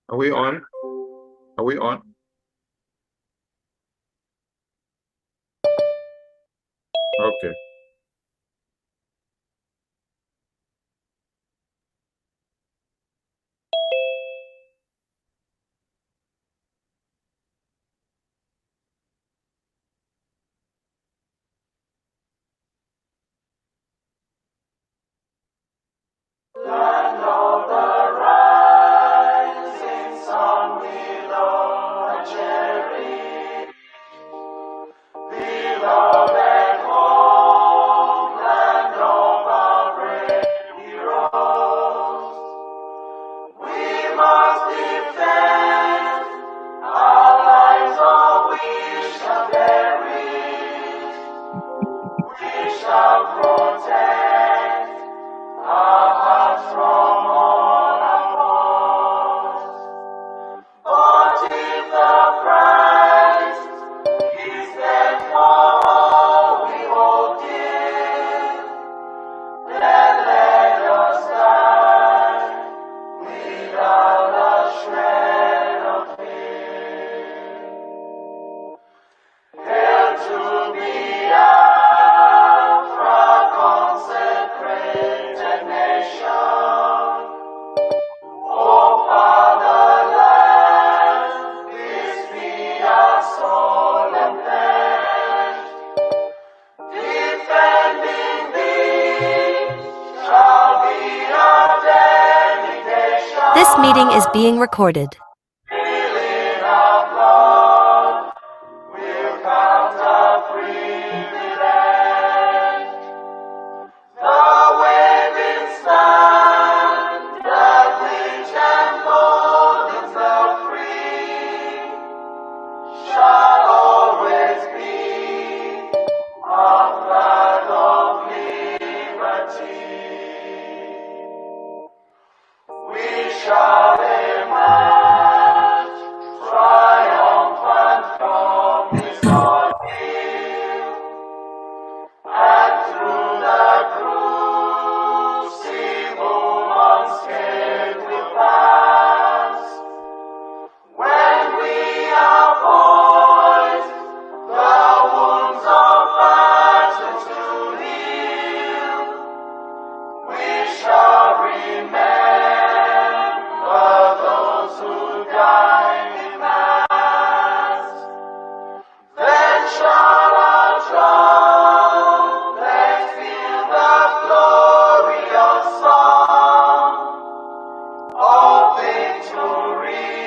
Are we on? Are we on? Okay. Land of the rising sun, willow and cherry, beloved home, land of our brave heroes. We must defend our lives, or we shall perish. We shall protect our hearts from all our foes. But if the price is death for all we hold dear, then let us die without a shred of fear. Hail to Biafra, consecrated nation. O fatherland, this be our solemn pledge. Defending thee shall be our dedication. This meeting is being recorded. Feeling our blood will count our privilege. The waving standard which emboldens the free shall always be a flag of liberty. We shall emerge triumphant from this ordeal, and through the crucible unscathed will pass. When we are poised, the wounds of battle to heal, we shall remember those who died in mass. Then shall our trumpets fill the glorious song of victory.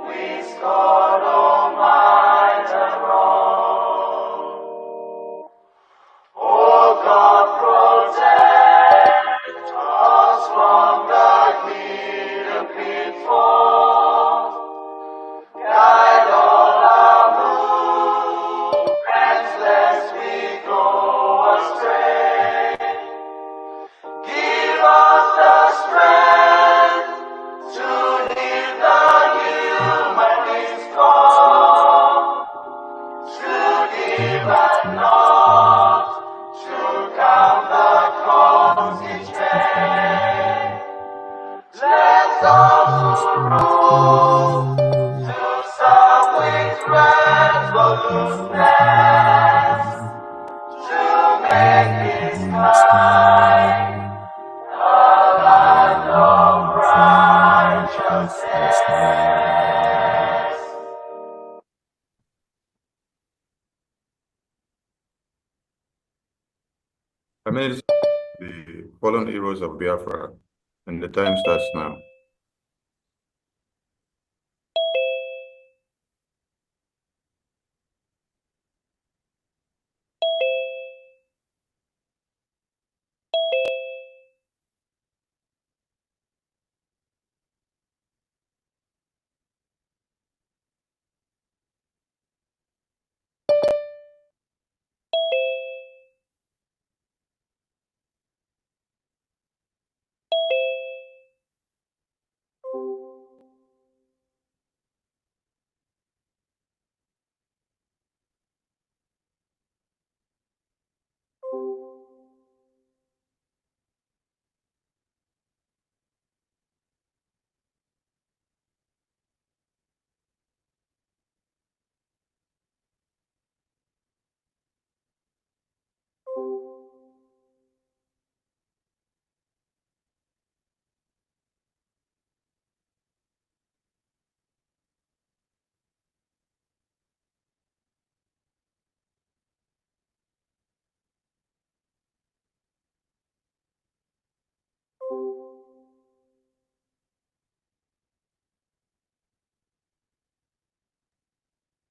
We scored, O might and wrong. O God, protect us from the hidden pitfalls. Guide all our movements, lest we go astray. Give us the strength to leave the humanist call, to give and not to count the cost each day. Let those who rule to serve with resoluteness, to make this kind a land of righteousness. Amidst the fallen heroes of Biafra, and the time starts now.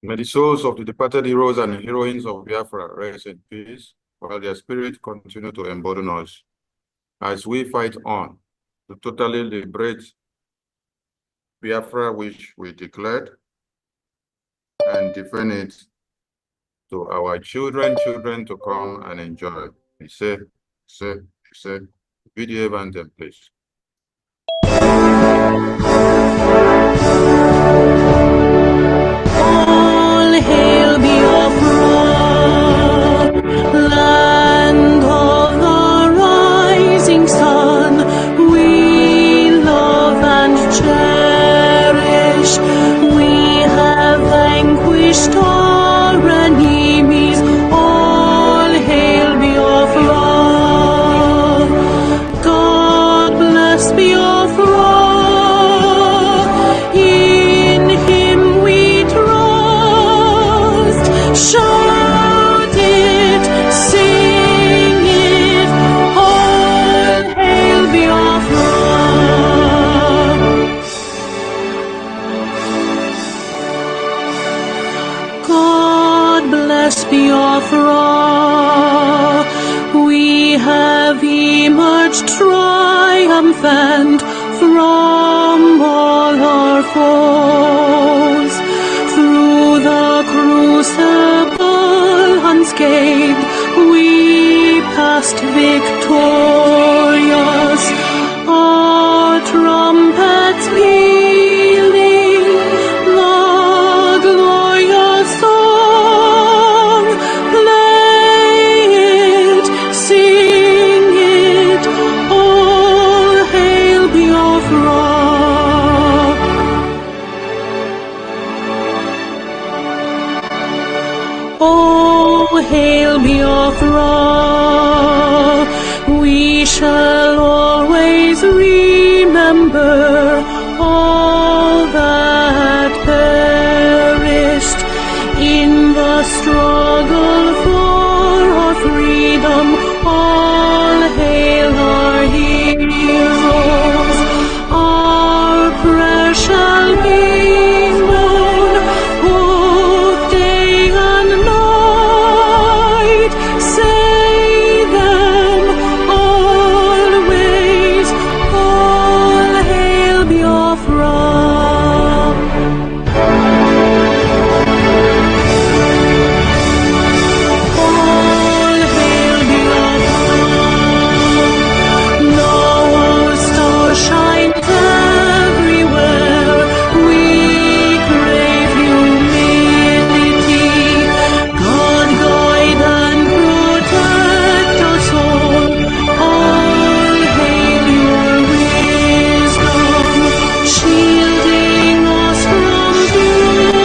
May the souls of the departed heroes and heroines of Biafra rest in peace, while their spirit continue to embolden us as we fight on to totally liberate Biafra, which we declared, and defend it to our children to come and enjoy. We say, video event, please. All hail Biafra, land of the rising sun. We love and cherish. We have vanquished our enemies. All hail Biafra. God bless Biafra. In Him we trust. Shout it, sing it. All hail Biafra. God bless Biafra. We have emerged triumphant from all our foes. Through the crucible unscathed, we passed victorious. Our trumpets pealing, the glorious song. Play it, sing it, all hail Biafra. Oh, hail Biafra. We shall always remember all that perished in the struggle for our freedom. All hail our heroes. Our prayer shall be known both day and night. Say them always. All hail Biafra. All hail Biafra. Now our star shines everywhere. We crave humility. God guide and protect us all. All hail your wisdom, shielding us from fury,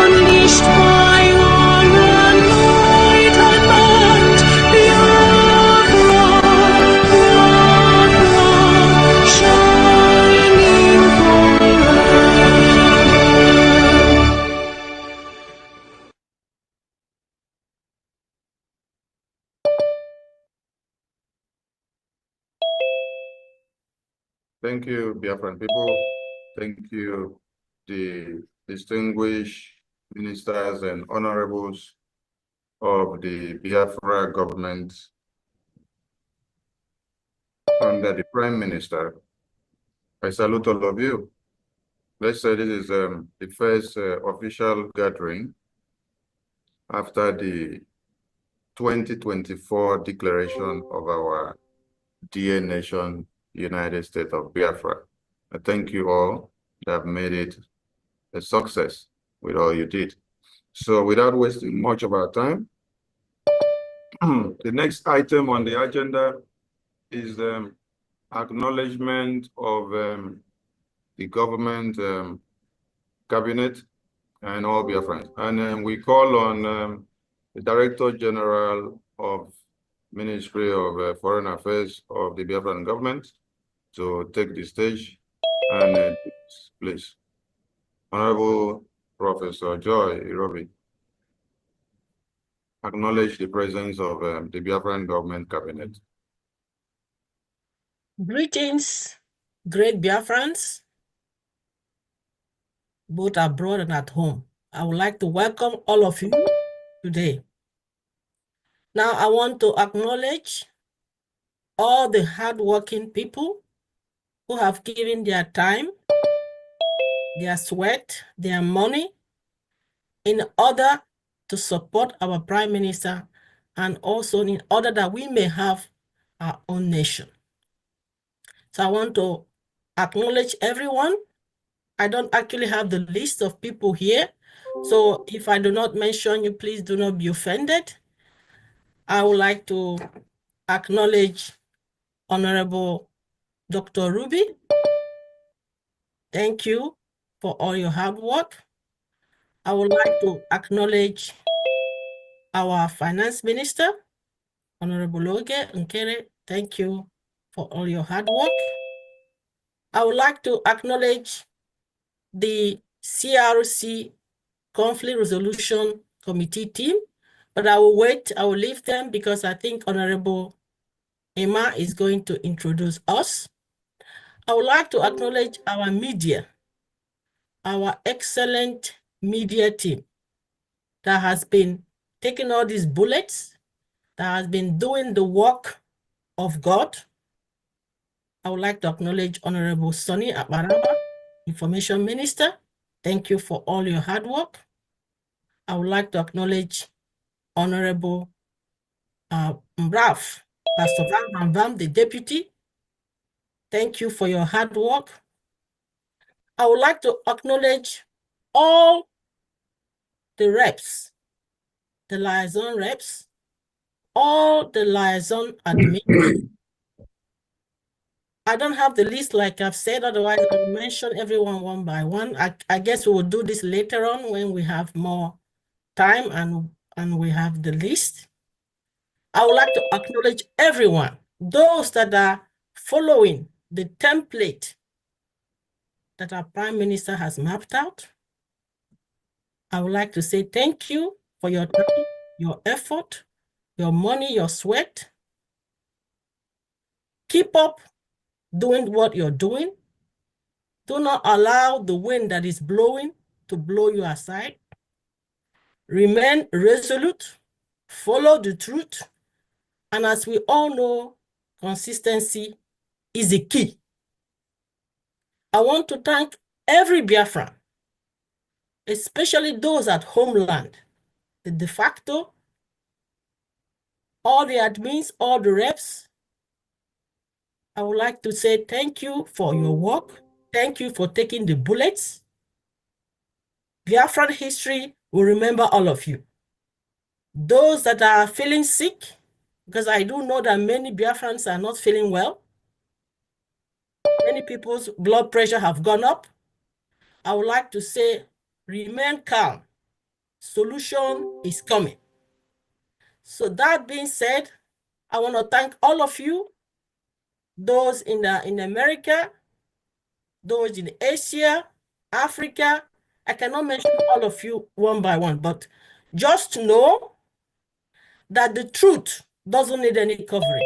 unleashed by our enlightenment. Biafra, shining forever. Thank you, Biafran people. Thank you, the distinguished ministers and honorables of the Biafra government under the Prime Minister. I salute all of you. Let's say this is the first official gathering after the 2024 declaration of our dear nation, United States of Biafra. I thank you all that have made it a success with all you did. So without wasting much of our time, the next item on the agenda is acknowledgement of the government cabinet and all Biafrans. And we call on the Director General of Ministry of Foreign Affairs of the Biafran government to take the stage and please. Honorable Professor Joy Irobi, acknowledge the presence of the Biafran government cabinet. Greetings, great Biafrans, both abroad and at home. I would like to welcome all of you today. Now, I want to acknowledge all the hardworking people who have given their time, their sweat, their money in order to support our Prime Minister and also in order that we may have our own nation. So I want to acknowledge everyone. I don't actually have the list of people here. So if I do not mention you, please do not be offended. I would like to acknowledge Honorable Dr. Ruby. Thank you for all your hard work. I would like to acknowledge our Finance Minister, Honorable Oge Nkere. Thank you for all your hard work. I would like to acknowledge the CRC Conflict Resolution Committee team, but I will wait, I will leave them because I think Honorable Emma is going to introduce us. I would like to acknowledge our media, our excellent media team that has been taking all these bullets, that has been doing the work of God. I would like to acknowledge Honorable Sonny Abaraba, Information Minister. Thank you for all your hard work. I would like to acknowledge Honorable Pastor Van Vam, the Deputy. Thank you for your hard work. I would like to acknowledge all the reps, the liaison reps, all the liaison admins. I don't have the list like I've said, otherwise I'll mention everyone one by one. I guess we will do this later on when we have more time and we have the list. I would like to acknowledge everyone, those that are following the template that our Prime Minister has mapped out. I would like to say thank you for your time, your effort, your money, your sweat. Keep up doing what you're doing. Do not allow the wind that is blowing to blow you aside. Remain resolute, follow the truth, and as we all know, consistency is the key. I want to thank every Biafran, especially those at homeland, the de facto, all the admins, all the reps. I would like to say thank you for your work. Thank you for taking the bullets. Biafran history will remember all of you. Those that are feeling sick, because I do know that many Biafrans are not feeling well. Many people's blood pressure have gone up. I would like to say, remain calm. Solution is coming. So that being said, I want to thank all of you, those in America, those in Asia, Africa. I cannot mention all of you one by one, but just know that the truth doesn't need any covering.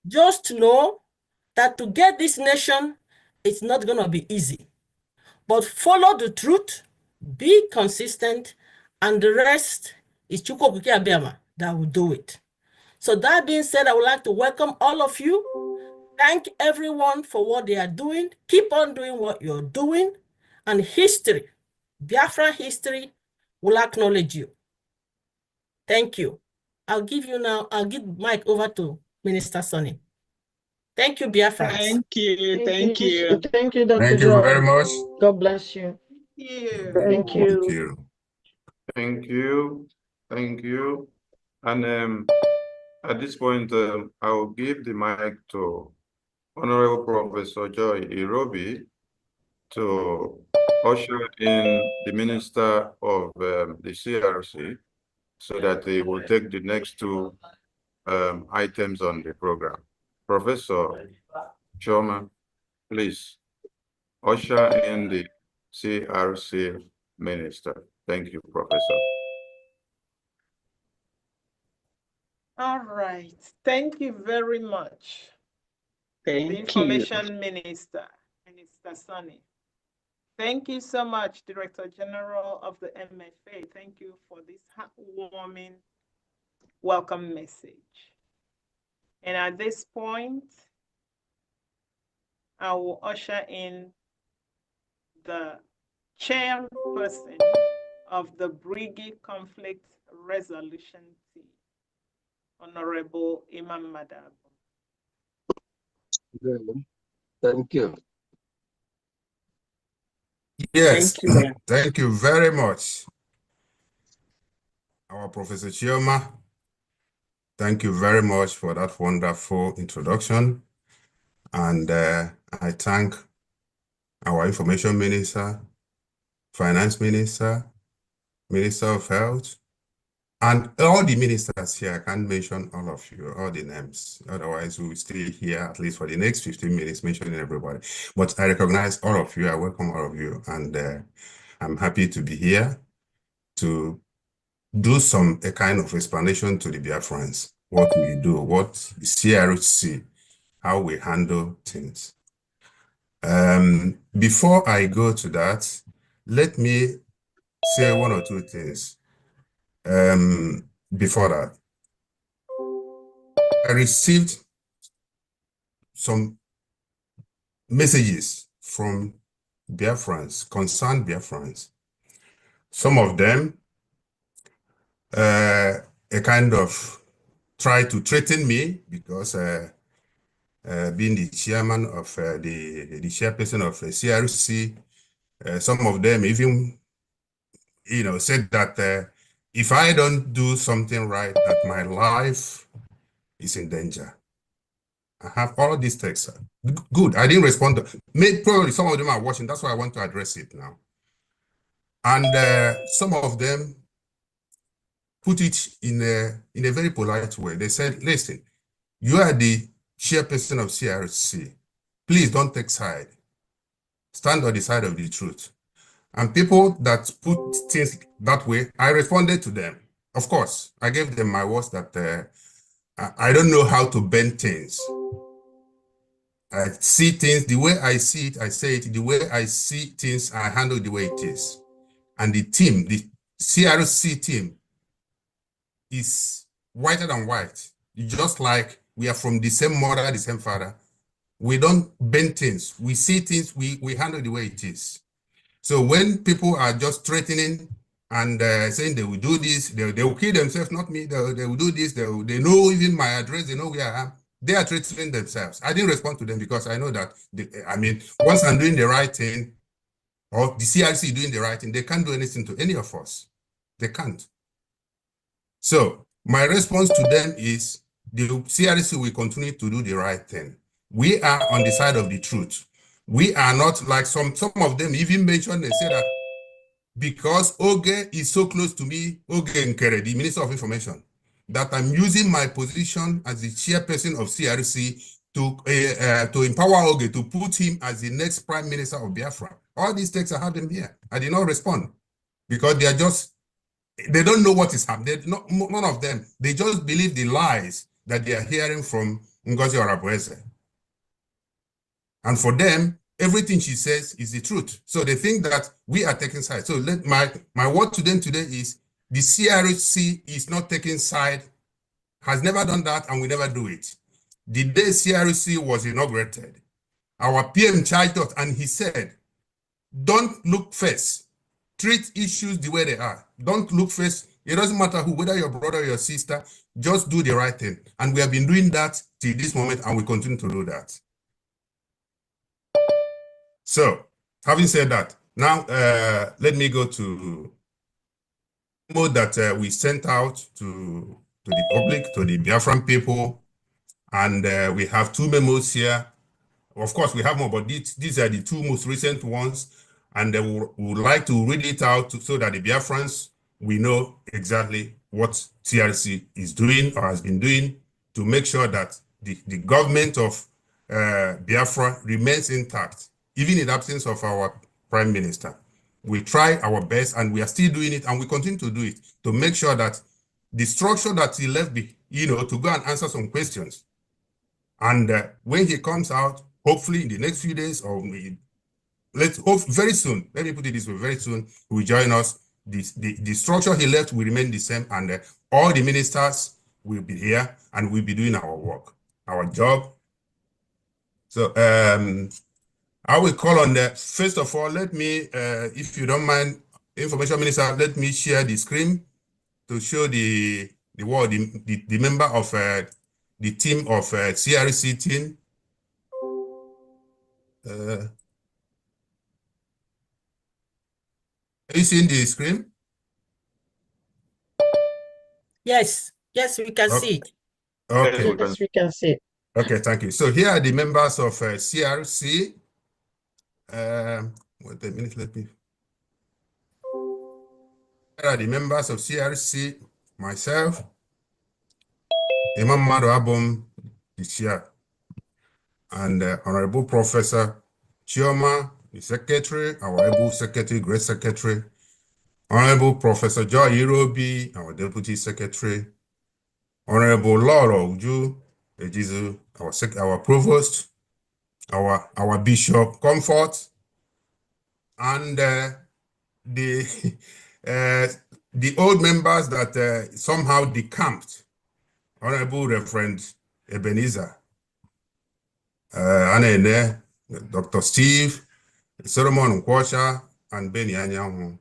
Just know that to get this nation, it's not going to be easy. But follow the truth, be consistent, and the rest is Chukwu Okike Abịama that will do it. So that being said, I would like to welcome all of you. Thank everyone for what they are doing. Keep on doing what you're doing. And history, Biafra history, will acknowledge you. Thank you. I'll give mic over to Minister Sonny. Thank you, Biafrans. Thank you. Thank you, Dr. Thank you very much. God bless you. Thank you. Thank you. Thank you. And at this point, I will give the mic to Honorable Professor Joy Irobi to usher in the Minister of the CRC so that they will take the next two items on the program. Professor Choma, please usher in the CRC Minister. Thank you, Professor. All right. Thank you very much. Thank the Information Minister, Minister Sonny. Thank you so much, Director General of the MFA. Thank you for this heartwarming welcome message. And at this point, I will usher in the chairperson of the BRGIE Conflict Resolution Team, Honorable Imam Madab. Thank you. Yes, Thank you. thank you very much. Our Professor Chioma, thank you very much for that wonderful introduction. And I thank our Information Minister, Finance Minister, Minister of Health, and all the ministers here. I can't mention all of you, all the names. Otherwise, we will stay here at least for the next 15 minutes mentioning everybody. But I recognize all of you. I welcome all of you. And I'm happy to be here to do a kind of explanation to the Biafrans, what we do, what the CRC, how we handle things. Before I go to that, let me say one or two things. Before that, I received some messages from Biafrans, concerned Biafrans. Some of them a kind of try to threaten me because being the chairman of the chairperson of CRC, some of them even, said that if I don't do something right, that my life is in danger. I have all these texts. Good, I didn't respond. Probably some of them are watching. That's why I want to address it now. And some of them put it in a very polite way. They said, listen, you are the chairperson of CRC. Please don't take side. Stand on the side of the truth. And people that put things that way, I responded to them. Of course, I gave them my words that I don't know how to bend things. I see things the way I see it, I say it. The way I see things, I handle the way it is. And the team, the CRC team, is whiter than white. Just like we are from the same mother, the same father. We don't bend things. We see things, we handle the way it is. So when people are just threatening and saying they will do this, they will kill themselves, not me, they will do this, they know even my address, they know where I am. They are threatening themselves. I didn't respond to them because I know that, once I'm doing the right thing, or the CRC doing the right thing, they can't do anything to any of us. They can't. So my response to them is the CRC will continue to do the right thing. We are on the side of the truth. We are not like some of them even mentioned, they say that because Oge is so close to me, Oge Nkere, the Minister of Information, that I'm using my position as the chairperson of CRC to empower Oge, to put him as the next Prime Minister of Biafra. All these texts, I have them here. I did not respond because they don't know what is happening. None of them. They just believe the lies that they are hearing from Ngozi Orabueze. And for them, everything she says is the truth. So they think that we are taking sides. So my word to them today is the CRC is not taking side, has never done that, and will never do it. The day CRC was inaugurated, our PM charged us and he said, don't look first. Treat issues the way they are. Don't look first. It doesn't matter who, whether your brother or your sister, just do the right thing. And we have been doing that till this moment and we continue to do that. So, having said that, now let me go to memo that we sent out to the public, to the Biafran people, and we have two memos here. Of course, we have more, but these are the two most recent ones, and we would like to read it out so that the Biafrans, we know exactly what CRC is doing or has been doing to make sure that the government of Biafra remains intact, even in the absence of our Prime Minister. We try our best and we are still doing it and we continue to do it to make sure that the structure that he left, to go and answer some questions. And when he comes out, hopefully in the next few days or let's hope very soon, let me put it this way, very soon he will join us. The structure he left will remain the same, and all the ministers will be here and we'll be doing our work, our job. So I will call on the, first of all, let me, if you don't mind, Information Minister, let me share the screen to show the member of the team of CRC team. Are you seeing the screen? Yes, yes, we can see it. Okay. Yes, we can see it. Okay, thank you. So here are the members of CRC. Wait a minute, let me. Here are the members of CRC, myself, Imam Mado Abom, the chair, and Honorable Professor Chioma, the secretary, our able secretary, great secretary, Honorable Professor Joy Irobi, our deputy secretary, Honorable Laura Uju, Ejizu, our provost, our bishop Comfort, and the old members that somehow decamped, Honorable Reverend Ebenezer, Anene, Dr. Steve, Solomon Nkwasha, and Benny Anyanwu.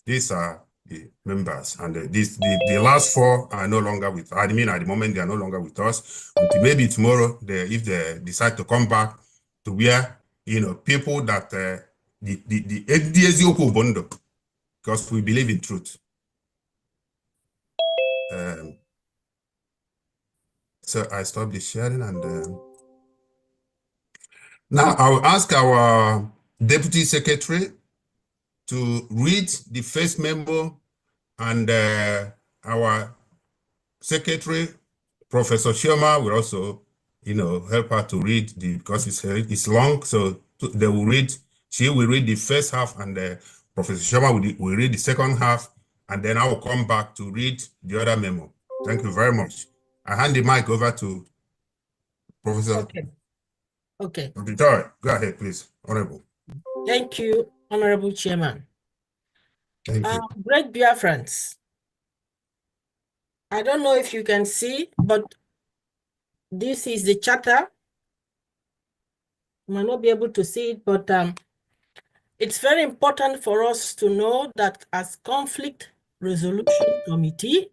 These are the members, and the last four are no longer with. I mean, at the moment they are no longer with us. Until maybe tomorrow, if they decide to come back to where people that the because we believe in truth. So I stop the sharing, and now I will ask our deputy secretary to read the first memo, and our secretary, Professor Chioma, will also, help her to read because it's long, so they will read. She will read the first half, and Professor Chioma will read the second half, and then I will come back to read the other memo. Thank you very much. I hand the mic over to Professor. Okay. Okay. Dr. Joy, go ahead, please, Honorable. Thank you, Honorable Chairman. Thank you. Great Biafrans. I don't know if you can see, but this is the charter. You might not be able to see it, but it's very important for us to know that as Conflict Resolution Committee,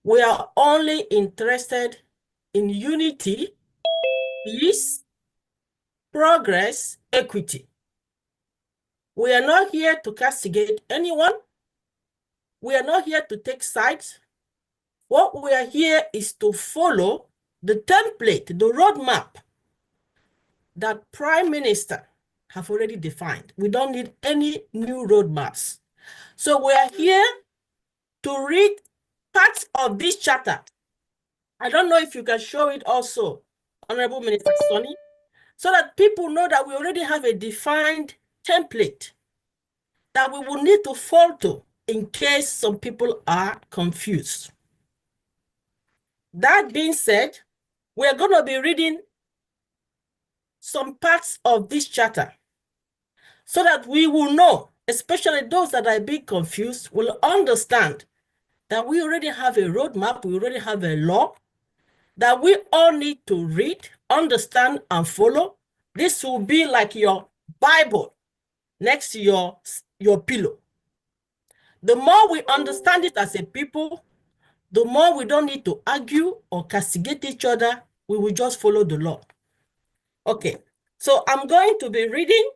we are only interested in unity, peace, progress, equity. We are not here to castigate anyone. We are not here to take sides. What we are here is to follow the template, the roadmap that Prime Minister have already defined. We don't need any new roadmaps. So we are here to read parts of this charter. I don't know if you can show it also, Honorable Minister Sonny, so that people know that we already have a defined template that we will need to fall to in case some people are confused. That being said, we're going to be reading some parts of this charter so that we will know, especially those that are being confused, will understand that we already have a roadmap, we already have a law that we all need to read, understand, and follow. This will be like your Bible next to your pillow. The more we understand it as a people, the more we don't need to argue or castigate each other. We will just follow the law. Okay, so I'm going to be reading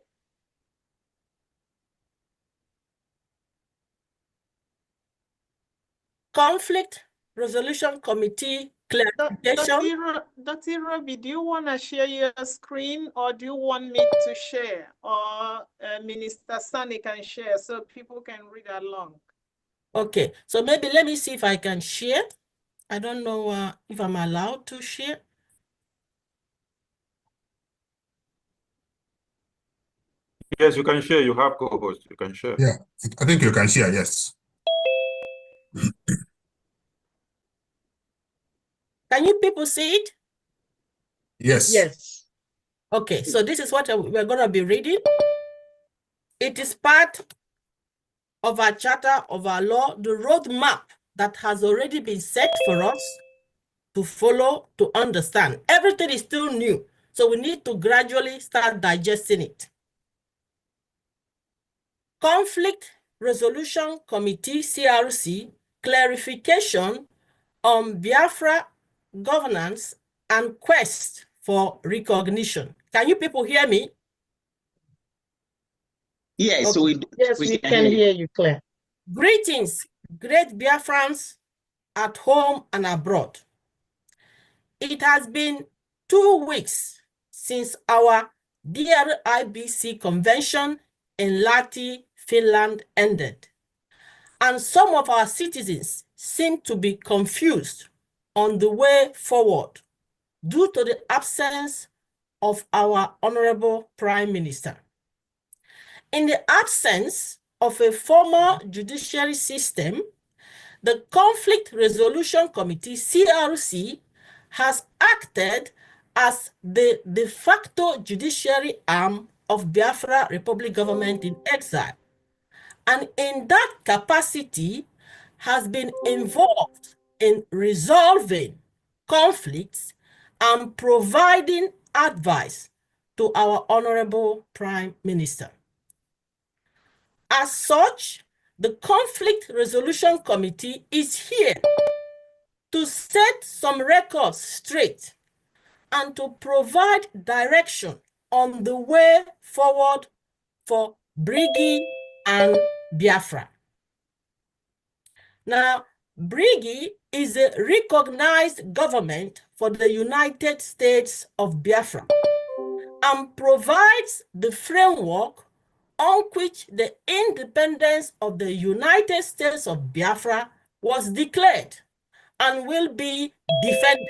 Conflict Resolution Committee clarification. Dr. Robbie, do you want to share your screen, or do you want me to share, or Minister Sunny can share so people can read along? Okay, so maybe let me see if I can share. I don't know if I'm allowed to share. Yes, you can share. You have co-host. You can share. Yeah, I think you can share, yes. Can you people see it? Yes. Yes. Okay, so this is what we're going to be reading. It is part of our charter, of our law, the roadmap that has already been set for us to follow, to understand. Everything is still new, so we need to gradually start digesting it. Conflict Resolution Committee, CRC, clarification on Biafra governance and quest for recognition. Can you people hear me? Yes, Okay. Yes, we can hear you, Claire. Greetings, great Biafrans at home and abroad. It has been 2 weeks since our BRIBC convention in Lahti, Finland ended, and some of our citizens seem to be confused on the way forward due to the absence of our Honorable Prime Minister. In the absence of a formal judiciary system, the Conflict Resolution Committee, CRC, has acted as the de facto judiciary arm of Biafra Republic government in exile, and in that capacity has been involved in resolving conflicts and providing advice to our Honorable Prime Minister. As such, the Conflict Resolution Committee is here to set some records straight and to provide direction on the way forward for BRGIE and Biafra. Now, BRGIE is a recognized government for the United States of Biafra and provides the framework on which the independence of the United States of Biafra was declared and will be defended.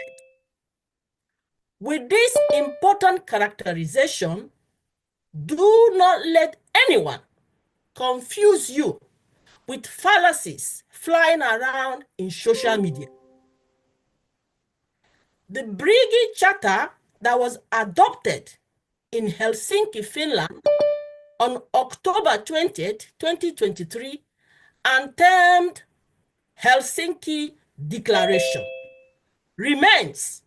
With this important characterization, do not let anyone confuse you with fallacies flying around in social media. The BRGIE Charter that was adopted in Helsinki, Finland on October 20th, 2023, and termed Helsinki Declaration, remains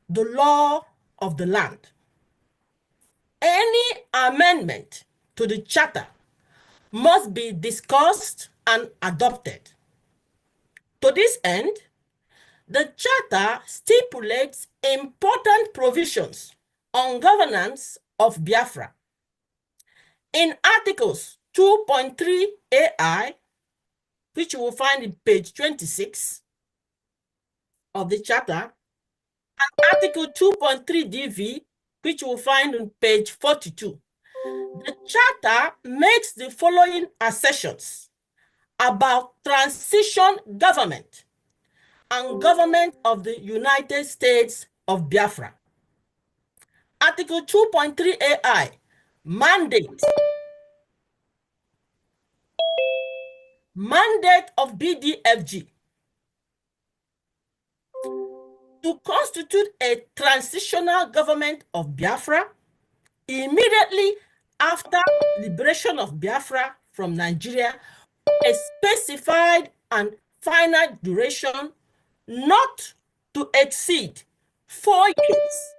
the law of the land. Any amendment to the charter must be discussed and adopted. To this end, the charter stipulates important provisions on governance of Biafra. In Articles 2.3 AI, which you will find in page 26 of the charter, and Article 2.3 DV, which you will find on page 42, the charter makes the following assertions about transition government and government of the United States of Biafra. Article 2.3 AI, mandate of BDFG to constitute a transitional government of Biafra immediately after liberation of Biafra from Nigeria, a specified and finite duration not to exceed 4 years,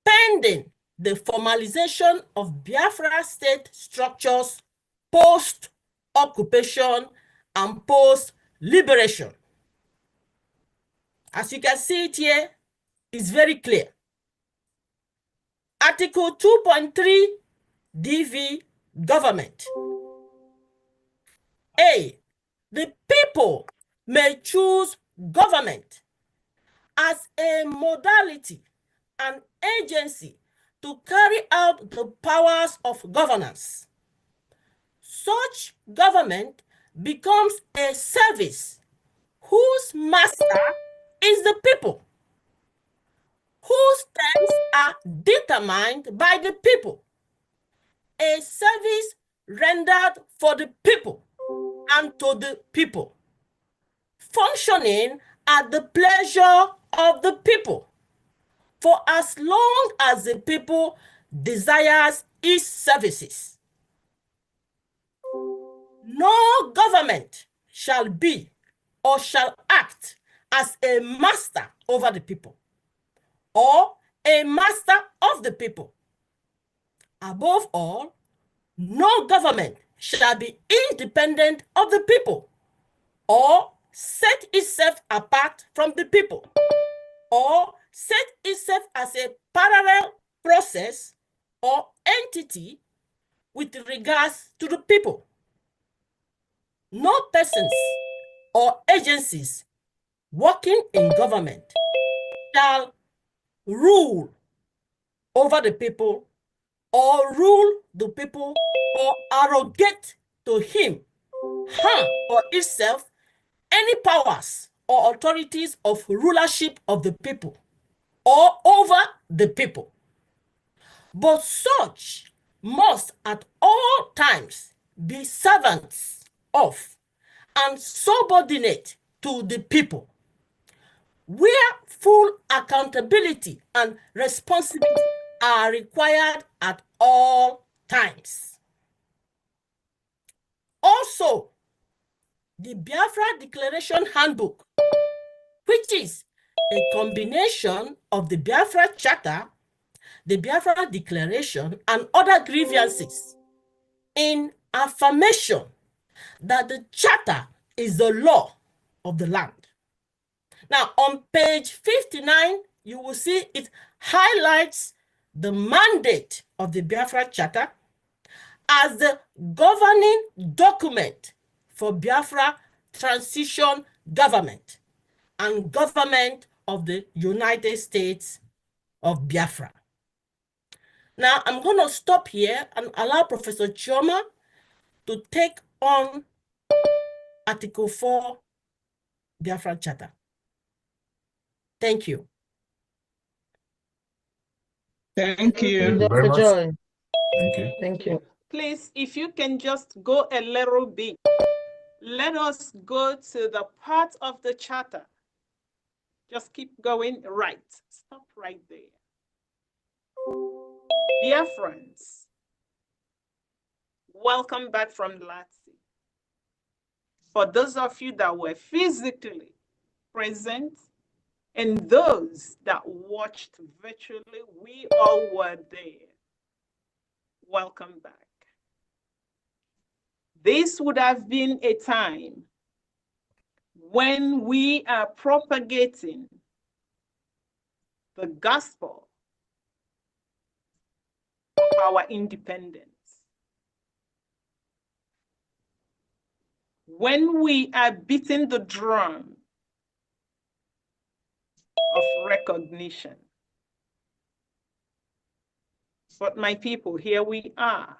pending the formalization of Biafra state structures post-occupation and post-liberation. As you can see it here, it's very clear. Article 2.3 DV, government. A, the people may choose government as a modality and agency to carry out the powers of governance. Such government becomes a service whose master is the people, whose terms are determined by the people, a service rendered for the people and to the people, functioning at the pleasure of the people, for as long as the people desires its services. No government shall be or shall act as a master over the people or a master of the people. Above all, no government shall be independent of the people or set itself apart from the people or set itself as a parallel process or entity with regards to the people. No persons or agencies working in government shall rule over the people or rule the people or arrogate to him, her, or itself any powers or authorities of rulership of the people or over the people. But such must at all times be servants of and subordinate to the people, where full accountability and responsibility are required at all times. Also, the Biafra Declaration Handbook, which is a combination of the Biafra Charter, the Biafra Declaration, and other grievances in affirmation that the Charter is the law of the land. Now, on page 59, you will see it highlights the mandate of the Biafra Charter as the governing document for Biafra transition government and government of the United States of Biafra. Now, I'm going to stop here and allow Professor Chioma to take on Article 4 Biafra Charter. Thank you. Thank you. Thank you very Dr. much. Joy. Thank you. Thank you. Please, if you can just go a little bit, let us go to the part of the charter. Just keep going right. Stop right there. Biafrans, welcome back from Latsi. For those of you that were physically present and those that watched virtually, we all were there. Welcome back. This would have been a time when we are propagating the gospel of our independence. When we are beating the drum of recognition. But my people, here we are.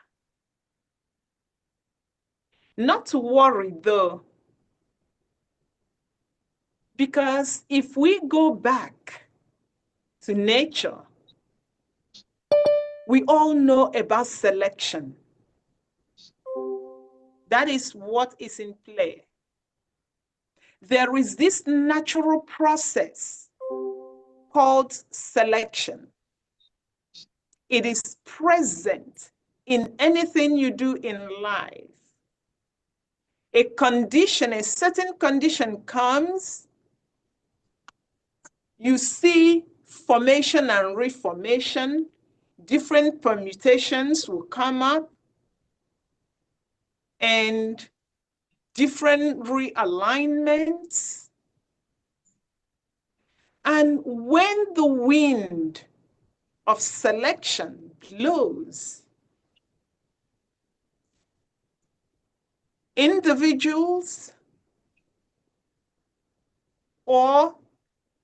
Not to worry though, because if we go back to nature, we all know about selection. That is what is in play. There is this natural process called selection. It is present in anything you do in life. A condition, a certain condition comes, you see formation and reformation, different permutations will come up, and different realignments. And when the wind of selection blows, individuals or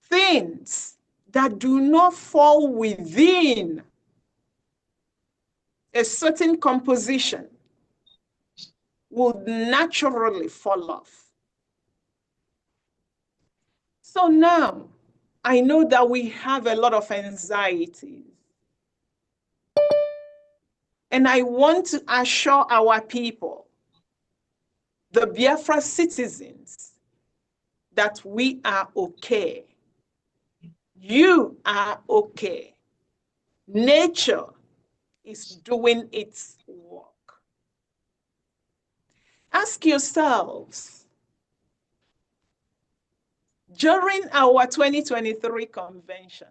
things that do not fall within a certain composition would naturally fall off. So now, I know that we have a lot of anxieties. And I want to assure our people, the Biafra citizens, that we are okay. You are okay. Nature is doing its work. Ask yourselves, during our 2023 convention,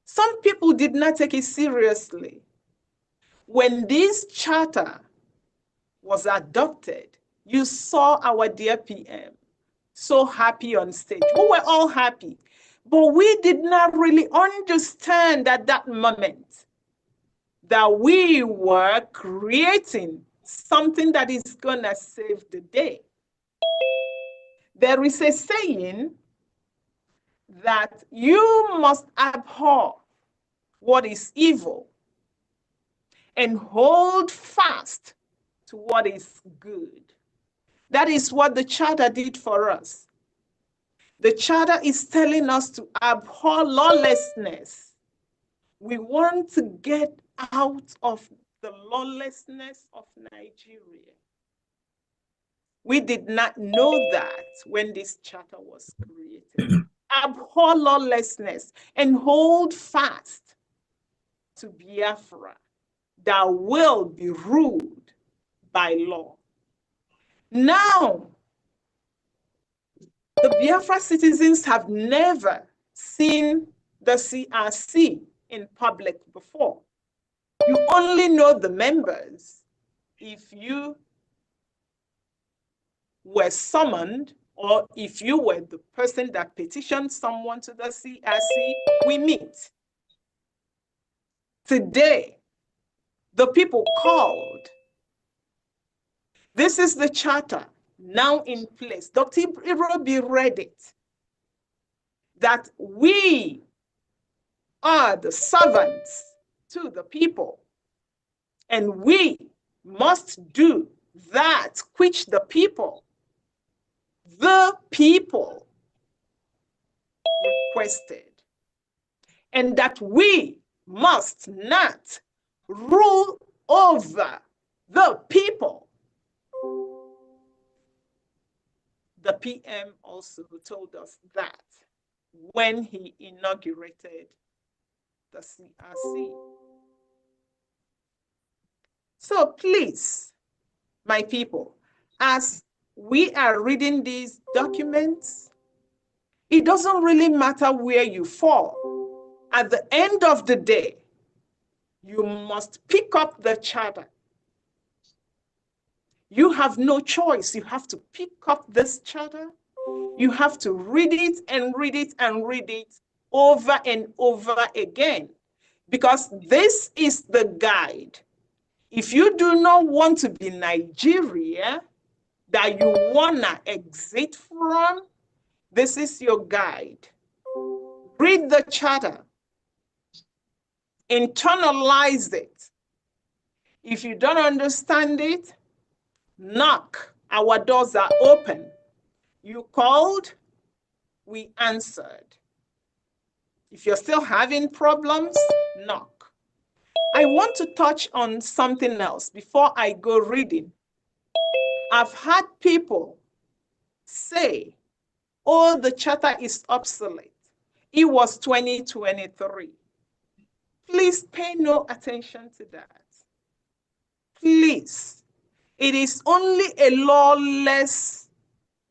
some people did not take it seriously. When this charter was adopted, you saw our dear PM so happy on stage. We were all happy, but we did not really understand at that moment that we were creating something that is gonna save the day. There is a saying that you must abhor what is evil and hold fast to what is good. That is what the charter did for us. The charter is telling us to abhor lawlessness. We want to get out of the lawlessness of Nigeria. We did not know that when this charter was created. Abhor lawlessness and hold fast to Biafra that will be ruled by law. Now, the Biafra citizens have never seen the CRC in public before. You only know the members if you were summoned or if you were the person that petitioned someone to the CRC, we meet. Today, the people called. This is the charter now in place. Dr. Irobi read it, that we are the servants to the people, and we must do that which the people requested, and that we must not rule over the people. The PM also told us that when he inaugurated the CRC. So please, my people, as we are reading these documents, it doesn't really matter where you fall. At the end of the day, you must pick up the charter. You have no choice. You have to pick up this charter. You have to read it and read it and read it over and over again, because this is the guide. If you do not want to be Nigeria that you wanna exit from, this is your guide. Read the charter. Internalize it. If you don't understand it, knock. Our doors are open. You called, we answered. If you're still having problems, knock. I want to touch on something else before I go reading. I've had people say, oh, the charter is obsolete. It was 2023. Please pay no attention to that. Please. It is only a lawless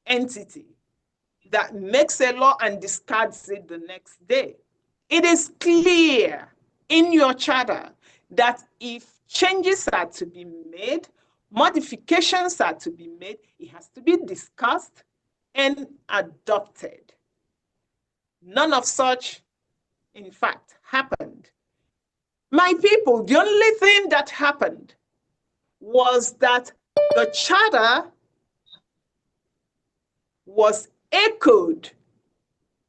entity that makes a law and discards it the next day. It is clear in your charter that if changes are to be made, modifications are to be made, it has to be discussed and adopted. None of such, in fact, happened. My people, the only thing that happened was that the charter was echoed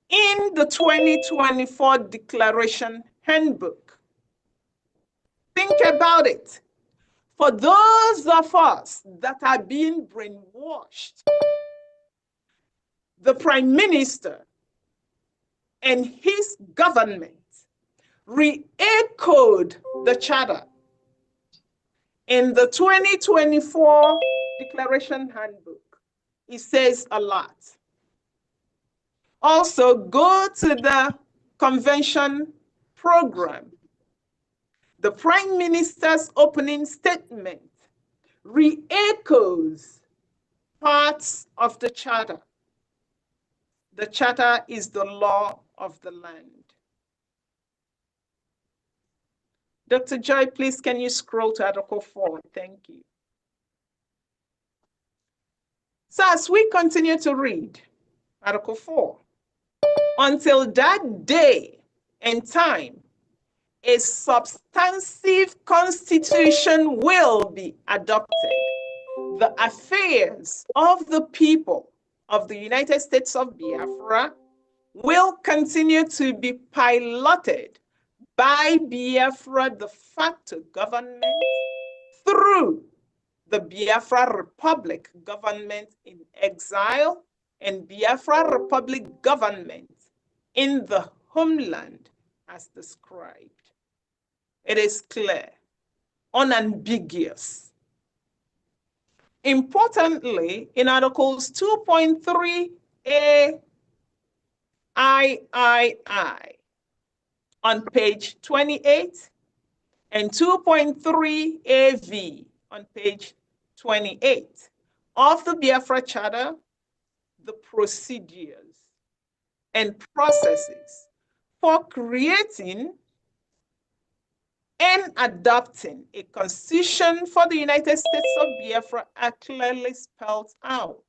in the 2024 Declaration Handbook. Think about it. For those of us that are being brainwashed, the Prime Minister and his government re-echoed the charter in the 2024 Declaration Handbook. It says a lot. Also, go to the convention program. The Prime Minister's opening statement re-echoes parts of the charter. The charter is the law of the land. Dr. Joy, please, can you scroll to Article 4? Thank you. So as we continue to read Article 4, until that day and time, a substantive constitution will be adopted. The affairs of the people of the United States of Biafra will continue to be piloted by Biafra de facto government through the Biafra Republic government in exile and Biafra Republic government in the homeland as described. It is clear, unambiguous. Importantly, in Articles 2.3a III on page 28 and 2.3 AV on page 28 of the Biafra Charter, the procedures and processes for creating and adopting a constitution for the United States of Biafra are clearly spelled out.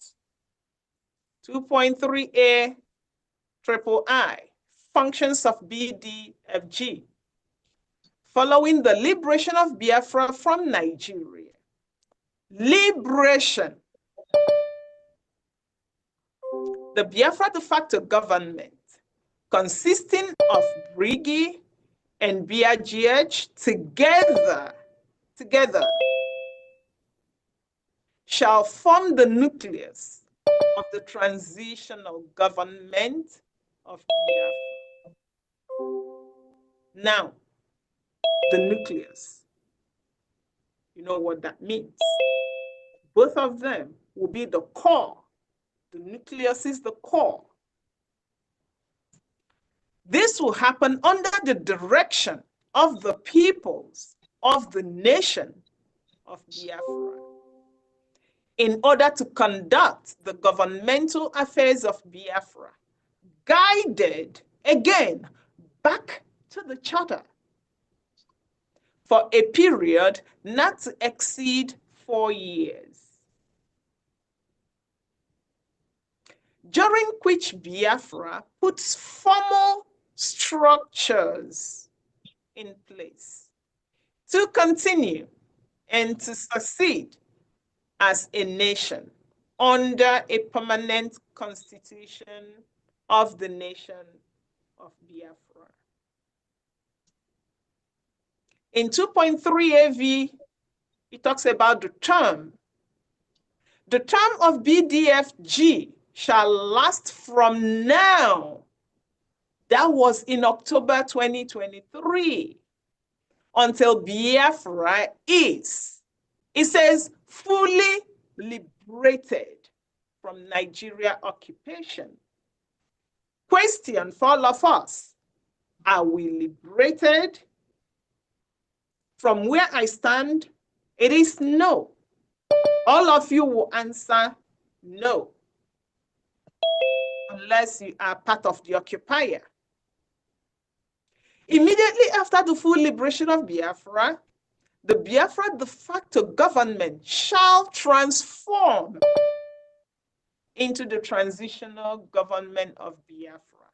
2.3a III, functions of BRGIE. Following the liberation of Biafra from Nigeria. Liberation. The Biafra de facto government, consisting of BRGIE and BRGIE together shall form the nucleus of the transitional government of Biafra. Now, the nucleus, you know what that means. Both of them will be the core. The nucleus is the core. This will happen under the direction of the peoples of the nation of Biafra in order to conduct the governmental affairs of Biafra, guided again back to the charter for a period not to exceed 4 years, during which Biafra puts formal structures in place to continue and to succeed as a nation under a permanent constitution of the nation of Biafra. In 2.3 AV, it talks about the term. The term of BDFG shall last from now. That was in October 2023, until Biafra is, it says, fully liberated from Nigeria occupation. Question for all of us, are we liberated? From where I stand, it is no. All of you will answer no, unless you are part of the occupier. Immediately after the full liberation of Biafra, the Biafra de facto government shall transform into the transitional government of Biafra,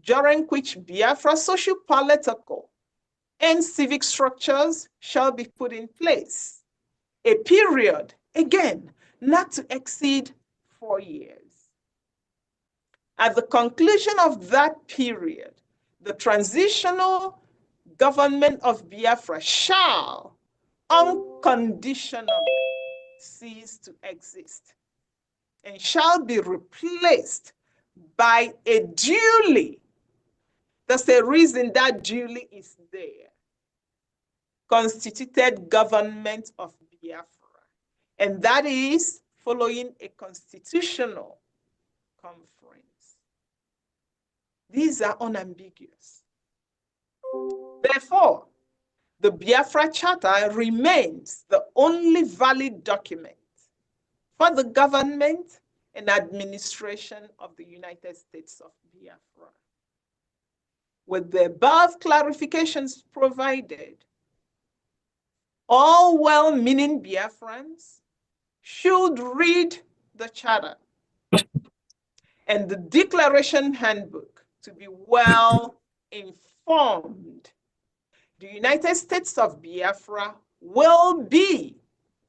during which Biafra socio-political and civic structures shall be put in place. A period, again, not to exceed 4 years. At the conclusion of that period, the transitional government of Biafra shall unconditionally cease to exist and shall be replaced by a duly, that's the reason that duly is there, constituted government of Biafra. And that is following a constitutional conference. These are unambiguous. Therefore, the Biafra Charter remains the only valid document for the government and administration of the United States of Biafra. With the above clarifications provided, all well-meaning Biafrans should read the charter and the declaration handbook to be well informed. The United States of Biafra will be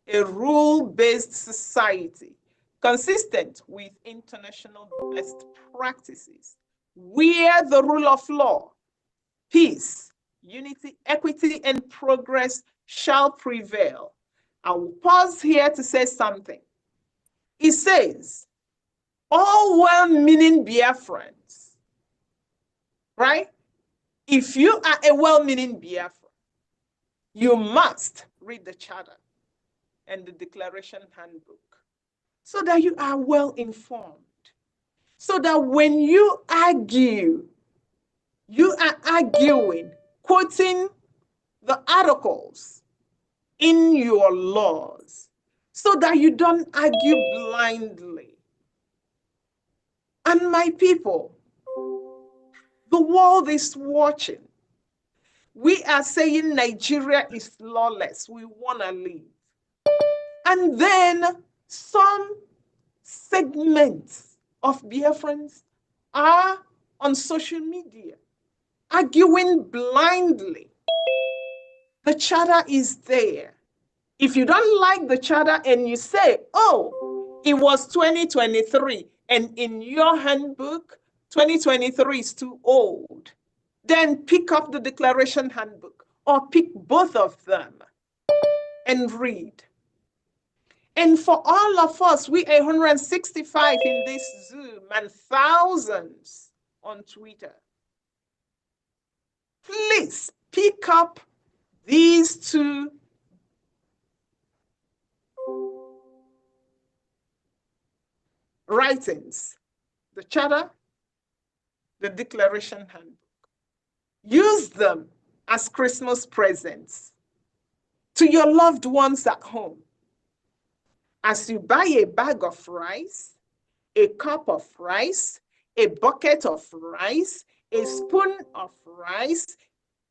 a rule-based society consistent with international best practices, where the rule of law, peace, unity, equity, and progress shall prevail. I will pause here to say something. It says, all well-meaning Biafrans, right? If you are a well-meaning Biafran, you must read the charter and the declaration handbook so that you are well informed. So that when you argue, you are arguing, quoting the articles in your laws, so that you don't argue blindly. And my people, the world is watching. We are saying Nigeria is lawless. We want to leave. And then some segments of Biafrans are on social media arguing blindly. The charter is there. If you don't like the charter and you say, oh, it was 2023, and in your handbook, 2023 is too old, then pick up the declaration handbook or pick both of them and read. And for all of us, we are 165 in this Zoom and thousands on Twitter. Please pick up these two writings, the charter, the declaration handbook. Use them as Christmas presents to your loved ones at home. As you buy a bag of rice, a cup of rice, a bucket of rice, a spoon of rice,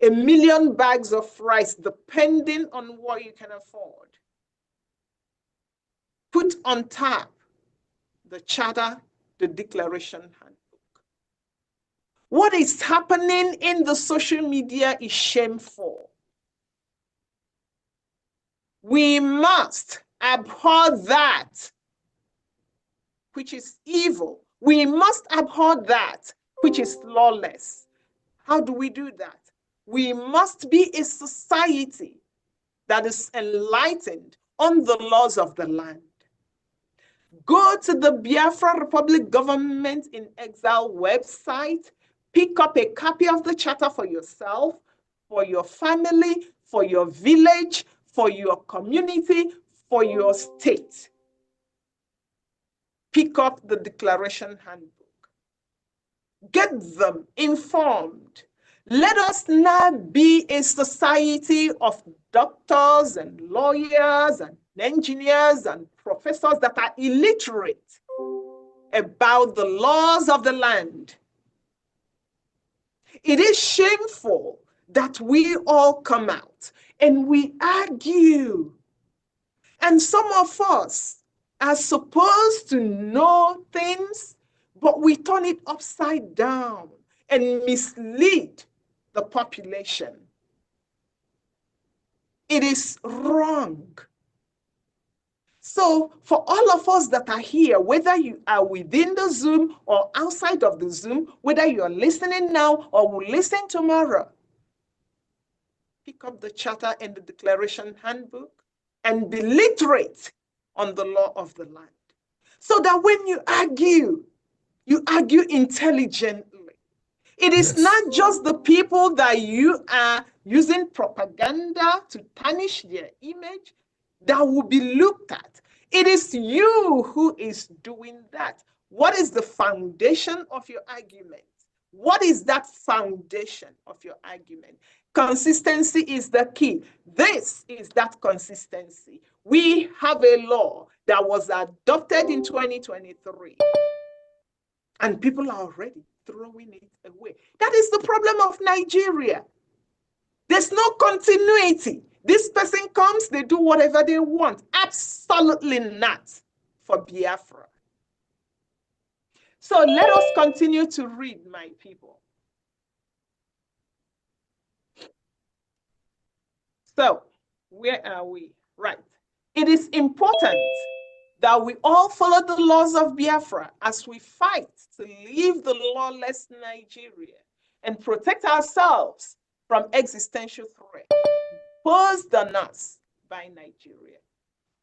1,000,000 bags of rice, depending on what you can afford. Put on top the charter, the declaration handbook. What is happening in the social media is shameful. We must abhor that which is evil. We must abhor that which is lawless. How do we do that? We must be a society that is enlightened on the laws of the land. Go to the Biafra Republic Government in Exile website, pick up a copy of the charter for yourself, for your family, for your village, for your community, for your state. Pick up the declaration handbook. Get them informed. Let us not be a society of doctors and lawyers and engineers and professors that are illiterate about the laws of the land. It is shameful that we all come out and we argue. And some of us are supposed to know things, but we turn it upside down and mislead the population. It is wrong. So for all of us that are here, whether you are within the Zoom or outside of the Zoom, whether you're listening now or will listen tomorrow, pick up the charter and the declaration handbook and be literate on the law of the land. So that when you argue intelligently. It is not just the people that you are using propaganda to tarnish their image that will be looked at. It is you who is doing that. What is the foundation of your argument? What is that foundation of your argument? Consistency is the key. This is that consistency. We have a law, that was adopted in 2023. And people are already throwing it away. That is the problem of Nigeria. There's no continuity. This person comes, they do whatever they want. Absolutely not for Biafra. So let us continue to read, my people. So where are we? Right. It is important that we all follow the laws of Biafra as we fight to leave the lawless Nigeria and protect ourselves from existential threat posed on us by Nigeria.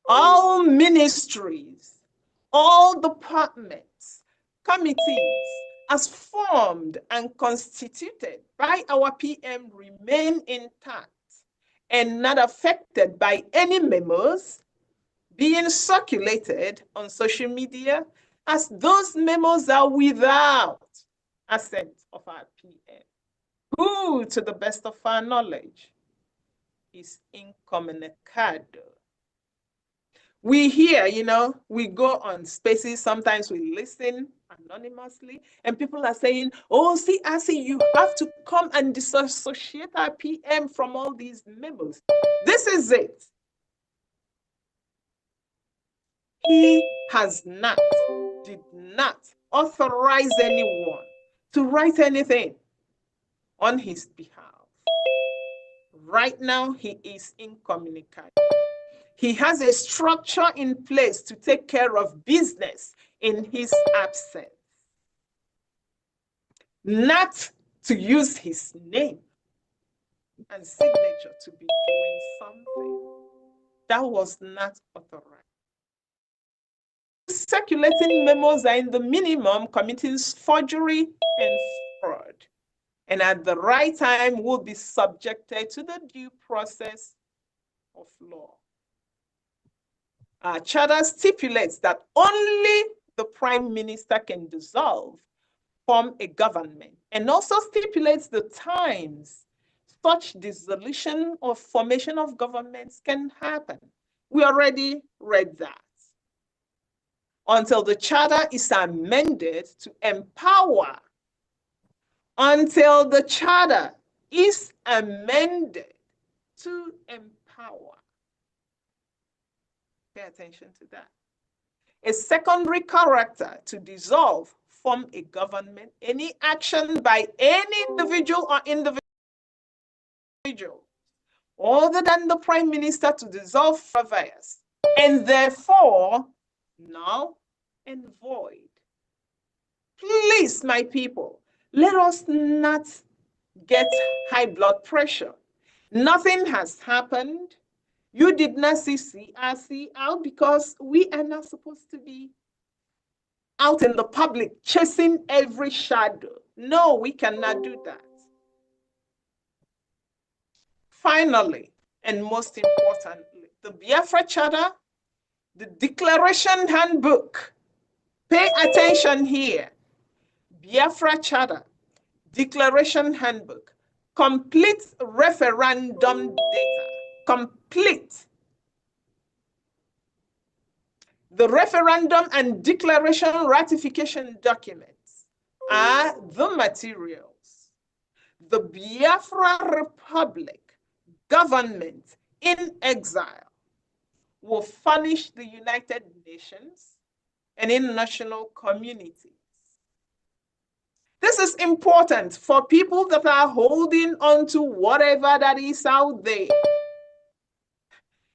All ministries, all departments, committees, as formed and constituted by our PM remain intact and not affected by any memos being circulated on social media, as those memos are without assent of our PM, who, to the best of our knowledge, is incommunicado. We hear, you know, we go on spaces, sometimes we listen anonymously, and people are saying, oh, CRC, you have to come and disassociate our PM from all these memos. This is it. He has not, did not authorize anyone to write anything on his behalf. Right now, he is incommunicado. He has a structure in place to take care of business in his absence. Not to use his name and signature to be doing something. That was not authorized. Circulating memos are in the minimum committing forgery and fraud, and at the right time will be subjected to the due process of law. Our charter stipulates that only the Prime Minister can dissolve, form a government, and also stipulates the times such dissolution or formation of governments can happen. We already read that. Until the charter is amended to empower. Until the charter is amended to empower. Pay attention to that. A secondary character to dissolve, form a government, any action by any individual or individual other than the Prime Minister to dissolve affairs, and therefore null and void. Please, my people, let us not get high blood pressure. Nothing has happened. You did not see CRC out because we are not supposed to be out in the public chasing every shadow. No, we cannot do that. Finally, and most importantly, the Biafra Charter, the Declaration Handbook. Pay attention here. Biafra Charter, Declaration Handbook, complete referendum data, complete. The referendum and declaration ratification documents are the materials. The Biafra Republic government in exile will furnish the United Nations and international communities. This is important for people that are holding on to whatever that is out there.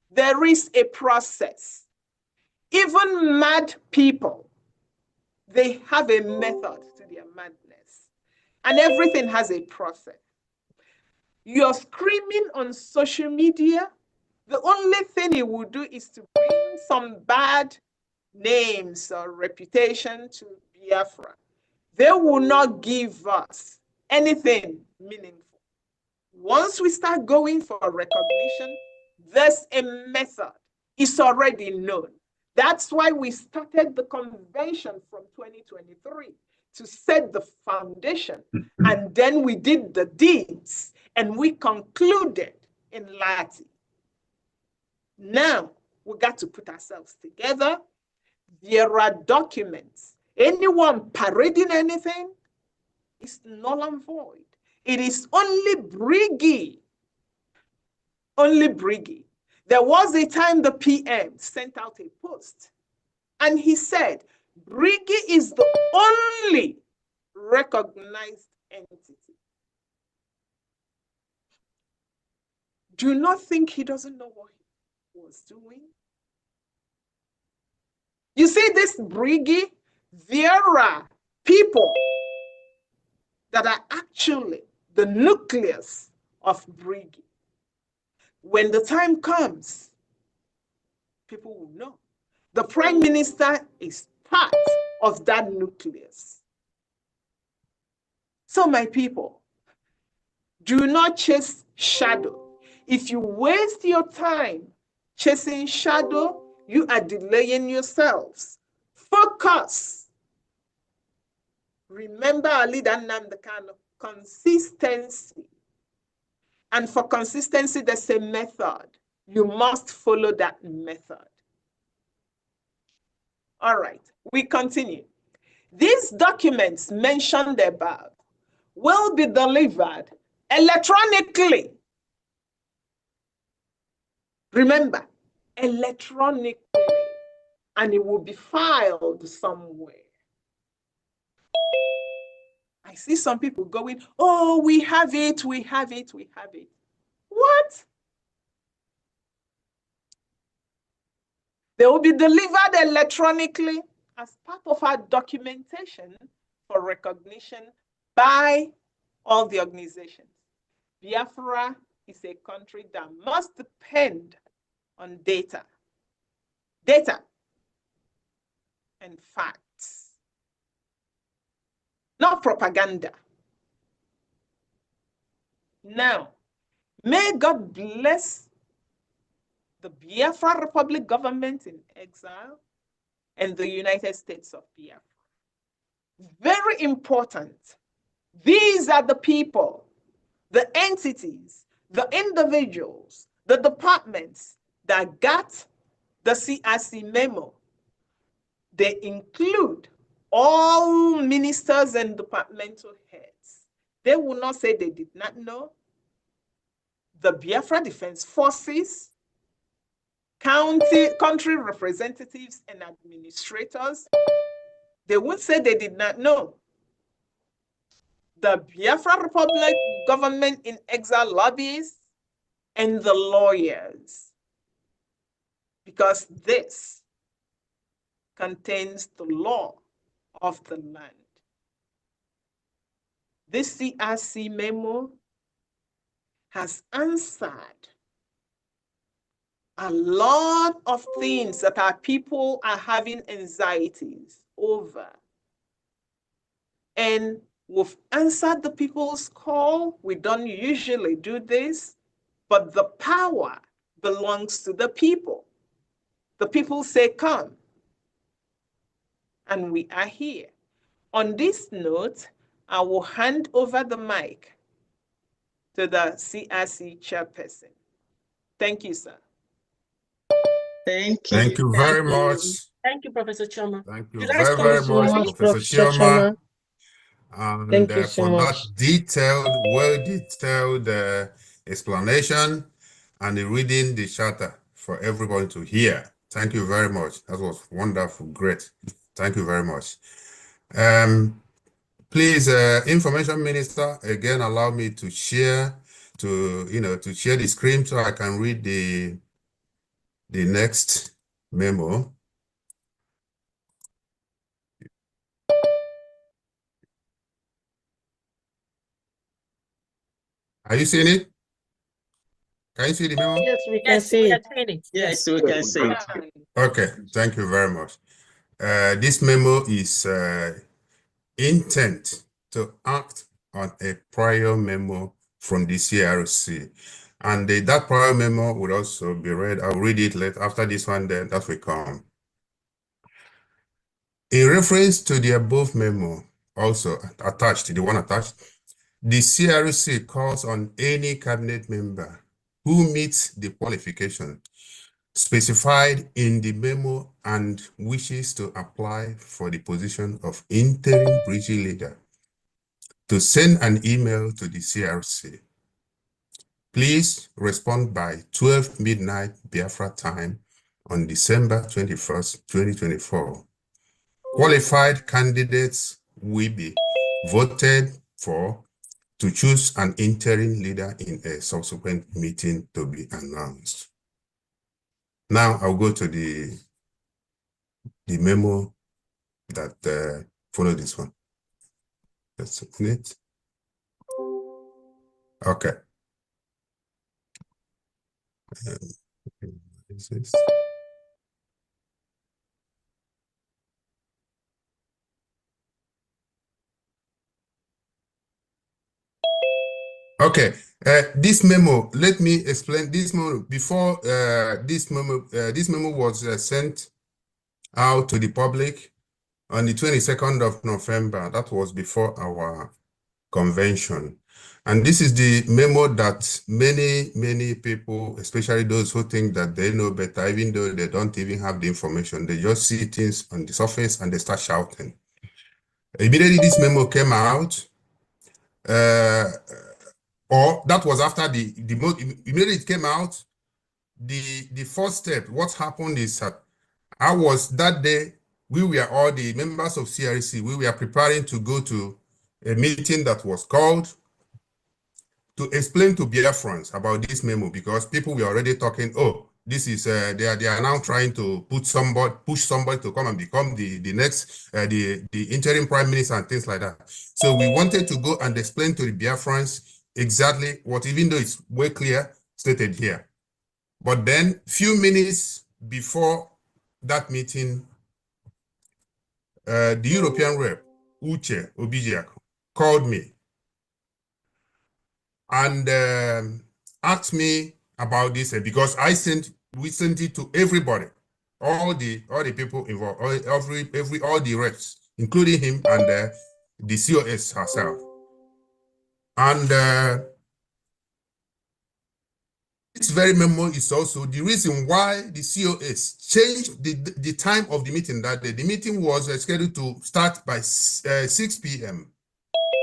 There is a process. Even mad people, they have a method to their madness, and everything has a process. You're screaming on social media, the only thing it will do is to bring some bad names or reputation to Biafra. They will not give us anything meaningful. Once we start going for recognition, there's a method. It's already known. That's why we started the convention from 2023 to set the foundation. And then we did the deeds and we concluded in Lati. Now We got to put ourselves together. There are documents. Anyone parading anything is null and void. It is only BRGIE. Only BRGIE. There was a time the PM sent out a post and he said, BRGIE is the only recognized entity. Do not think he doesn't know what he was doing. You see, this BRGIE, there are people that are actually the nucleus of BRGIE. When the time comes, people will know. The Prime Minister is part of that nucleus. So, my people, do not chase shadow. If you waste your time chasing shadow, you are delaying yourselves. Focus. Remember our leader Nnamdi Kanu, consistency. And for consistency, there's a method. You must follow that method. All right, we continue. These documents mentioned above will be delivered electronically. Remember, electronically, and it will be filed somewhere. I see some people going, oh, we have it, we have it, we have it. What? They will be delivered electronically as part of our documentation for recognition by all the organizations. Biafra is a country that must depend on data. Data and facts. Not propaganda. Now, may God bless the Biafra Republic government in exile and the United States of Biafra. Very important. These are the people, the entities, the individuals, the departments that got the CRC memo. They include all ministers and departmental heads. They will not say they did not know. The Biafra Defense Forces, country representatives and administrators, they would say they did not know. The Biafra Republic government in exile lobbyists and the lawyers, because this contains the law of the land. This CRC memo has answered a lot of things that our people are having anxieties over. And we've answered the people's call. We don't usually do this, but the power belongs to the people. The people say, come. And we are here. On this note, I will hand over the mic to the CRC chairperson. Thank you, sir. Thank you. Thank you very much. Thank you, Professor Choma. Thank you Did I very, stop very recording? much, Professor Choma. And Thank you so for much. that detailed, well-detailed explanation and reading the charter for everyone to hear. Thank you very much. That was wonderful, great. Thank you very much. Please, Information Minister, again, allow me to share, to share the screen so I can read the next memo. Are you seeing it? Can you see the memo? Yes, we can Yes, see we it. are seeing it. Yes, we can see it. Okay, thank you very much. This memo is intent to act on a prior memo from the CRC. And that prior memo will also be read. I'll read it later after this one, then that will come. In reference to the above memo, also attached, the one attached, the CRC calls on any cabinet member who meets the qualification specified in the memo and wishes to apply for the position of interim BRGIE leader to send an email to the CRC. Please respond by 12 midnight Biafra time on December 21st, 2024. Qualified candidates will be voted for to choose an interim leader in a subsequent meeting to be announced. Now I'll go to the memo that follow this one. Let's open it. Okay. What is this? Okay, this memo, let me explain this memo. Before this memo was sent out to the public on the 22nd of November. That was before our convention. And this is the memo that many people, especially those who think that they know better, even though they don't even have the information, they just see things on the surface and they start shouting. Immediately this memo came out, or that was after immediately it came out, the first step, what happened is that I was that day, we were all the members of CRC, we were preparing to go to a meeting that was called to explain to Biafrans about this memo, because people were already talking, oh, this is, they are now trying to push somebody to come and become the next, the interim prime minister and things like that. So we wanted to go and explain to the Biafrans exactly what, even though it's way clear stated here. But then few minutes before that meeting, the European rep, Uche Obijiak, called me and asked me about this, because we sent it to everybody, all the people involved, all the reps, including him and the COS herself. And this very memo is also the reason why the COS changed the time of the meeting that day. The meeting was scheduled to start by 6 p.m.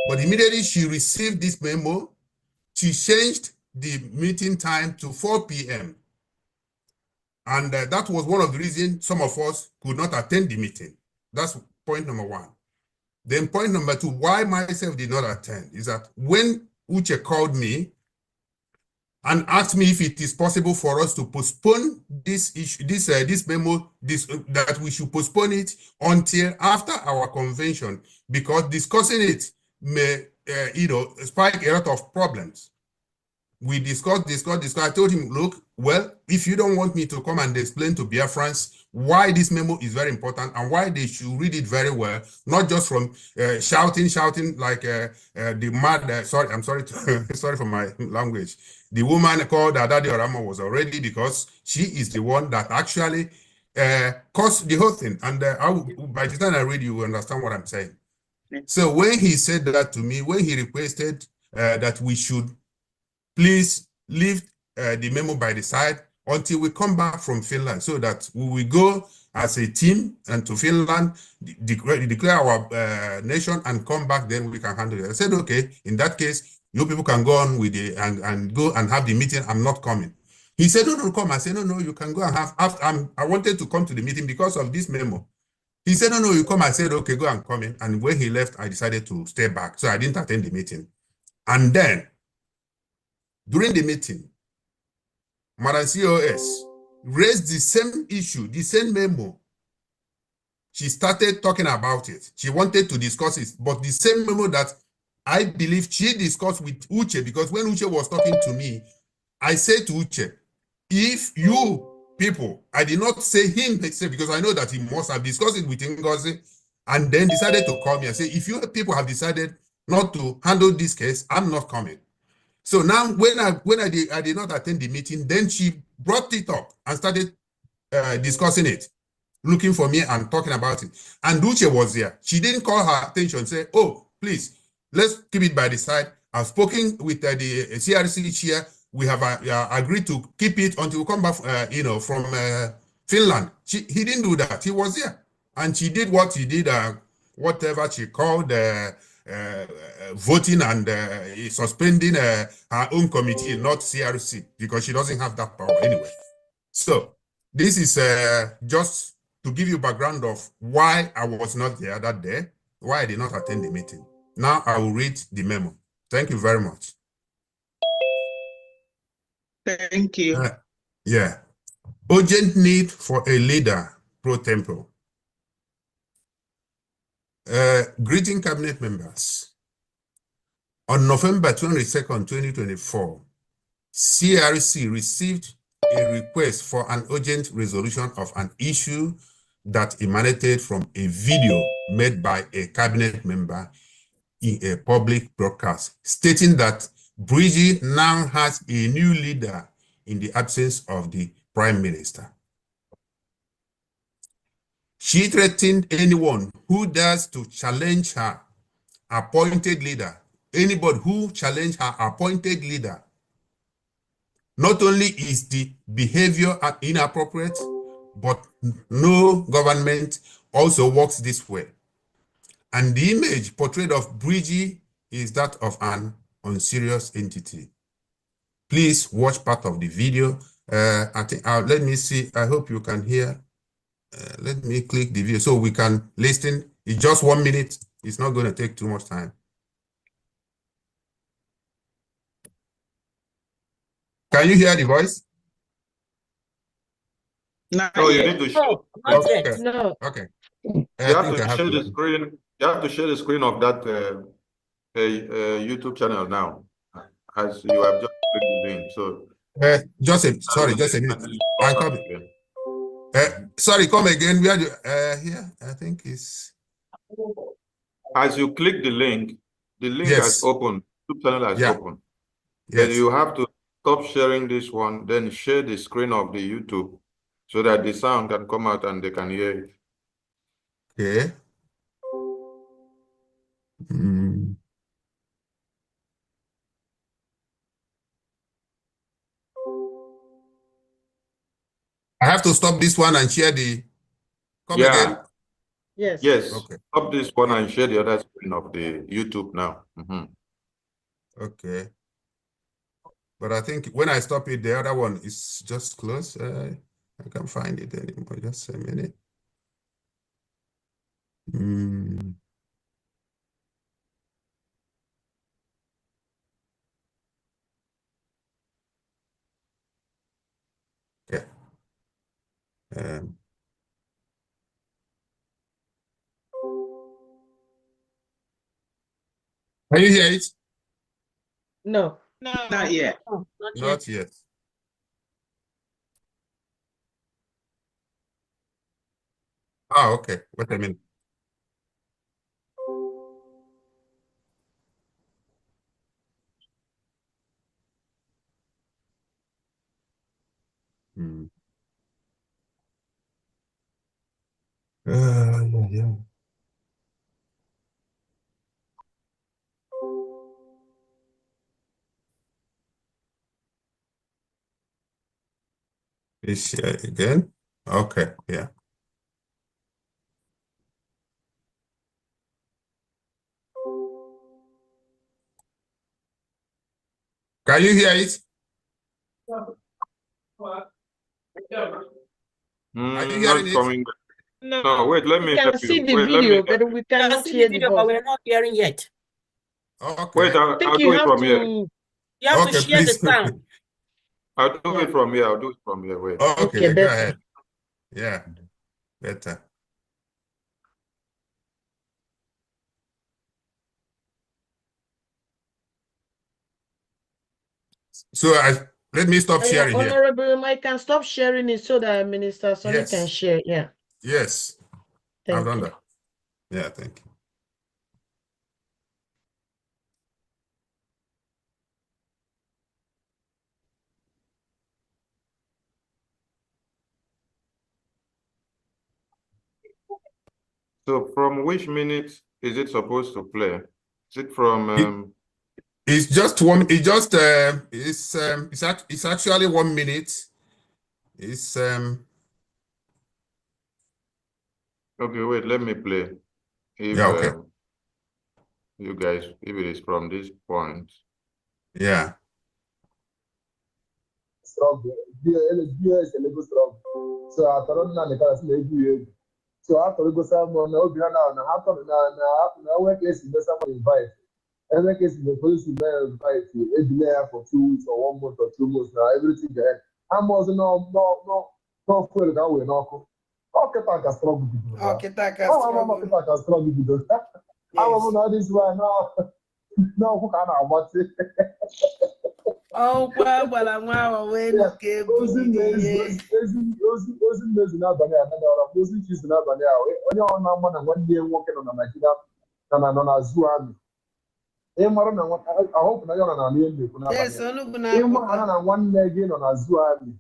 But immediately she received this memo, she changed the meeting time to 4 p.m. And that was one of the reasons some of us could not attend the meeting. That's point number one. Then point number two, why myself did not attend, is that when Uche called me and asked me if it is possible for us to postpone this issue, this memo, that we should postpone it until after our convention, because discussing it may, spike a lot of problems. We discussed. I told him, look, well, if you don't want me to come and explain to Biafrans why this memo is very important and why they should read it very well, not just from shouting like the mad, sorry, I'm sorry, sorry for my language. The woman called Adadi Orama was already, because she is the one that actually caused the whole thing. And by the time I read, you will understand what I'm saying. So when he said that to me, when he requested that we should please leave the memo by the side until we come back from Finland, so that we will go as a team and to Finland, declare our nation and come back, then we can handle it. I said, okay, in that case, you people can go on with it and go and have the meeting. I'm not coming. He said, no, come. I said, no, you can go and have, I wanted to come to the meeting because of this memo. He said, no, you come. I said, okay, go and come in. And when he left, I decided to stay back. So I didn't attend the meeting. And then, during the meeting, Madam COS raised the same issue, the same memo. She started talking about it. She wanted to discuss it, but the same memo that I believe she discussed with Uche, because when Uche was talking to me, I said to Uche, if you people, I did not say him, because I know that he must have discussed it with Ngozi, and then decided to call me and say, if you people have decided not to handle this case, I'm not coming. So now, when I did not attend the meeting, then she brought it up and started discussing it, looking for me and talking about it. And Uche was there. She didn't call her attention, say, oh, please, let's keep it by the side. I've spoken with the CRC chair. we have agreed to keep it until we come back, from Finland. He didn't do that. He was here, and she did what he did. Whatever she called voting and suspending her own committee, not CRC, because she doesn't have that power anyway. So this is just to give you background of why I was not there that day, why I did not attend the meeting. Now I will read the memo. Thank you very much. Thank you. Yeah. Urgent need for a leader pro tempore. Greeting cabinet members. On November 22nd, 2024, CRC received a request for an urgent resolution of an issue that emanated from a video made by a cabinet member in a public broadcast, stating that BRGIE now has a new leader in the absence of the Prime Minister. She threatened anyone who dares to challenge her appointed leader, anybody who challenge her appointed leader. Not only is the behavior inappropriate, but no government also works this way. And the image portrayed of BRGIE is that of an unserious entity. Please watch part of the video. I think let me see. I hope you can hear. Let me click the video so we can listen. It's just 1 minute. It's not going to take too much time. Can you hear the voice? No, you need to show. Not yet. Okay. No. Okay. You have to share the screen. You have to share the screen of that YouTube channel now, as you have just clicked the link. So just a minute. I come. Sorry, come again. We are here. I think it's. As you click the link Yes. has opened. YouTube channel has opened. Yes. But you have to stop sharing this one, then share the screen of the YouTube so that the sound can come out and they can hear it. Okay. I have to stop this one and share the. Come again. Yes. Yes. Okay. Stop this one and share the other screen of the YouTube now. Okay. But I think when I stop it, the other one is just close. I can't find it anymore. Just a minute. Okay. Can you hear it? No. No, not yet. Oh, not yet. Not yet. Ah, okay. Wait a minute. Yeah. Please share again. Okay. Yeah. Can you hear it? Are you hearing Not it? coming. No, wait, let me We can help see you. the Wait, let me video, help but you. we We can cannot see the hear the video, but voice. we're not hearing yet. Okay. Wait, I I'll think do you it have from to. here. You have to Okay, share the please. sound. I'll do Yeah. it from here. I'll do it from here. Wait. Okay, Okay, go better. ahead. Yeah, better. So let me stop sharing here. Honorable, I can stop sharing it so that Minister Sonny Yes. can share. Yeah. Yes, I've Thank done you. that. Yeah, thank you. So from which minute is it supposed to play? Is it from It's just one. It's just it's actually 1 minute. It's Okay, wait, let me play. If yeah, okay. You guys, if it is from this point. Yeah. Strong. BS and Lagos strong. So I thought na the class maybe. So after we go somewhere, no be na happen na work is the someone invite. Every case the police will invite you. It delay for 2 weeks or 1 month or 2 months now. Everything there. I'm also no fuel that we no. Okay, take a strong. Okay, take a Oh, strong. I'm take a strong because. I'm not this one now. No, who can I watch it? Oh, well, when okay, Ozi mmezi n'abalị a na ọra ozi chizi n'abalị a onye ọ na-ama na nwanne ya nwoke nọ na Naịjirịa nọ na zoo amị ịmara na ahụpụ na ya nọ na ala ekwu n'abalị ịmara na nwanne gị nọ na zoo amị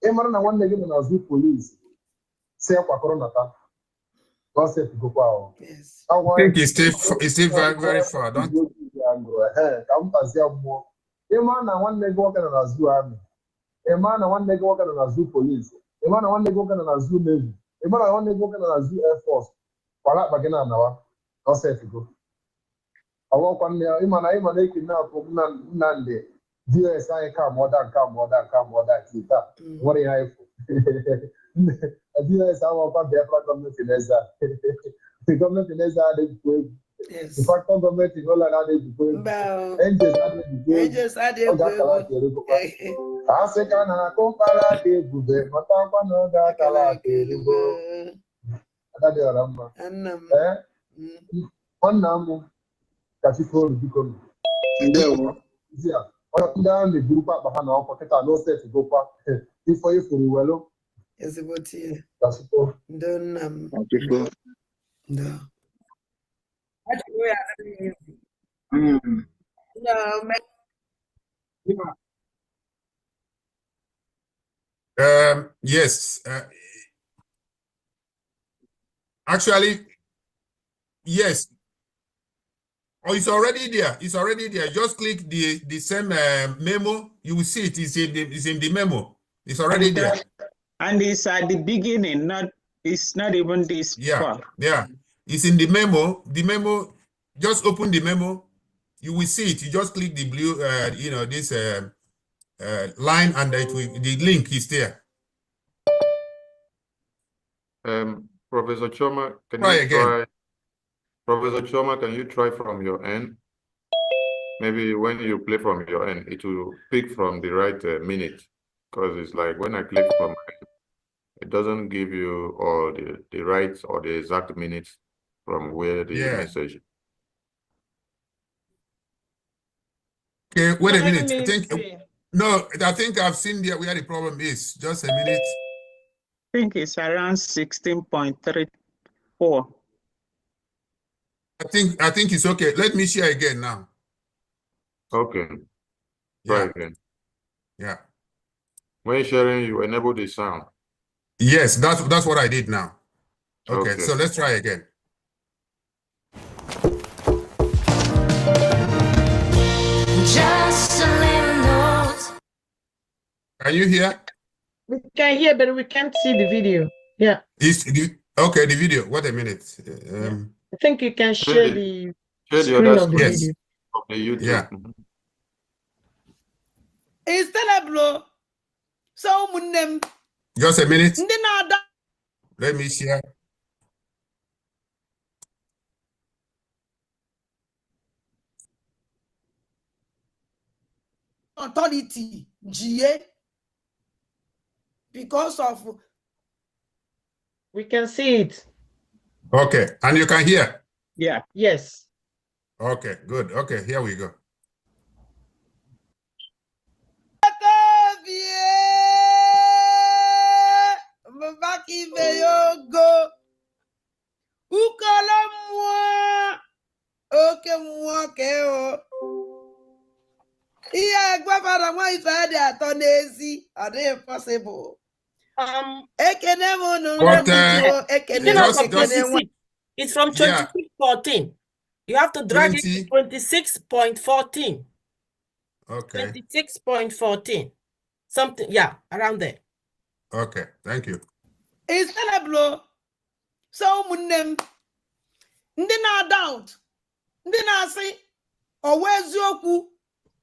ịmara na nwanne gị nọ na zoo polisi si kwakọrọ nata gọọsep gokwa ahụ I think it's still very, very far, don't you? ka m tazie mmụọ ịmara na nwanne gị nwoke nọ na zoo amị ịmara na nwanne gị nwoke nọ na zoo polisi ịmara na nwanne gị nwoke nọ na zoo navy ịmara na nwanne gị nwoke nọ na zoo air force kwara akpa gị na anawa gọọsep go ọwọkwa nne ya ịma na eke na-apụ Nnamdị DS anyị ka mọda kita nwere ya ifụ DS awọkwa Biafra gọọmenti n'eze gọọmenti n'eze adịghịkwa egwu the factor gọọmenti n'ụlọ na-adịghịkwa egwu Angels adịghị ọ ga-akara aka erugokwa asị ka na-akụ mkpara aka ebube matakwa na ọ ga-akara aka erugo adadị ọra mma nwanna m kachikolu biko ndị a na-eburukwa akpa ha na ọkwa kịta na oseti gokwa ifo ifuru welu ezigbo tie kachikolu ndị nna m ndị Yes. Actually, yes. Oh, it's already there. It's already there. Just click the same memo. You will see it. It's in the memo. It's already there. And it's at the beginning. It's not even this far. Yeah. It's in the memo. The memo. Just open the memo. You will see it. You just click the blue, this line, and the link is there. Professor Choma, can try you again. try? Professor Choma, can you try from your end? Maybe when you play from your end, it will pick from the right minute, because it's like when I click from my end, it doesn't give you all the right or the exact minutes from where the message. Okay, wait a minute. I think I've seen there where the problem is. Just a minute. I think it's around 16.34. I think it's okay. Let me share again now. Okay. Try again. Yeah. When sharing, you enable the sound. Yes, that's what I did now. Okay. So let's try again. Just a little note. Can you hear? We can hear, but we can't see the video. Yeah. Okay, the video. Wait a minute. I think you can share the screen other of the yes. video. Of the YouTube. Yeah. It's terrible. So Just a minute. Let me share. Authority GA because of We can see it. Okay, and you can hear? Yeah. Yes. Okay, good. Okay, here we go. Impossible. It's from 26.14. You have to drag it to 26.14. Okay. 26.14. Something, yeah, around there. Okay. Thank you. It's terrible. So munem ndị na-doubt, ndị na-asị ọwa eziokwu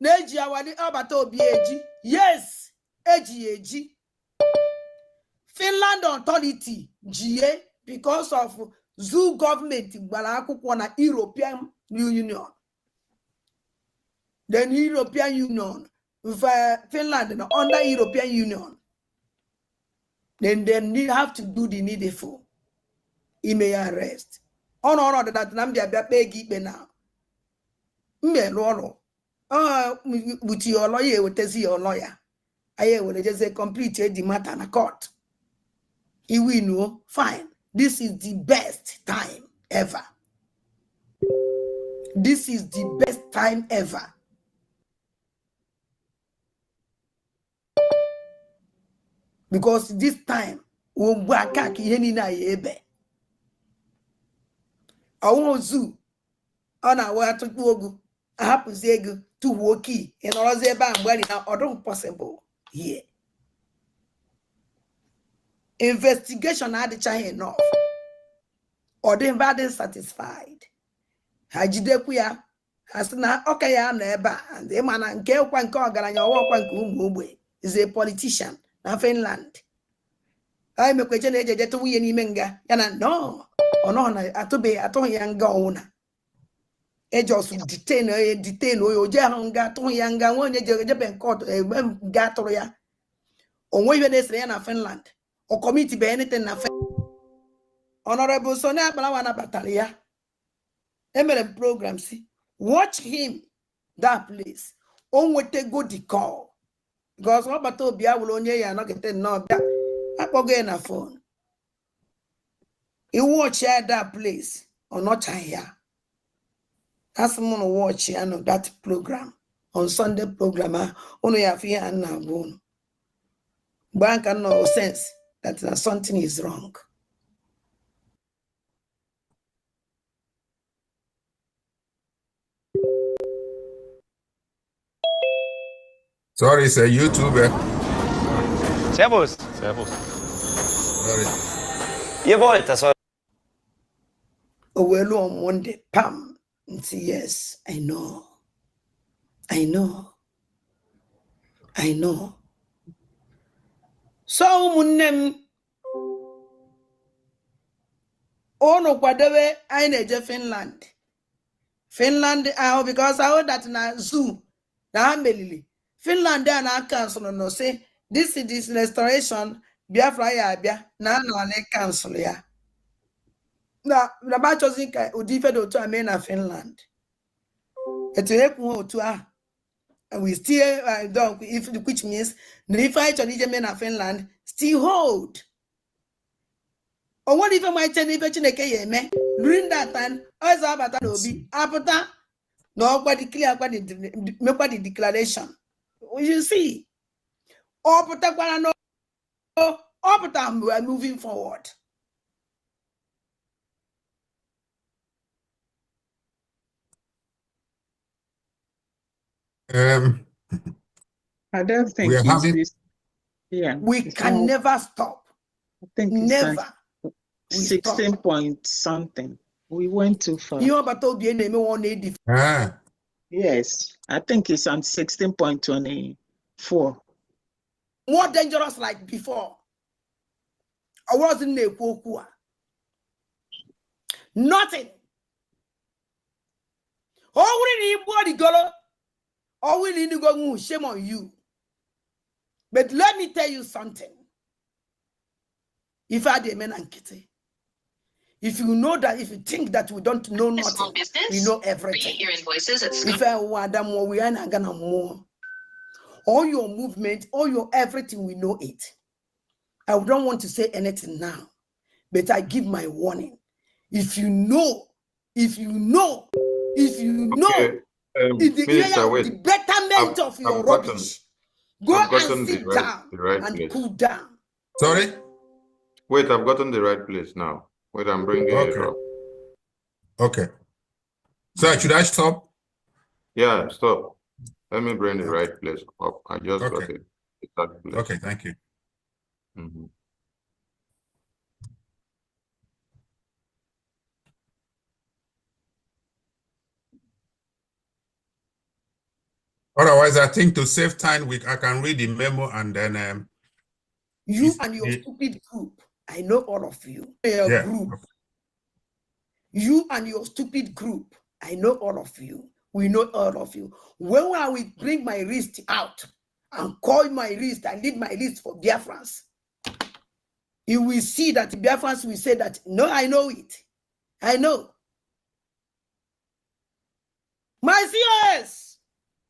na-eji awadi agbata obi eji. Yes, eji eji. Finland authority GA because of zoo government gbara akwụkwọ na European Union. Then European Union, Finland under European Union. Then they have to do the needful. He may arrest. On all of that, I'm the big now. Me loro. With your lawyer, with your lawyer. I will just complete the matter in a court. He will know, fine. This is the best time ever. This is the best time ever. Because this time, we work out ebe. I want zoo. On our way to go. I have to say to work in all the band where now or possible here. Investigation had the China enough. Or they been satisfied. Hajidekuya has na okay ya neba and the man and ke kwan ka ogaranya owo kwan ka umu ogbe is a politician na Finland. I me kweche na ejeje to wuye n'ime nga ya na no ono na atobe ato ya nga ona. E just detain oyo je ha nga to ya nga wonye je ben court ga toro ya. Onwe ibe na esere ya na Finland. O committee be anything na Honorable Sonia Balawana Batalia. MLM program, see, watch him that place. On what they go the call. Because what about Tobia will only not get no I a phone. He watch that place or not here. That's someone watch here that program on Sunday program. Only have here and now one. Bank and no sense that something is wrong. Sorry, it's a YouTuber. Servus. Servus. Sorry. Ihr wollt das. Oh, well, on Monday, Pam. And say, yes, I know. I know. I know. So, munem. Oh, no, whatever I need Finland. Finland, because I heard that in a zoo. Finland there na council no say this is this restoration Biafra ya bia na council ya. Na ba chosen kai odife do to ame na Finland. Eto eku otu a. And we still don't if which means if I choose na Finland still hold. Or what if my chineke ye me during that time as abata no bi apota no nobody clear make the declaration. You see, we are moving forward. I don't think we are having. We can never stop. I think never. 16 point something. We went too far. You about to be name 180. Yes, I think it's on 16.24. More dangerous like before. I wasn't there. Nothing. Oh, we need body girl. Oh, we need to go. Shame on you. But let me tell you something. If I did men and kitty. If you know that, if you think that we don't know nothing, we know everything. If I want them more, we are not gonna more. All your movement, all your everything, we know it. I don't want to say anything now, but I give my warning. If you know, in the area of the betterment of your rubbish, go and sit down and cool down. Sorry? Wait, I've gotten the right place now. Wait, I'm bringing it up. Okay. So should I stop? Yeah, stop. Let me bring the right place up. I just got Okay. it. That place. Okay, thank you. Otherwise, I think to save time, I can read the memo and then you and your stupid group. I know all of you. Your yeah. group. You and your stupid group. I know all of you. We know all of you. When I will bring my list out and call my list and lead my list for Biafrans, you will see that Biafrans will say that, no, I know it. I know. My COS,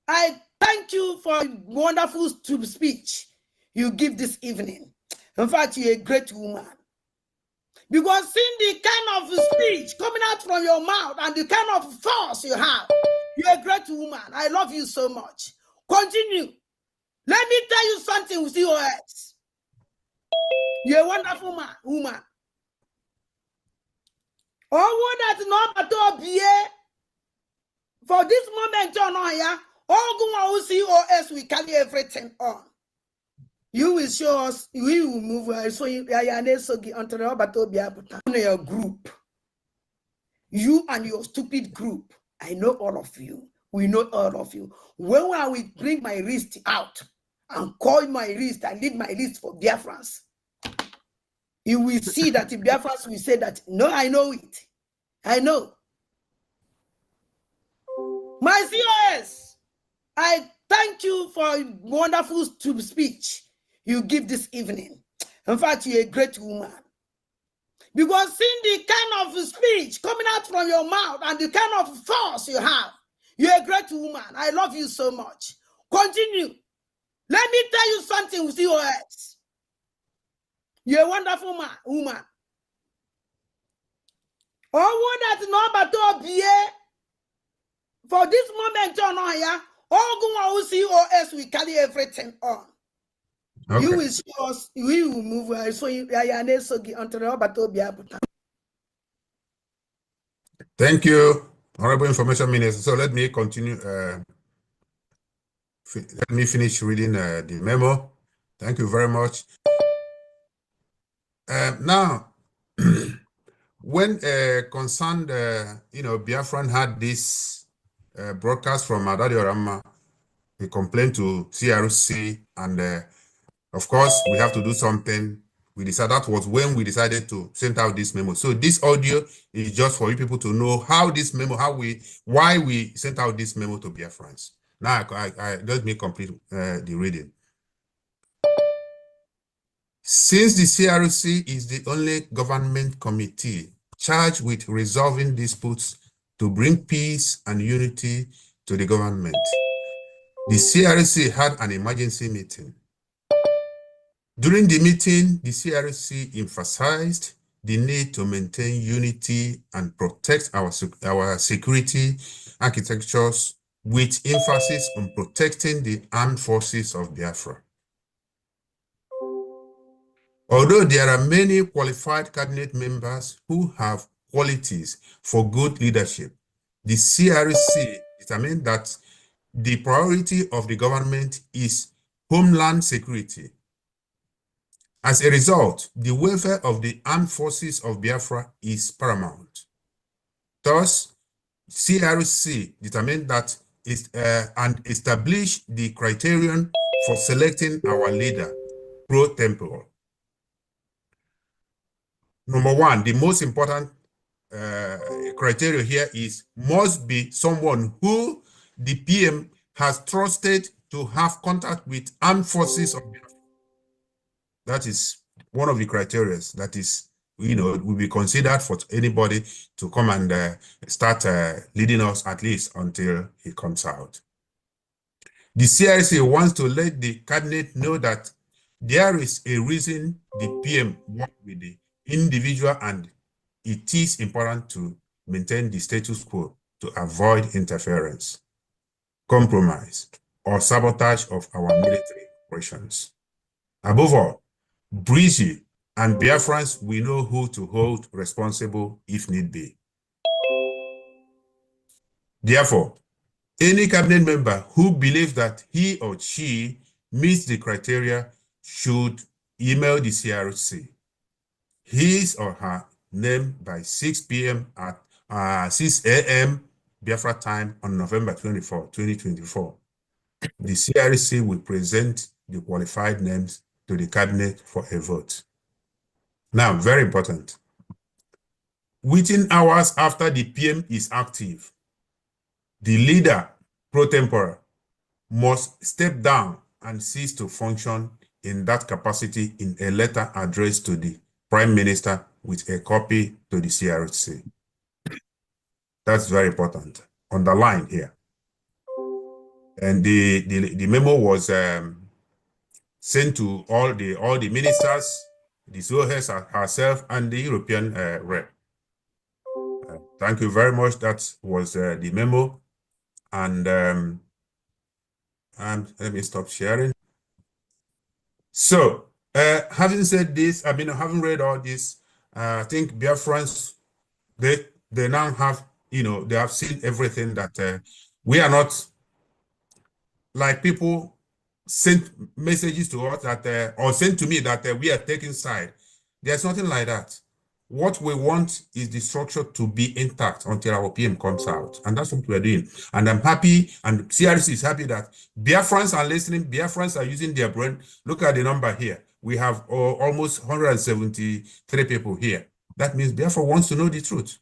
I thank you for a wonderful speech you give this evening. In fact, you're a great woman. Because seeing the kind of speech coming out from your mouth and the kind of force you have, you're a great woman. I love you so much. Continue. Let me tell you something with COS. You're a wonderful woman. Oh, that's not but for this moment on here, all COS will carry everything on. You will show us, we will move so you until your group. You and your stupid group. I know all of you. We know all of you. When I will bring my list out and call my list and lead my list for Biafrans, you will see that the Biafrans will say that, no, I know it. I know. My COS, I thank you for a wonderful speech you give this evening. In fact, you're a great woman. Because seeing the kind of speech coming out from your mouth and the kind of force you have, you're a great woman. I love you so much. Continue. Let me tell you something with COS. You're a wonderful woman. Oh, that's not but for this moment on here, all COS will carry everything on. Okay. You will show us, we will move so you Thank you, Honorable Information Minister. So let me continue. Let me finish reading the memo. Thank you very much. Now, when concerned, Biafran had this broadcast from Adadi Orama, he complained to CRC, and of course, we have to do something. We decided that was when we decided to send out this memo. So this audio is just for you people to know how this memo, why we sent out this memo to Biafrans. Now, let me complete the reading. Since the CRC is the only government committee charged with resolving disputes to bring peace and unity to the government, the CRC had an emergency meeting. During the meeting, the CRC emphasized the need to maintain unity and protect our security architectures, with emphasis on protecting the armed forces of Biafra. Although there are many qualified cabinet members who have qualities for good leadership, the CRC determined that the priority of the government is homeland security. As a result, the welfare of the armed forces of Biafra is paramount. Thus, CRC determined that and established the criterion for selecting our leader pro tempore. Number one, the most important criteria here is must be someone who the PM has trusted to have contact with armed forces of Biafra. That is one of the criteria that is, will be considered for anybody to come and start leading us, at least until he comes out. The CRC wants to let the cabinet know that there is a reason the PM worked with the individual, and it is important to maintain the status quo to avoid interference, compromise, or sabotage of our military operations. Above all, BRGIE and Biafrans, we know who to hold responsible if need be. Therefore, Any cabinet member who believes that he or she meets the criteria should email the CRC his or her name by 6 p.m. at 6 a.m. Biafra time on November 24, 2024. The CRC will present the qualified names to the cabinet for a vote. Now, very important. Within hours after the PM is active, the leader pro tempore must step down and cease to function in that capacity in a letter addressed to the Prime Minister with a copy to the CRC. That's very important. Underline here. And the memo was sent to all the ministers, the COS herself, and the European rep. Thank you very much. That was the memo. And let me stop sharing. So, having said this, I mean, having read all this, I think Biafrans, they now have, they have seen everything that we are not like people sent messages to us that, or sent to me that we are taking side. There's nothing like that. What we want is the structure to be intact until our PM comes out. And that's what we're doing. And I'm happy, and CRC is happy that Biafrans are listening, Biafrans are using their brain. Look at the number here. We have almost 173 people here. That means Biafra wants to know the truth.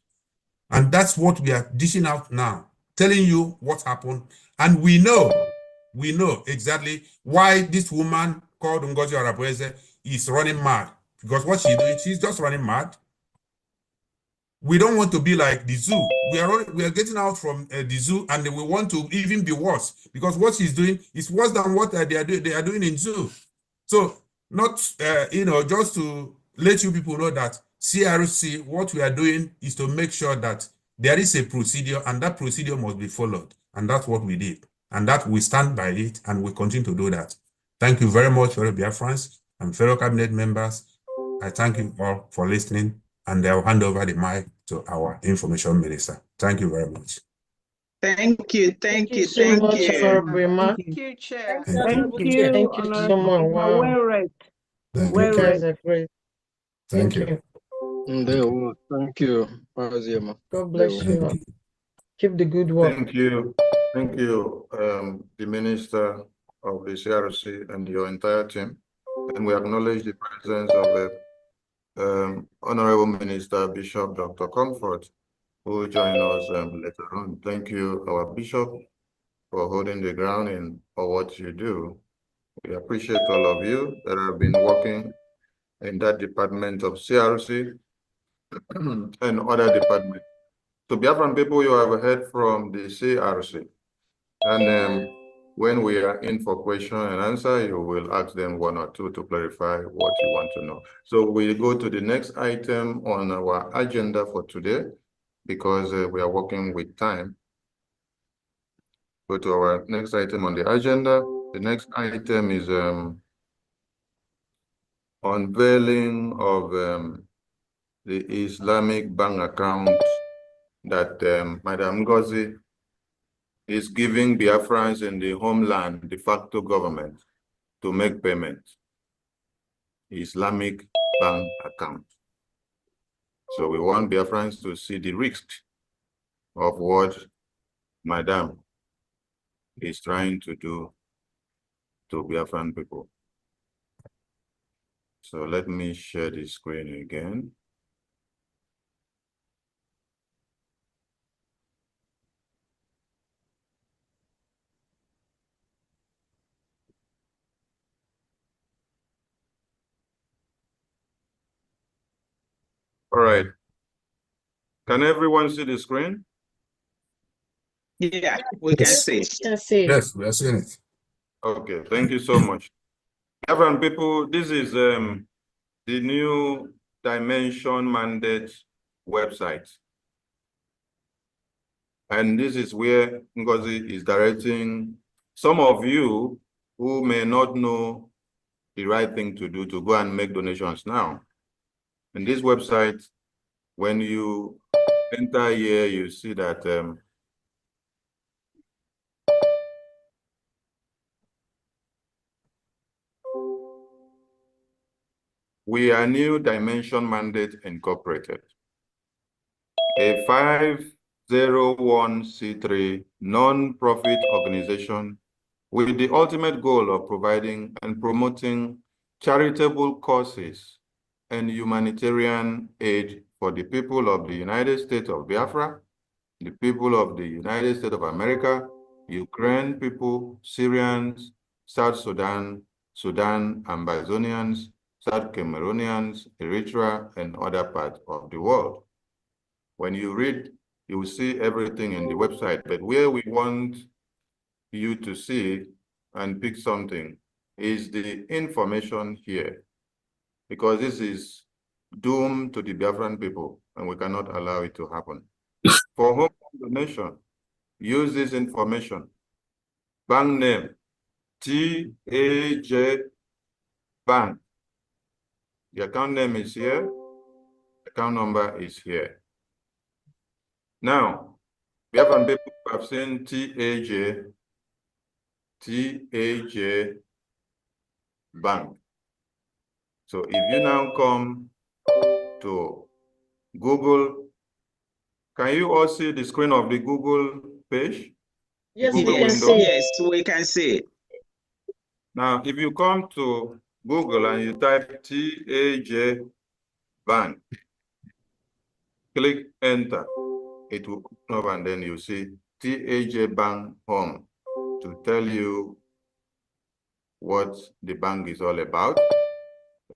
And that's what we are dishing out now, telling you what happened. And we know exactly why this woman called Ngozi Arabueze is running mad. Because what she's doing, she's just running mad. We don't want to be like the zoo. We are getting out from the zoo, and we want to even be worse, because what she's doing is worse than what they are doing in zoo. So not just to let you people know that CRC, what we are doing is to make sure that there is a procedure, and that procedure must be followed, and that's what we did, and that we stand by it, and we continue to do that. Thank you very much, fellow Biafrans and fellow cabinet members. I thank you all for listening, and I'll hand over the mic to our information minister. Thank you very much. Thank you. Thank you so much, Honorable Emma. Thank you, Chair. Thank you. Chair. Thank you so much. Wow. Well read. Thank You you. guys are great. Thank you. Thank you. God bless you. Keep the good work. Thank you. Thank you, the Minister of the CRC and your entire team. And we acknowledge the presence of the Honorable Minister, Bishop Dr. Comfort, who will join us later on. Thank you, our Bishop, for holding the ground for what you do. We appreciate all of you that have been working in that department of CRC and other departments. To Biafran people, you have heard from the CRC. And when we are in for question and answer, you will ask them one or two to clarify what you want to know. So we go to the next item on our agenda for today, because we are working with time. Go to our next item on the agenda. The next item is unveiling of the Islamic bank account that Madam Ngozi is giving Biafrans in the homeland de facto government to make payment. Islamic bank account. So we want Biafrans to see the risk of what Madam is trying to do to Biafran people. So let me share the screen again. All right. Can everyone see the screen? Yeah, we can see. Yes, we are seeing it. Okay, thank you so much. Biafran people, this is the new Dimension Mandate website. And this is where Ngozi is directing some of you who may not know the right thing to do to go and make donations now. In this website, when you enter here, you see that We are New Dimension Mandate Incorporated, a 501c3 non-profit organization with the ultimate goal of providing and promoting charitable causes and humanitarian aid for the people of the United States of Biafra, the people of the United States of America, Ukraine people, Syrians, South Sudan, Ambazonians, South Cameroonians, Eritrea, and other parts of the world. When you read, you will see everything in the website, but where we want you to see and pick something is the information here, because this is doomed to the Biafran people and we cannot allow it to happen. For home donation, use this information. Bank name, TAJ Bank. The account name is here. Account number is here. Now, Biafran people have seen TAJ Bank. So if you now come to Google, can you all see the screen of the Google page? Yes, Google we can window? see. Yes, we can see it. Now, if you come to Google and you type TAJ Bank, click enter, it will open up and then you see TAJ Bank Home to tell you what the bank is all about.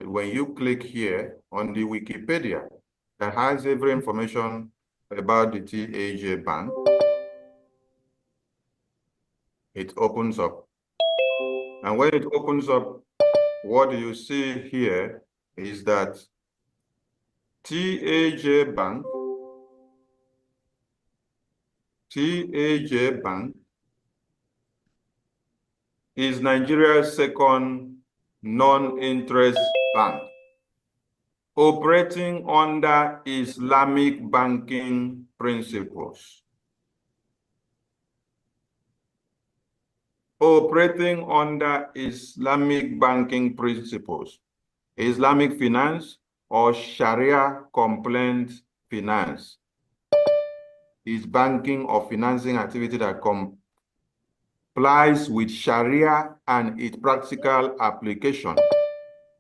When you click here on the Wikipedia, that has every information about the TAJ Bank, it opens up. And when it opens up, what you see here is that TAJ Bank is Nigeria's second non-interest bank, operating under Islamic banking principles. Operating under Islamic banking principles, Islamic finance or Sharia compliant finance is banking or financing activity that complies with Sharia and its practical application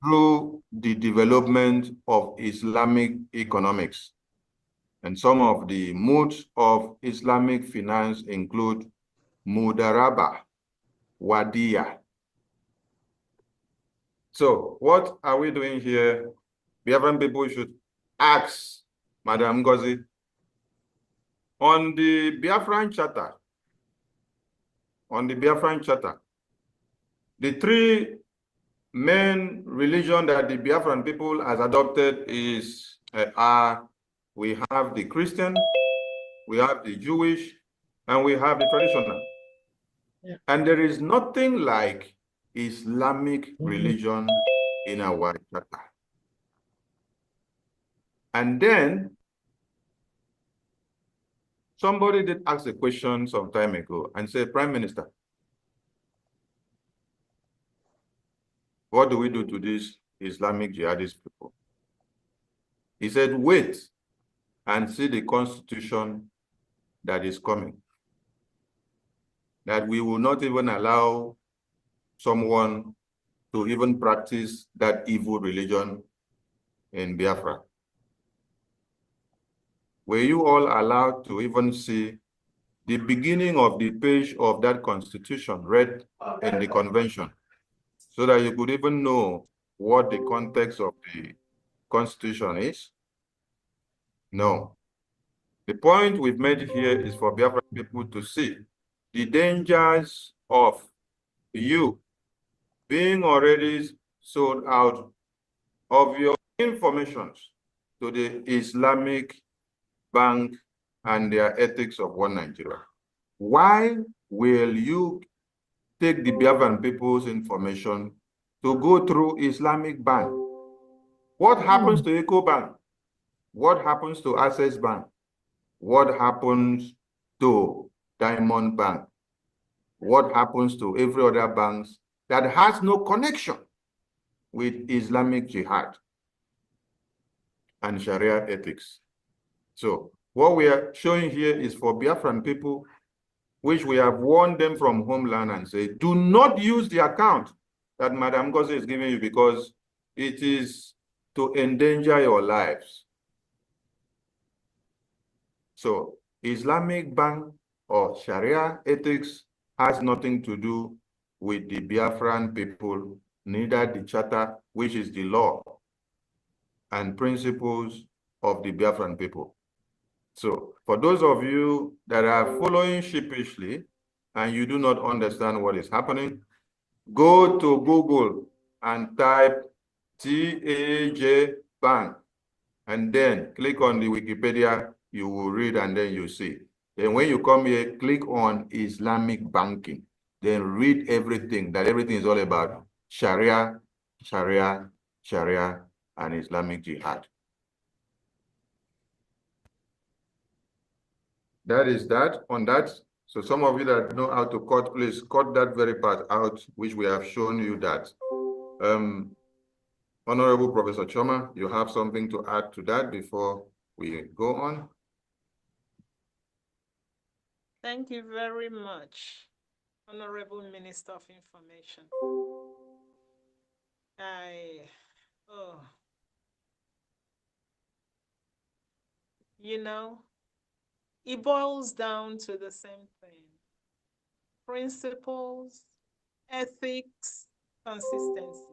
through the development of Islamic economics. And some of the modes of Islamic finance include Mudaraba, Wadiya. So what are we doing here? Biafran people should ask Madam Ngozi, on the Biafran Charter, the three main religion that the Biafran people has adopted is we have the Christian, we have the Jewish, and we have the traditional. Yeah. And there is nothing like Islamic religion in our charter. And then somebody did ask a question some time ago and said, Prime Minister, what do we do to these Islamic jihadist people? He said, wait and see the constitution that is coming. That we will not even allow someone to even practice that evil religion in Biafra. Were you all allowed to even see the beginning of the page of that constitution read in the convention, so that you could even know what the context of the constitution is? No. The point we've made here is for Biafra people to see the dangers of you being already sold out of your information to the Islamic Bank and their ethics of one Nigeria. Why will you take the Biafran people's information to go through Islamic Bank? What happens to Eco Bank? What happens to Access Bank? What happens to Diamond Bank? What happens to every other bank that has no connection with Islamic Jihad? and Sharia ethics. So what we are showing here is for Biafran people, which we have warned them from homeland and say, do not use the account that Madam Ngozi is giving you because it is to endanger your lives. So Islamic Bank or Sharia ethics has nothing to do with the Biafran people, neither the charter, which is the law and principles of the Biafran people. So for those of you that are following sheepishly and you do not understand what is happening, go to Google and type TAJ Bank and then click on the Wikipedia, you will read and then you see. Then when you come here, click on Islamic banking, then read everything, that everything is all about Sharia, Sharia, Sharia, and Islamic Jihad. That is that on that. So some of you that know how to cut, please cut that very part out, which we have shown you that. Honorable Professor Choma, you have something to add to that before we go on? Thank you very much, Honorable Minister of Information. You know, it boils down to the same thing. Principles, ethics, consistency.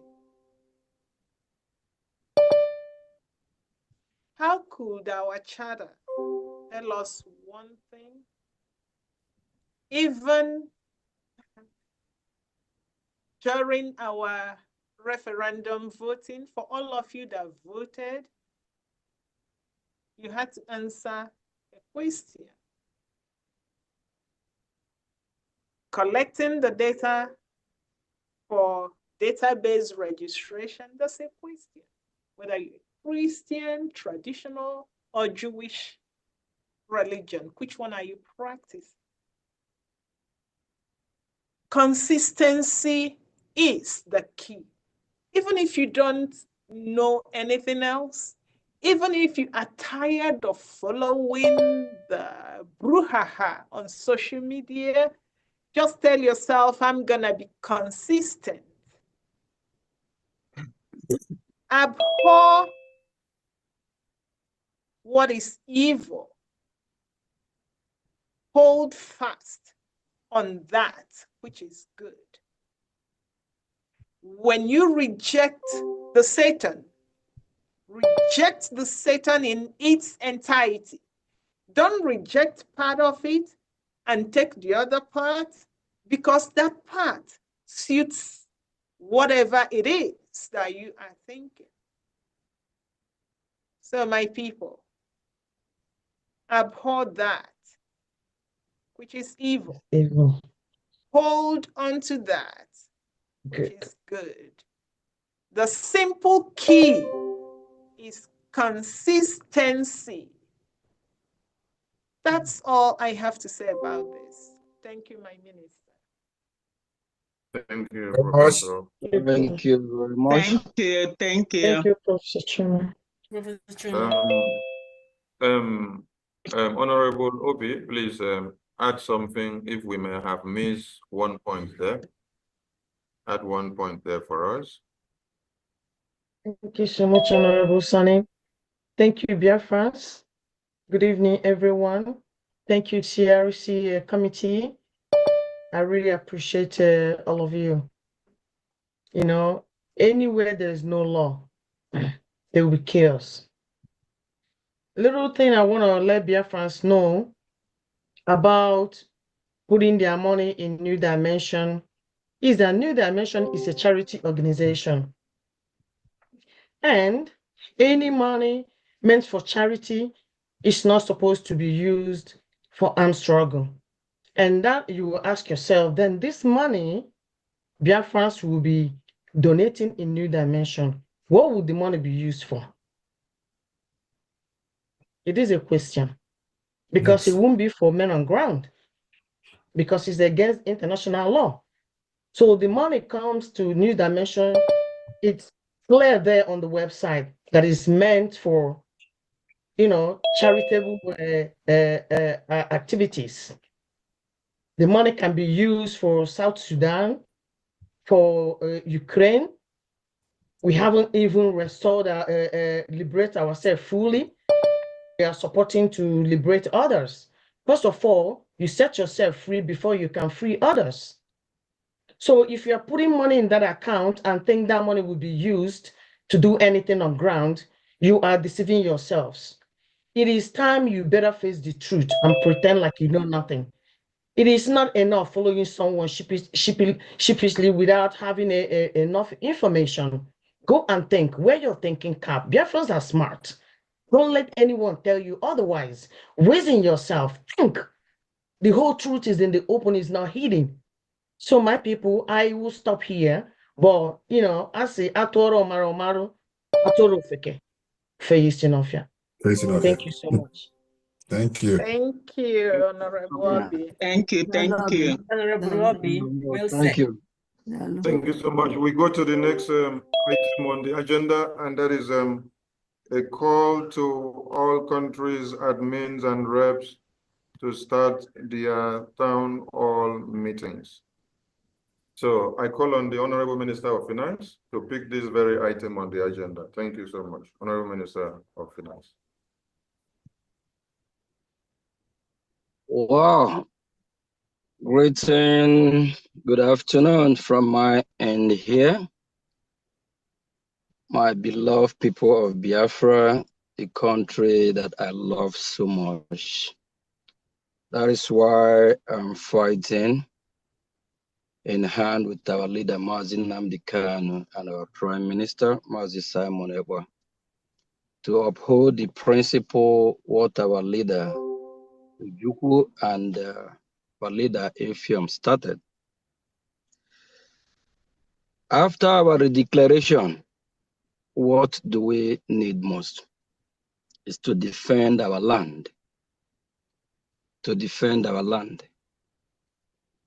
How could our charter tell us one thing? Even during our referendum voting, for all of you that voted, you had to answer a question. Collecting the data for database registration, that's a question. Whether you're Christian, traditional, or Jewish religion, which one are you practicing? Consistency is the key. Even if you don't know anything else, even if you are tired of following the brouhaha on social media, just tell yourself, I'm gonna be consistent. Abhor what is evil. Hold fast on that which is good. When you reject the Satan in its entirety. Don't reject part of it and take the other part, because that part suits whatever it is that you are thinking. So my people, abhor that which is evil. Hold on to that which is good. The simple key is consistency. That's all I have to say about this. Thank you, my minister. Thank you, Professor. Thank you very much. Thank you. Thank you, Professor Chuma. Honorable Obi, please add something if we may have missed one point there. Add one point there for us. Thank you so much, Honorable Sonny. Thank you, Biafrans. Good evening, everyone. Thank you, CRC committee. I really appreciate all of you. You know, anywhere there's no law, there will be chaos. Little thing I want to let Biafrans know about putting their money in New Dimension is that New Dimension is a charity organization. And any money meant for charity is not supposed to be used for armed struggle. And that you will ask yourself, then this money Biafrans will be donating in New Dimension, what would the money be used for? It is a question, because it won't be for men on ground, because it's against international law. So the money comes to New Dimension, it's clear there on the website that is meant for charitable activities. The money can be used for South Sudan, for Ukraine. We haven't even restored, liberate ourselves fully. We are supporting to liberate others. First of all, you set yourself free before you can free others. So if you are putting money in that account and think that money will be used to do anything on ground, you are deceiving yourselves. It is time you better face the truth and pretend like you know nothing. It is not enough following someone sheepishly without having enough information. Go and think, wear your thinking cap. Biafrans are smart. Don't let anyone tell you otherwise. Reason yourself. Think. The whole truth is in the open, is not hidden. So my people, I will stop here. But, I say, Atoro Maromaru, Atoro Feke, Feyistinofia. Thank you so much. Thank you. Thank you, Honorable Obi. Thank you. Honorable Obi, well Thank said. you. Thank you so much. We go to the next item on the agenda, and that is a call to all countries, admins and reps to start their town hall meetings. So I call on the Honorable Minister of Finance to pick this very item on the agenda. Thank you so much, Honorable Minister of Finance. Wow. Greeting, good afternoon from my end here. My beloved people of Biafra, the country that I love so much. That is why I'm fighting in hand with our leader, Mazi Nnamdi Kanu, and our Prime Minister, Mazi Simon Ekpa, to uphold the principle what our leader, Ojukwu, and our leader, Efiam, started. After our declaration, what do we need most? Is to defend our land. To defend our land.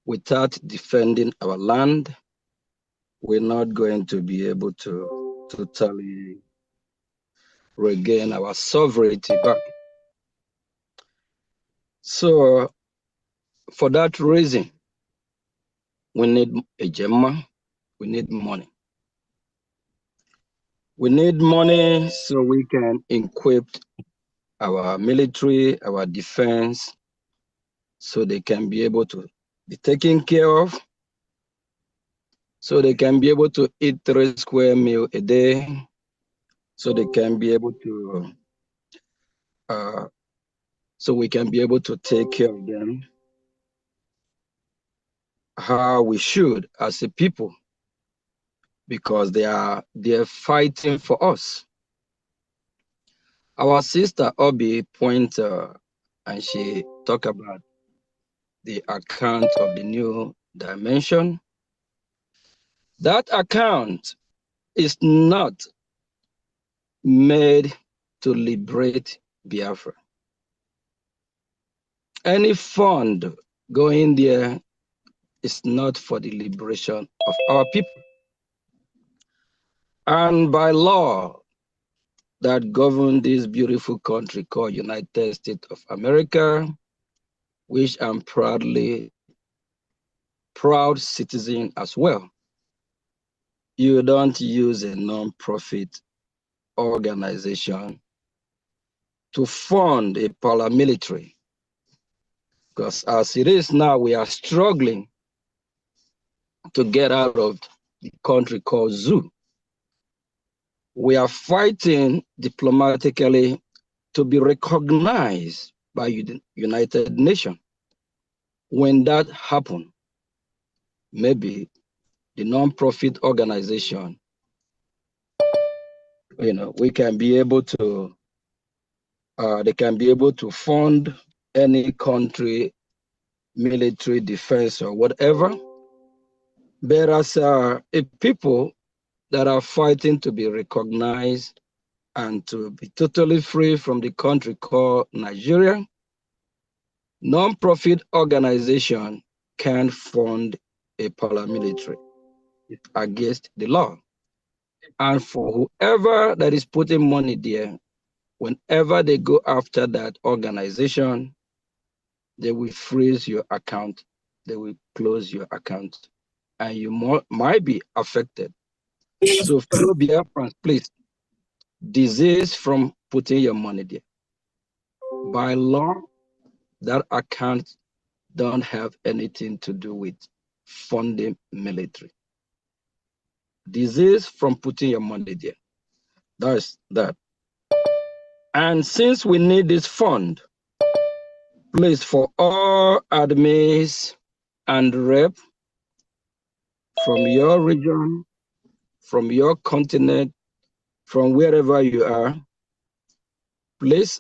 Without defending our land, we're not going to be able to totally regain our sovereignty back. So, for that reason, we need a Gemma, we need money. We need money so we can equip our military, our defense, so they can be able to be taken care of, so they can be able to eat 3 square meals a day, so they can be able to, so we can be able to take care of them how we should as a people, because they're fighting for us. Our sister Obi point and she talked about the account of the new dimension. That account is not made to liberate Biafra. Any fund going there is not for the liberation of our people. And by law that govern this beautiful country called United States of America, which I'm proud citizen as well, you don't use a non-profit organization to fund a paramilitary. Because as it is now, we are struggling to get out of the country called Zoo. We are fighting diplomatically to be recognized by the United Nations. When that happens, maybe the non-profit organization, we can be able to, they can be able to fund any country, military defense or whatever. But as a people that are fighting to be recognized and to be totally free from the country called Nigeria, non-profit organization can fund a paramilitary. It's against the law. And for whoever that is putting money there, whenever they go after that organization, they will freeze your account, they will close your account, and you might be affected. So fellow Biafrans, please desist from putting your money there. By law, that account don't have anything to do with funding military. Desist from putting your money there. That's that. And since we need this fund, please, for all admins and rep from your region, from your continent, from wherever you are, please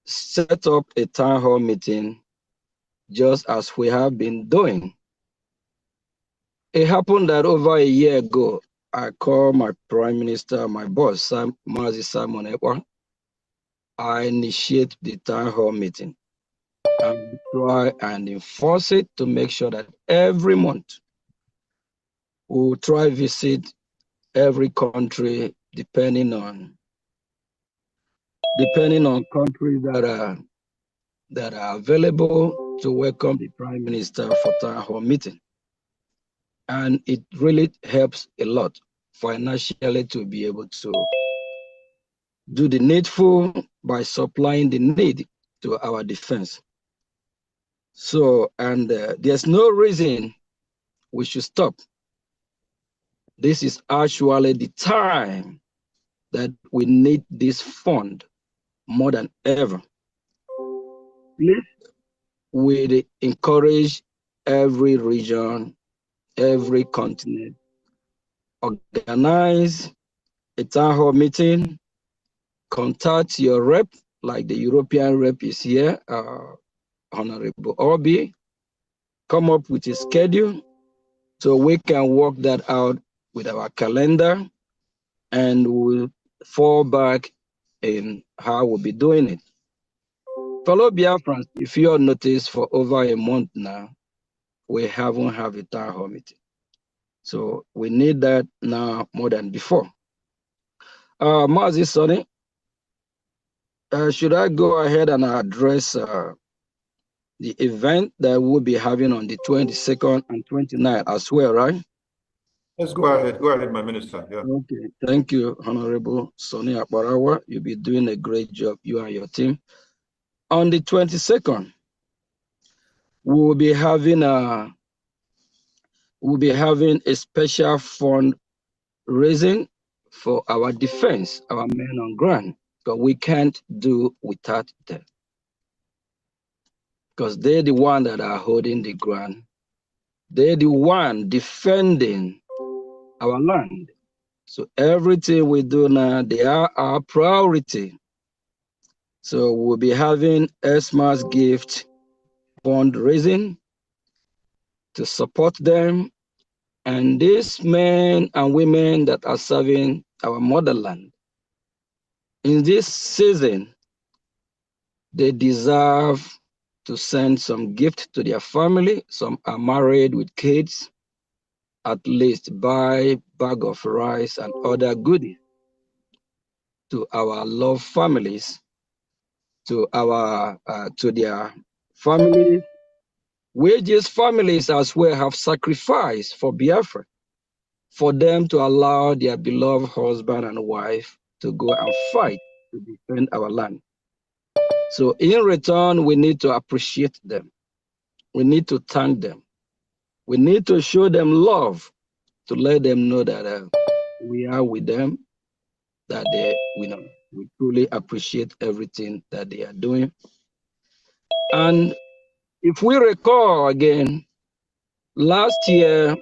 set up a town hall meeting just as we have been doing. It happened that over a year ago, I called my prime minister, my boss, Mazi Simon Ekwa. I initiate the town hall meeting and try and enforce it to make sure that every month we'll try visit every country depending on countries that are available to welcome the prime minister for town hall meeting. And it really helps a lot financially to be able to do the needful by supplying the need to our defense. So, and there's no reason we should stop. This is actually the time that we need this fund more than ever. Please, we encourage every region, every continent, organize a town hall meeting, contact your rep, like the European rep is here, Honorable Obi, come up with a schedule so we can work that out with our calendar and we'll fall back in how we'll be doing it. Fellow Biafrans, if you have noticed for over a month now, we haven't had a town hall meeting. So we need that now more than before. Mazi Sonny, should I go ahead and address the event that we'll be having on the 22nd and 29th as well, right? Let's go ahead. Go ahead, my minister. Yeah. Okay. Thank you, Honorable Sonny Akbarawa. You'll be doing a great job, you and your team. On the 22nd, we'll be having a special fund raising for our defense, our men on ground, because we can't do without them. Because they're the one that are holding the ground. They're the one defending our land. So everything we do now, they are our priority. So we'll be having Xmas gift fundraising to support them. And these men and women that are serving our motherland, in this season, they deserve to send some gift to their family. Some are married with kids, at least buy a bag of rice and other goodies to our loved families, to their families. Wages families as well have sacrificed for Biafra, for them to allow their beloved husband and wife to go and fight to defend our land. So in return, we need to appreciate them. We need to thank them. We need to show them love, to let them know that we are with them, that we truly appreciate everything that they are doing. And if we recall again, last year,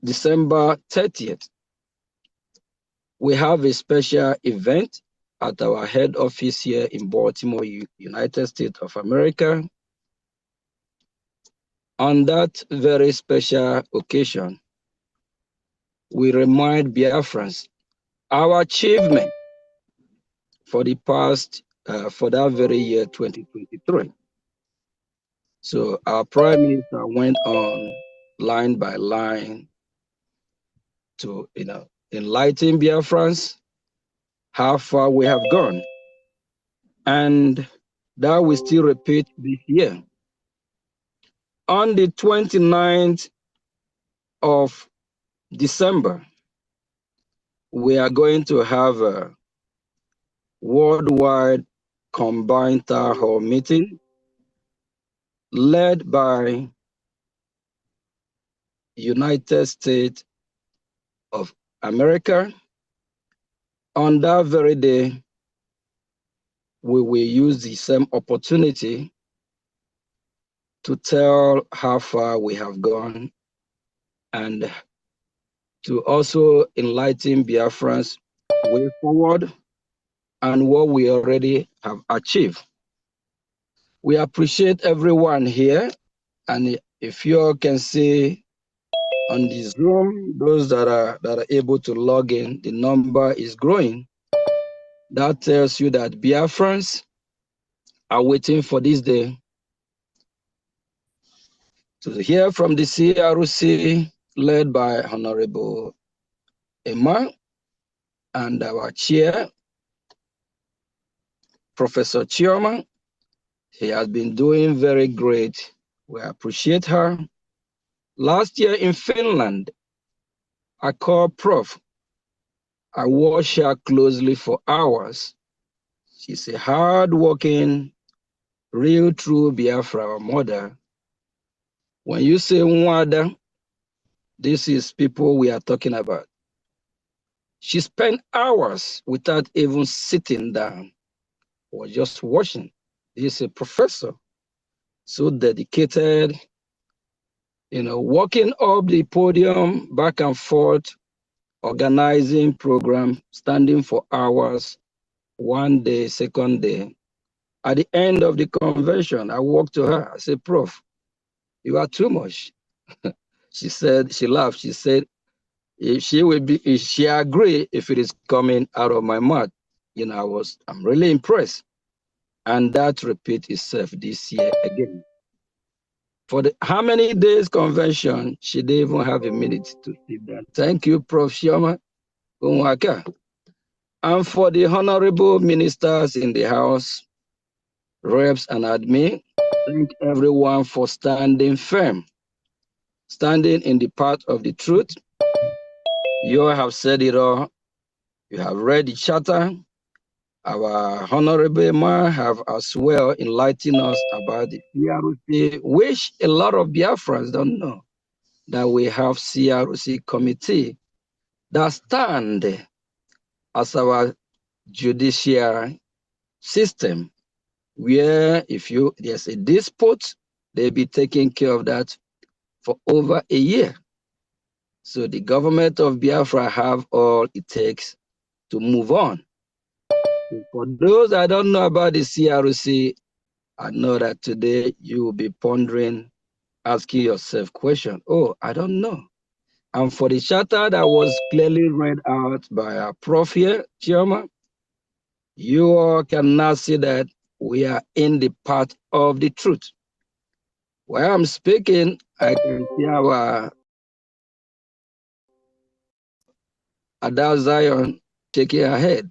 December 30th, we have a special event at our head office here in Baltimore, United States of America. On that very special occasion, we remind Biafrans our achievement for the past, for that very year, 2023. So our Prime Minister went on line by line to enlighten Biafrans how far we have gone. and that will still repeat this year. On the 29th of December, we are going to have a worldwide combined town hall meeting led by United States of America. On that very day, we will use the same opportunity to tell how far we have gone and to also enlighten Biafrans way forward and what we already have achieved. We appreciate everyone here, and if you all can see on the Zoom, those that are able to log in, the number is growing. That tells you that Biafrans are waiting for this day to hear from the CRC led by Honorable Emma and our chair, Professor Chioma. He has been doing very great. We appreciate her. Last year in Finland, I called Prof. I watched her closely for hours. She's a hard-working, real true Biafra mother. When you say Nwada, this is people we are talking about. She spent hours without even sitting down or just watching. She's a professor, so dedicated, walking up the podium, back and forth, organizing program, standing for hours, one day, second day. At the end of the convention, I walked to her. I said, Prof, you are too much. She said, she laughed. She said, if she agree if it is coming out of my mouth. I'm really impressed. And that repeat itself this year again. For the how many days convention, she didn't even have a minute to sit down. Thank you, Prof. Shioma Unwaka. And for the honorable ministers in the House, reps and admin, thank everyone for standing firm, standing in the path of the truth. You have said it all. You have read the charter. Our honorable man have as well enlightened us about the CRC, which a lot of Biafrans don't know, that we have CRC committee that stand as our judicial system, where if there's a dispute, they'll be taking care of that for over a year. So the government of Biafra have all it takes to move on. For those that don't know about the CRC, I know that today you will be pondering, asking yourself question, oh, I don't know. And for the charter that was clearly read out by our prof here, Chioma, you all can now see that we are in the path of the truth. While I'm speaking, I can see our Ada Zion shaking her head.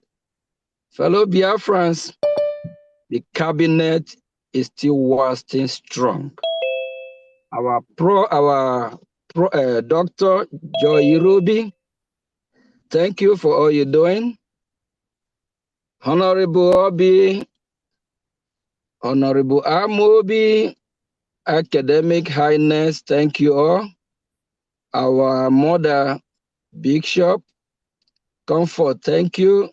Fellow Biafrans, the cabinet is still wasting strong. Our Dr. Joy Ruby, thank you for all you're doing. Honorable Obi, Honorable Amobi, Academic Highness, thank you all. Our mother, Big Shop, Comfort, thank you.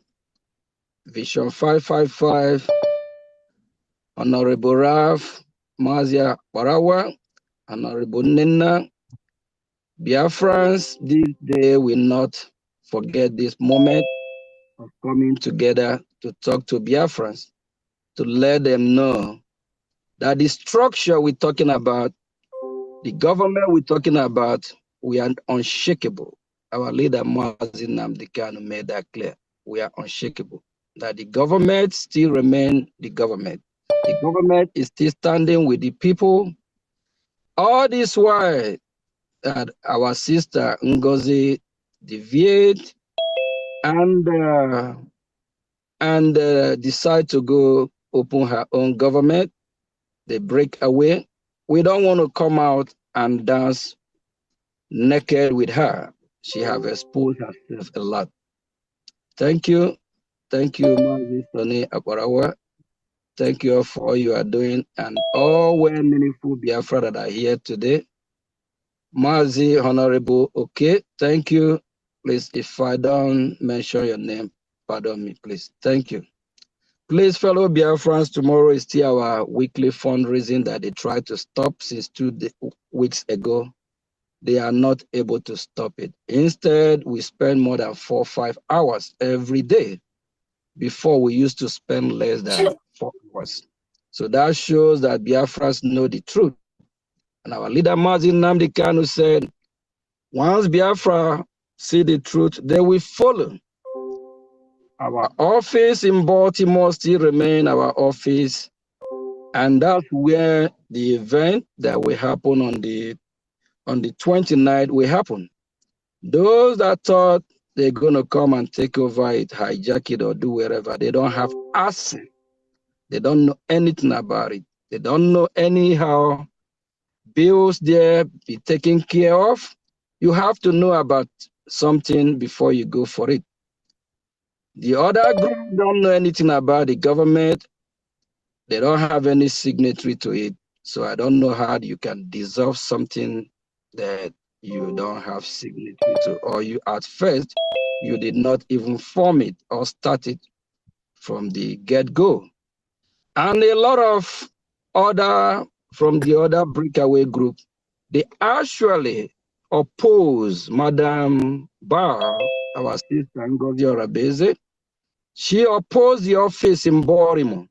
Vision 555, Honorable Raf, Mazia Barawa, Honorable Nina, Biafrans, this day will not forget this moment of coming together to talk to Biafrans, to let them know that the structure we're talking about, the government we're talking about, we are unshakable. Our leader, Mazin Namdekanu, made that clear. We are unshakable. That the government still remain the government. The government is still standing with the people. All this while that our sister Ngozi deviate and decide to go open her own government. They break away. We don't want to come out and dance naked with her. She have exposed herself a lot. Thank you. Thank you, Mazi Soni Aparawa. Thank you for all you are doing and all well meaningful Biafra that are here today. Mazi Honorable, okay, thank you. Please, if I don't mention your name, pardon me, please. Thank you. Please, fellow Biafrans, tomorrow is still our weekly fundraising that they tried to stop since 2 weeks ago. They are not able to stop it. Instead, we spend more than 4 or 5 hours every day. Before, we used to spend less than 4 hours. So that shows that Biafrans know the truth. And our leader, Mazi Nnamdi Kanu, said, once Biafra see the truth, they will follow. Our office in Baltimore still remain our office. And that's where the event that will happen on the 29th will happen. Those that thought they're going to come and take over it, hijack it, or do whatever, they don't have access. They don't know anything about it. They don't know anyhow bills there be taken care of. You have to know about something before you go for it. The other group don't know anything about the government. They don't have any signatory to it. So I don't know how you can dissolve something that you don't have signatory to, or you at first, you did not even form it or start it from the get-go. And a lot of other, from the other breakaway group, they actually oppose Madam Bar, our sister Ngozi Orabeze. She opposed the office in Baltimore.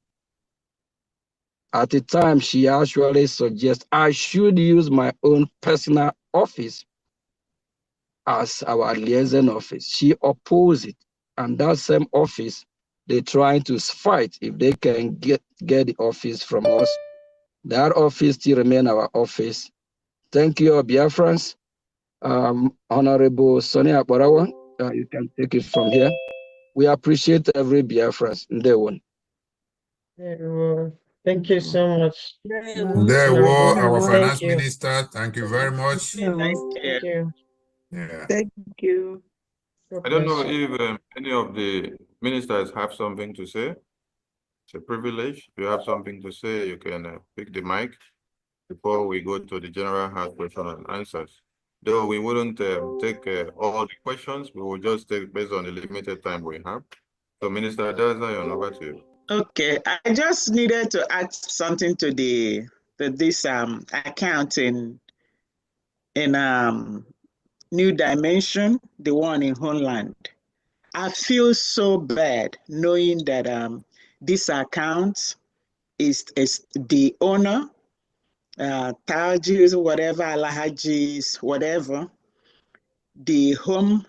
At the time, she actually suggests I should use my own personal office as our liaison office. She opposed it. And that same office, they're trying to fight if they can get the office from us. That office still remain our office. Thank you, Biafrans. Honorable Sonia Akbarawa, you can take it from here. We appreciate every Biafrans in the one. Thank you so much. There were our finance Thank you. minister. Thank you very much. Thank you. Yeah. Thank you. I don't know if any of the ministers have something to say. It's a privilege. If you have something to say, you can pick the mic before we go to the general health question and answers. Though we wouldn't take all the questions, we will just take based on the limited time we have. So Minister Daza, over to you. Okay, I just needed to add something to this account in New Dimension, the one in Homeland. I feel so bad knowing that this account is the owner, Tajis, whatever, Alhajis, whatever, the home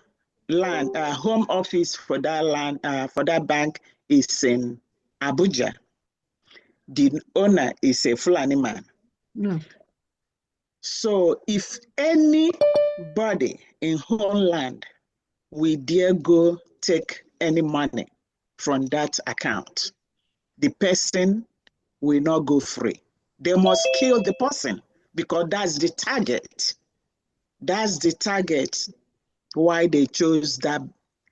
office for that land, for that bank is in Abuja. The owner is a Fulani man. No. So if anybody in Homeland will dare go take any money from that account, the person will not go free. They must kill the person because that's the target. That's the target why they chose that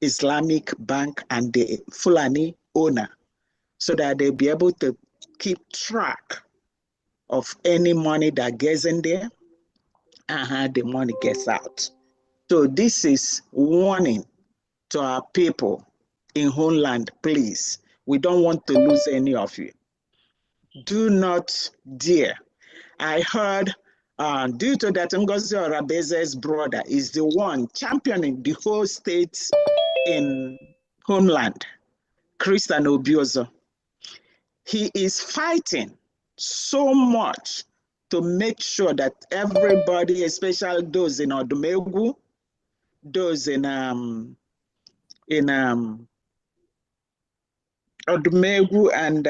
Islamic bank and the Fulani owner, so that they'll be able to keep track of any money that gets in there and how the money gets out. So this is warning to our people in Homeland, please. We don't want to lose any of you. Do not dare. I heard due to that Ngozi Orabeze's brother is the one championing the whole state in Homeland, Christian Obiozo. He is fighting so much to make sure that everybody, especially those in Odumegu, those in Odumegu and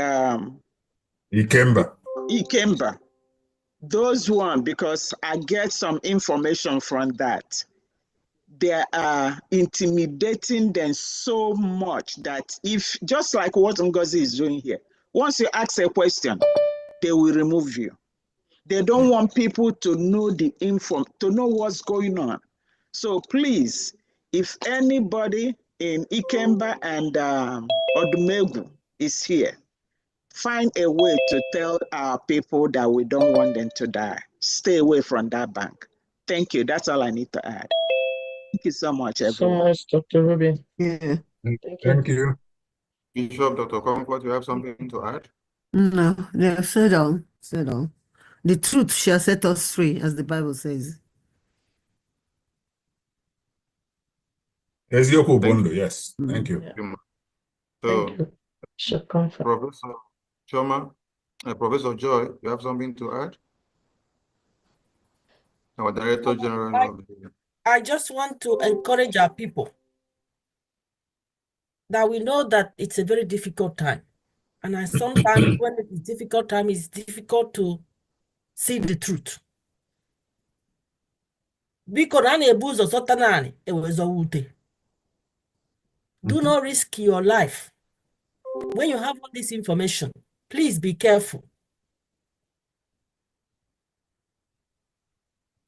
Ikemba, those one, because I get some information from that. They are intimidating them so much that if, just like what Ngozi is doing here, Once you ask a question, they will remove you. They don't want people to know the info, to know what's going on. So please, if anybody in Ikemba and Odumegu is here, find a way to tell our people that we don't want them to die. Stay away from that bank. Thank you. That's all I need to add. Thank you so much, everyone. So much, Dr. Ruby. Yeah. Thank you. Bishop, Dr. Comfort, you have something to add? No, they have said all. Said all. The truth shall set us free, as the Bible says. Ezeoku Thank Bondo, you. yes. Thank you. Yeah. So, Thank you, Bishop Comfort. Professor Choma, Professor Joy, you have something to add? Our Director General of the... I just want to encourage our people that we know that it's a very difficult time. And sometimes when it's difficult time, it's difficult to see the truth. Biko na na-ebu ụzọ sọta naanị ewezọ wute. Do not risk your life. When you have all this information, please be careful.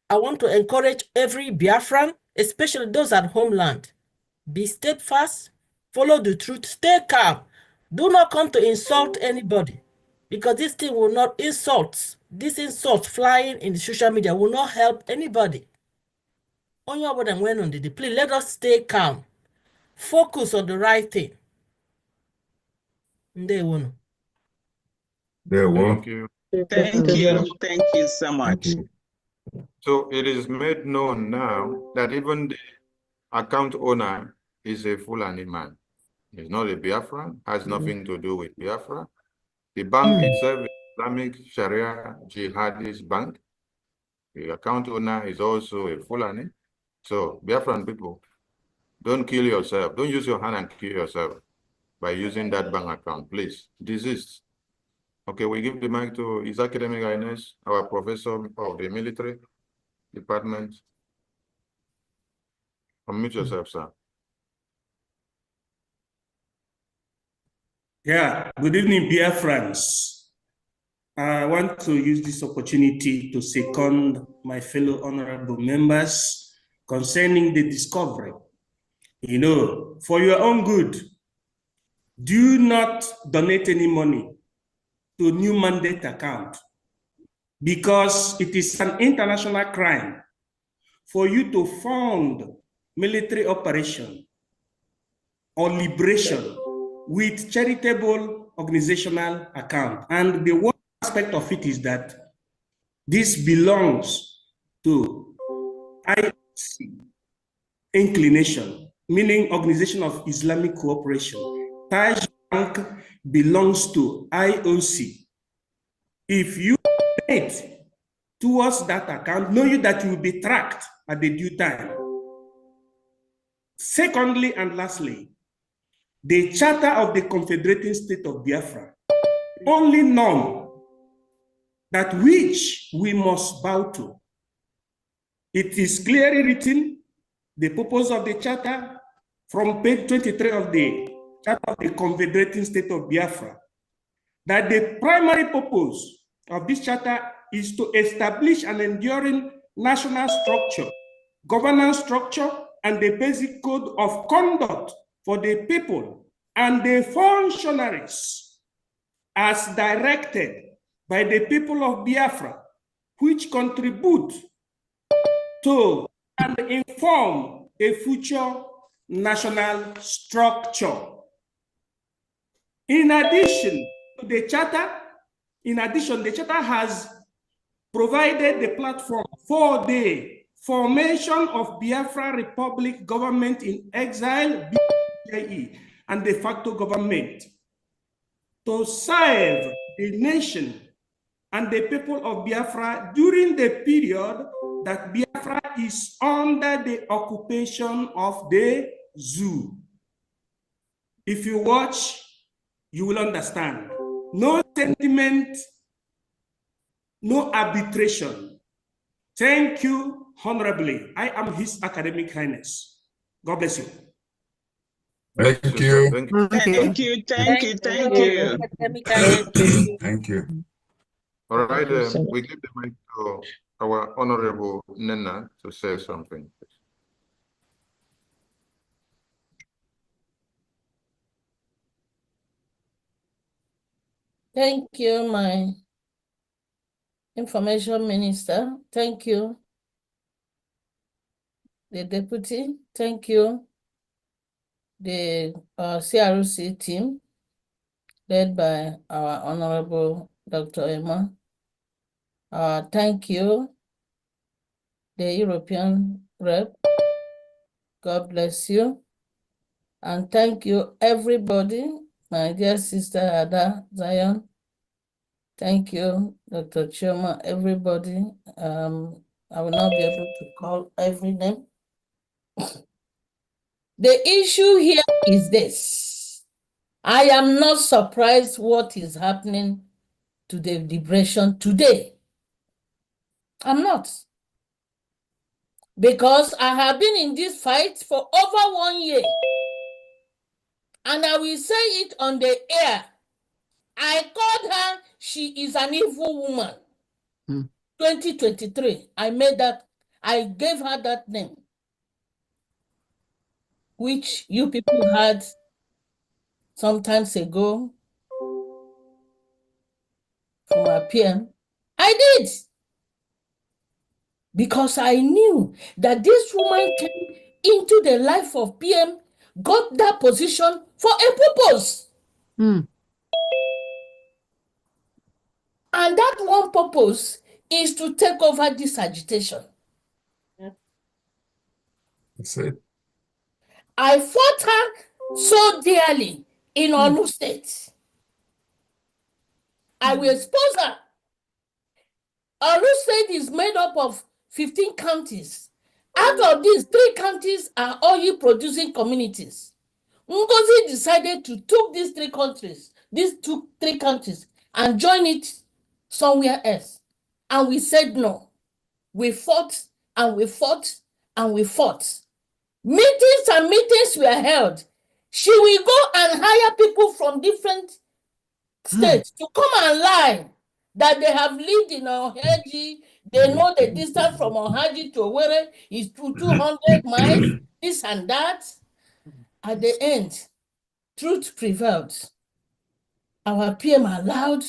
I want to encourage every Biafran, especially those at homeland. Be steadfast, follow the truth, stay calm. Do not come to insult anybody, because this thing will not insult. This insult flying in the social media will not help anybody. On your word and when on the please let us stay calm. Focus on the right thing. There we Thank you. Thank you. Thank you so much. So it is made known now that even the account owner is a Fulani man. He's not a Biafran, has nothing to do with Biafra. The bank itself is Islamic Sharia Jihadist bank. The account owner is also a Fulani. So Biafran people, don't kill yourself. Don't use your hand and kill yourself by using that bank account, please. Desist. Okay, we give the mic to His Academic Highness, our professor of the military department. Unmute yourself, sir. Yeah, good evening, Biafrans. I want to use this opportunity to second my fellow honorable members concerning the discovery. You know, for your own good, do not donate any money to new mandate account, because it is an international crime for you to fund military operation or liberation with charitable organizational account. And the one aspect of it is that this belongs to IOC inclination, meaning Organization of Islamic Cooperation. Taj Bank belongs to IOC. If you donate towards that account, know you that you will be tracked at the due time. Secondly and lastly, the Charter of the Confederating State of Biafra, only norm that which we must bow to. It is clearly written, the purpose of the Charter, from page 23 of the Charter of the Confederating State of Biafra, that the primary purpose of this charter is to establish an enduring national structure, governance structure, and the basic code of conduct for the people and the functionaries as directed by the people of Biafra, which contribute to and inform a future national structure. In addition to the charter, the charter has provided the platform for the formation of Biafra Republic government in exile, BRGIE, and de facto government to serve the nation and the people of Biafra during the period that Biafra is under the occupation of the zoo. If you watch, you will understand. No sentiment, no arbitration. Thank you, honorably. I am His Academic Highness. God bless you. Thank sister. you. Thank you. Thank you. Thank you. Thank you. Thank you. Thank you. All right, Thank you so much. we give the mic to our Honorable Nena to say something. Thank you, my information minister. Thank you, the deputy. Thank you, the CRC team led by our Honorable Dr. Emma. Thank you, the European rep. God bless you. And thank you, everybody, my dear sister Ada Zion. Thank you, Dr. Chioma, everybody. I will not be able to call every name. The issue here is this. I am not surprised what is happening to the liberation today. I'm not. Because I have been in this fight for over 1 year. And I will say it on the air. I called her, she is an evil woman. 2023, I gave her that name, which you people had some times ago from our PM. I did. Because I knew that this woman came into the life of PM, got that position for a purpose. And that one purpose is to take over this agitation. That's it. I fought her so dearly in Onu State. I will expose her. Onu State is made up of 15 counties. Out of these, 3 counties are oil producing communities. Ngozi decided to take these 3 countries, and join it somewhere else. And we said no. We fought and we fought and we fought. Meetings and meetings were held. She will go and hire people from different states to come and lie that they have lived in Ohaji. They know the distance from Ohaji to Owerri is 200 miles, this and that. At the end, truth prevailed. Our PM allowed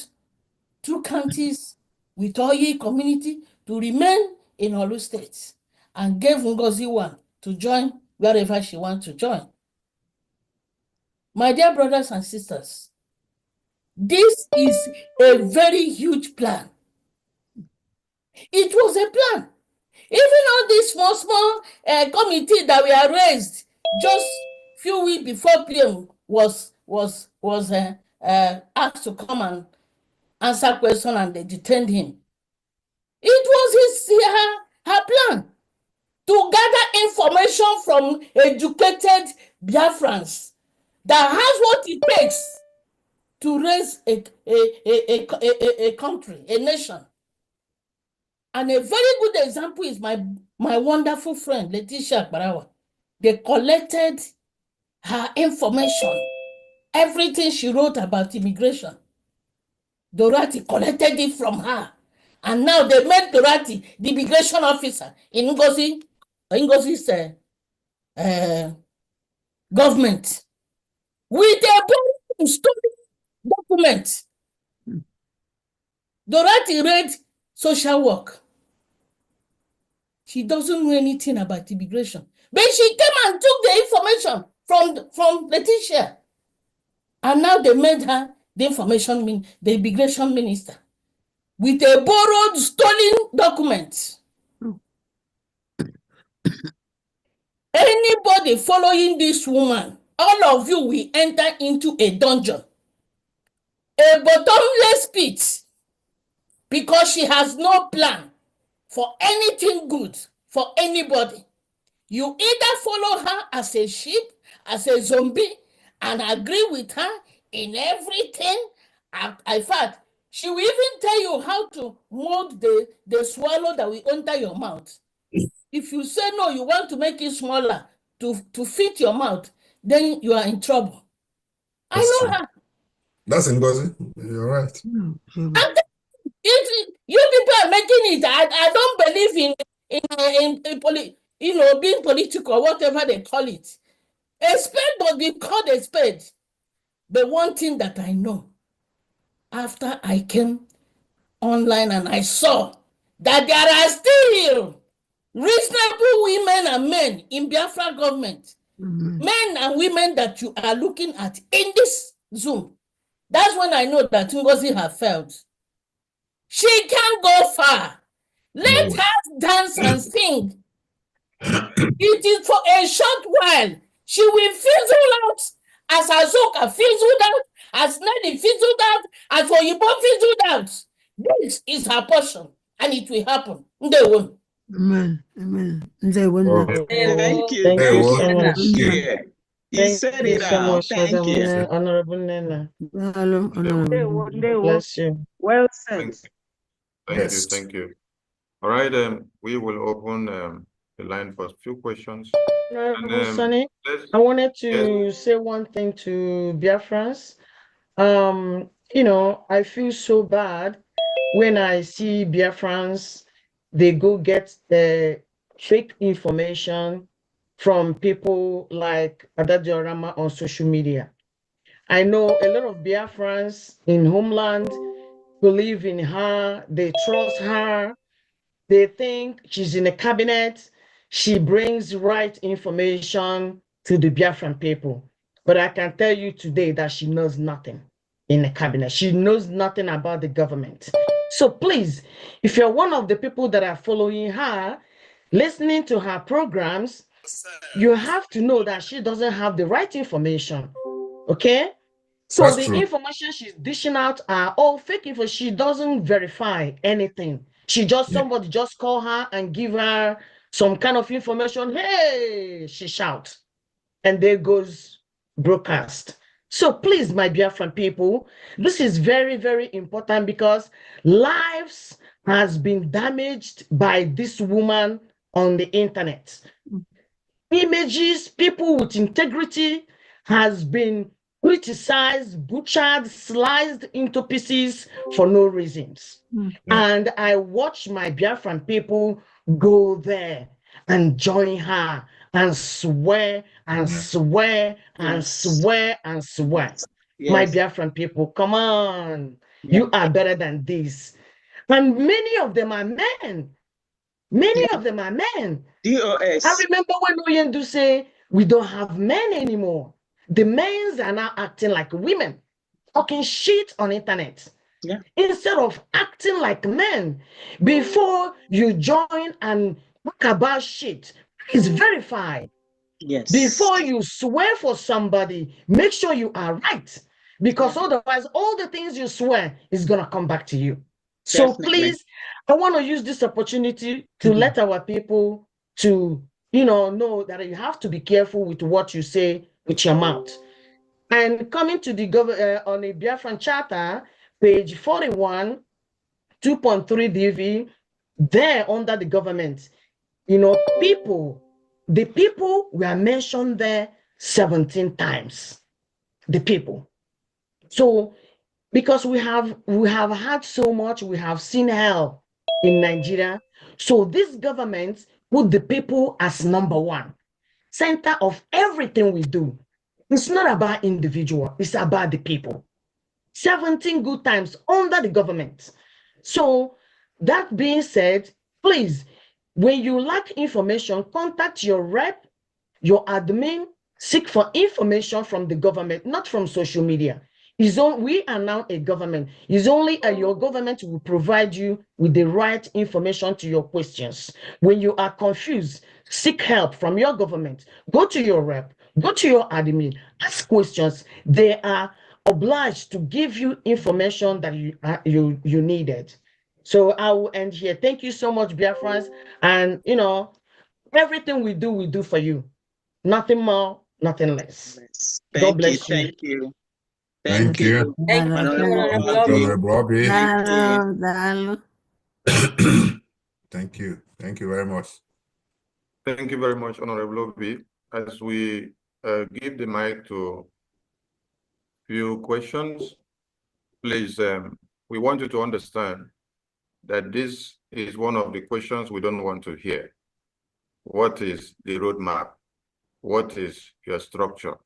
2 counties with Oyi community to remain in Olu State and gave Ngozi one to join wherever she wants to join. My dear brothers and sisters, this is a very huge plan. It was a plan. Even all these small committee that we are raised just few weeks before PM was asked to come and answer question, and they detained him. It was her plan to gather information from educated Biafrans that has what it takes to raise a country, a nation. And a very good example is my wonderful friend, Letitia Barawa. They collected her information, everything she wrote about immigration. Dorati collected it from her. And now they made Dorati the immigration officer in Ngozi's government with a story document. Dorati read social work. She doesn't know anything about immigration. But she came and took the information from Letitia. And now they made her the immigration minister with a borrowed, stolen document. Anybody following this woman, all of you will enter into a dungeon, a bottomless pit, because she has no plan for anything good for anybody. You either follow her as a sheep, as a zombie, and agree with her in everything. In fact, she will even tell you how to mold the swallow that will enter your mouth. If you say no, you want to make it smaller to fit your mouth, then you are in trouble. That's I know true. her. That's Ngozi. You're right. You people are making it. I don't believe in being political, or whatever they call it. A spade must be called a spade. The one thing that I know, after I came online and I saw that there are still reasonable women and men in Biafra government, men and women that you are looking at in this Zoom. That's when I know that Ngozi has failed. She can go far. Let her dance and sing. It is for a short while. She will fizzle out as Azoka fizzled out, as Nelly fizzled out, as Oyibo fizzled out. This is her portion, and it will happen. They won't. Amen. Amen. They will. Thank you. Thank you so Thank much. you. Yeah. You said Thank you it so all. much, Thank Madam you. Honorable Nena. Ndewo. Bless you. Well said. Thank you. All right, we will open the line for a few questions. Honorable Sonny, I wanted to say one thing to Biafrans. I feel so bad when I see Biafrans, they go get the fake information from people like Adadiorama on social media. I know a lot of Biafrans in homeland believe in her, they trust her, they think she's in the cabinet, she brings right information to the Biafran people. But I can tell you today that she knows nothing in the cabinet. She knows nothing about the government. So please, if you're one of the people that are following her, listening to her programs, you have to know that she doesn't have the right information. Okay? So That's the true. information she's dishing out are all fake info. She doesn't verify anything. She just, somebody just call her and give her some kind of information. Hey, she shouts. And there goes broadcast. So please, my Biafran people, this is very, very important because lives has been damaged by this woman on the internet. Images, people with integrity has been criticized, butchered, sliced into pieces for no reasons. And I watch my Biafran people go there and join her and swear and swear and swear and swear. My Biafran people, come on. You are better than this. And many of them are men. Many of them are men. DOS. I remember when Oyendu say we don't have men anymore. The men are now acting like women, talking shit on internet. Instead of acting like men. Before you join and talk about shit, please verify. Yes. Before you swear for somebody, make sure you are right. Because otherwise, all the things you swear is going to come back to you. So please, I want to use this opportunity to let our people to, know that you have to be careful with what you say with your mouth. And coming to the on the Biafran Charter, page 41, 2.3 DV, there under the government, the people were mentioned there 17 times. The people. So because we have had so much, we have seen hell in Nigeria. So this government put the people as number one, center of everything we do. It's not about individual, it's about the people. 17 good times under the government. So that being said, please, when you lack information, contact your rep, your admin, seek for information from the government, not from social media. We are now a government. It's only your government will provide you with the right information to your questions. When you are confused, seek help from your government. Go to your rep, go to your admin, ask questions. They are obliged to give you information that you needed. So I will end here. Thank you so much, Biafrans. And everything we do for you. Nothing more, nothing less. God bless you. Thank you. Thank you. Honorable Bobby. Thank you. Thank you very much. Thank you very much, Honorable Obi. As we give the mic to few questions. Please, we want you to understand that this is one of the questions we don't want to hear. What is the roadmap? What is your structure?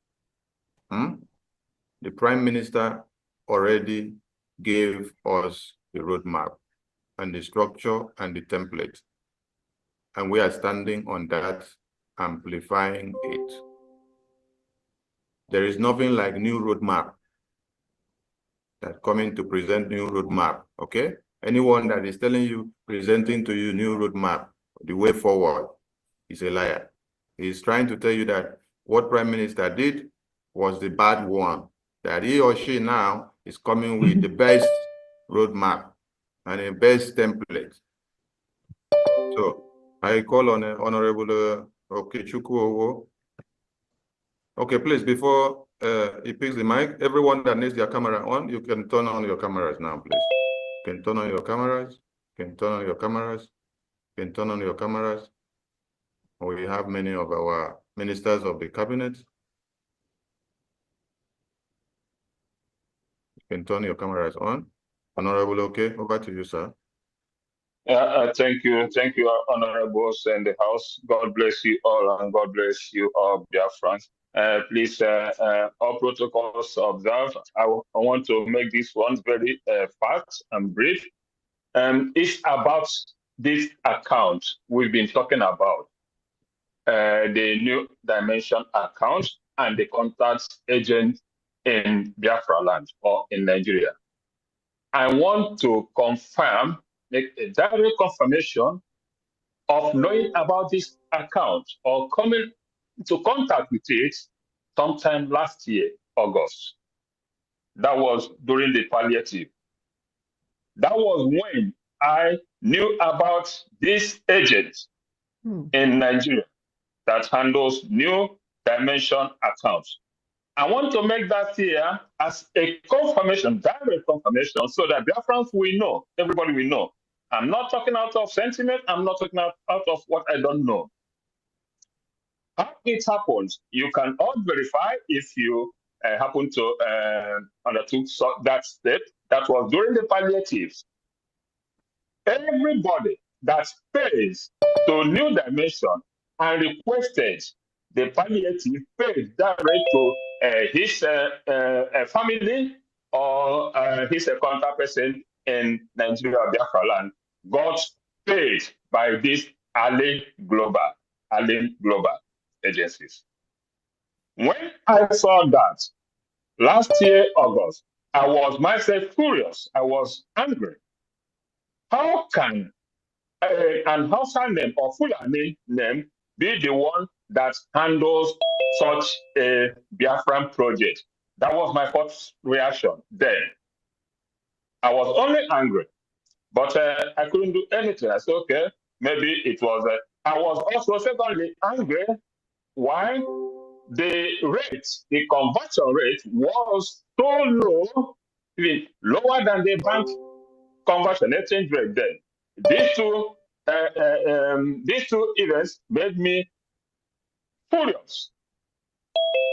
The Prime Minister already gave us the roadmap and the structure and the template. And we are standing on that, amplifying it. There is nothing like new roadmap that coming to present new roadmap, okay? Anyone that is telling you, presenting to you new roadmap, the way forward, is a liar. He's trying to tell you that what Prime Minister did was the bad one, that he or she now is coming with the best roadmap and the best template. So I call on Honorable Okechukwu. Okay, please, before he picks the mic, everyone that needs their camera on, you can turn on your cameras now, please. You can turn on your cameras. You can turn on your cameras. You can turn on your cameras. We have many of our ministers of the cabinet. You can turn your cameras on. Honorable, okay, over to you, sir. Thank you, honorables in the House. God bless you all, and God bless you all, Biafrans. Please, all protocols observed. I want to make this one very fast and brief. It's about this account we've been talking about, the New Dimension account and the contact agent in Biafra land or in Nigeria. I want to confirm, make a direct confirmation of knowing about this account or coming into contact with it sometime last year, August. That was during the palliative. That was when I knew about this agent in Nigeria that handles New Dimension accounts. I want to make that here as a confirmation, direct confirmation, so that Biafrans will know, everybody will know. I'm not talking out of sentiment, I'm not talking out of what I don't know. How it happens, you can all verify if you happen to undertook that step. That was during the palliatives. Everybody that pays to New Dimension and requested the palliative paid direct to his family or his contact person in Nigeria or Biafra land got paid by these Allen Global agencies. When I saw that last year, August, I was myself furious. I was angry. How can an Hausa name or Fulani name be the one that handles such a Biafran project? That was my first reaction then. I was only angry, but I couldn't do anything. I said, okay, maybe it was. I was also secondly angry. Why? The rate, the conversion rate was so low, even lower than the bank conversion exchange rate then. These two events made me furious.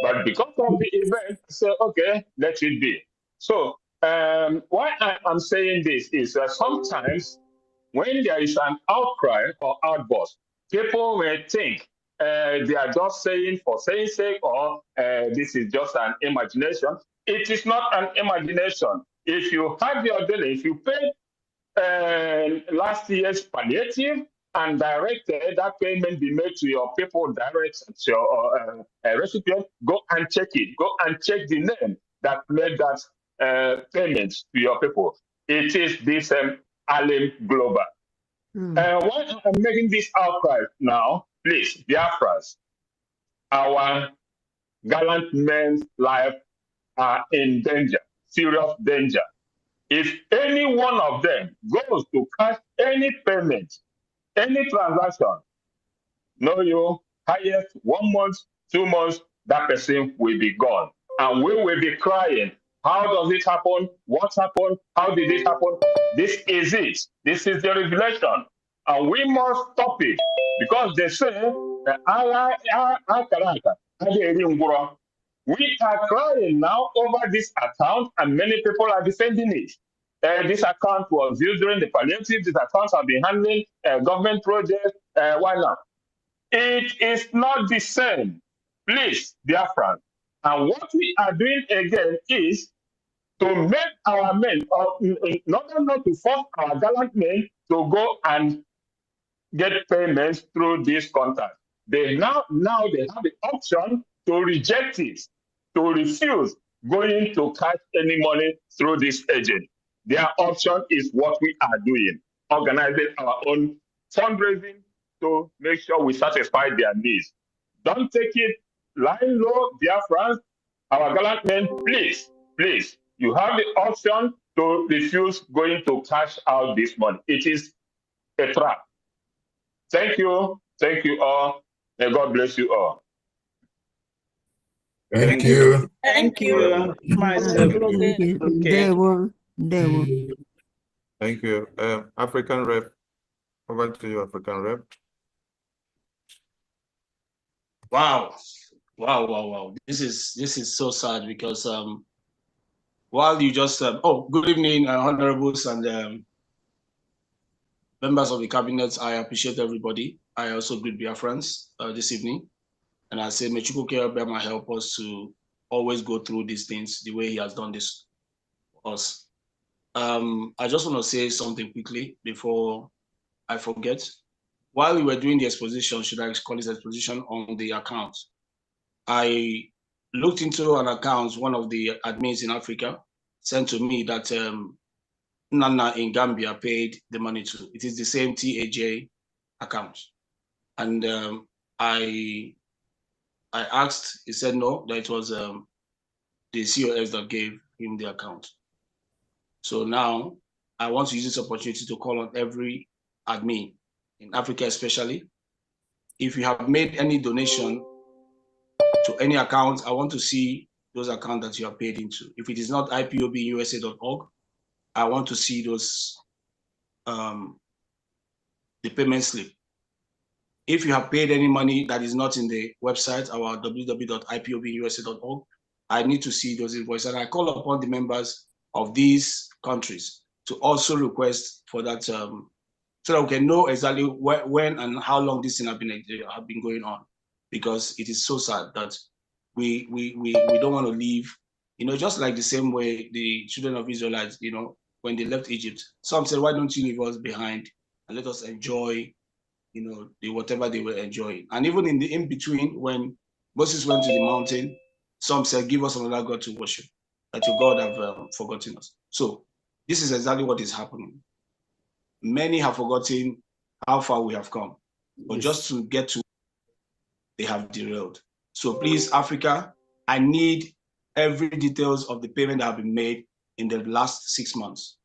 But because of the event, I said, okay, let it be. So why I am saying this is that sometimes when there is an outcry or outburst, people may think they are just saying for saying sake or this is just an imagination. It is not an imagination. If you have your daily, if you pay last year's palliative and directed that payment be made to your people direct to your recipient, go and check it. Go and check the name that made that payment to your people. It is this Allen Global. Why I'm making this outcry now, please, Biafrans, our gallant men's lives are in danger, serious danger. If any one of them goes to cash any payment, any transaction, know you, highest 1 month, 2 months, that person will be gone. And we will be crying. How does it happen? What happened? How did it happen? This is it. This is the revelation. And we must stop it. Because they say, We are crying now over this account, and many people are defending it. This account was used during the palliative. These accounts have been handling government projects. Why not? It is not the same. Please, Biafran. And what we are doing again is to make our men, in order not to force our gallant men to go and get payments through this contact. They now they have the option to reject it, to refuse going to cash any money through this agent. Their option is what we are doing, organizing our own fundraising to make sure we satisfy their needs. Don't take it lying low, dear friends. Our gallant men, please, please, you have the option to refuse going to cash out this money. It is a trap. Thank you. Thank you all. May God bless you all. Thank you. Thank you, Master. Thank you. Okay. They will. Thank you. African rep, over to you, African rep. Wow. This is so sad because while you just good evening, honorables and members of the cabinet. I appreciate everybody. I also greet Biafrans this evening, and I say may Chukwuka Obama help us to always go through these things the way he has done this for us. I just want to say something quickly before I forget. While we were doing the exposition, should I call this exposition on the account, I looked into an account one of the admins in Africa sent to me that Nana in Gambia paid the money to. It is the same TAJ account. And I asked, he said no, that it was the COS that gave him the account. So now I want to use this opportunity to call on every admin in Africa especially. If you have made any donation to any account, I want to see those accounts that you are paid into. If it is not IPOBUSA.org, I want to see those, the payment slip. If you have paid any money that is not in the website, our www.ipobusa.org, I need to see those invoices. And I call upon the members of these countries to also request for that, so that we can know exactly when and how long this thing have been going on. Because it is so sad that we don't want to leave, just like the same way the children of Israelites, when they left Egypt. Some said, why don't you leave us behind and let us enjoy, whatever they were enjoying. And even in between, when Moses went to the mountain, some said, give us another God to worship, that your God have forgotten us. So this is exactly what is happening. Many have forgotten how far we have come, but just to get to, they have derailed. So please, Africa, I need every details of the payment that have been made in the last 6 months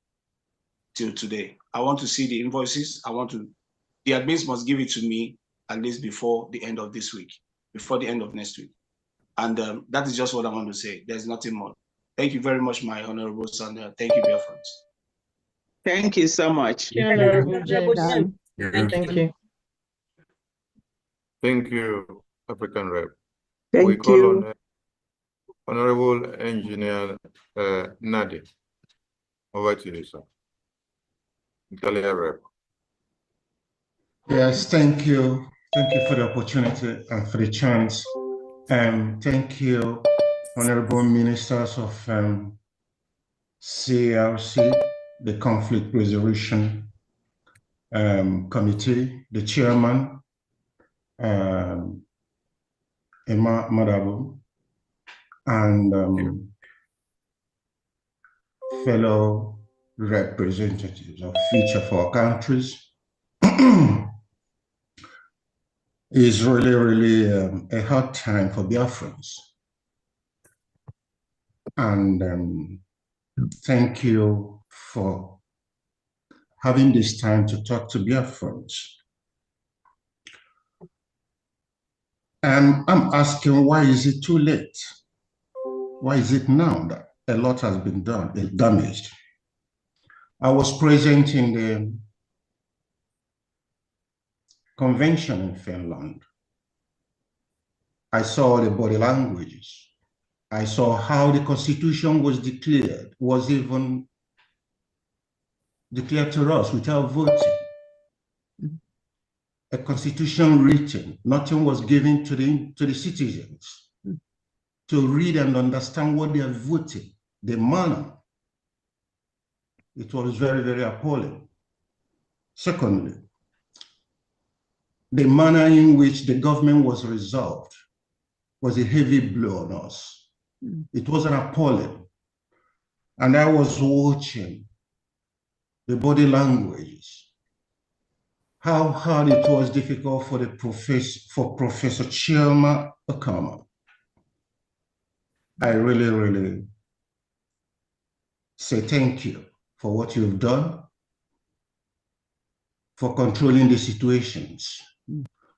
till today. I want to see the invoices. The admins must give it to me at least before the end of this week, before the end of next week. And that is just what I want to say. There's nothing more. Thank you very much, my honorables, and thank you, Biafrans. Thank you so much. Honorable James. Thank you. Thank you, African rep. Thank we call you. on Honorable Engineer Nadi. Over to you, sir. Italia rep. Yes, thank you. Thank you for the opportunity and for the chance. Thank you, Honorable Ministers of CRC, the Conflict Resolution Committee, the Chairman, Emma Madabu, and fellow representatives of each of our countries. It's really a hard time for Biafrans. And thank you for having this time to talk to Biafrans. And I'm asking, why is it too late? Why is it now that a lot has been done, damaged? I was present in the convention in Finland. I saw the body languages. I saw how the Constitution was declared, was even declared to us without voting. A Constitution written, nothing was given to the citizens to read and understand what they are voting, the manner. It was very, very appalling. Secondly, the manner in which the government was resolved was a heavy blow on us. It was an appalling. And I was watching the body language, how hard it was difficult for Professor Chioma Okama. I really, really say thank you for what you've done, for controlling the situations.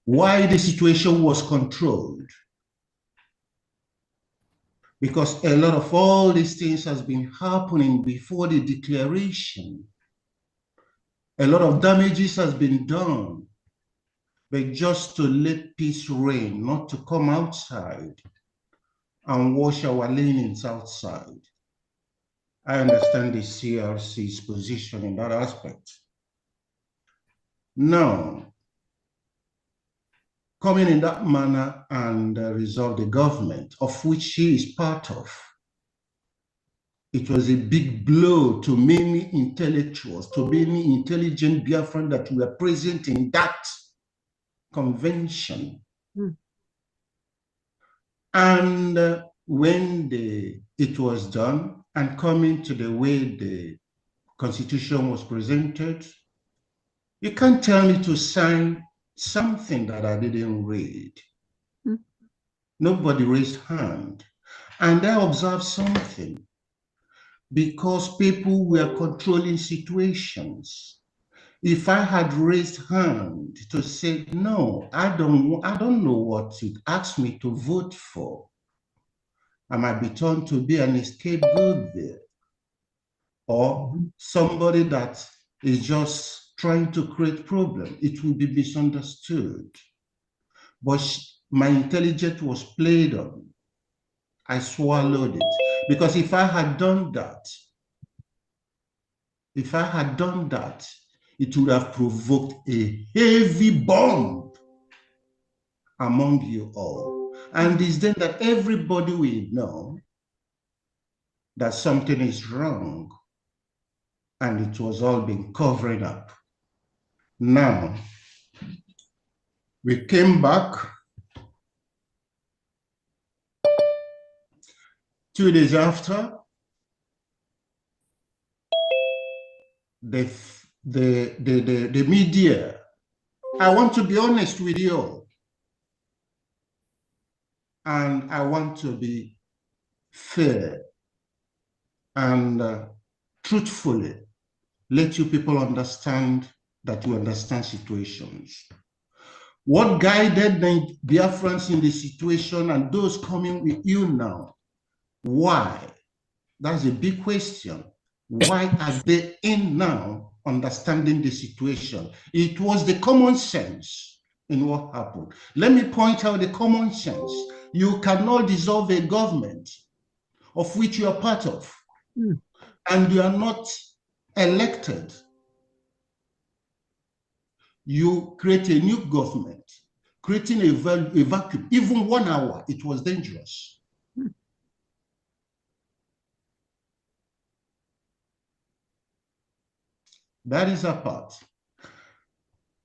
Why the situation was controlled? Because a lot of all these things has been happening before the declaration. A lot of damages has been done, but just to let peace reign, not to come outside and wash our linens outside. I understand the CRC's position in that aspect. Now, coming in that manner and resolve the government, of which she is part of, it was a big blow to many intellectuals, to many intelligent Biafrans that were present in that convention. And when it was done and coming to the way the Constitution was presented, you can't tell me to sign something that I didn't read. Nobody raised hand. And I observed something. Because people were controlling situations. If I had raised hand to say, no, I don't know what it asked me to vote for, I might be turned to be an scapegoat there, or somebody that is just trying to create problem. It will be misunderstood. But my intelligence was played on. I swallowed it. Because if I had done that, it would have provoked a heavy bomb among you all. And it's then that everybody will know that something is wrong, and it was all been covered up. Now, we came back 2 days after. The media, I want to be honest with you all, and I want to be fair and truthfully let you people understand that you understand situations. What guided the Biafrans in the situation and those coming with you now? Why? That's a big question. Why are they in now understanding the situation? It was the common sense in what happened. Let me point out the common sense. You cannot dissolve a government of which you are part of, and you are not elected. You create a new government, creating a vacuum. Even 1 hour, it was dangerous. That is a part.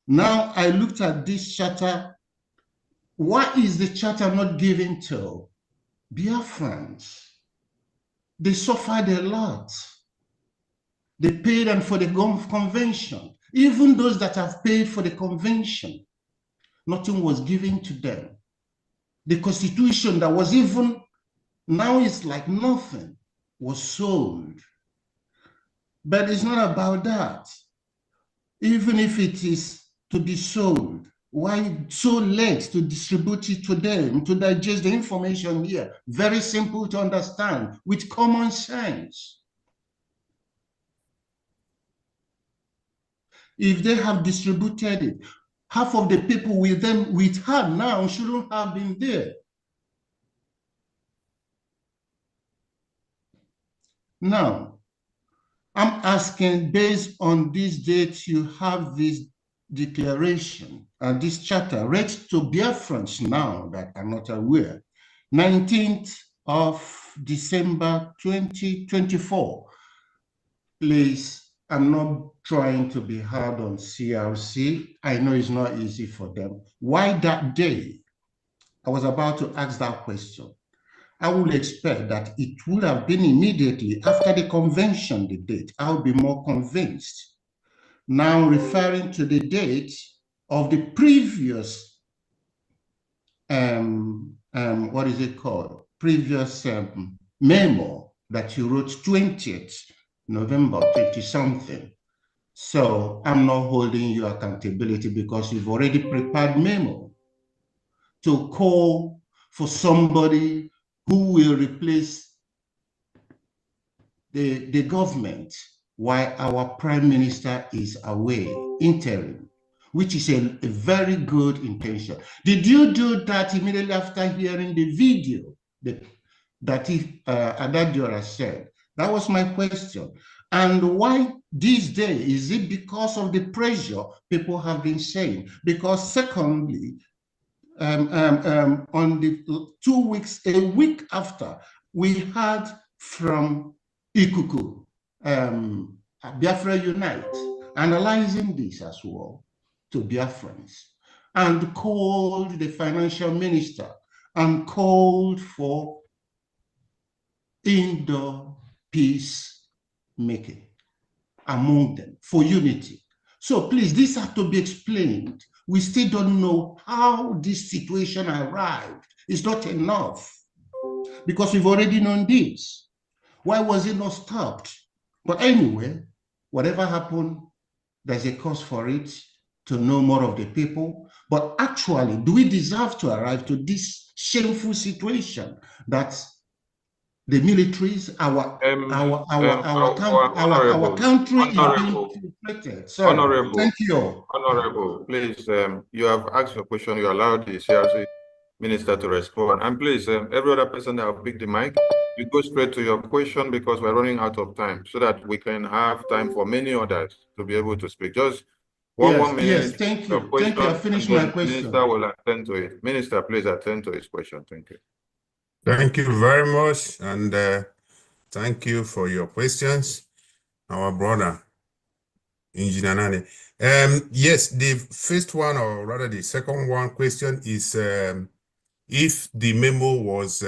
Now I looked at this charter. Why is the charter not given to Biafrans? They suffered a lot. They paid them for the convention. Even those that have paid for the convention, nothing was given to them. The Constitution that was even, now it's like nothing, was sold. But it's not about that. Even if it is to be sold, why so late to distribute it to them, to digest the information here? Very simple to understand, with common sense. If they have distributed it, half of the people with her now shouldn't have been there. Now, I'm asking, based on these dates, you have this declaration and this charter read to Biafrans now that are not aware. 19th of December 2024. Please, I'm not trying to be hard on CRC. I know it's not easy for them. Why that day? I was about to ask that question. I would expect that it would have been immediately after the convention, the date. I would be more convinced. Now referring to the date of the previous, what is it called? Previous memo that you wrote 20th November 20 something. So I'm not holding you accountability because you've already prepared memo to call for somebody who will replace the government while our prime minister is away, interim, which is a very good intention. Did you do that immediately after hearing the video that Adadiora said? That was my question. And why this day? Is it because of the pressure people have been saying? Because secondly, on the 2 weeks, a week after, we heard from Ikuku, Biafra Unite, analyzing this as well to Biafrans, and called the financial minister and called for indoor peace making among them for unity. So please, this has to be explained. We still don't know how this situation arrived. It's not enough because we've already known this. Why was it not stopped? But anyway, whatever happened, there's a cause for it to know more of the people. But actually, do we deserve to arrive to this shameful situation that the militaries, our country is being infiltrated? So, Honorable, thank you. Honorable, please, you have asked your question. You allowed the CRC minister to respond. And please, every other person that will pick the mic, you go straight to your question because we're running out of time so that we can have time for many others to be able to speak. Just one minute. Yes, thank you. Thank you. I finished my question. Minister will attend to it. Minister, please attend to his question. Thank you. Thank you very much. And thank you for your questions, our brother, Engineer Nani. Yes, the first one, or rather the second one question is if the memo was,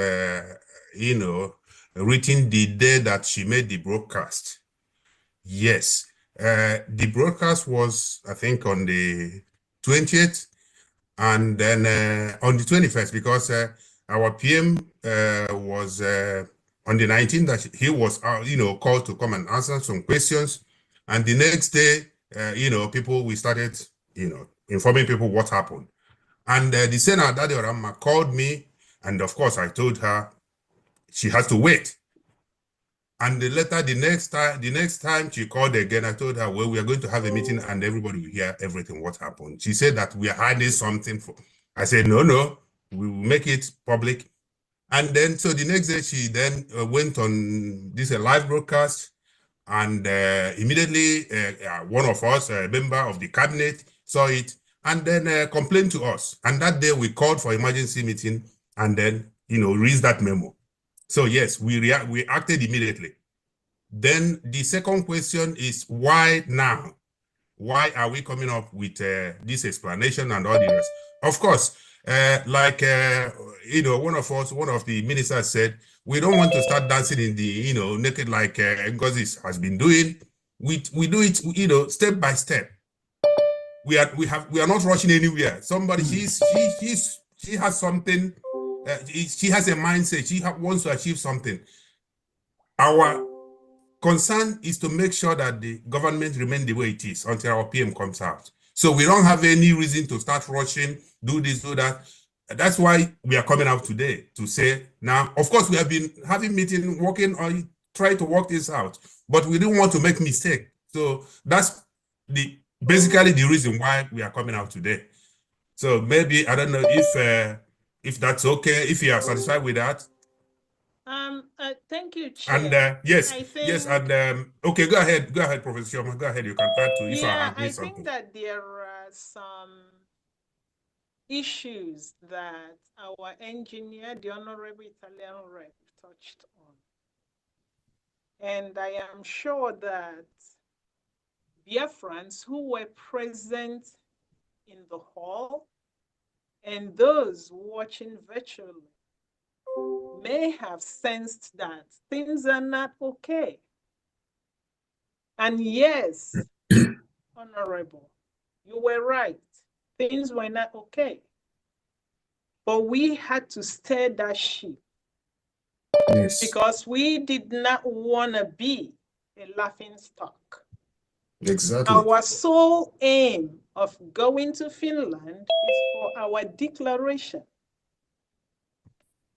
written the day that she made the broadcast. Yes, the broadcast was, I think, on the 20th, and then on the 21st, because our PM was on the 19th that he was, called to come and answer some questions, and the next day, we started, informing people what happened. And the Senator Daddy Orama called me, and of course I told her she has to wait. And the next time she called again, I told her, well, we are going to have a meeting and everybody will hear everything what happened. She said that we are hiding something. I said, no, we will make it public. And then, so the next day she then went on this live broadcast, and immediately one of us, a member of the cabinet, saw it and then complained to us. And that day we called for emergency meeting and then, raised that memo. So yes, we acted immediately. Then the second question is why now? Why are we coming up with this explanation and all the rest? Of course, one of the ministers said, we don't want to start dancing in the, naked like Ngozi has been doing. We do it, step by step. We are not rushing anywhere. Somebody, she has something. She has a mindset. She wants to achieve something. Our concern is to make sure that the government remains the way it is until our PM comes out. So we don't have any reason to start rushing, do this, do that. That's why we are coming out today to say, now, of course, we have been having meetings, working on trying to work this out, but we didn't want to make mistake. So that's basically the reason why we are coming out today. So maybe, I don't know if that's okay, if you are satisfied with that. Thank you, Chair. And yes, I think, yes, and okay, go ahead, Professor Chioma, go ahead. You can add to if yeah, I missed think something. that there are some issues that our engineer, the Honorable Italian Rep, touched on. And I am sure that Biafrans who were present in the hall and those watching virtually may have sensed that things are not okay. And yes, Honorable, you were right. Things were not okay. But we had to steer that ship. Yes. Because we did not want to be a laughing stock. Exactly. Our sole aim of going to Finland is for our declaration.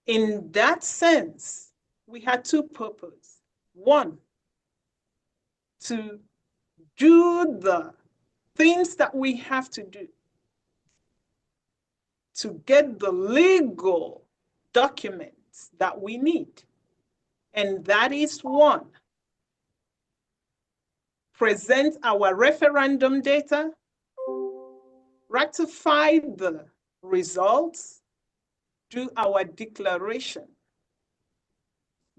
In that sense, we had two purposes. One, to do the things that we have to do to get the legal documents that we need. And that is one, present our referendum data, ratify the results, do our declaration.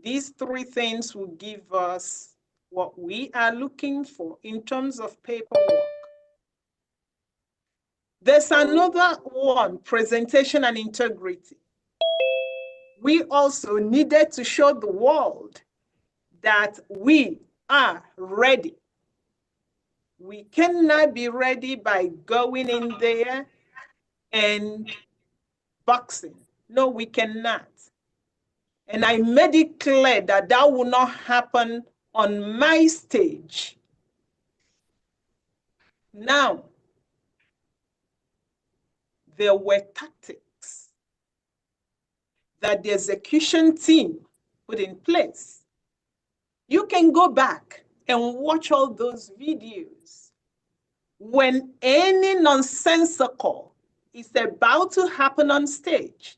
These three things will give us what we are looking for in terms of paperwork. There's another one, presentation and integrity. We also needed to show the world that we are ready. We cannot be ready by going in there and boxing. No, we cannot. And I made it clear that that will not happen on my stage. Now, there were tactics that the execution team put in place. You can go back and watch all those videos. When any nonsensical is about to happen on stage,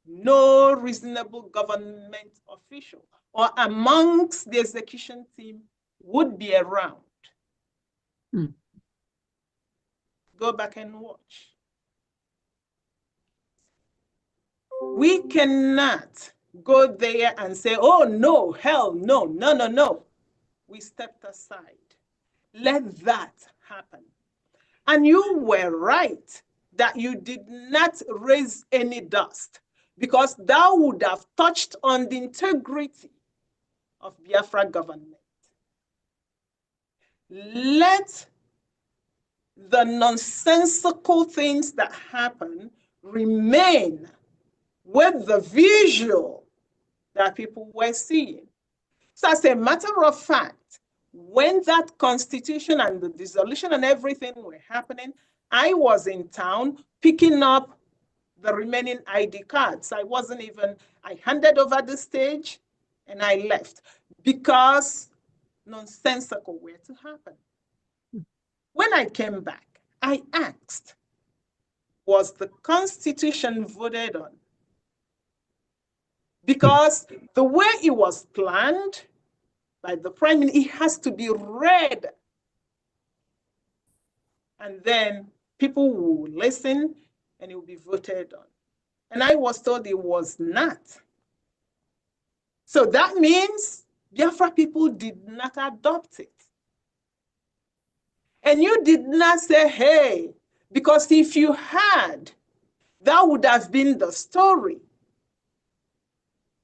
no reasonable government official or amongst the execution team would be around. Go back and watch. We cannot go there and say, oh, no, hell, no, no, no, no. We stepped aside. Let that happen. And you were right that you did not raise any dust, because that would have touched on the integrity of Biafra government. Let the nonsensical things that happen remain with the visual that people were seeing. So as a matter of fact, when that constitution and the dissolution and everything were happening, I was in town picking up the remaining ID cards. I handed over the stage and I left because nonsensical were to happen. When I came back, I asked, was the constitution voted on? Because the way it was planned by the Prime Minister, it has to be read. And then people will listen and it will be voted on. And I was told it was not. So that means Biafra people did not adopt it. And you did not say, hey, because if you had, that would have been the story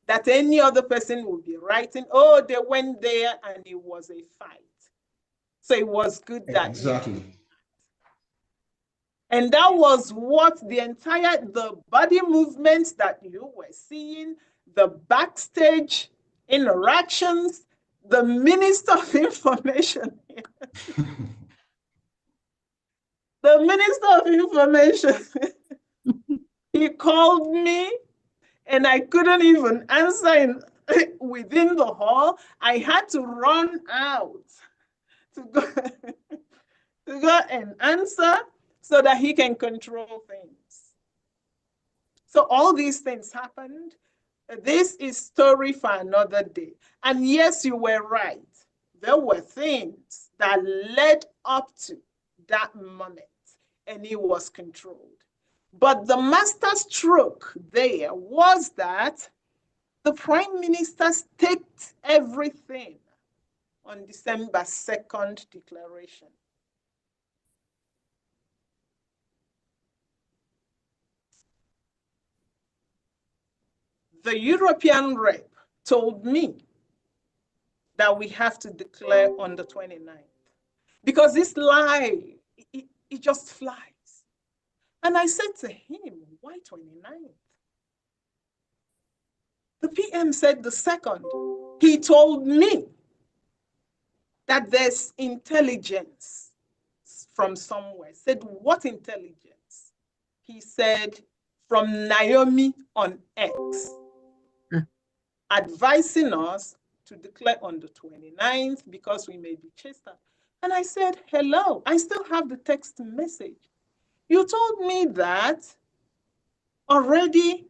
that any other person would be writing, oh, they went there and it was a fight. So it was good that exactly. And that was what the body movements that you were seeing, the backstage interactions, the Minister of Information. The Minister of Information, he called me and I couldn't even answer within the hall. I had to run out to go and answer so that he can control things. So all these things happened. This is story for another day. And yes, you were right. There were things that led up to that moment, and it was controlled. But the master stroke there was that the Prime Minister staked everything on December 2nd declaration. The European rep told me that we have to declare on the 29th because this lie, it just flies. And I said to him, why 29th? The PM said the 2nd. He told me that there's intelligence from somewhere. I said, what intelligence? He said, from Naomi on X, advising us to declare on the 29th because we may be chased out. And I said, hello, I still have the text message. You told me that already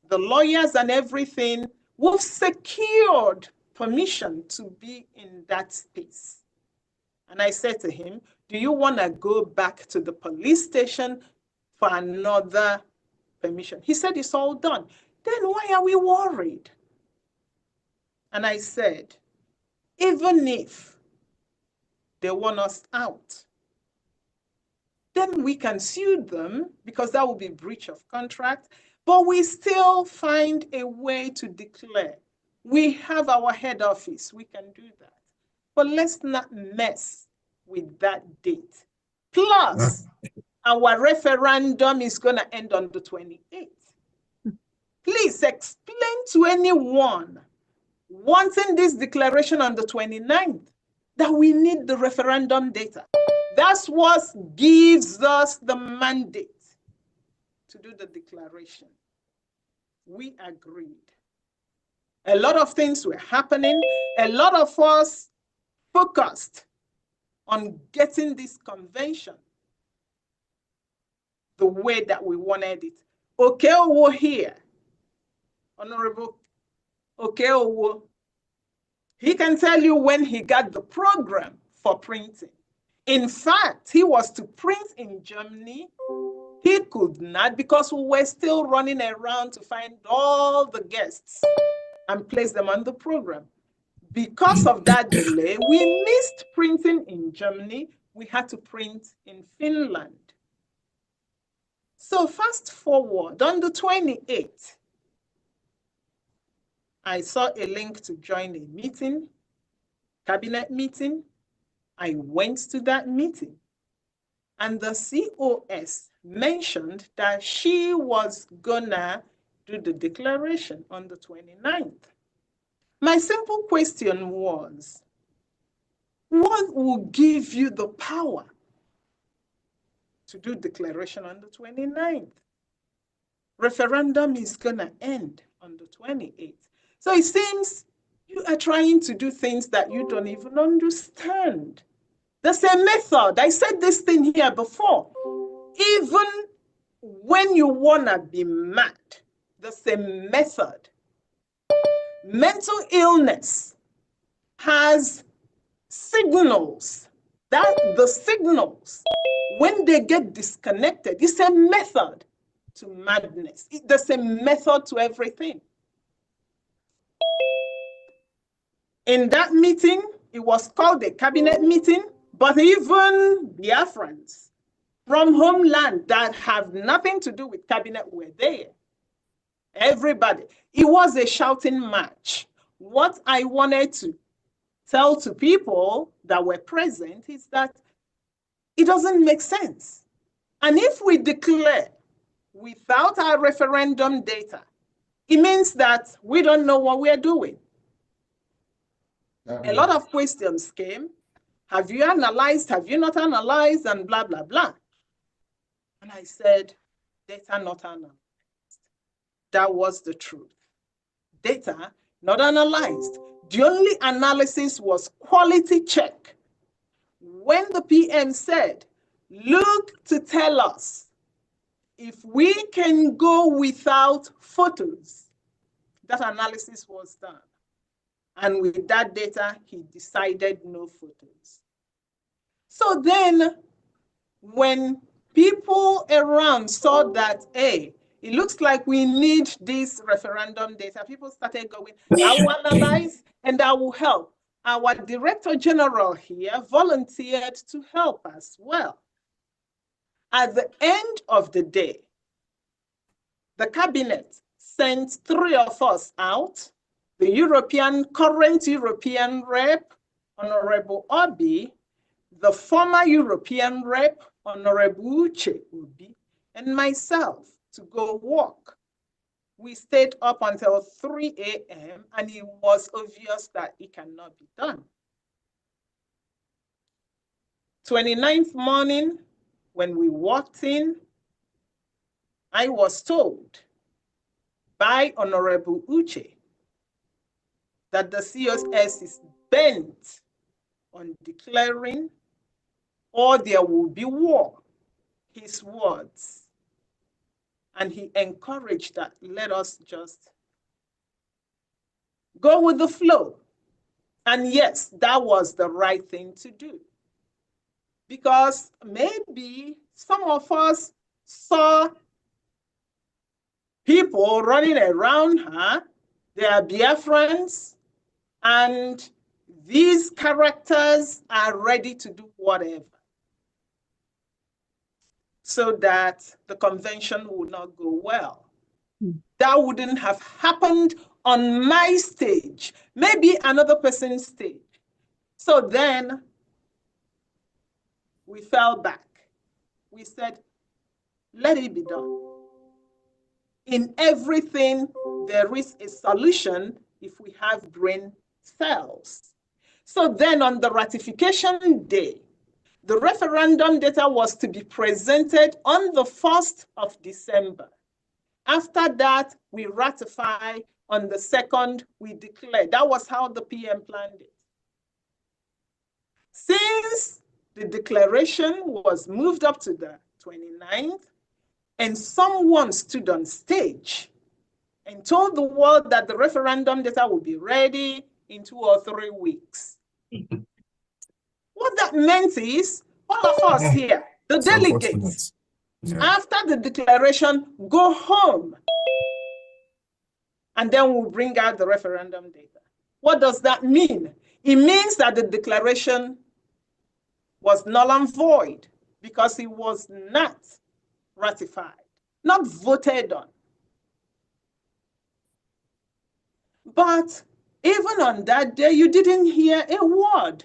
the lawyers and everything, we've secured permission to be in that space. And I said to him, do you want to go back to the police station for another permission? He said, it's all done. Then why are we worried? And I said, even if they want us out, then we can sue them because that would be breach of contract, but we still find a way to declare. We have our head office, we can do that. But let's not mess with that date. Plus, our referendum is going to end on the 28th. Please explain to anyone wanting this declaration on the 29th that we need the referendum data. That's what gives us the mandate to do the declaration. We agreed. A lot of things were happening. A lot of us focused on getting this convention the way that we wanted it. Okeowo here, Honorable Okeowo, he can tell you when he got the program for printing. In fact, he was to print in Germany. He could not because we were still running around to find all the guests and place them on the program. Because of that delay, we missed printing in Germany. We had to print in Finland. So fast forward, on the 28th, I saw a link to join a meeting, cabinet meeting. I went to that meeting, and the COS mentioned that she was gonna do the declaration on the 29th. My simple question was, what will give you the power to do declaration on the 29th? Referendum is gonna end on the 28th. So it seems you are trying to do things that you don't even understand. There's a method. I said this thing here before. Even when you wanna be mad, there's a method. Mental illness has signals. That the signals, when they get disconnected, it's a method to madness. There's a method to everything. In that meeting, it was called a cabinet meeting, but even Biafrans from homeland that have nothing to do with cabinet were there. Everybody. It was a shouting match. What I wanted to tell to people that were present is that it doesn't make sense. And if we declare without our referendum data, it means that we don't know what we're doing. A lot of questions came. Have you analyzed? Have you not analyzed? And blah, blah, blah. And I said, data not analyzed. That was the truth. Data not analyzed. The only analysis was quality check. When the PM said, look to tell us if we can go without photos, that analysis was done. And with that data, he decided no photos. So then, when people around saw that, hey, it looks like we need this referendum data, people started going, I will analyze and I will help. Our Director General here volunteered to help as well. At the end of the day, the cabinet sent 3 of us out, the current European rep, Honorable Obi, the former European rep, Honorable Uche Obi, and myself to go walk. We stayed up until 3 a.m. and it was obvious that it cannot be done. 29th morning, when we walked in, I was told by Honorable Uche that the COS is bent on declaring or there will be war, his words. And he encouraged that, let us just go with the flow. And yes, that was the right thing to do. Because maybe some of us saw people running around, they are Biafrans, and these characters are ready to do whatever, so that the convention would not go well. That wouldn't have happened on my stage, maybe another person's stage. So then we fell back. We said, let it be done. In everything, there is a solution if we have brain cells. So then on the ratification day, the referendum data was to be presented on the 1st of December. After that, we ratify. On the 2nd, we declare. That was how the PM planned it. Since the declaration was moved up to the 29th, and someone stood on stage and told the world that the referendum data will be ready in 2 or 3 weeks. What that meant is, all of us here, the delegates, after the declaration, go home. And then we'll bring out the referendum data. What does that mean? It means that the declaration was null and void because it was not ratified, not voted on. But even on that day, you didn't hear a word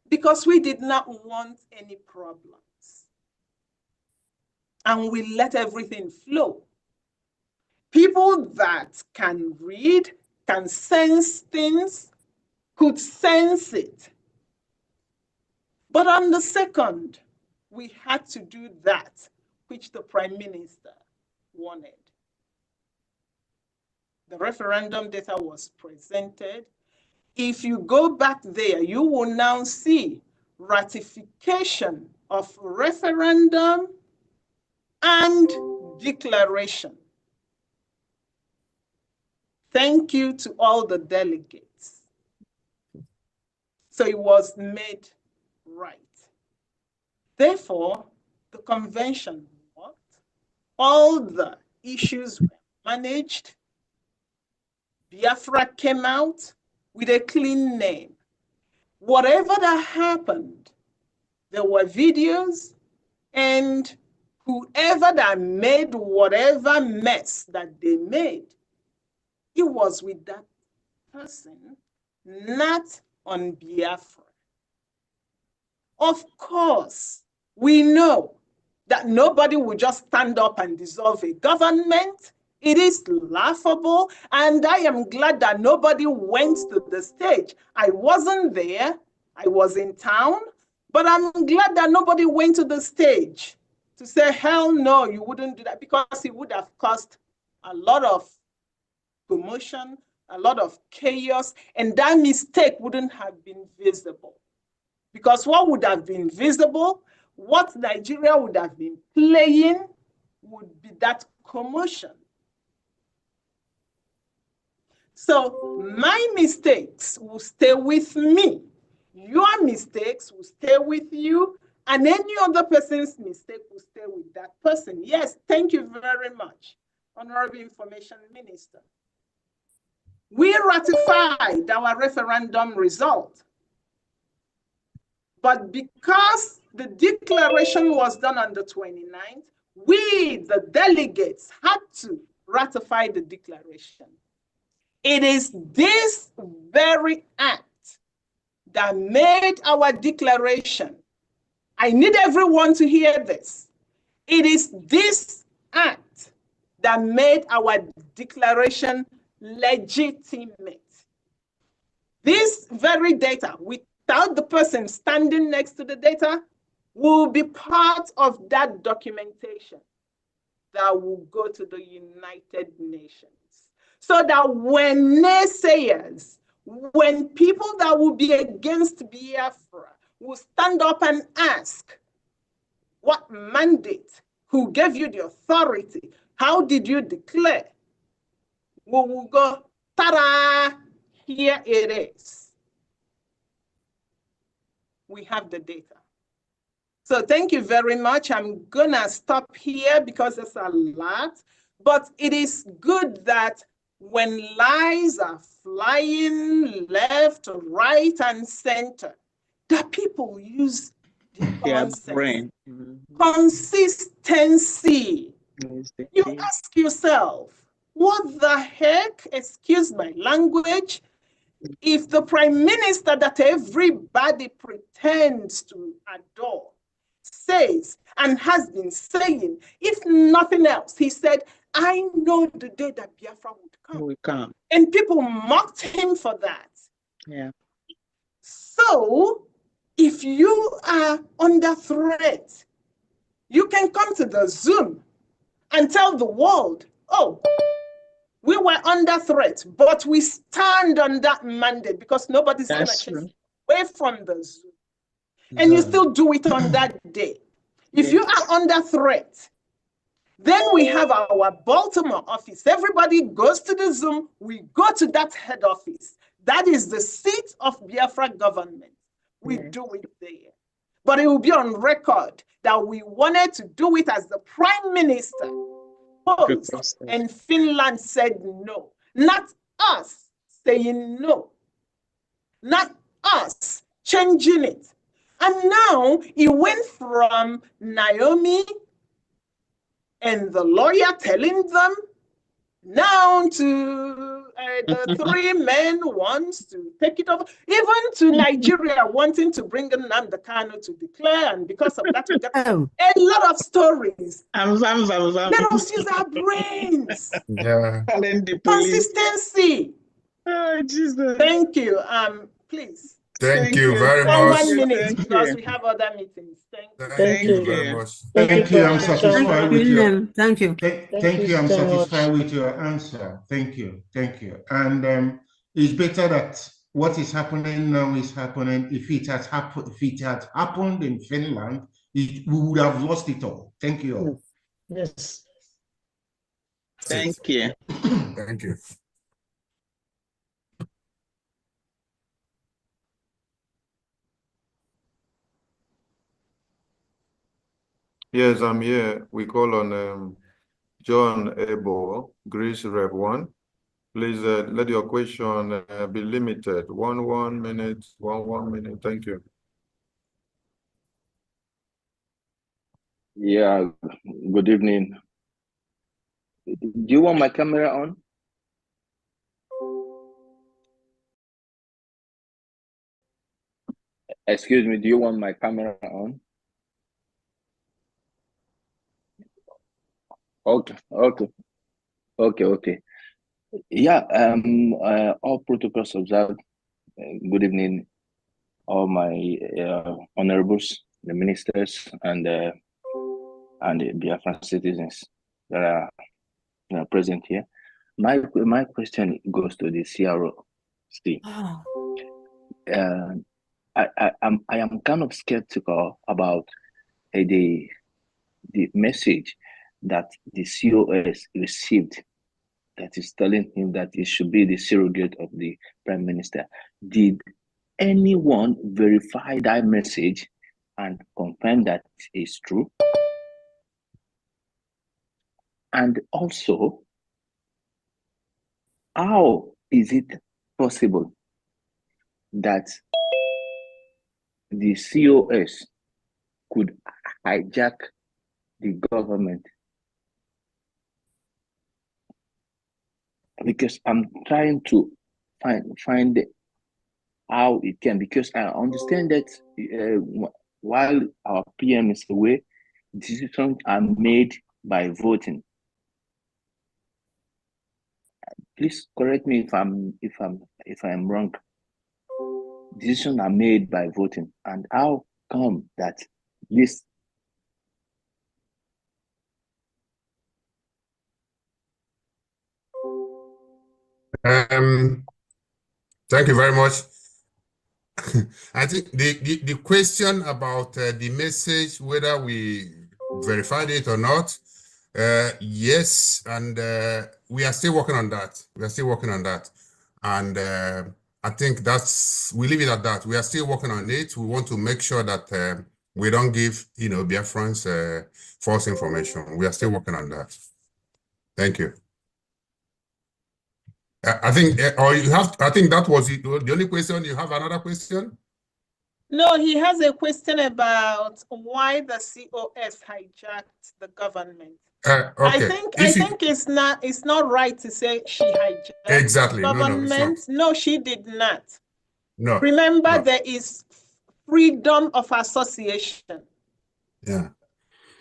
because we did not want any problems. And we let everything flow. People that can read, can sense things, could sense it. But on the 2nd, we had to do that, which the Prime Minister wanted. The referendum data was presented. If you go back there, you will now see ratification of referendum and declaration. Thank you to all the delegates. So it was made right. Therefore, the convention worked. All the issues were managed. Biafra came out with a clean name. Whatever that happened, there were videos, and whoever that made whatever mess that they made, it was with that person, not on Biafra. Of course, we know that nobody will just stand up and dissolve a government. It is laughable, and I am glad that nobody went to the stage. I wasn't there, I was in town, but I'm glad that nobody went to the stage to say, hell no, you wouldn't do that, because it would have caused a lot of commotion, a lot of chaos, and that mistake wouldn't have been visible. Because what would have been visible, what Nigeria would have been playing, would be that commotion. So my mistakes will stay with me. Your mistakes will stay with you, and any other person's mistake will stay with that person. Yes, thank you very much, Honorable Information Minister. We ratified our referendum result, but because the declaration was done on the 29th, we, the delegates, had to ratify the declaration. It is this very act that made our declaration. I need everyone to hear this. It is this act that made our declaration legitimate. This very data, without the person standing next to the data, will be part of that documentation that will go to the United Nations. So that when naysayers, when people that will be against Biafra will stand up and ask, what mandate? Who gave you the authority? How did you declare? We will go, ta-da, here it is. We have the data. So thank you very much. I'm gonna stop here because there's a lot, but it is good that when lies are flying left, right, and center, that people use their brain. Consistency. You ask yourself, what the heck, excuse my language, if the prime minister that everybody pretends to adore says and has been saying, if nothing else, he said, I know the day that Biafra would come. And people mocked him for that. Yeah. So if you are under threat, you can come to the Zoom and tell the world, oh, we were under threat, but we stand on that mandate because nobody's going to chase away from the Zoom. And you still do it on that day. If you are under threat, then we have our Baltimore office. Everybody goes to the Zoom. We go to that head office. That is the seat of Biafra government. We do it there. But it will be on record that we wanted to do it as the prime minister proposed, and Finland said no. Not us saying no. Not us changing it. And now it went from Naomi and the lawyer telling them now to the three men wants to take it over, even to Nigeria wanting to bring in Nnamdi Kanu to declare, and because of that we got a lot of stories. Let us use our brains. Yeah. Consistency. Oh, Jesus. Thank you. Please. Thank you very much. 1 minute because we have other meetings. Thank you very much. Thank you. I'm satisfied with your. Thank you. Thank you. I'm satisfied with your answer. Thank you. Thank you. And it's better that what is happening now is happening. If it had happened in Finland, we would have lost it all. Thank you all. Yes. Thank you. Thank you. Yes, I'm here. We call on John Ebo, Greece Rep 1. Please let your question be limited. One minute. Thank you. Yeah, good evening. Do you want my camera on? Excuse me, do you want my camera on? Okay. Yeah, all protocols observed. Good evening, all my honorables, the ministers, and the Biafran citizens that are present here. My question goes to the CRC. I am kind of skeptical about the message that the COS received that is telling him that he should be the surrogate of the prime minister. Did anyone verify that message and confirm that it's true? And also, how is it possible that the COS could hijack the government? Because I'm trying to find how it can, because I understand that while our PM is away, decisions are made by voting. Please correct me if I'm wrong. Decisions are made by voting, and how come that this? Thank you very much. I think the question about the message, whether we verified it or not, yes, and we are still working on that. We are still working on that, and I think we leave it at that. We are still working on it. We want to make sure that we don't give Biafrans false information. We are still working on that. Thank you. I think, or you have. I think that was the only question. You have another question? No, he has a question about why the COS hijacked the government. Okay. I think it's not right to say she hijacked exactly. the government. No, she did not. No. Remember, no. there is freedom of association. Yeah.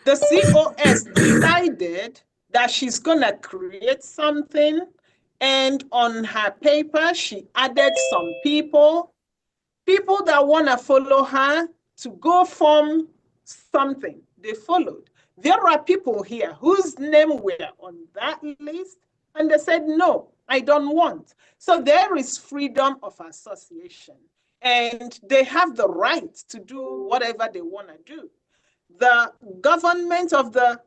The COS decided that she's gonna create something, and on her paper, she added some people that want to follow her to go form something. They followed. There are people here whose name were on that list, and they said, no, I don't want. So there is freedom of association, and they have the right to do whatever they want to do. The government of the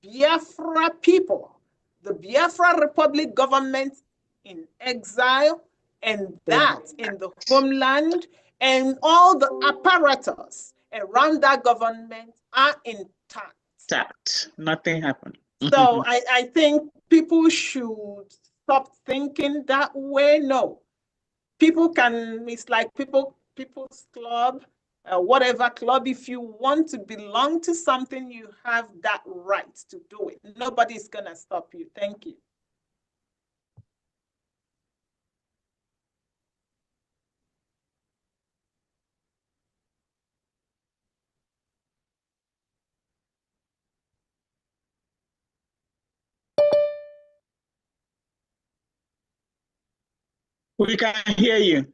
Biafra people, the Biafra Republic government in exile, and that in the homeland, and all the apparatus around that government are intact. Nothing happened. So I think people should stop thinking that way. No. People can, it's like people's club, whatever club. If you want to belong to something, you have that right to do it. Nobody's going to stop you. Thank you. We can hear you.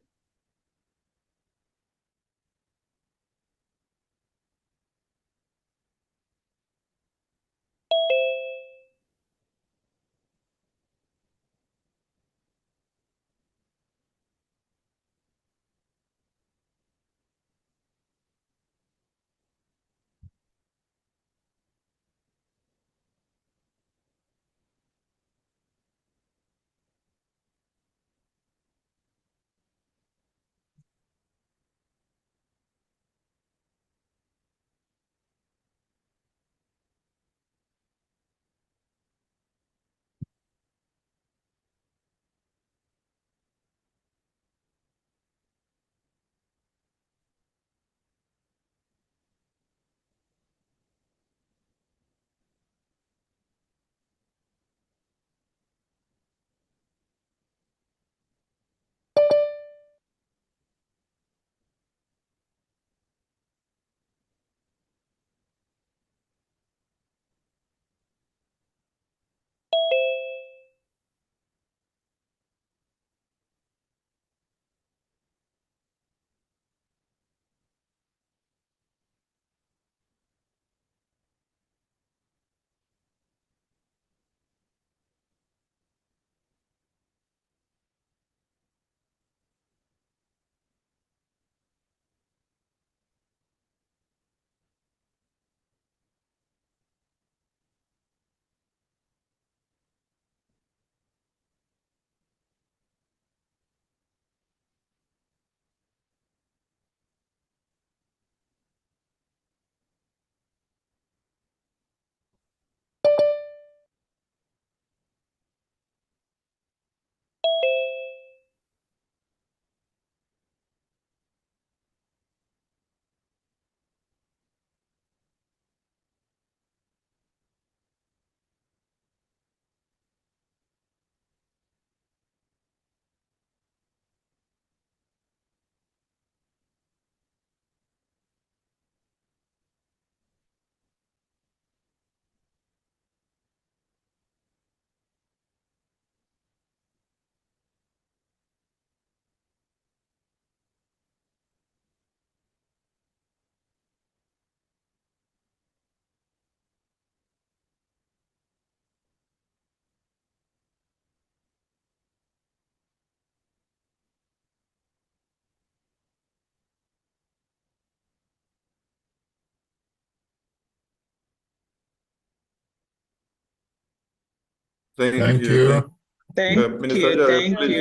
Thank you. Minister you. Jare, Thank please,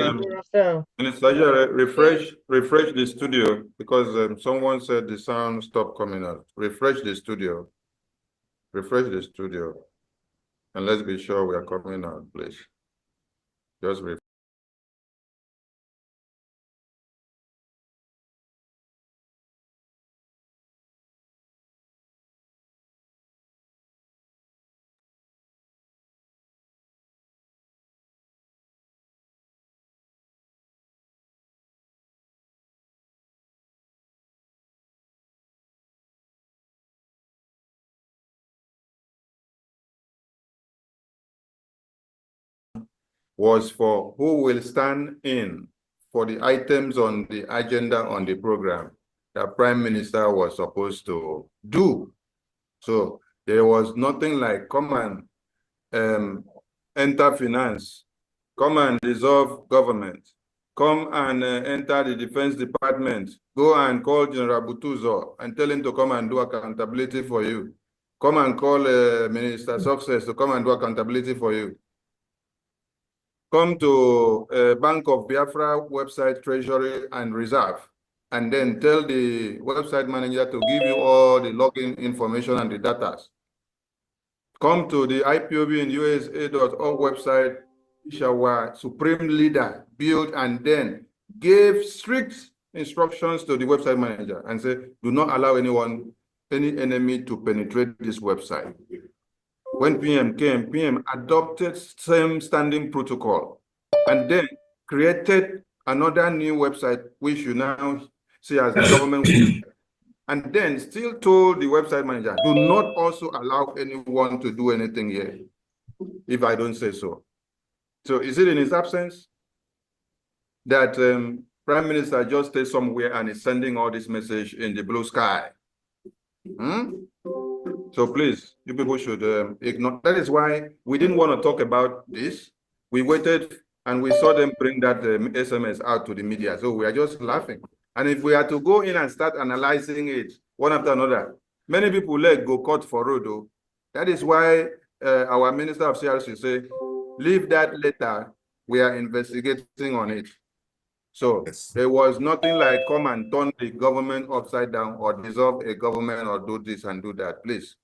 you. Minister Jare, refresh the studio because someone said the sound stopped coming out. Refresh the studio. Refresh the studio. And let's be sure we are coming out, please. Just refresh. Was for who will stand in for the items on the agenda on the program that Prime Minister was supposed to do. So there was nothing like come and enter finance, come and dissolve government, come and enter the Defense Department, go and call General Butuzo and tell him to come and do accountability for you. Come and call Minister Success to come and do accountability for you. Come to Bank of Biafra website, Treasury and Reserve, and then tell the website manager to give you all the login information and the data. Come to the IPOB and USA.org website, which our supreme leader built and then gave strict instructions to the website manager and said, do not allow any enemy to penetrate this website. When PM came, PM adopted same standing protocol and then created another new website, which you now see as the government website, and then still told the website manager, do not also allow anyone to do anything here, if I don't say so. So is it in his absence that Prime Minister just stays somewhere and is sending all this message in the blue sky? So please, you people should ignore. That is why we didn't want to talk about this. We waited and we saw them bring that SMS out to the media. So we are just laughing. And if we are to go in and start analyzing it one after another, many people let go cut for road. Though. That is why our Minister of CRC say, leave that later. We are investigating on it. So there was nothing like come and turn the government upside down or dissolve a government or do this and do that, please.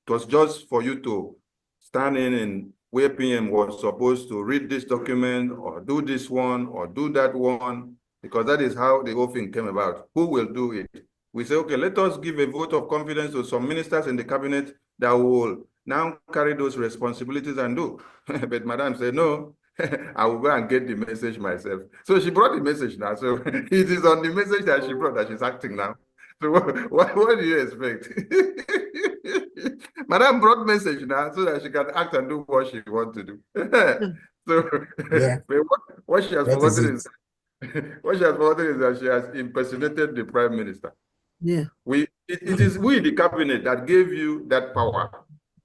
It was just for you to stand in and where PM was supposed to read this document or do this one or do that one, because that is how the whole thing came about. Who will do it? We say, okay, let us give a vote of confidence to some ministers in the cabinet that will now carry those responsibilities and do. But Madam said, no, I will go and get the message myself. So she brought the message now. So it is on the message that she brought that she's acting now. So what do you expect? Madam brought message now so that she can act and do what she wants to do. So yeah. what she has forgotten is what she has forgotten is that she has impersonated the Prime Minister. Yeah. It is we, the cabinet, that gave you that power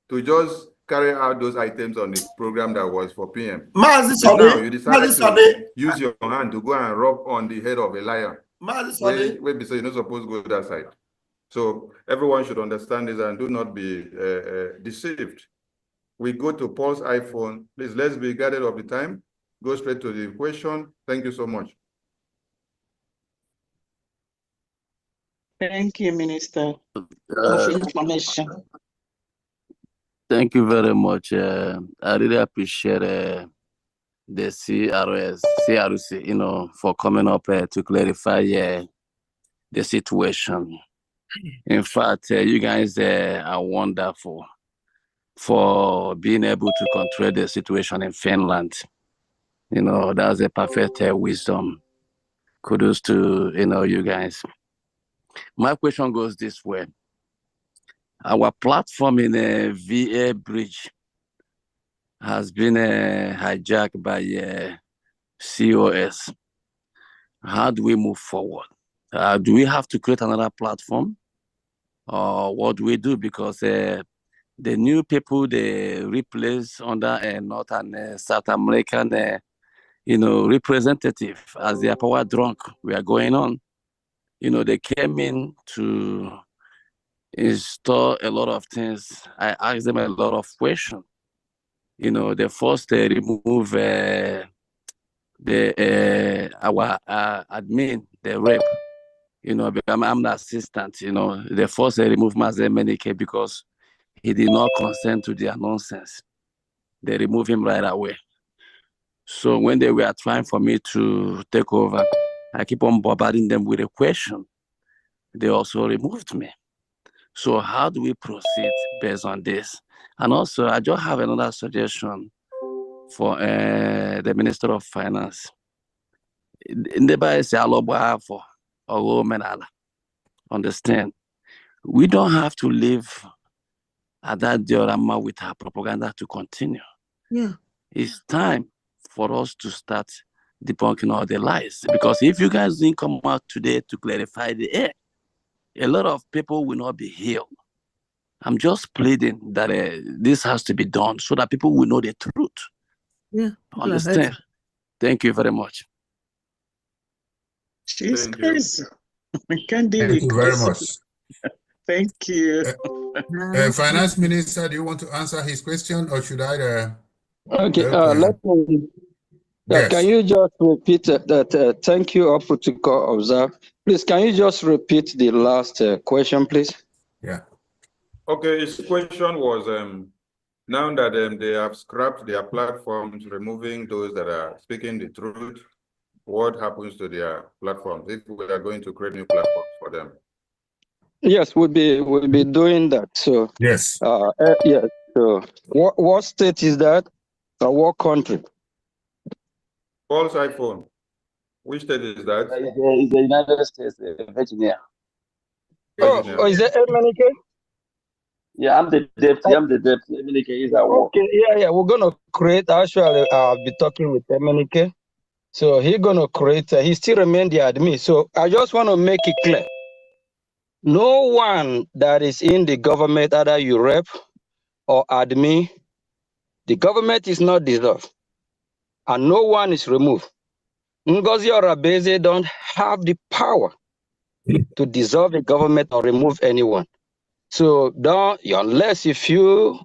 to just carry out those items on the program that was for PM. But now you decided to use your hand to go and rub on the head of a lion. Wait, so you're not supposed to go that side. So everyone should understand this and do not be deceived. We go to Paul's iPhone. Please, let's be guided of the time. Go straight to the question. Thank you so much. Thank you, Minister, of Information. Thank you very much. I really appreciate the CRC, for coming up to clarify the situation. In fact, you guys are wonderful for being able to control the situation in Finland. That's a perfect wisdom. Kudos to, you guys. My question goes this way. Our platform in BRGIE has been hijacked by COS. How do we move forward? Do we have to create another platform? Or what do we do? Because the new people they replace under North and South American representative as their power drunk we are going on. They came in to install a lot of things. I asked them a lot of questions. You know, they first remove our admin, the rep. You know, I'm the assistant. You know, they first remove Mazemenike because he did not consent to their nonsense. They remove him right away. So when they were trying for me to take over, I keep on bombarding them with a question. They also removed me. So how do we proceed based on this? And also, I just have another suggestion for the Minister of Finance. Understand? We don't have to live at that diorama with our propaganda to continue. Yeah. It's time for us to start debunking all the lies. Because if you guys didn't come out today to clarify the air, a lot of people will not be healed. I'm just pleading that this has to be done so that people will know the truth. Yeah. Understand? Thank you very much. She's Thank crazy. Can't deal Thank with you very crazy. much. Thank you. Finance Minister, do you want to answer his question, or should I? Okay, help, let me. Yes. Can you just repeat that? Thank you, all protocol observe. Please, can you just repeat the last question, please? Yeah. Okay, his question was now that they have scrapped their platforms, removing those that are speaking the truth, what happens to their platforms if we are going to create new platforms for them? Yes, we'll be doing that. So yes. Yes. So what state is that? Or what country? False iPhone. Which state is that? It's the United States, Virginia. Oh, is it Emenike? Yeah, I'm the deputy. I'm the deputy. Emenike is at work. Okay, yeah. We're gonna create. Actually, I'll be talking with Emenike. So he's gonna create. He still remain the admin. So I just want to make it clear. No one that is in the government, either you rep or admin, the government is not dissolved, and no one is removed. Ngozi or Abeze don't have the power to dissolve the government or remove anyone. So don't, unless if you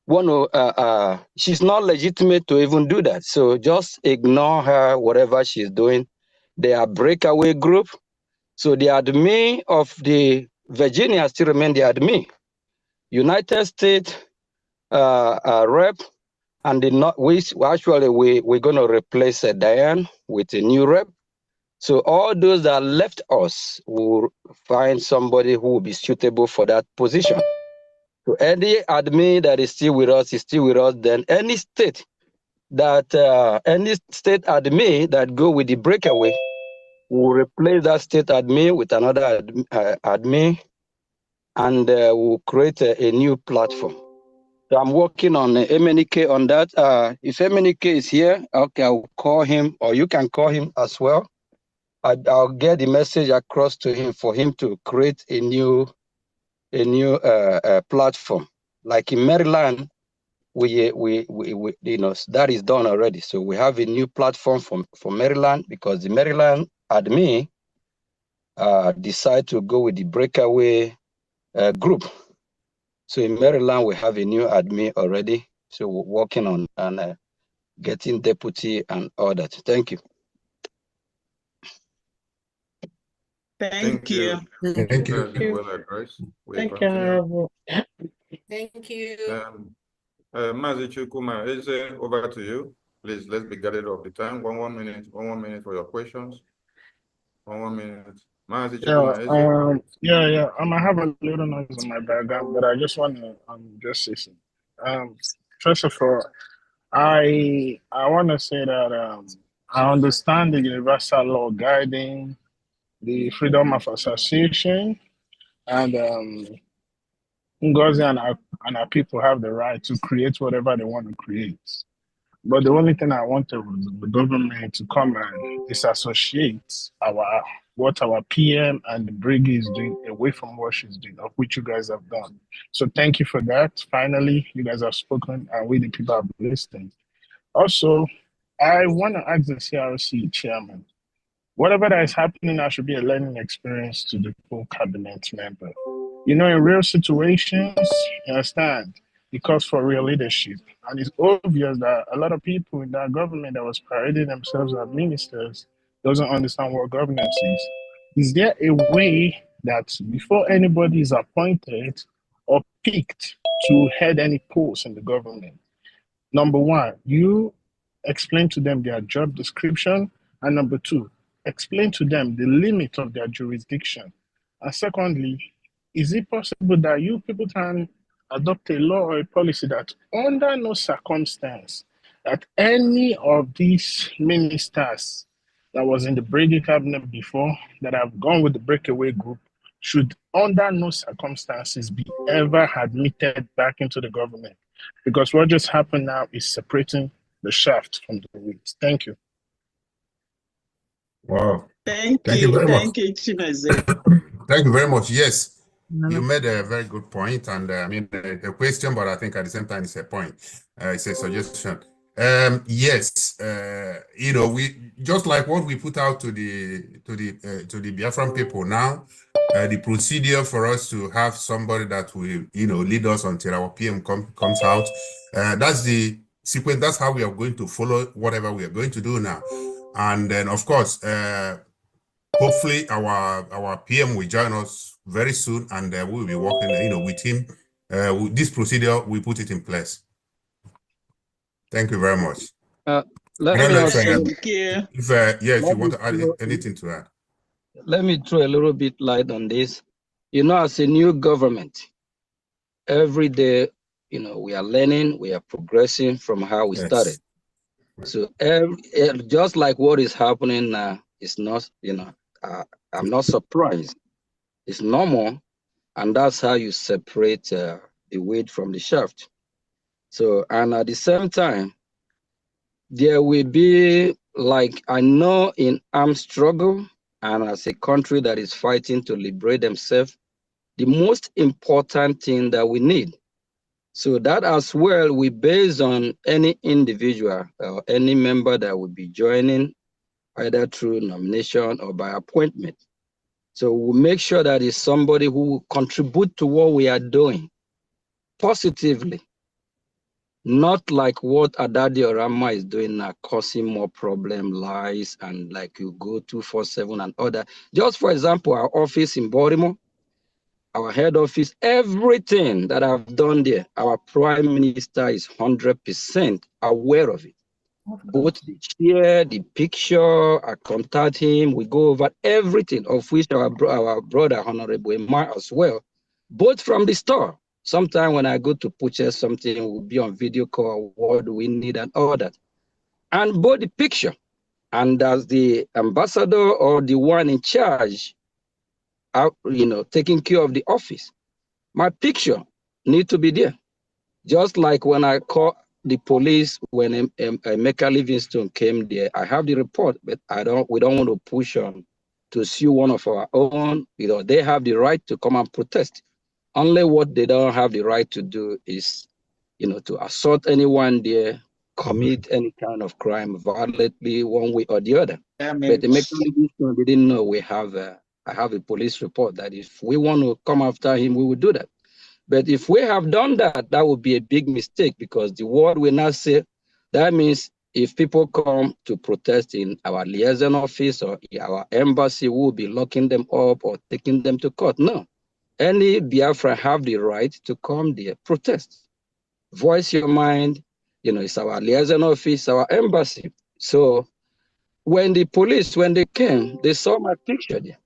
want to, she's not legitimate to even do that. So just ignore her, whatever she's doing. They are breakaway group. So the admin of the Virginia still remain the admin. United States rep, and the not we actually we're going to replace Diane with a new rep. So all those that left us will find somebody who will be suitable for that position. So any admin that is still with us is still with us. Then any state admin that go with the breakaway will replace that state admin with another admin, and we'll create a new platform. So I'm working on Emenike on that. If Emenike is here, okay, I'll call him, or you can call him as well. I'll get the message across to him for him to create a new platform. Like in Maryland, we that is done already. So we have a new platform for Maryland, because the Maryland admin decide to go with the breakaway group. So in Maryland, we have a new admin already. So we're working on getting deputy and all that. Thank you. Thank you. Thank you. Well addressed. Thank you, Honorable. Thank you. Mazi Chukuma, over to you. Please, let's be guided of the time. One minute for your questions. 1 minute. Mazi Chukuma, Yeah. I might have a little noise in my background, but I just want to just say something. First of all, I want to say that I understand the universal law guiding the freedom of association, and Ngozi and our people have the right to create whatever they want to create. But the only thing I wanted was the government to come and disassociate what our PM and the BRGIE is doing away from what she's doing, of which you guys have done. So thank you for that. Finally, you guys have spoken, and we the people have listened. Also, I want to ask the CRC chairman, whatever that is happening now should be a learning experience to the full cabinet member. You know, in real situations, you understand, it calls for real leadership. And it's obvious that a lot of people in that government that was parading themselves as ministers doesn't understand what governance is. Is there a way that before anybody is appointed or picked to head any post in the government, number one, you explain to them their job description, and number two, explain to them the limit of their jurisdiction. And secondly, is it possible that you people can adopt a law or a policy that under no circumstance that any of these ministers that was in the BRGIE cabinet before that have gone with the breakaway group should under no circumstances be ever admitted back into the government? Because what just happened now is separating the shaft from the wheat. Thank you. Wow. Thank you you. very much. Thank you, Chimezie. Thank you very much. Yes, you made a very good point, and I mean a question, but I think at the same time it's a point. It's a suggestion. Yes, you know, we just like what we put out to the Biafran people now. The procedure for us to have somebody that will, you know, lead us until our PM comes out. That's the sequence. That's how we are going to follow whatever we are going to do now. And then, of course, hopefully our PM will join us very soon, and we'll be working, you know, with him. With this procedure, we put it in place. Thank you very much. Let me also, thank you. If you want to add anything to that. Let me throw a little bit light on this. You know, as a new government, every day, you know, we are learning, we are progressing from how we started. So just like what is happening now, it's not, you know, I'm not surprised. It's normal, and that's how you separate the wheat from the shaft. So, and at the same time, there will be, like, I know in armed struggle, and as a country that is fighting to liberate themselves, the most important thing that we need. So that as well, we base on any individual or any member that will be joining, either through nomination or by appointment. So we'll make sure that it's somebody who will contribute to what we are doing positively, not like what Adadi Orama is doing now, causing more problem, lies, and like you go 247 and other. Just for example, our office in Baltimore, our head office, everything that I've done there, our prime minister is 100% aware of it. Both the chair, the picture, I contact him, we go over everything, of which our brother, Honorable Emma as well, both from the store. Sometimes when I go to purchase something, we'll be on video call, what do we need and all that. And both the picture, and as the ambassador or the one in charge, you know, taking care of the office, my picture need to be there. Just like when I call the police, when Emeka Livingstone came there, I have the report, but we don't want to push on to sue one of our own. You know, they have the right to come and protest. Only what they don't have the right to do is, you know, to assault anyone there, commit any kind of crime violently one way or the other. But Emeka Livingstone didn't know I have a police report that if we want to come after him, we will do that. But if we have done that, that would be a big mistake, because the word will not say, that means if people come to protest in our liaison office or our embassy, we will be locking them up or taking them to court. No. Any Biafra have the right to come there, protest, voice your mind. You know, it's our liaison office, our embassy. So when the police, when they came, they saw my picture there.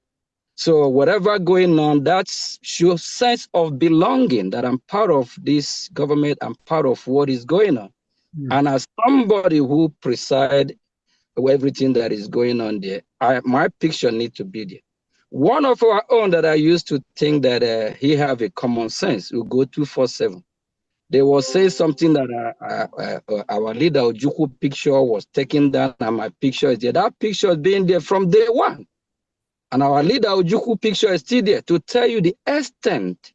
So whatever going on, that's shows sense of belonging, that I'm part of this government, I'm part of what is going on. And as somebody who preside over everything that is going on there, my picture needs to be there. One of our own that I used to think that he have a common sense, will go 247. They will say something that our leader Ojukwu picture was taken down and my picture is there. That picture has been there from day one. And our leader Ojukwu picture is still there to tell you the extent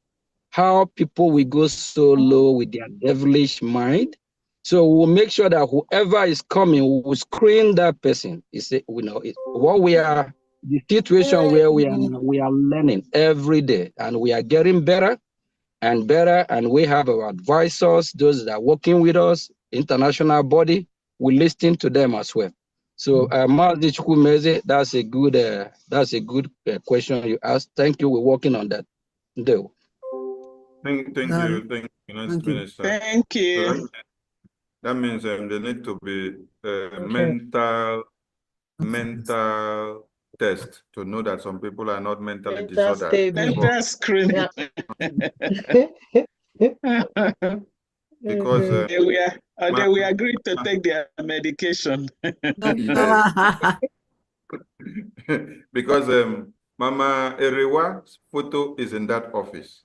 how people will go so low with their devilish mind. So we'll make sure that whoever is coming will screen that person. You know, what we are, the situation where we are learning every day, and we are getting better. and better. And we have our advisors, those that are working with us, international body. We listen to them as well. So, Mazi Chukwumeze, that's a good question you asked. Thank you. We're working on that. Do. Thank you, Minister. Thank you. So that means there need to be a mental test to know that some people are not mentally disordered. Mental screening. Because they will agree to take their medication. yes. Because Mama Erewa's photo is in that office.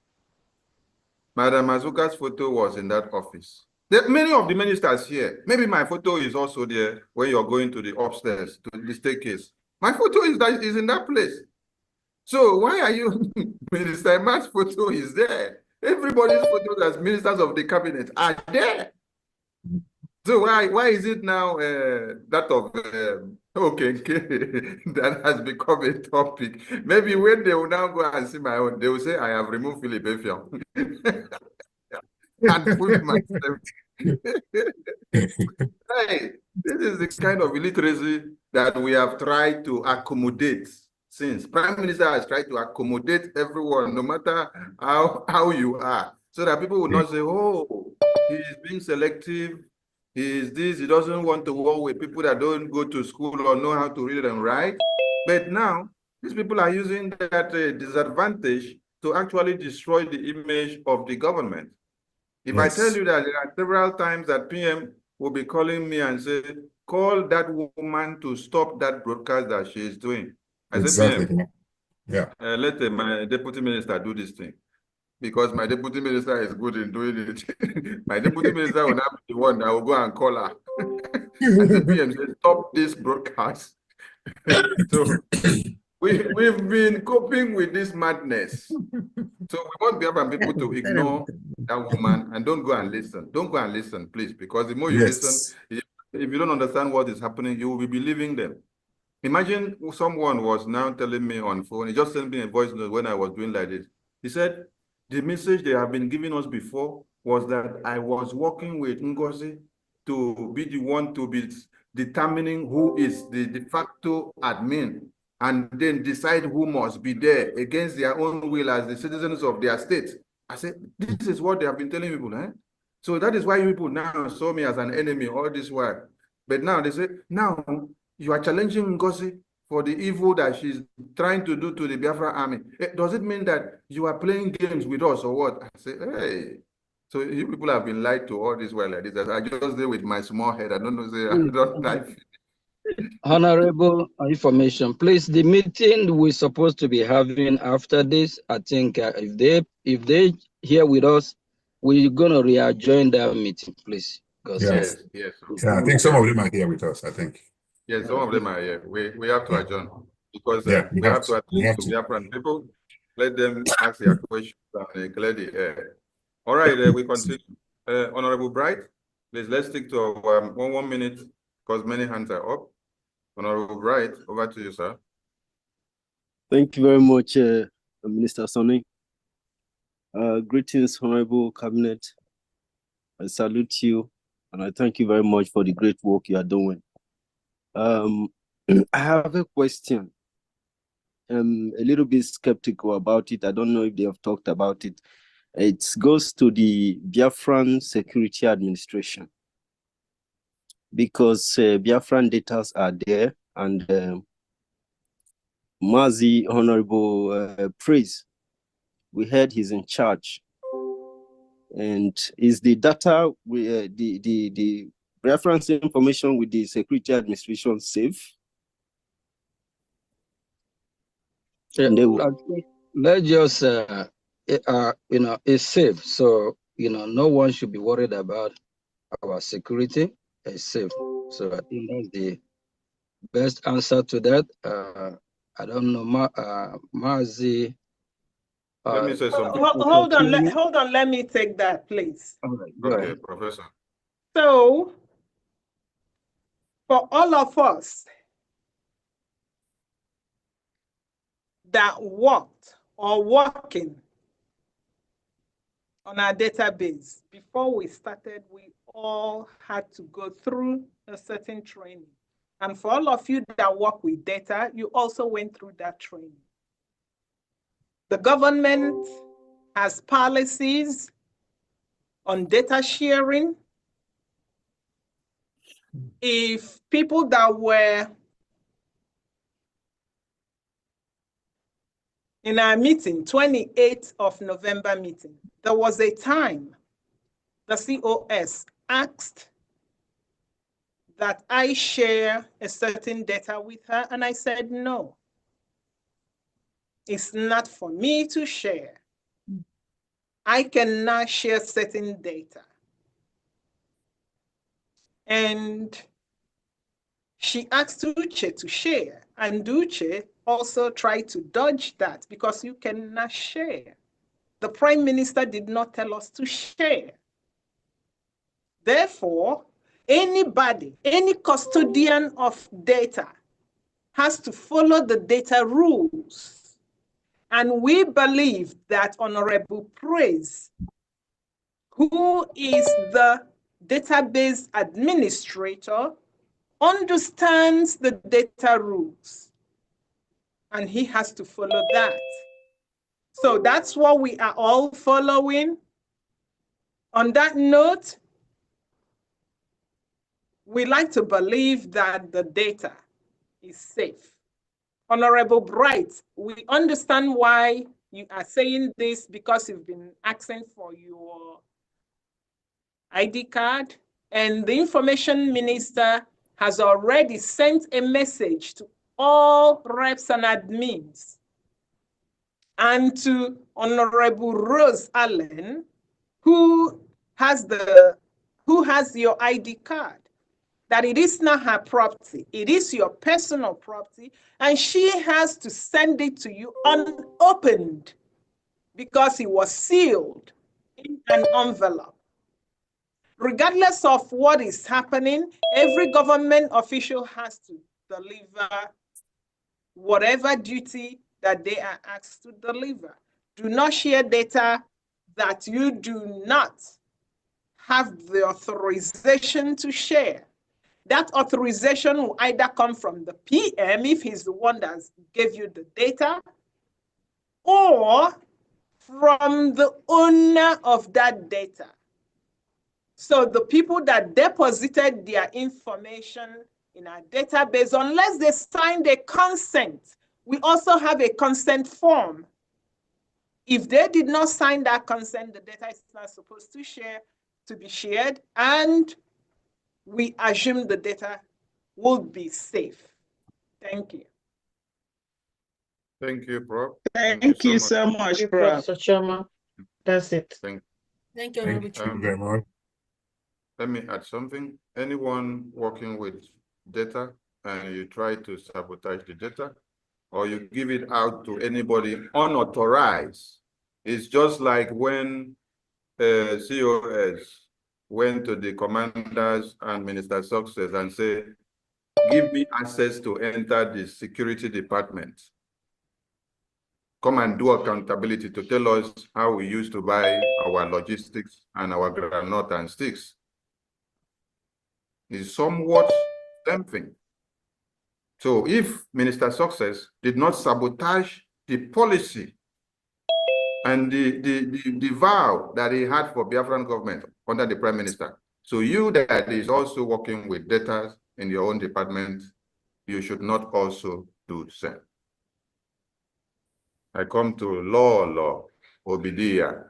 Madam Azuka's photo was in that office. Many of the ministers here, maybe my photo is also there when you're going to the upstairs, to the staircase. My photo is in that place. So why are you, Minister Eman's photo is there? Everybody's photos as ministers of the cabinet are there. So why is it now that of okay that has become a topic? Maybe when they will now go and see my own, they will say I have removed Philip Efiong and put myself. Hey, this is the kind of illiteracy that we have tried to accommodate since. Prime Minister has tried to accommodate everyone, no matter how you are, so that people will not say, oh, he is being selective, he is this, he doesn't want to work with people that don't go to school or know how to read and write. But now, these people are using that disadvantage to actually destroy the image of the government. If I tell you that there are several times that PM will be calling me and say, call that woman to stop that broadcast that she is doing. I say, PM, let my deputy minister do this thing, because my deputy minister is good in doing it. My deputy minister will not be the one that will go and call her. And the PM says, stop this broadcast. So we've been coping with this madness. So we want Biafran people to ignore that woman and don't go and listen. Don't go and listen, please, because the more you listen, if you don't understand what is happening, you will be believing them. Imagine someone was now telling me on phone, he just sent me a voice note when I was doing like this. He said, the message they have been giving us before was that I was working with Ngozi to be the one to be determining who is the de facto admin and then decide who must be there against their own will as the citizens of their state. I said, this is what they have been telling people, eh? So that is why people now saw me as an enemy all this while. But now they say, now you are challenging Ngozi for the evil that she's trying to do to the Biafra army. Does it mean that you are playing games with us or what? I say, hey. So you people have been lied to all this while like this. I just deal with my small head. I don't know, say, I don't like. Honorable information, please. The meeting we're supposed to be having after this, I think if they here with us, we're gonna rejoin that meeting, please. Yes. Yeah, I think some of them are here with us, I think. Yes, some of them are here. We have to adjourn because we have to attend to Biafran people. Let them ask their questions and clear the air. All right, we continue. Honorable Bright, please, let's stick to 1 minute because many hands are up. Honorable Bright, over to you, sir. Thank you very much, Minister Sonny. Greetings, Honorable Cabinet. I salute you, and I thank you very much for the great work you are doing. I have a question. I'm a little bit skeptical about it. I don't know if they have talked about it. It goes to the Biafran Security Administration, because Biafran data are there, and Mazi Honorable Praise, we heard he's in charge. And is the data, the reference information with the Security Administration safe? Let's just, it's safe. So, no one should be worried about our security. It's safe. So I think that's the best answer to that. I don't know, Mazi. Let me say something. Hold on. Let me take that, please. Okay, Professor. So, for all of us that worked or working on our database. Before we started, we all had to go through a certain training. And for all of you that work with data, you also went through that training. The government has policies on data sharing. If people that were in our meeting, 28th of November meeting, there was a time the COS asked that I share a certain data with her, and I said, no, it's not for me to share. I cannot share certain data. And she asked Uche to share, and Uche also tried to dodge that because you cannot share. The Prime Minister did not tell us to share. Therefore, anybody, any custodian of data has to follow the data rules. And we believe that Honorable Praise, who is the database administrator, understands the data rules, and he has to follow that. So that's what we are all following. On that note, we like to believe that the data is safe. Honorable Bright, we understand why you are saying this, because you've been asking for your ID card, and the information minister has already sent a message to all reps and admins and to Honorable Rose Allen, who has your ID card, that it is not her property, it is your personal property, and she has to send it to you unopened because it was sealed in an envelope. Regardless of what is happening, every government official has to deliver whatever duty that they are asked to deliver. Do not share data that you do not have the authorization to share. That authorization will either come from the PM, if he's the one that gave you the data, or from the owner of that data. So the people that deposited their information in our database, unless they signed a consent, we also have a consent form. If they did not sign that consent, the data is not supposed to be shared, and we assume the data will be safe. Thank you. Thank you, Prof. Thank you so much, Thank you, Prof. Professor Choma. That's it. Thank Thank you, Thank Honorable you very much. Let me add something. Anyone working with data and you try to sabotage the data, or you give it out to anybody unauthorized, it's just like when COS went to the commanders and Minister Success and say, give me access to enter the security department. Come and do accountability to tell us how we used to buy our logistics and our granite and sticks. Is somewhat something. So if Minister Success did not sabotage the policy and the vow that he had for Biafran government under the Prime Minister, so you that is also working with data in your own department, you should not also do the same. I come to Law Obidia.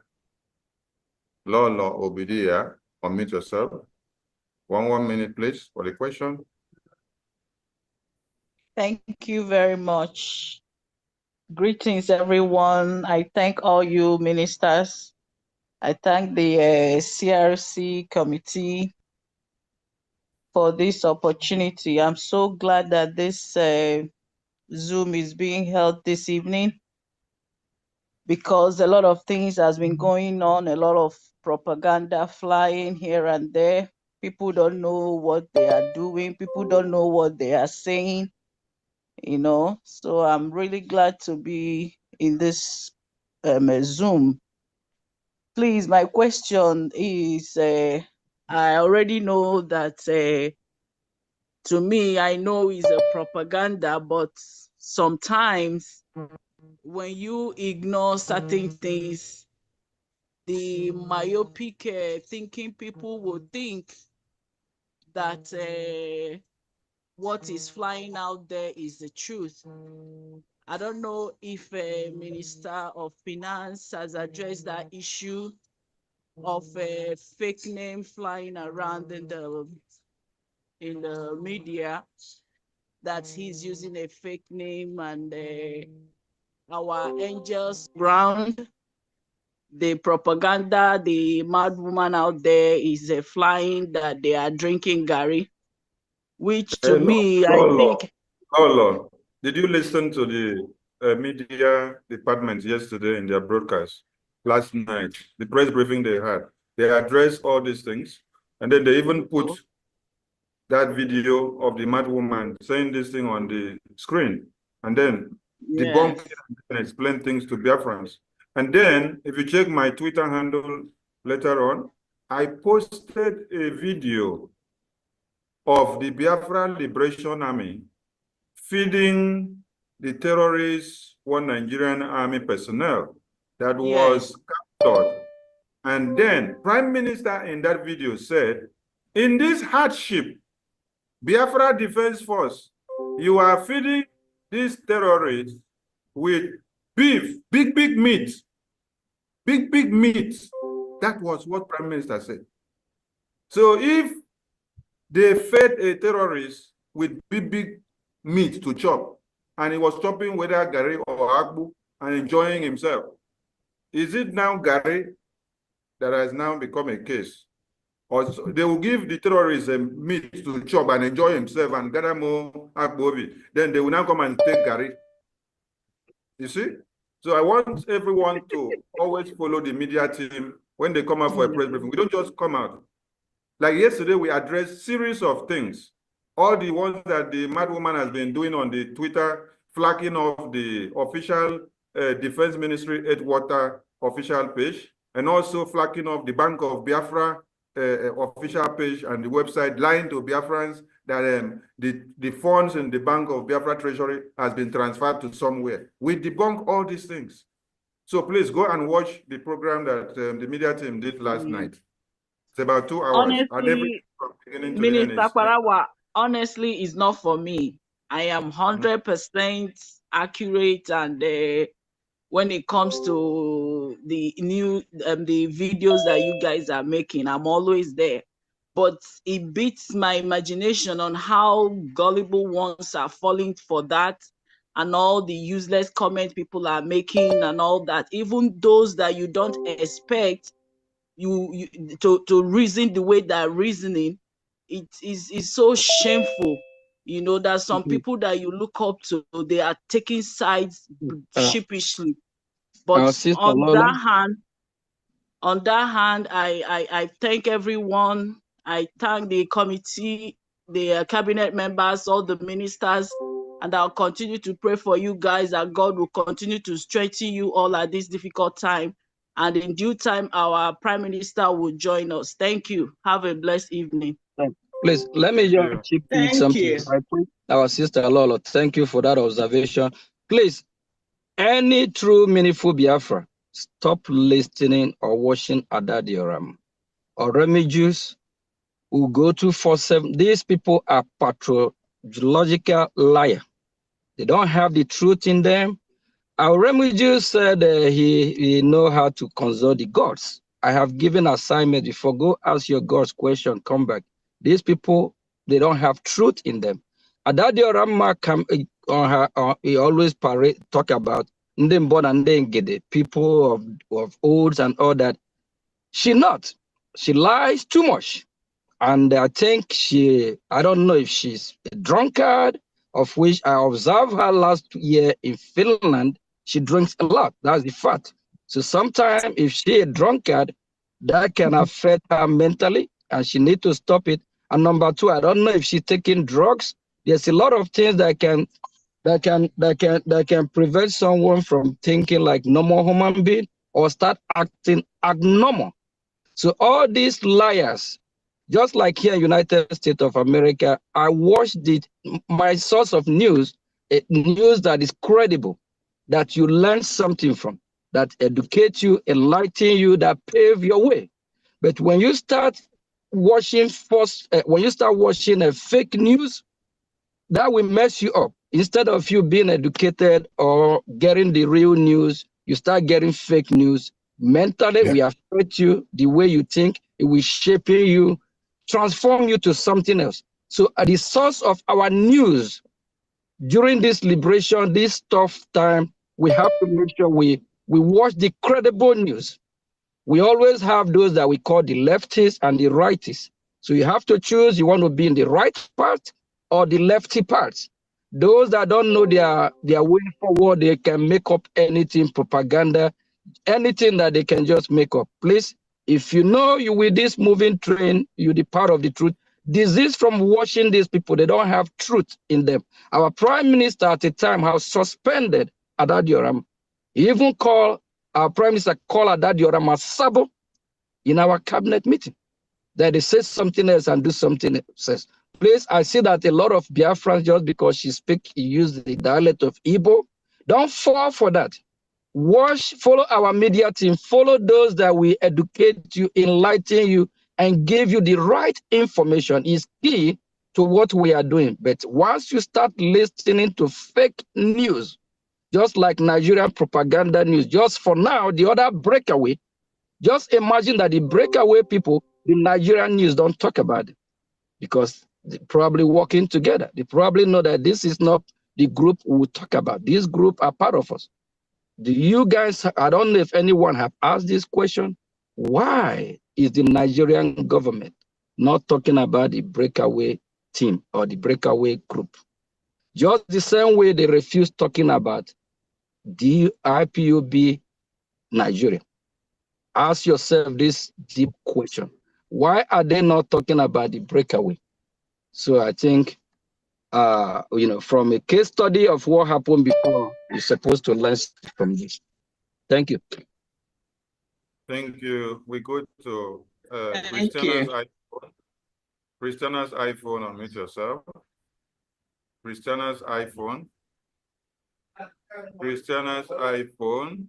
Law Obidia, unmute yourself. One minute, please, for the question. Thank you very much. Greetings, everyone. I thank all you ministers. I thank the CRC committee for this opportunity. I'm so glad that this Zoom is being held this evening, because a lot of things has been going on, a lot of propaganda flying here and there. People don't know what they are doing. People don't know what they are saying, you know. So I'm really glad to be in this Zoom. Please, my question is, I already know that to me, I know it's a propaganda, but sometimes when you ignore certain things, the myopic thinking people will think that what is flying out there is the truth. I don't know if Minister of Finance has addressed that issue of a fake name flying around in the media, that he's using a fake name, and our angels ground, the propaganda, the mad woman out there is flying that they are drinking Gary, which to me, I think. Lord, did you listen to the media department yesterday in their broadcast last night? The press briefing they had, they addressed all these things, and then they even put that video of the mad woman saying this thing on the screen, and then debunk it and explain things to Biafrans. And then, if you check my Twitter handle later on, I posted a video of the Biafra Liberation Army feeding the terrorists one Nigerian army personnel that was captured. And then Prime Minister in that video said, in this hardship, Biafra Defense Force, you are feeding these terrorists with beef, big meat, big meat. That was what Prime Minister said. So if they fed a terrorist with big meat to chop, and he was chopping whether Gary or Agbu and enjoying himself, is it now Gary that has now become a case? Or they will give the terrorists meat to chop and enjoy himself and gather more Agbobi. Then they will now come and take Gary. You see? So I want everyone to always follow the media team when they come out for a press briefing. We don't just come out. Like yesterday, we addressed series of things. All the ones that the mad woman has been doing on the Twitter, flagging off the official Defense Ministry Edgewater official page, and also flagging off the Bank of Biafra official page and the website, lying to Biafrans that the funds in the Bank of Biafra Treasury has been transferred to somewhere. We debunk all these things. So please go and watch the program that the media team did last night. It's about 2 hours. Honestly, Minister Kwarawa, honestly, it's not for me. I am 100% accurate, and when it comes to the new the videos that you guys are making, I'm always there. But it beats my imagination on how gullible ones are falling for that, and all the useless comments people are making and all that. Even those that you don't expect you to reason the way they're reasoning, it is so shameful. You know, that some people that you look up to, they are taking sides sheepishly. But on that hand, I thank everyone. I thank the committee, the cabinet members, all the ministers, and I'll continue to pray for you guys that God will continue to strengthen you all at this difficult time. And in due time, our Prime Minister will join us. Thank you. Have a blessed evening. Please, let me just chip in something. Our sister Lolo, thank you for that observation. Please, any true meaningful Biafra, stop listening or watching Ada Dioram or Remigius who go 247. These people are pathological liars. They don't have the truth in them. Our Remigius said he know how to consult the gods. I have given assignment before. Go ask your gods question, come back. These people, they don't have truth in them. Ada Dioram come on her. He always talk about the people of old and all that. She lies too much. And I think I don't know if she's a drunkard, of which I observed her last year in Finland. She drinks a lot, that's the fact. So sometimes if she's a drunkard, that can affect her mentally and she needs to stop it. And number two, I don't know if she's taking drugs. There's a lot of things that can prevent someone from thinking like normal human being. or start acting abnormal. So all these liars, just like here in United States of America, I watched my source of news, news that is credible, that you learn something from, that educate you, enlighten you, that pave your way. But when you start watching fake news, that will mess you up. Instead of you being educated or getting the real news, you start getting fake news. Mentally, we affect you, the way you think, it will shape you, transform you to something else. So at the source of our news, during this liberation, this tough time, we have to make sure we watch the credible news. We always have those that we call the leftists and the rightists. So you have to choose, you want to be in the right part or the lefty part. Those that don't know their way forward, they can make up anything, propaganda, anything that they can just make up. Please, if you know you with this moving train, you're the part of the truth. Disease from watching these people, they don't have truth in them. Our prime minister at the time has suspended Haddad Yoram. He even called our prime minister Haddad Yoram as Sabo in our cabinet meeting. That they say something else and do something else. Please, I see that a lot of Biafrans, just because she use the dialect of Igbo, don't fall for that. Follow our media team, follow those that will educate you, enlighten you, and give you the right information is key to what we are doing. But once you start listening to fake news, just like Nigerian propaganda news, just for now, the other breakaway, just imagine that the breakaway people, the Nigerian news don't talk about it because they're probably working together. They probably know that this is not the group we will talk about. This group are part of us. Do you guys, I don't know if anyone have asked this question, why is the Nigerian government not talking about the breakaway team or the breakaway group? Just the same way they refuse talking about the IPOB Nigeria. Ask yourself this deep question. Why are they not talking about the breakaway? So I think, from a case study of what happened before, you're supposed to learn from this. Thank you. Thank you. We go to Thank you. Christiana's iPhone, unmute yourself. Christiana's iPhone. Christiana's iPhone.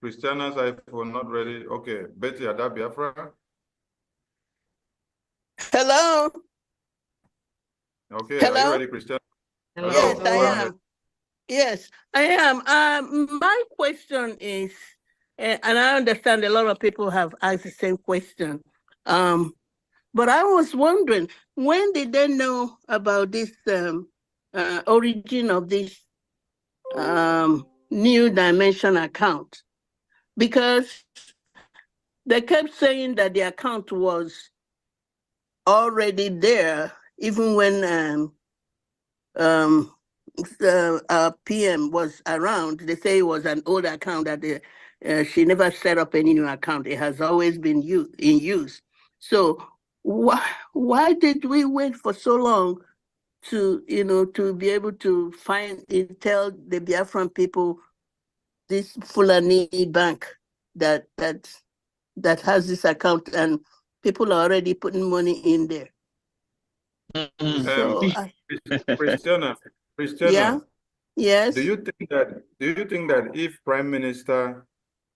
Christiana's iPhone not ready. Okay, Betty, Ada Biafra. Hello. Okay, Hello? are you ready, Christiana? Hello. Hello. Yes, I am. Yes, I am. My question is, and I understand a lot of people have asked the same question, but I was wondering, when did they know about this origin of this new dimension account? Because they kept saying that the account was already there, even when our PM was around. They say it was an old account that she never set up any new account. It has always been in use. So why did we wait for so long to be able to tell the Biafran people this Fulani bank that has this account and people are already putting money in there? So Christiana, yeah, yes. Do you think that if Prime Minister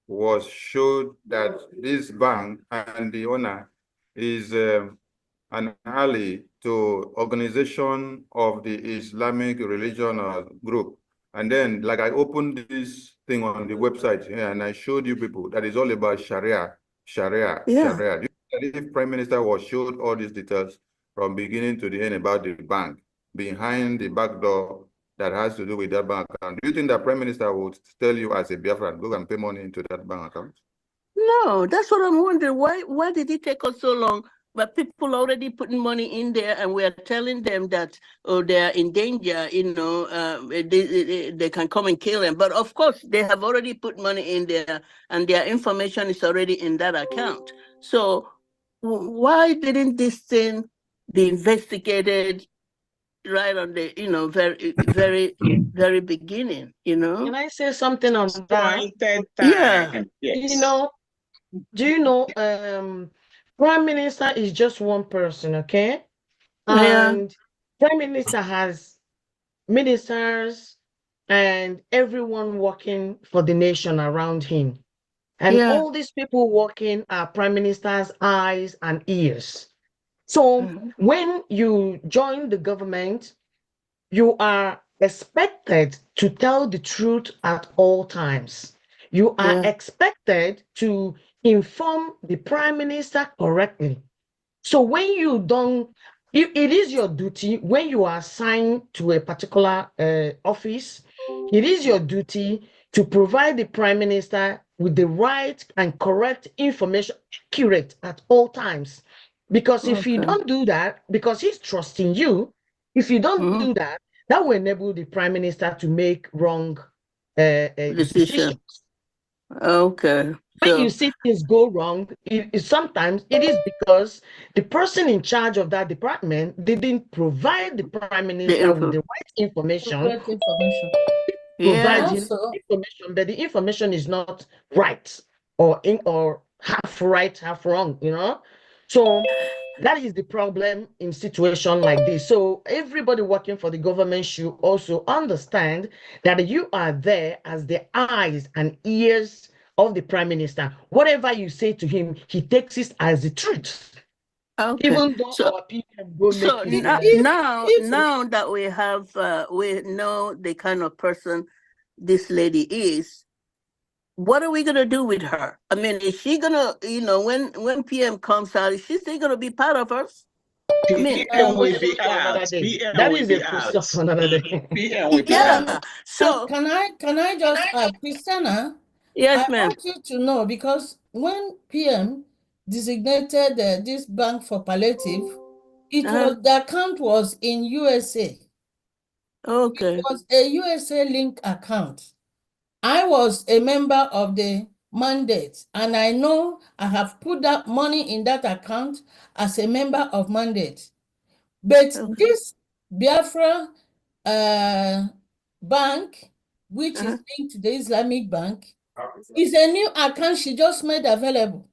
was showed that this bank and the owner is an ally to organization of the Islamic religion or group, and then like I opened this thing on the website here and I showed you people that is all about Sharia. Yeah. Sharia. Do you think that if Prime Minister was showed all these details from beginning to the end about the bank, behind the back door that has to do with that bank account, do you think that Prime Minister would tell you as a Biafran, go and pay money into that bank account? No, that's what I'm wondering. Why did it take us so long? But people already putting money in there, and we are telling them that they are in danger. They can come and kill them. But of course, they have already put money in there, and their information is already in that account. So why didn't this thing be investigated right on the, very beginning, Can I say something on that? Appointed Yeah. time. Yes. Do you know, Prime Minister is just one person, okay? Yeah. And Prime Minister has ministers and everyone working for the nation around him. And Yeah. all these people working are Prime Minister's eyes and ears. So when you join the government, you are expected to tell the truth at all times. You are expected to inform the Prime Minister correctly. So when you don't, it is your duty when you are assigned to a particular office, it is your duty to provide the Prime Minister with the right and correct information, accurate at all times. Because if you don't do that, because he's trusting you, if you don't do that, that will enable the Prime Minister to make wrong decisions. Okay. When you see things go wrong, sometimes it is because the person in charge of that department didn't provide the Prime Minister with the right information. Correct information. Provide him Also, information, but the information is not right or half right, half wrong, So that is the problem in situation like this. So everybody working for the government should also understand that you are there as the eyes and ears of the Prime Minister. Whatever you say to him, he takes it as the truth. Okay. Even though our people go So make now that we have we know the kind of person this lady is, what are we gonna do with her? I mean, is she gonna, when PM comes out, is she still gonna be part of us? I mean, PM will be out. PM That will is be a out. question for another day. PM will be Yeah. out. So can I just add, Christiana? Yes, I ma'am. want you to know, because when PM designated this bank for palliative, the account was in USA. Okay. It was a USA link account. I was a member of the mandate, and I know I have put that money in that account as a member of mandate. But this Biafra bank, which is linked to the Islamic bank, is a new account she just made available.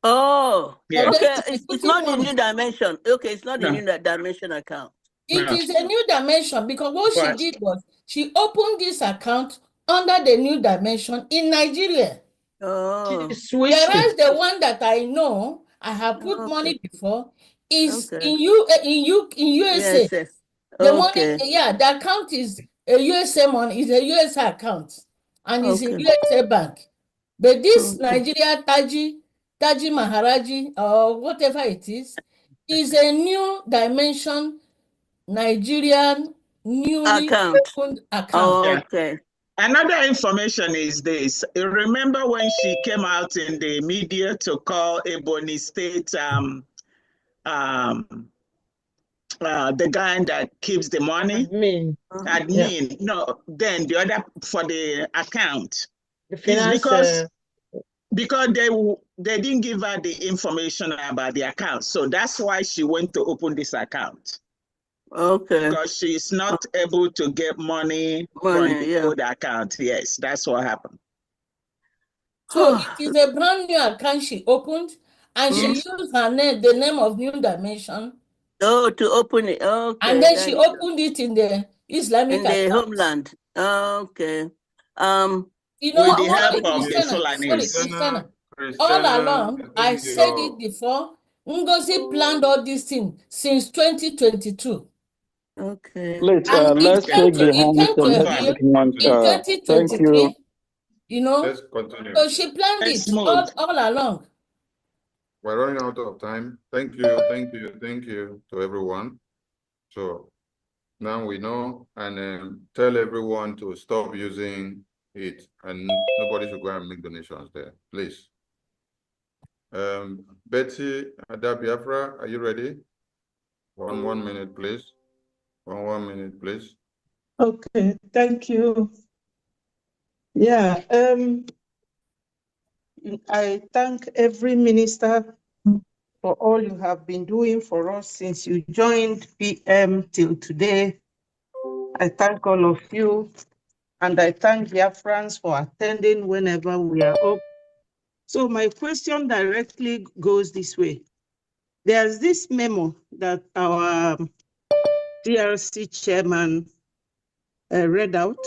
Oh, Yeah. okay. It's not the new dimension. Okay, it's not the new dimension account. It is a new dimension, because what she did was she opened this account under the new dimension in Nigeria. Oh. Whereas the one that I know, I have put money before, is in USA. Yes. The money, the account is a USA money, is a USA account, and it's in USA bank. But this Nigeria Taji Maharaji, or whatever it is a new dimension Nigerian newly opened account. Okay. Another information is this. You remember when she came out in the media to call Ebony State the guy that keeps the money? Admin. Yeah. No, then the other for the account. The finance, because they didn't give her the information about the account. So that's why she went to open this account. Okay. Because she's not able to get money from the old account. Yes, that's what happened. So it is a brand new account she opened, and she used her name, the name of New Dimension. Oh, to open it. Okay. And then she opened it in the Islamic in the account. homeland. Okay. You know, with the help of the Christiana, all along, I said it before, Ngozi planned all these things since 2022. Okay. Let's And take the it came to a heel in Thank 2023, you know. Let's continue. So she planned it all along. We're running out of time. Thank you to everyone. So now we know, and tell everyone to stop using it, and nobody should go and make donations there, please. Betty Biafra, are you ready? One minute, please. One minute, please. Okay, thank you. Yeah, I thank every minister for all you have been doing for us since you joined PM till today. I thank all of you, and I thank Biafrans for attending whenever we are up. So my question directly goes this way. There's this memo that our CRC chairman read out,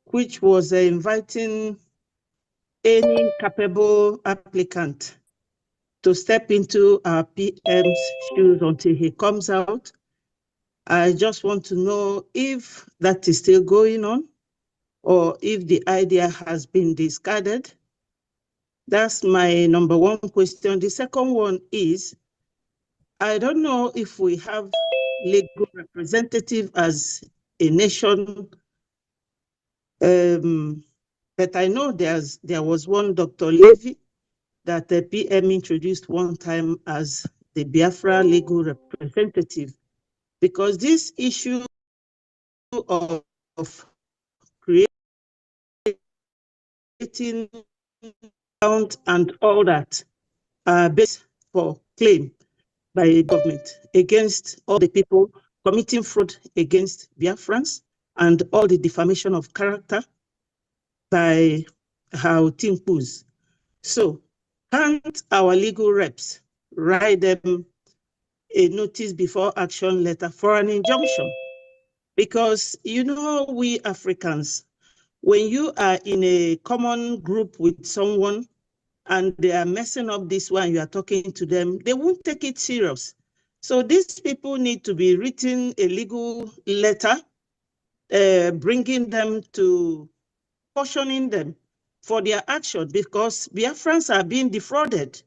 which was inviting any capable applicant to step into our PM's shoes until he comes out. I just want to know if that is still going on or if the idea has been discarded. That's my number one question. The second one is, I don't know if we have legal representative as a nation, but I know there was one Dr. Levy that the PM introduced one time as the Biafra legal representative, because this issue of creating account and all that are based for claim by a government against all the people committing fraud against Biafrans and all the defamation of character by how Timpus. So can't our legal reps write them a notice before action letter for an injunction? Because, you know, we Africans, when you are in a common group with someone and they are messing up this one, you are talking to them, they won't take it serious. So these people need to be written a legal letter, bringing them to, cautioning them for their action, because Biafrans are being defrauded.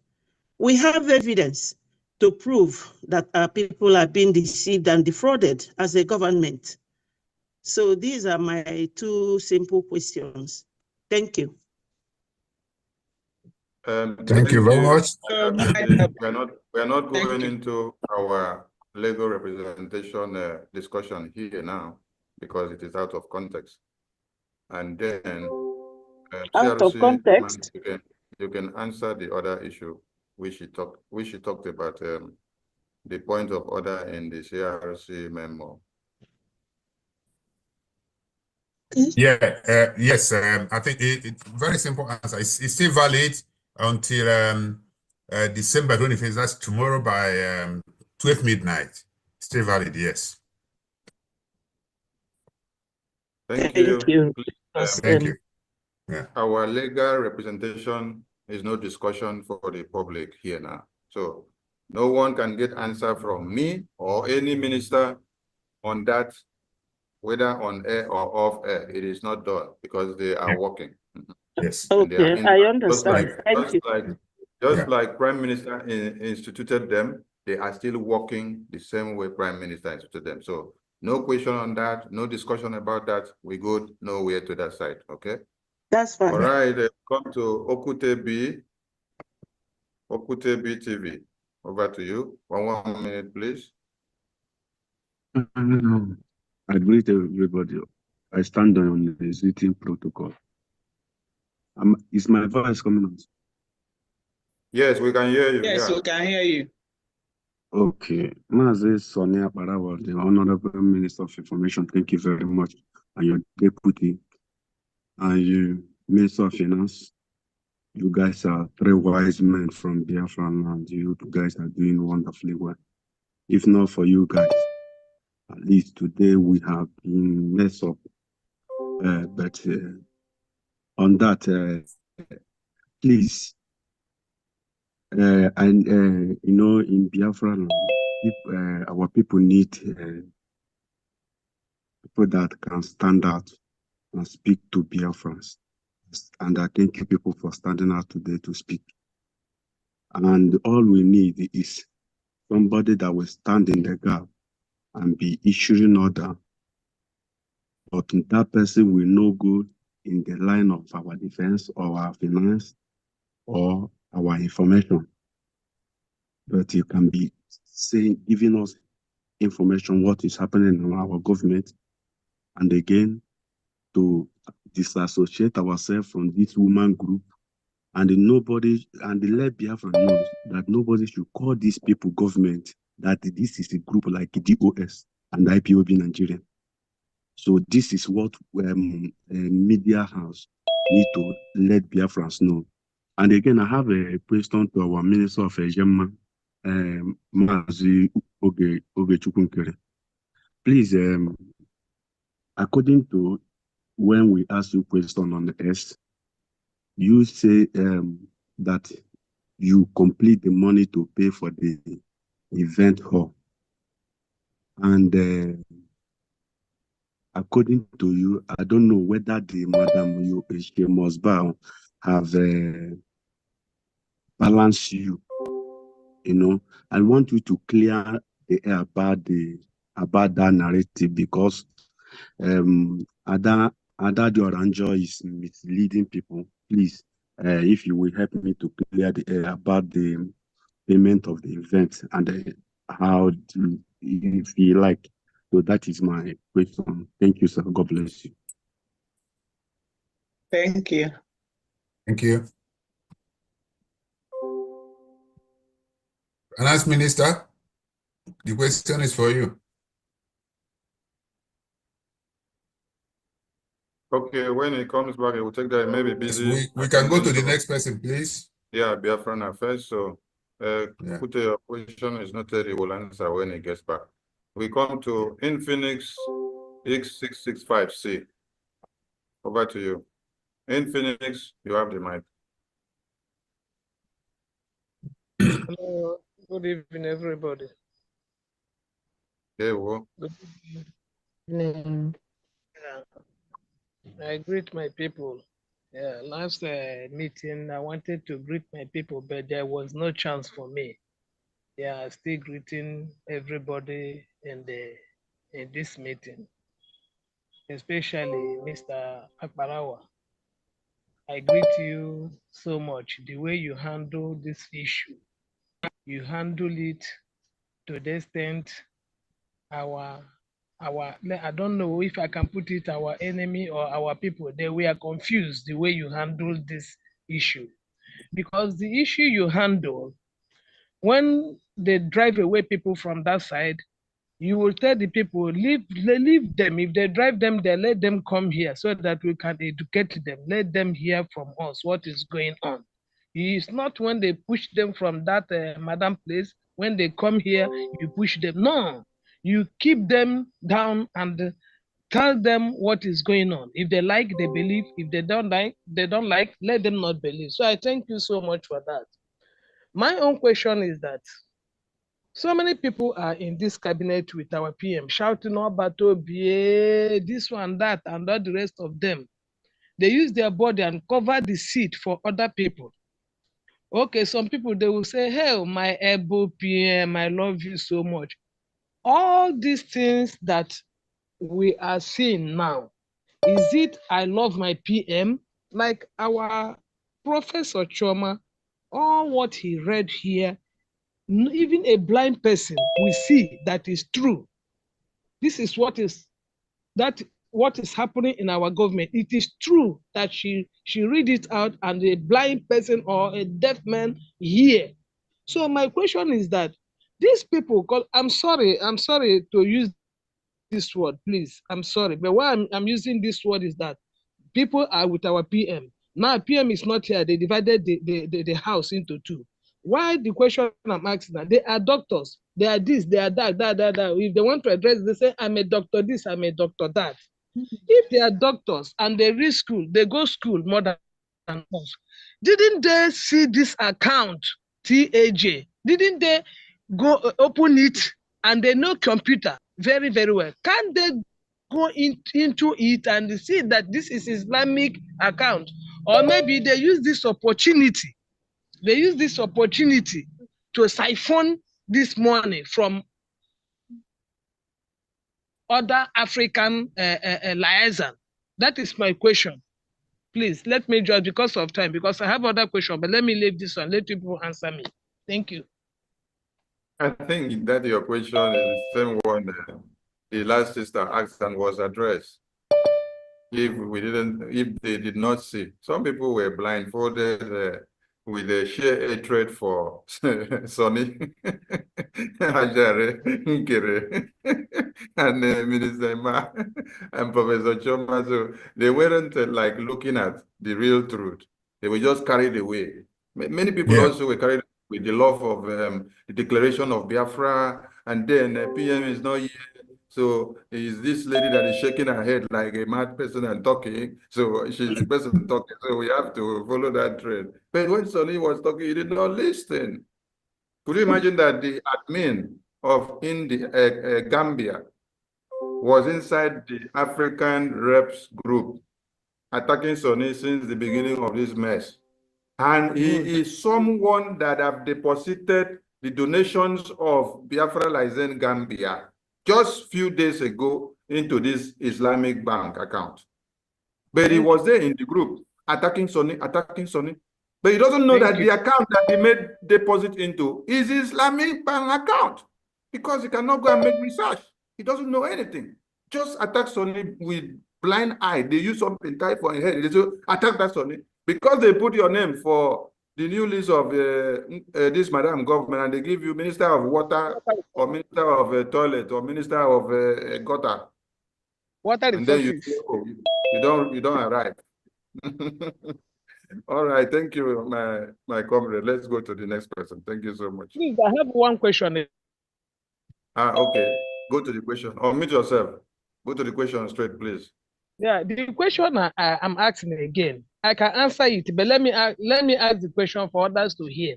We have evidence to prove that our people are being deceived and defrauded as a government. So these are my two simple questions. Thank you. Thank you very much. We're not going into our legal representation discussion here now because it is out of context. And then out of context, you can answer the other issue which she talked about the point of order in the CRC memo. Yeah, yes, I think it's very simple answer. It's still valid until December 25th. That's tomorrow by 12 midnight. Still valid, yes. Thank you. Thank you. Yeah. Our legal representation is no discussion for the public here now. So no one can get answer from me or any minister on that, whether on air or off air. It is not done because they are working. Yes. Okay, I understand. Thank you. Just like Prime Minister instituted them, they are still working the same way Prime Minister instituted them. So no question on that, no discussion about that. We go nowhere to that side, okay? That's fine. All right, come to Okute B TV. Over to you. One minute, please. I greet everybody. I stand on the sitting protocol. Is my voice coming out? Yes, we can hear you. Yes, yeah. we can hear you. Okay. Mazi Sonia Parawa, the Honorable Minister of Information, thank you very much. And your deputy, and you, Minister of Finance, you guys are three wise men from Biafra, and you guys are doing wonderfully well. If not for you guys, at least today we have been messed up. But on that, please, and you know, in Biafra, our people need people that can stand out and speak to Biafrans. And I thank you people for standing out today to speak. And all we need is somebody that will stand in the gap and be issuing order. But that person will not go in the line of our defense or our finance or our information. But you can be saying, giving us information, what is happening in our government, and again, to disassociate ourselves from this woman group and let Biafra know that nobody should call these people government, that this is a group like DOS and IPOB Nigeria. So this is what a media house need to let Biafrans know. And again, I have a question to our Minister of Ejema, Mazi Ogechukwunkere. Please, according to when we ask you question on the S, you say that you complete the money to pay for the event hall. And according to you, I don't know whether the Madam she must bow have balanced you. You know, I want you to clear the air about that narrative, because Ada Dioranjo is misleading people. Please, if you will help me to clear the air about the payment of the event and how you feel like. So that is my question. Thank you, sir. God bless you. Thank you. Thank you. Finance Minister, the question is for you. Okay, when he comes back, he will take that. Maybe busy. We can go to the next person, please. Yeah, Biafran first. So, put your question is noted. He will answer when he gets back. We come to Infinix X665C. Over to you. Infinix, you have the mic. Hello, good evening, everybody. Hey, well. Good evening. I greet my people. Yeah, last meeting, I wanted to greet my people, but there was no chance for me. Yeah, still greeting everybody in this meeting, especially Mr. Akbarawa. I greet you so much. The way you handle this issue, you handle it to the extent I don't know if I can put it our enemy or our people, they were confused the way you handle this issue. Because the issue you handle, when they drive away people from that side, you will tell the people, leave them. If they drive them there, let them come here so that we can educate them. Let them hear from us what is going on. It's not when they push them from that madam place, when they come here, you push them. No, you keep them down and tell them what is going on. If they like, they believe. If they don't like, let them not believe. So I thank you so much for that. My own question is that so many people are in this cabinet with our PM shouting about this one, that, and all the rest of them. They use their body and cover the seat for other people. Okay, some people, they will say, hey, my able PM, I love you so much. All these things that we are seeing now, is it I love my PM? Like our Professor Choma, all what he read here, even a blind person will see that is true. This is what is happening in our government. It is true that she read it out and a blind person or a deaf man hear. So my question is that these people, I'm sorry to use this word, please. I'm sorry, but why I'm using this word is that people are with our PM. Now PM is not here. They divided the house into two. Why the question I'm asking that they are doctors, they are this, they are that. If they want to address, they say, I'm a doctor this, I'm a doctor that. If they are doctors and they read school, they go school more than us. Didn't they see this account, TAJ? Didn't they go open it and they know computer very, very well? Can't they go into it and see that this is Islamic account? Or maybe they use this opportunity. They use this opportunity to siphon this money from other African liaison. That is my question. Please, let me judge because of time, because I have other questions, but let me leave this one. Let people answer me. Thank you. I think that your question is the same one the last sister asked and was addressed. if they did not see. Some people were blindfolded with a sheer hatred for Sonny, Ajare, Nkere, and Minister Ma and Professor Choma. So they weren't like looking at the real truth. They were just carried away. Many people also were carried with the love of the declaration of Biafra, and then PM is not here. So is this lady that is shaking her head like a mad person and talking? So she's the person talking. So we have to follow that trend. But when Sonny was talking, he did not listen. Could you imagine that the admin of Gambia was inside the African reps group attacking Sonny since the beginning of this mess? And he is someone that have deposited the donations of Biafra Lizen Gambia just few days ago into this Islamic bank account. But he was there in the group attacking Sonny. But he doesn't know that the account that he made deposit into is Islamic bank account because he cannot go and make research. He doesn't know anything. Just attack Sonny with blind eye. They use something type for his head. They say, attack that Sonny. Because they put your name for the new list of this Madam government and they give you Minister of Water or Minister of Toilet or Minister of Gutter. Water and then you don't arrive. All right, thank you, my comrade. Let's go to the next person. Thank you so much. Please, I have one question. Okay, go to the question. Unmute yourself. Go to the question straight, please. Yeah, the question I'm asking again, I can answer it, but let me ask the question for others to hear.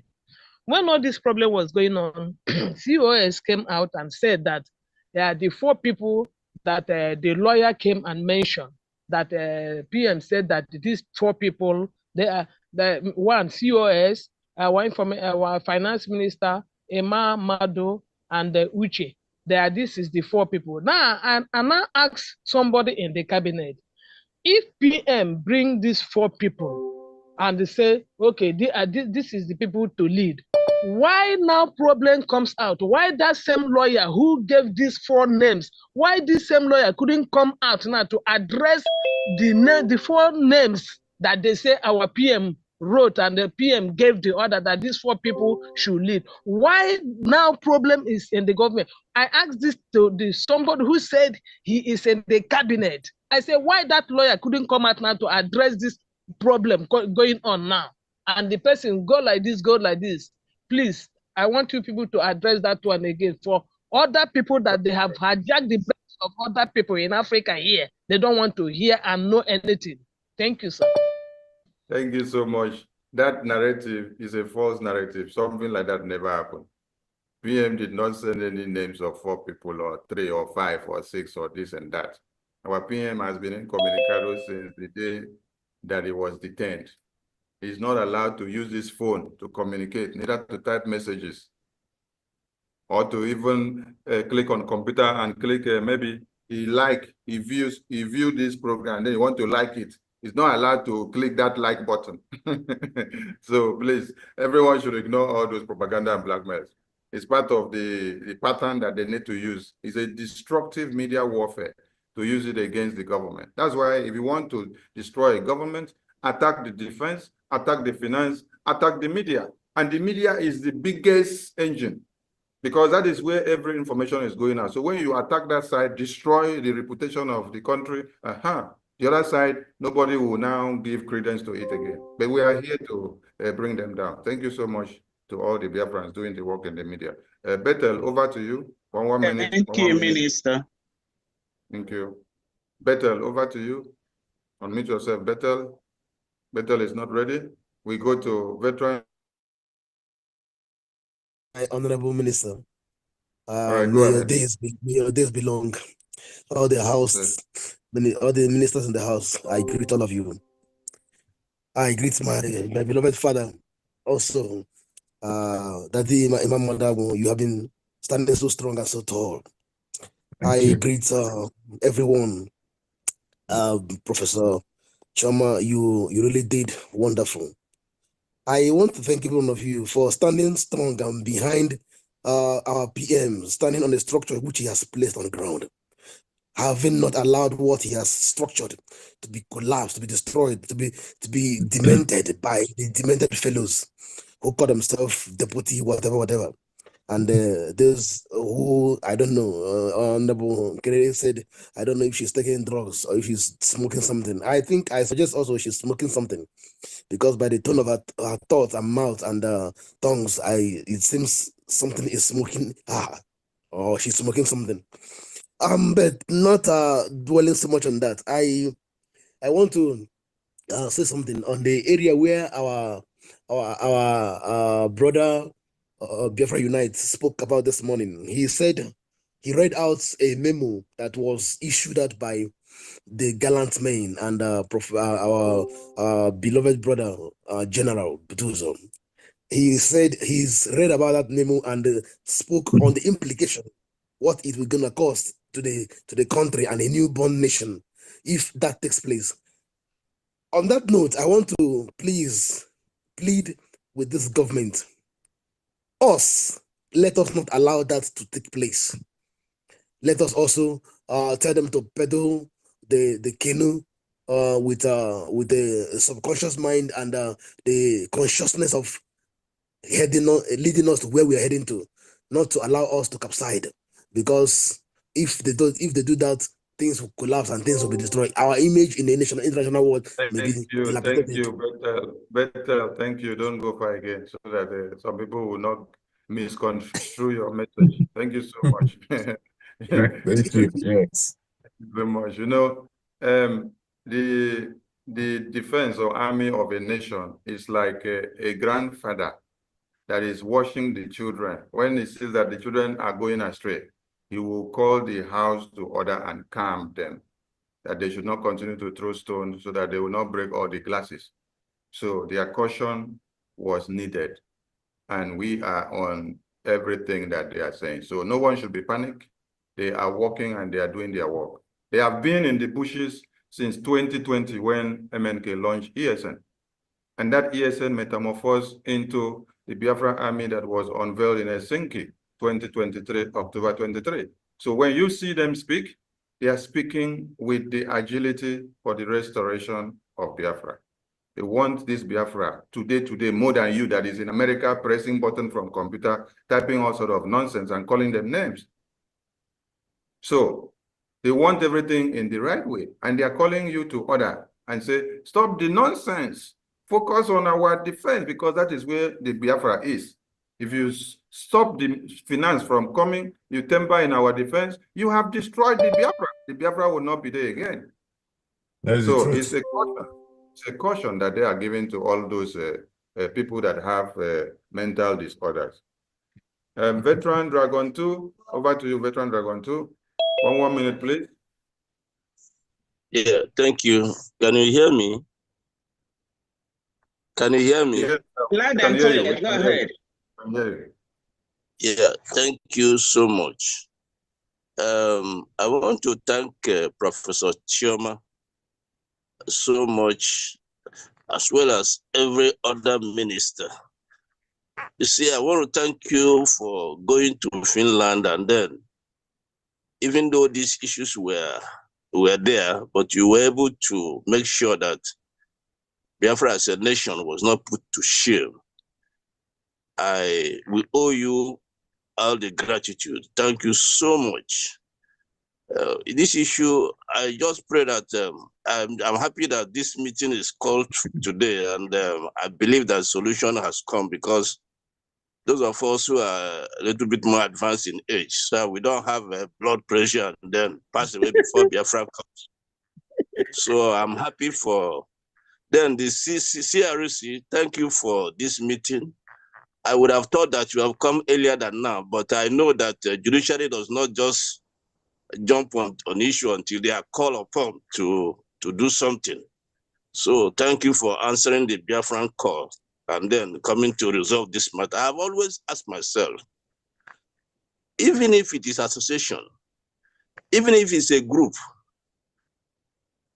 When all this problem was going on, COS came out and said that the 4 people that the lawyer came and mentioned, that PM said that these 4 people, they are the one COS, our finance minister, Emma Mado, and Uche. This is the 4 people. Now, I now ask somebody in the cabinet, if PM bring these 4 people and they say, okay, this is the people to lead, why now problem comes out? Why that same lawyer who gave these 4 names, why this same lawyer couldn't come out now to address the 4 names that they say our PM wrote and the PM gave the order that these 4 people should lead? Why now problem is in the government? I asked this to somebody who said he is in the cabinet. I said, why that lawyer couldn't come out now to address this problem going on now? And the person go like this. Please, I want you people to address that one again for other people that they have hijacked the brains of other people in Africa here. They don't want to hear and know anything. Thank you, sir. Thank you so much. That narrative is a false narrative. Something like that never happened. PM did not send any names of 4 people or 3 or 5 or 6 or this and that. Our PM has been incommunicado since the day that he was detained. He's not allowed to use his phone to communicate, neither to type messages or to even click on computer and click maybe he viewed this program, then you want to like it. He's not allowed to click that like button. So please, everyone should ignore all those propaganda and blackmails. It's part of the pattern that they need to use. It's a destructive media warfare to use it against the government. That's why if you want to destroy a government, attack the defense, attack the finance, attack the media. And the media is the biggest engine because that is where every information is going out. So when you attack that side, destroy the reputation of the country, the other side, nobody will now give credence to it again. But we are here to bring them down. Thank you so much to all the Biafrans doing the work in the media. Bethel, over to you. One minute. Thank you, Minister. Thank you. Bethel, over to you. Unmute yourself, Bethel. Bethel is not ready. We go to veteran. Honorable Minister, right, may your days be long. All the house, all the ministers in the house, I greet all of you. I greet my beloved father. Also, Daddy Imam Madago, you have been standing so strong and so tall. I greet everyone. Professor Choma, you really did wonderful. I want to thank every one of you for standing strong and behind our PM, standing on the structure which he has placed on the ground. having not allowed what he has structured to be collapsed, to be destroyed, to be demented by the demented fellows who call themselves deputy, whatever. And those who, I don't know, Honorable Kennedy said, I don't know if she's taking drugs or if she's smoking something. I suggest also she's smoking something, because by the tone of her thoughts and mouth and tongues, it seems something is smoking or she's smoking something. But not dwelling so much on that. I want to say something on the area where our brother Biafra Unite spoke about this morning. He said he read out a memo that was issued out by the gallant men and our beloved brother General Butuzo. He said he's read about that memo and spoke on the implication, what it will gonna cost to the country and a newborn nation if that takes place. On that note, I want to please plead with this government. Let us not allow that to take place. Let us also tell them to pedal the canoe with the subconscious mind and the consciousness of leading us to where we are heading to, not to allow us to capsize. Because if they do that, things will collapse and things will be destroyed. Our image in the international world may be dilapidated. Thank you, Bethel. Thank you. Don't go far again, so that some people will not misconstrue your message. Thank you so much. Thank you. Yes. Thank you very much. You know, the defense or army of a nation is like a grandfather that is watching the children. When he sees that the children are going astray, he will call the house to order and calm them, that they should not continue to throw stones so that they will not break all the glasses. So their caution was needed, and we are on everything that they are saying. So no one should be panicked. They are working and they are doing their work. They have been in the bushes since 2020 when MNK launched ESN. And that ESN metamorphosed into the Biafra army that was unveiled in Helsinki, 2023, October 23. So when you see them speak, they are speaking with the agility for the restoration of Biafra. They want this Biafra today, more than you that is in America pressing button from computer, typing all sort of nonsense and calling them names. So they want everything in the right way. And they are calling you to order and say, stop the nonsense. Focus on our defense, because that is where the Biafra is. If you stop the finance from coming, you temper in our defense, you have destroyed the Biafra. The Biafra will not be there again. So it's a caution. It's a caution that they are giving to all those people that have mental disorders. Veteran Dragon 2, over to you, Veteran Dragon 2. 1 minute, please. Yeah, thank you. Can you hear me? Can you hear me? Yes, Loud and clear. Go ahead. Yeah, thank you so much. I want to thank Professor Chioma so much, as well as every other minister. You see, I want to thank you for going to Finland, and then, even though these issues were there, but you were able to make sure that Biafra as a nation was not put to shame. I will owe you all the gratitude. Thank you so much. This issue, I just pray that I'm happy that this meeting is called today, and I believe that solution has come, because those of us who are a little bit more advanced in age, so we don't have blood pressure and then pass away before Biafra comes. So I'm happy for then the CRC. Thank you for this meeting. I would have thought that you have come earlier than now, but I know that judiciary does not just jump on issue until they are called upon to do something. So thank you for answering the Biafran call and then coming to resolve this matter. I've always asked myself, even if it is association, even if it's a group,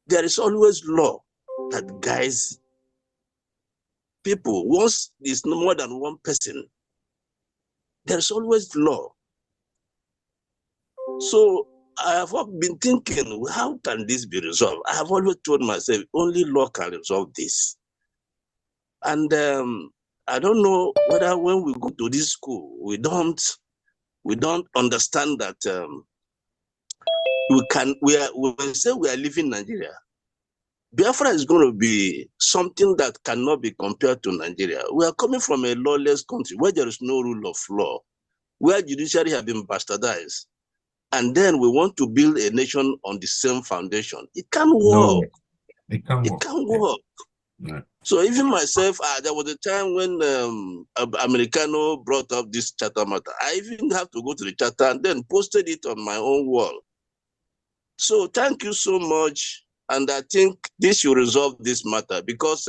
there is always law that guides people. Once there's no more than one person, there's always law. So I have been thinking, how can this be resolved? I have always told myself, only law can resolve this. And I don't know whether when we go to this school, we don't understand that we say we are leaving Nigeria. Biafra is going to be something that cannot be compared to Nigeria. We are coming from a lawless country where there is no rule of law, where judiciary have been bastardized. And then we want to build a nation on the same foundation. It can't work. No, it can't work. It can't work. Yeah. So even myself, there was a time when Americano brought up this charter matter. I even have to go to the charter and then posted it on my own wall. So thank you so much. And I think this will resolve this matter, because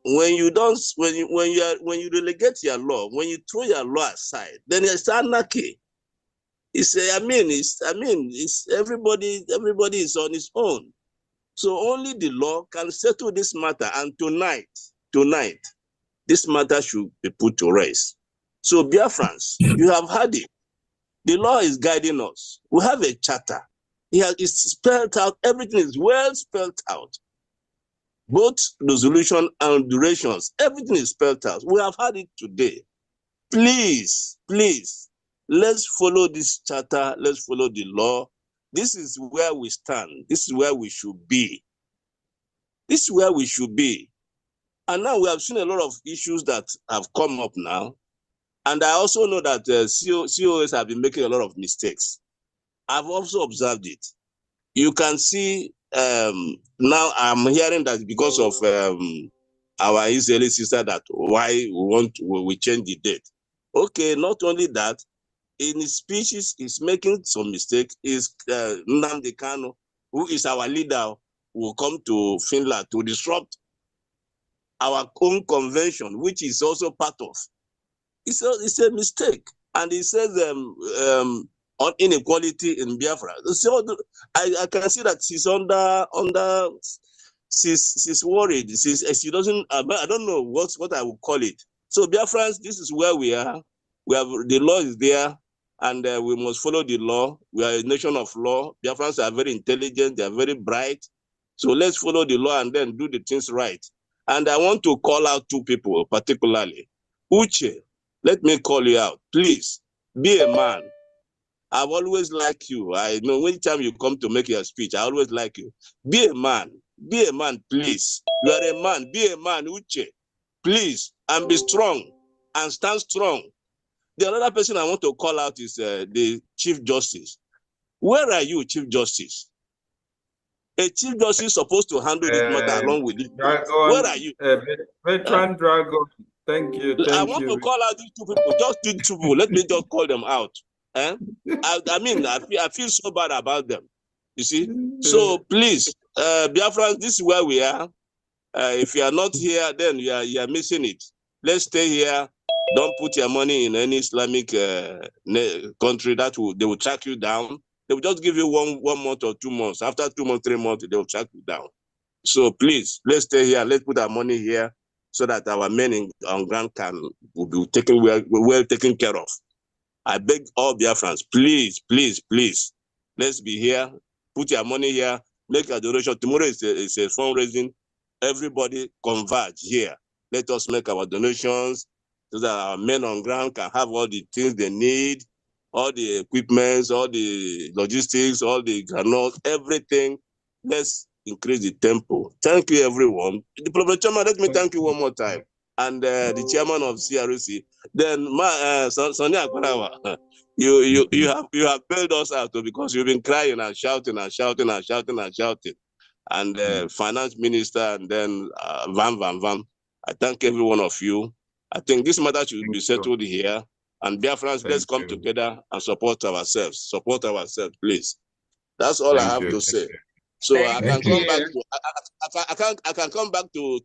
when you relegate your law, when you throw your law aside, then it's anarchy. It's everybody is on his own. So only the law can settle this matter. And tonight, this matter should be put to rest. So Biafrans, you have heard it. The law is guiding us. We have a charter. It's spelled out. Everything is well spelled out. Both resolution and durations, everything is spelled out. We have had it today. Please, let's follow this charter. Let's follow the law. This is where we stand. This is where we should be. This is where we should be. And now we have seen a lot of issues that have come up now. And I also know that COS have been making a lot of mistakes. I've also observed it. You can see now I'm hearing that because of our Israeli sister, that why we change the date. Okay, not only that, in his speeches, he's making some mistake. Is Nnamdi Kanu, who is our leader, will come to Finland to disrupt our own convention, which is also part of. It's a mistake. And he says on inequality in Biafra. So I can see that she's she's worried. She doesn't. I don't know what I would call it. So Biafrans, this is where we are. We have the law is there, and we must follow the law. We are a nation of law. Biafrans are very intelligent. They are very bright. So let's follow the law and then do the things right. And I want to call out two people particularly. Uche, let me call you out. Please be a man. I've always liked you. I know anytime you come to make your speech, I always like you. Be a man. Be a man, please. You are a man. Be a man, Uche. Please, and be strong and stand strong. The other person I want to call out is the Chief Justice. Where are you, Chief Justice? A Chief Justice is supposed to handle this matter along with you. Dragon, where are you? Veteran Dragon, thank you. I want to call out these two people, just two people. Let me just call them out. I feel so bad about them. You see? So please, Biafrans, this is where we are. If you are not here, then you are missing it. Let's stay here. Don't put your money in any Islamic country they will track you down. They will just give you one month or 2 months. After 2 months, 3 months, they will track you down. So please, let's stay here. Let's put our money here so that our men on ground will be well taken care of. I beg all Biafrans, please, let's be here. Put your money here. Make a donation. Tomorrow is a fundraising. Everybody converge here. Let us make our donations so that our men on ground can have all the things they need, all the equipments, all the logistics, all the granules, everything. Let's increase the tempo. Thank you, everyone. Diplomat Chairman, let me thank you one more time. And the chairman of CRC. Then Sonia Akbarawa, you have bailed us out because you've been crying and shouting and shouting and shouting and shouting. And finance minister and then Vam. I thank every one of you. I think this matter should be settled here. And Biafrans, let's come together and support ourselves. Support ourselves, please. That's all I have to say. So I can come back to I can come back to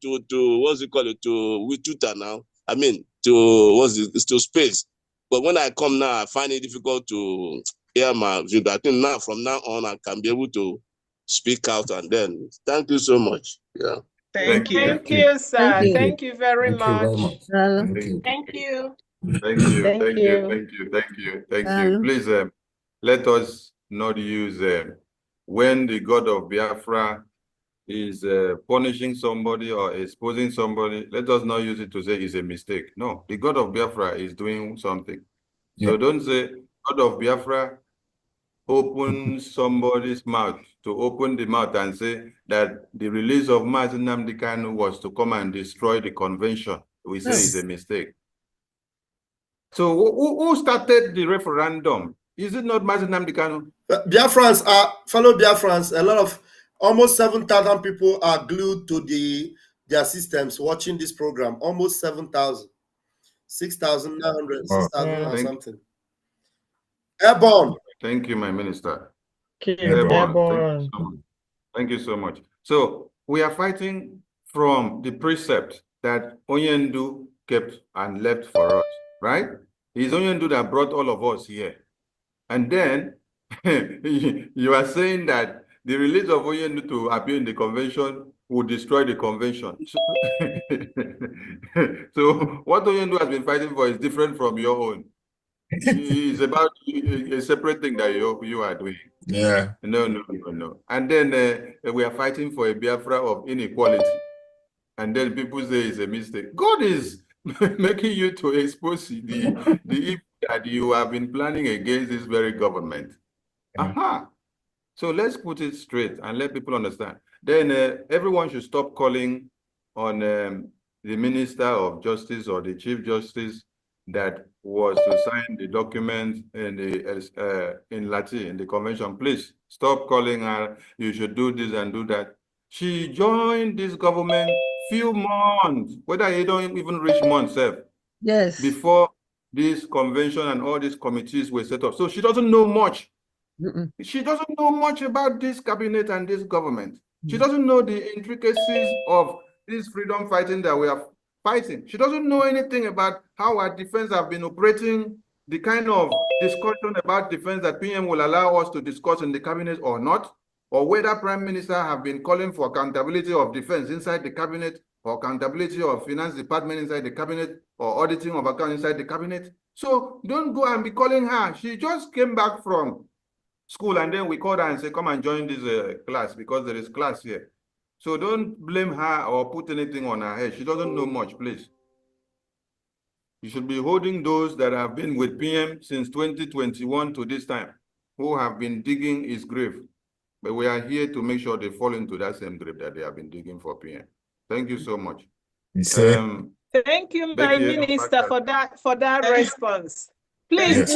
what's it called, to Twitter now. I mean to space. But when I come now, I find it difficult to hear my view. I think now from now on I can be able to speak out, and then thank you so much. Yeah. Thank you, sir. Thank you very much. Thank you. Thank you. Thank you. Please let us not use when the God of Biafra is punishing somebody or exposing somebody, let us not use it to say it's a mistake. No, the God of Biafra is doing something. So don't say God of Biafra opens somebody's mouth, to open the mouth and say that the release of Mazi Nnamdi Kanu was to come and destroy the convention. We say it's a mistake. So who started the referendum? Is it not Mazi Nnamdi Kanu? Biafrans are fellow Biafrans. A lot of almost 7,000 people are glued to their systems watching this program. Almost 7,000, 6,900, 6,000 and something. Airborne. Thank you, my minister. Airborne. Thank you so much. So we are fighting from the precept that Onyendu kept and left for us, right? It's Onyendu that brought all of us here. And then you are saying that the release of Onyendu to appear in the convention would destroy the convention. So what Onyendu has been fighting for is different from your own. It's about a separate thing that you are doing. Yeah. No. And then we are fighting for a Biafra of inequality. And then people say it's a mistake. God is making you to expose the evil that you have been planning against this very government. Aha. So let's put it straight and let people understand. Then everyone should stop calling on the Minister of Justice or the Chief Justice that was to sign the document in Latin, in the convention. Please stop calling her. You should do this and do that. She joined this government few months, whether you don't even reach months, yes, before this convention and all these committees were set up. So she doesn't know much. She doesn't know much about this cabinet and this government. She doesn't know the intricacies of this freedom fighting that we are fighting. She doesn't know anything about how our defense have been operating, the kind of discussion about defense that PM will allow us to discuss in the cabinet or not, or whether Prime Minister have been calling for accountability of defense inside the cabinet, or accountability of finance department inside the cabinet, or auditing of account inside the cabinet. So don't go and be calling her. She just came back from school and then we called her and said, come and join this class because there is class here. So don't blame her or put anything on her head. She doesn't know much, please. You should be holding those that have been with PM since 2021 to this time, who have been digging his grave. But we are here to make sure they fall into that same grave that they have been digging for PM. Thank you so much. Thank you, my minister, for that response. Please,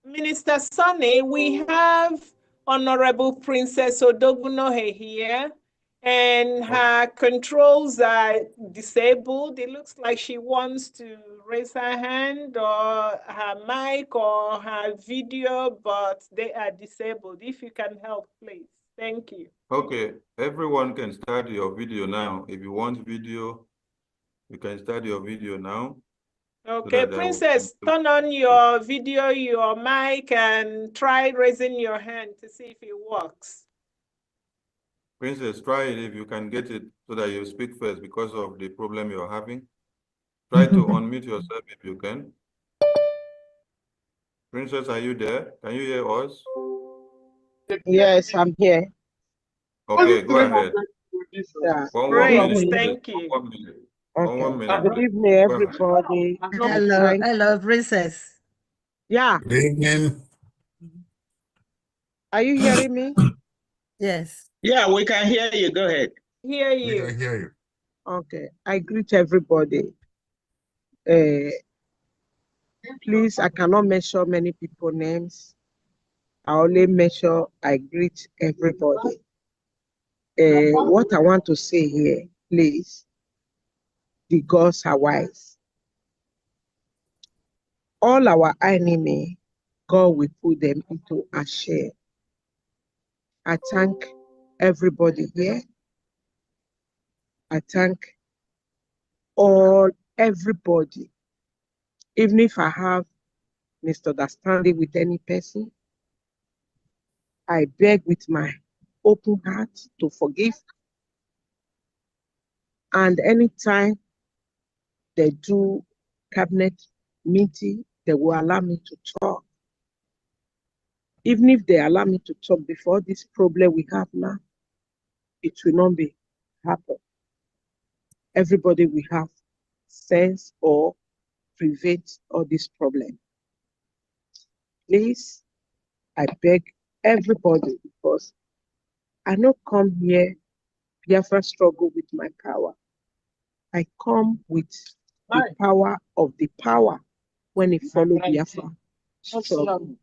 Minister Sonny, we have Honorable Princess Odogunohe here, and her controls are disabled. It looks like she wants to raise her hand or her mic or her video, but they are disabled. If you can help, please. Thank you. Okay, everyone can start your video now. If you want video, you can start your video now. Okay, Princess, turn on your video, your mic, and try raising your hand to see if it works. Princess, try it if you can get it so that you speak first because of the problem you're having. Try to unmute yourself if you can. Princess, are you there? Can you hear us? Yes, I'm here. Okay, go ahead. Yeah. Great, thank you. 1 minute. Okay. 1 minute. Good evening, everybody. hello, Princess. Yeah. Are you hearing me? Yes. Yeah, we can hear you. Go ahead. Hear you. We can hear you. Okay. I greet everybody. Please, I cannot mention many people's names. I only mention I greet everybody. What I want to say here, please, the gods are wise. All our enemy, God will put them into a share. I thank everybody here. I thank everybody. Even if I have misunderstanding with any person, I beg with my open heart to forgive. And anytime they do cabinet meeting, they will allow me to talk. Even if they allow me to talk before this problem we have now, it will not be happen. Everybody will have sense or prevent all this problem. Please, I beg everybody, because I not come here Biafra struggle with my power. I come with the power of the power when it follow Biafra struggle.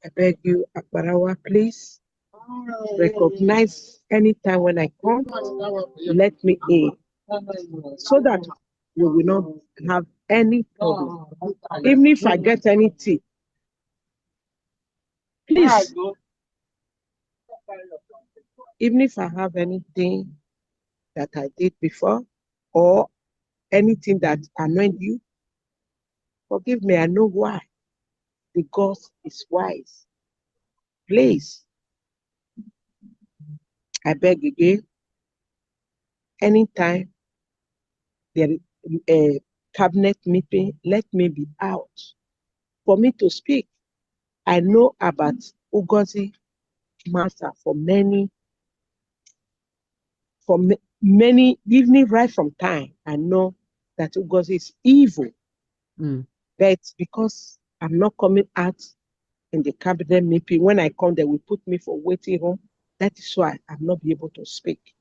I beg you, Akbarawa, please recognize anytime when I come, let me in, so that we will not have any problem. Even if I get any tip, please, even if I have anything that I did before or anything that annoyed you, forgive me, I know why. The God is wise. Please, I beg again, anytime there is a cabinet meeting, let me be out for me to speak. I know about Ugozi matter for many, even right from time. I know that Ugozi is evil, but because I'm not coming out in the cabinet meeting, when I come, they will put me for waiting room. That is why I'm not be able to speak.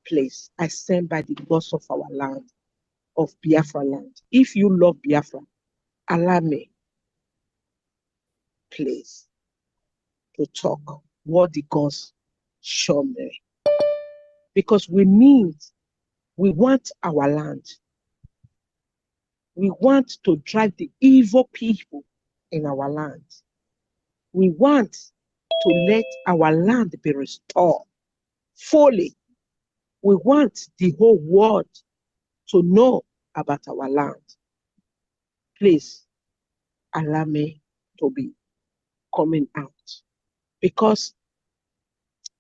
Please, I stand by the gods of our land, of Biafra land. If you love Biafra, allow me, please, to talk what the gods show me. Because we want our land. We want to drive the evil people in our land. We want to let our land be restored fully. We want the whole world to know about our land. Please allow me to be coming out, because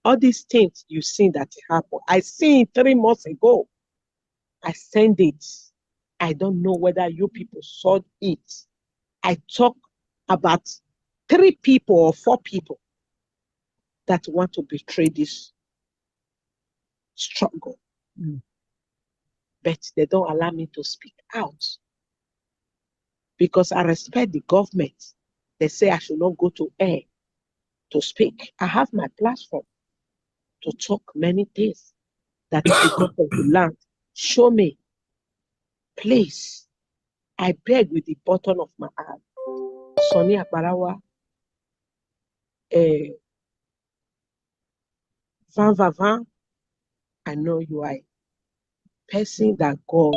all these things you see that happen, I seen it 3 months ago. I sent it. I don't know whether you people saw it. I talk about 3 people or 4 people that want to betray this struggle. But they don't allow me to speak out, because I respect the government. They say I should not go to air to speak. I have my platform to talk many things that the government of the land show me. Please, I beg with the bottom of my heart, Sonny Akbarawa, Van, I know you are a person that God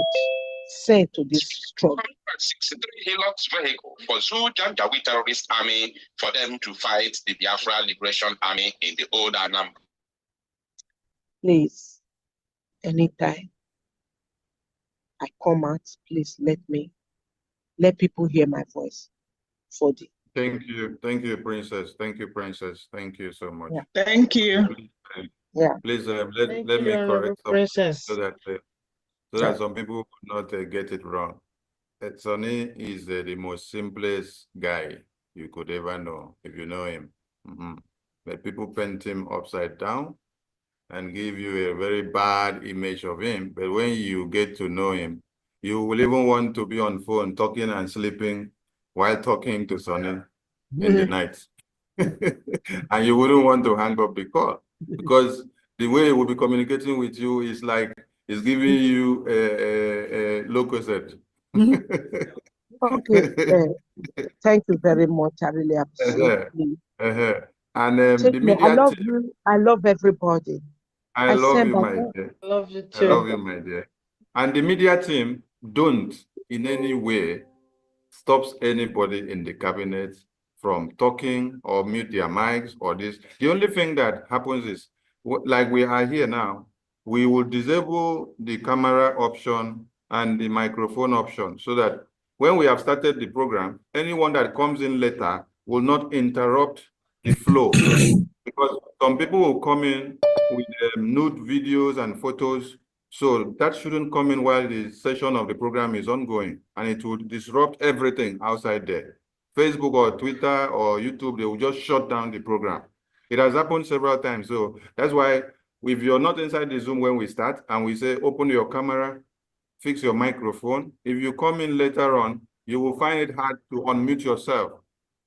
sent to this struggle. 63 Hilux vehicle for Zoo Janjaweed terrorist army for them to fight the Biafra Liberation Army in the old Anam. Please, anytime I come out, please let people hear my voice for the. Thank you, Princess. Thank you, Princess. Thank you so much. Yeah. Thank you. Please let me correct something so that some people will not get it wrong. Sonny is the most simplest guy you could ever know, if you know him. But people paint him upside down and give you a very bad image of him. But when you get to know him, you will even want to be on phone talking and sleeping while talking to Sonny in the night. And you wouldn't want to hang up the call, because the way he will be communicating with you is like he's giving you a low-cosette. Okay, thank you very much. I really appreciate you. And the media I love you. I love everybody. I love you, my dear. I love you too. I love you, my dear. And the media team don't in any way stops anybody in the cabinet from talking or mute their mics or this. The only thing that happens is, like we are here now, we will disable the camera option and the microphone option so that when we have started the program, anyone that comes in later will not interrupt the flow. Because some people will come in with nude videos and photos, so that shouldn't come in while the session of the program is ongoing, and it would disrupt everything outside there. Facebook or Twitter or YouTube, they will just shut down the program. It has happened several times. So that's why if you're not inside the Zoom when we start and we say, open your camera, fix your microphone, if you come in later on, you will find it hard to unmute yourself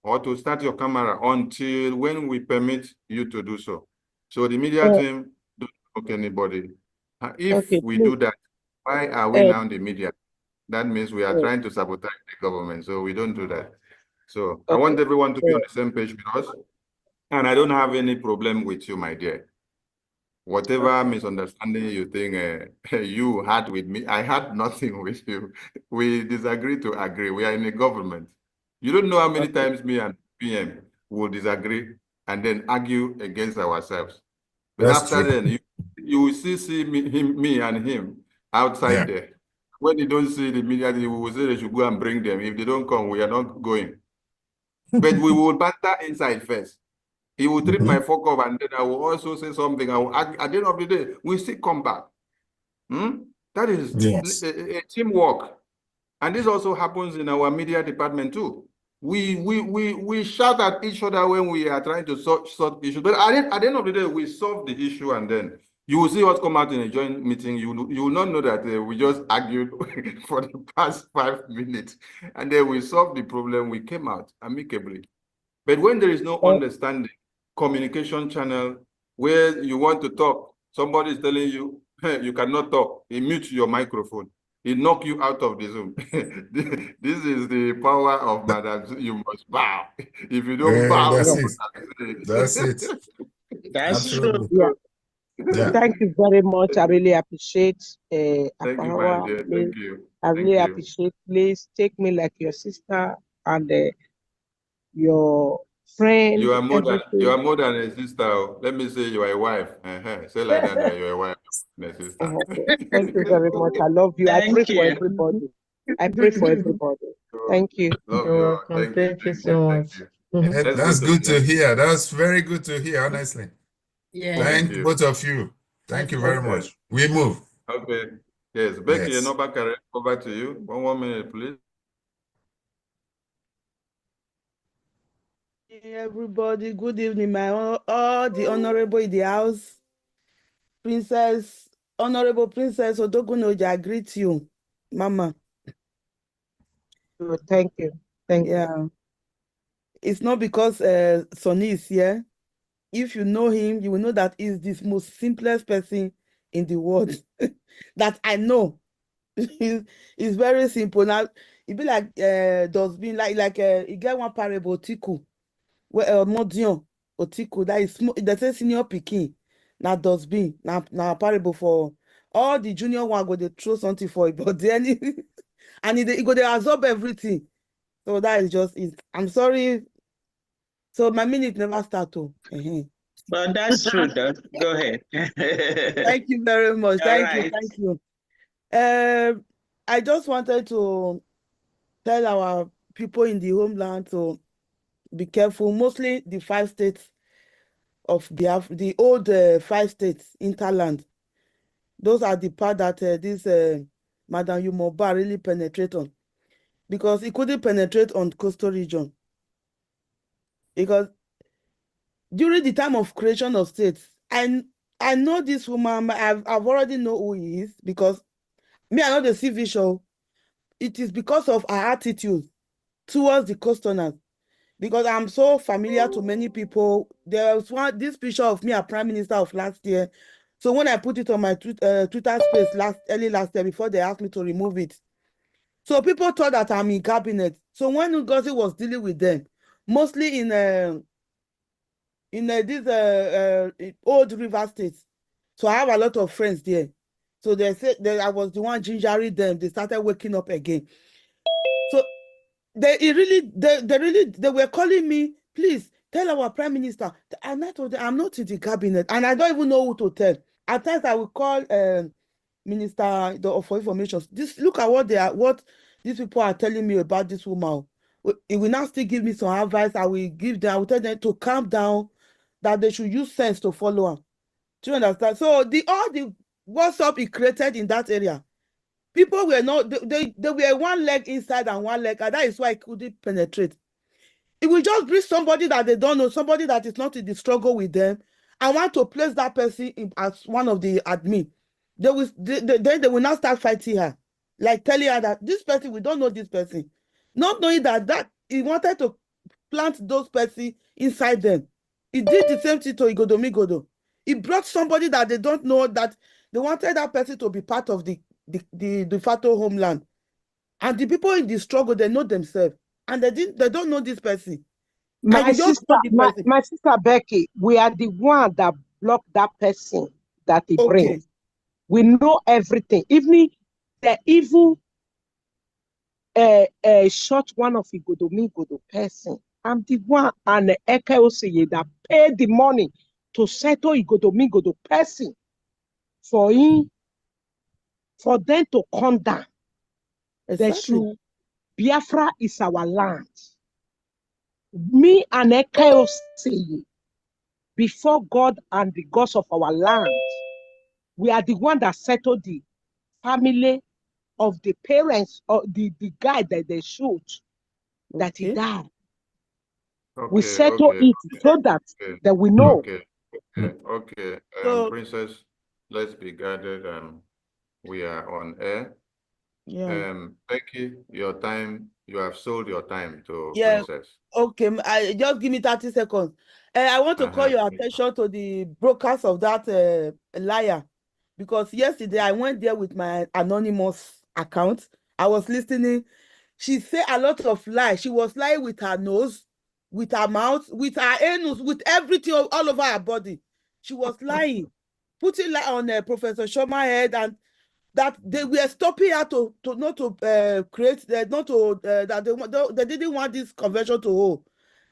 or to start your camera until when we permit you to do so. So the media team don't block anybody. If we do that, why are we now the media? That means we are trying to sabotage the government. So we don't do that. So I want everyone to be on the same page with us. And I don't have any problem with you, my dear. Whatever misunderstanding you think you had with me, I had nothing with you. We disagree to agree. We are in a government. You don't know how many times me and PM will disagree and then argue against ourselves. But That's after true. then, you will see me and him outside there. When you don't see the media, we will say they should go and bring them. If they don't come, we are not going. But we will banter inside first. He will trip my fuck off, and then I will also say something. At the end of the day, we still come back. That is a teamwork. And this also happens in our media department too. We shout at each other when we are trying to sort issues. But at the end of the day, we solve the issue, and then you will see what come out in a joint meeting. You will not know that we just argued for the past 5 minutes, and then we solved the problem. We came out amicably. But when there is no understanding, communication channel, where you want to talk, somebody is telling you, hey, you cannot talk, he mutes your microphone. He knock you out of the Zoom. This is the power of Madam. You must bow. If you don't bow, that's it. That's Absolutely. true. Yeah. Thank you very much. I really appreciate Thank you, my dear. Thank you. I really appreciate. Please take me like your sister and your friend. You are more than a sister. Let me say you are a wife. Say like that you're a wife, a sister. Okay. Thank you very much. I love you. I pray for everybody. I pray for everybody. Thank you. You're welcome. Thank you so much. That's good to hear. That's very good to hear, honestly. Yeah. Thank both of you. Thank you very much. We move. Okay. Yes. Becky, over to you. 1 minute, please. Everybody, good evening, all the honorable in the house. Honorable Princess Odogunoja, I greet you, Mama. Thank you. Thank you. It's not because Sonny is here. If you know him, you will know that he's the most simplest person in the world that I know. He's very simple. Now, it be like dustbin, like you get one parable, Tiku. Well, Modion Otiku, that is they say senior pikin, now dustbin, now parable for all the junior one go they throw something for it, but then and it go they absorb everything. So that is just it. I'm sorry. So my minute never start to. But that's true, though. Go ahead. Thank you very much. Thank you. I just wanted to tell our people in the homeland to be careful, mostly the 5 states of Biafra, the old 5 states, interland. Those are the part that this Madam Yumoba really penetrate on. Because it couldn't penetrate on coastal region. Because during the time of creation of states, I know this woman, I've already know who he is, because me, I know the CV show. It is because of her attitude towards the coasterners. Because I'm so familiar to many people. There was this picture of me as Prime Minister of last year. So when I put it on my Twitter space early last year, before they asked me to remove it, so people thought that I'm in cabinet. So when Ngozi was dealing with them, mostly in this old river states, so I have a lot of friends there. So they said that I was the one gingering them. They started waking up again. So they were calling me, please tell our prime minister. And I told them, I'm not in the cabinet, and I don't even know who to tell. At times I will call minister for information. Look at what these people are telling me about this woman. It will now still give me some advice. I will tell them to calm down, that they should use sense to follow her. Do you understand? So all the WhatsApp he created in that area, people were not, they were one leg inside and one leg, and that is why I couldn't penetrate. It will just bring somebody that they don't know, somebody that is not in the struggle with them. I want to place that person as one of the admin. Then they will now start fighting her, like telling her that this person, we don't know this person. Not knowing that he wanted to plant those person inside them. He did the same thing to Igodomigodo. He brought somebody that they don't know, that they wanted that person to be part of the de facto homeland. And the people in the struggle, they know themselves. And they don't know this person. My sister Becky, we are the one that blocked that person that he brings. We know everything. Even the evil shot one of Igodomigodo person. I'm the one and the Eke that paid the money to settle Igodomigodo person for them to come down. Exactly. Biafra is our land. Me and Eke before God and the gods of our land, we are the one that settled the family of the parents or the guy that they shoot, that he died. We settle it so that we know. Okay. Princess, let's be guided. We are on air. Yeah. Becky, your time, you have sold your time to Princess. Okay, just give me 30 seconds. I want to call your attention to the broadcast of that liar, because yesterday I went there with my anonymous account. I was listening. She said a lot of lies. She was lying with her nose, with her mouth, with her anus, with everything all over her body. She was lying, putting lie on Professor Shoma's head, and that they were stopping her to not to create not to that they didn't want this convention to hold.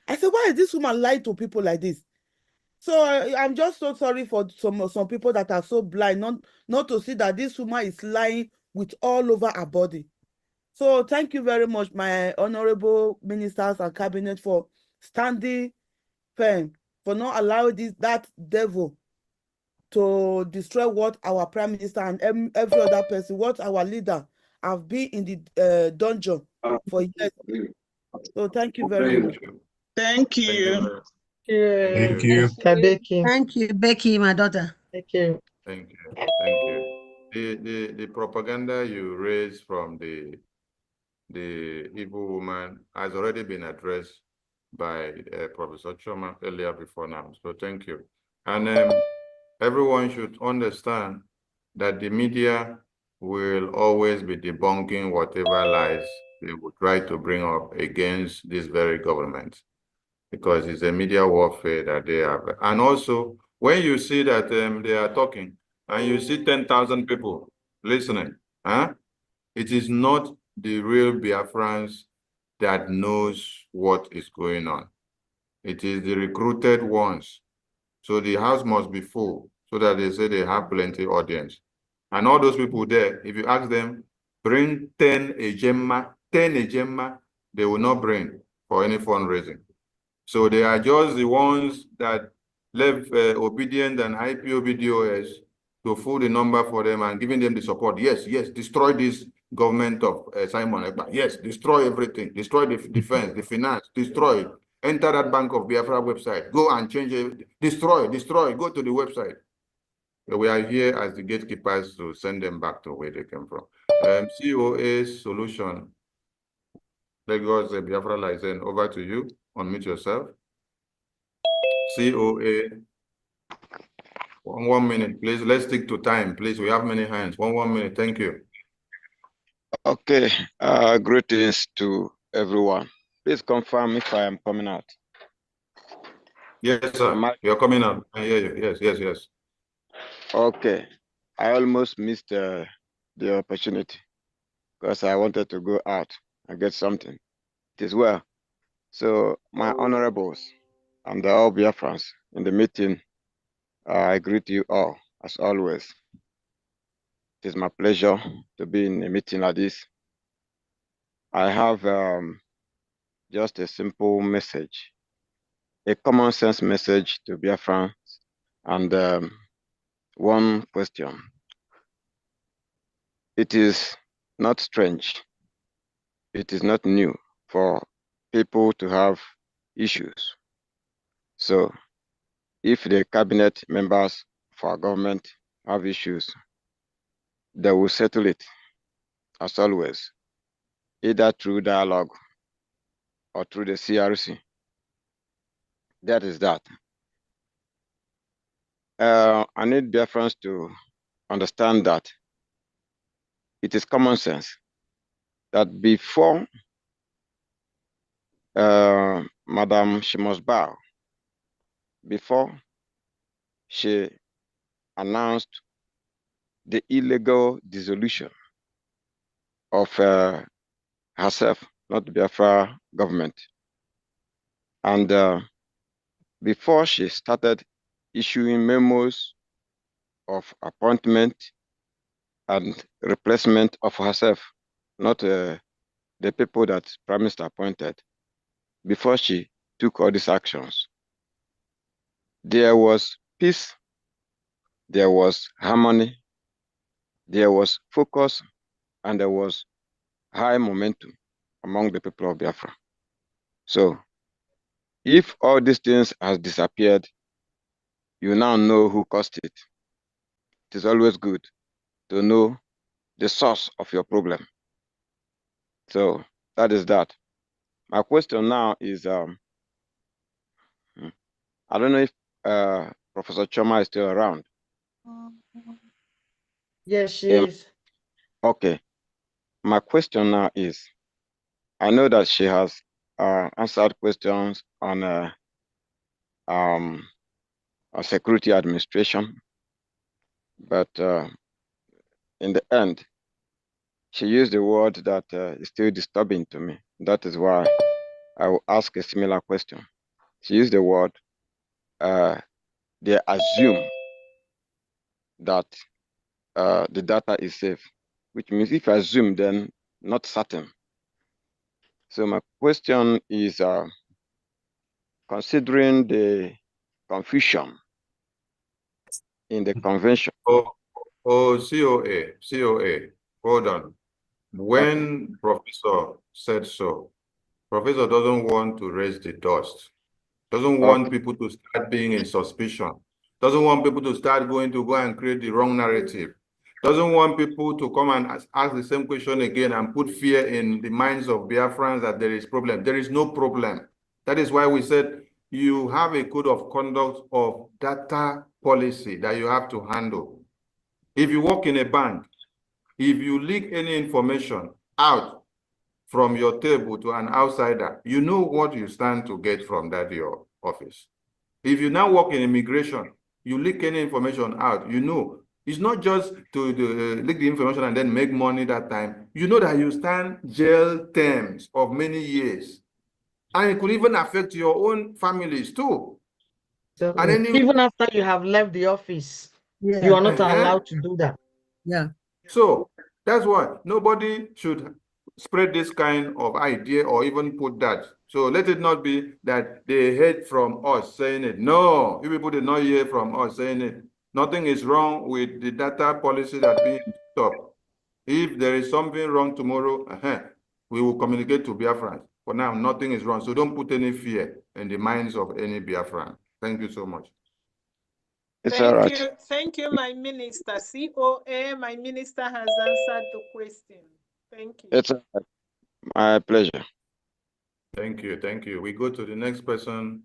I said, why is this woman lying to people like this? So I'm just so sorry for some people that are so blind not to see that this woman is lying with all over her body. So thank you very much, my honorable ministers and cabinet, for standing firm, for not allowing that devil to destroy what our prime minister and every other person, what our leader have been in the dungeon for years. So thank you very much. Thank you. Thank you. Becky. Thank you, Becky, my daughter. Thank you. Thank you. The propaganda you raised from the evil woman has already been addressed by Professor Choma earlier before now. So thank you. And everyone should understand that the media will always be debunking whatever lies they will try to bring up against this very government, because it's a media warfare that they have. And also, when you see that they are talking and you see 10,000 people listening, it is not the real Biafrans that knows what is going on. It is the recruited ones. So the house must be full so that they say they have plenty audience. And all those people there, if you ask them, bring 10 ejemma, they will not bring for any fundraising. So they are just the ones that left obedient and IPOBDOS to fill the number for them and giving them the support. Yes, destroy this government of Simon Ekpa. Yes, destroy everything. Destroy the defense, the finance, destroy it. Enter that Bank of Biafra website. Go and change it. Destroy. Go to the website. So we are here as the gatekeepers to send them back to where they came from. COA solution. Lagos Biafra license. Over to you. Unmute yourself. COA. 1 minute, please. Let's stick to time, please. We have many hands. 1 minute. Thank you. Okay. Greetings to everyone. Please confirm if I am coming out. Yes, sir. You're coming out. I hear you. Yes. Okay. I almost missed the opportunity because I wanted to go out and get something. It is well. So, my honorables and the all Biafrans in the meeting, I greet you all as always. It is my pleasure to be in a meeting like this. I have just a simple message, a common sense message to Biafrans, and one question. It is not strange, it is not new for people to have issues. So if the cabinet members for our government have issues, they will settle it, as always, either through dialogue or through the CRC. That is that. I need Biafrans to understand that it is common sense that before Madam she must bow, before she announced the illegal dissolution of herself, not the Biafra government, and before she started issuing memos of appointment and replacement of herself, not the people that Prime Minister appointed, before she took all these actions, there was peace, there was harmony, there was focus, and there was high momentum among the people of Biafra. So if all these things has disappeared, you now know who caused it. It is always good to know the source of your problem. So that is that. My question now is, I don't know if Professor Choma is still around. Yes, she is. Okay. My question now is, I know that she has answered questions on a security administration, but in the end, she used a word that is still disturbing to me. That is why I will ask a similar question. She used the word, they assume that the data is safe, which means if I assume, then not certain. So my question is, considering the confusion in the convention. COA, hold on. When Professor said so, Professor doesn't want to raise the dust, doesn't want people to start being in suspicion, doesn't want people to start go and create the wrong narrative, doesn't want people to come and ask the same question again and put fear in the minds of Biafrans that there is problem. There is no problem. That is why we said you have a code of conduct of data policy that you have to handle. If you work in a bank, if you leak any information out from your table to an outsider, you know what you stand to get from that your office. If you now work in immigration, you leak any information out, you know, it's not just to leak the information and then make money that time. You know that you stand jail terms of many years. And it could even affect your own families too. So, and even after you have left the office, you are not allowed to do that. Yeah. So that's why nobody should spread this kind of idea or even put that. So let it not be that they heard from us saying it. No, you people did not hear from us saying it. Nothing is wrong with the data policy that being stopped. If there is something wrong tomorrow, we will communicate to Biafrans. For now, nothing is wrong. So don't put any fear in the minds of any Biafran. Thank you so much. Thank you, my minister. COA, my minister has answered the question. Thank you. It's my pleasure. Thank you. We go to the next person.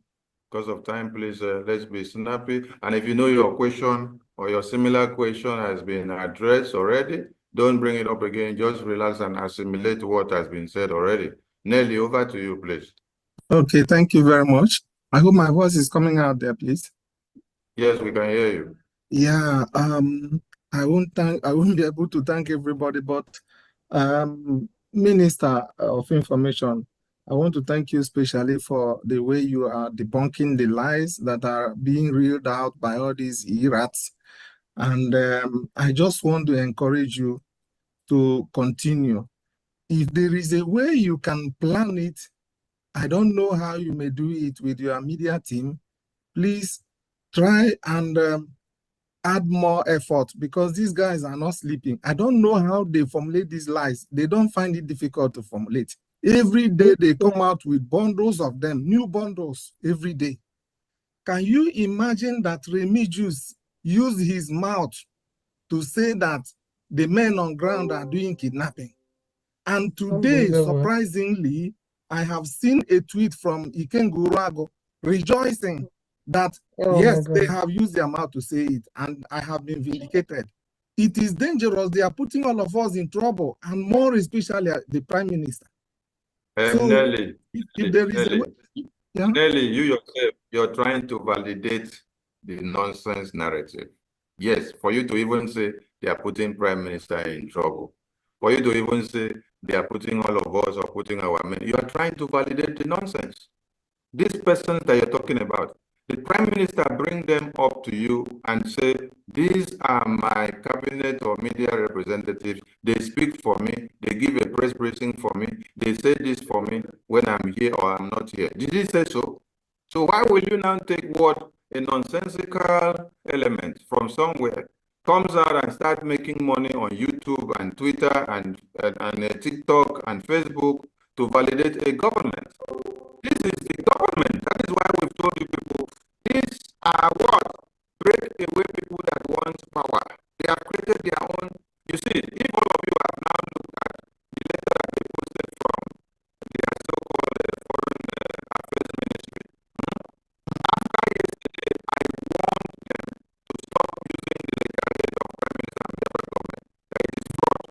Because of time, please, let's be snappy. And if you know your question or your similar question has been addressed already, don't bring it up again. Just relax and assimilate what has been said already. Nelly, over to you, please. Okay, thank you very much. I hope my voice is coming out there, please. Yes, we can hear you. Yeah, I won't be able to thank everybody, but Minister of Information, I want to thank you especially for the way you are debunking the lies that are being reeled out by all these e-rats. And I just want to encourage you to continue. If there is a way you can plan it, I don't know how you may do it with your media team. Please try and add more effort, because these guys are not sleeping. I don't know how they formulate these lies. They don't find it difficult to formulate. Every day they come out with bundles of them, new bundles every day. Can you imagine that Remigius used his mouth to say that the men on ground are doing kidnapping? And today, surprisingly, I have seen a tweet from Ikengurago rejoicing that, yes, they have used their mouth to say it, and I have been vindicated. It is dangerous. They are putting all of us in trouble, and more especially the Prime Minister. So Nelly, if there is a way, yeah? Nelly, you yourself, you're trying to validate the nonsense narrative. Yes, for you to even say they are putting Prime Minister in trouble, for you to even say they are putting all of us or putting our men, you are trying to validate the nonsense. These persons that you're talking about, the Prime Minister bring them up to you and say, these are my cabinet or media representatives. They speak for me. They give a press briefing for me. They say this for me when I'm here or I'm not here. Did he say so? So why will you now take what a nonsensical element from somewhere comes out and start making money on YouTube and Twitter and TikTok and Facebook to validate a government? This is the government. That is why we've told you people, these are what? Break away people that want power. They have created their own. You see, if all of you have now looked at the letter that they posted from their so-called foreign affairs ministry, after yesterday, I warned them to stop using the legal aid of Prime Minister and the government. That it is fraud.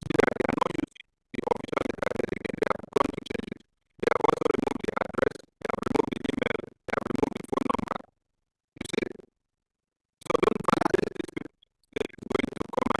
See that they are not using the official letter again. They have gone to change it. They have also removed the address, they have removed the email, they have removed the phone number. You see? So don't validate this people. They're going to come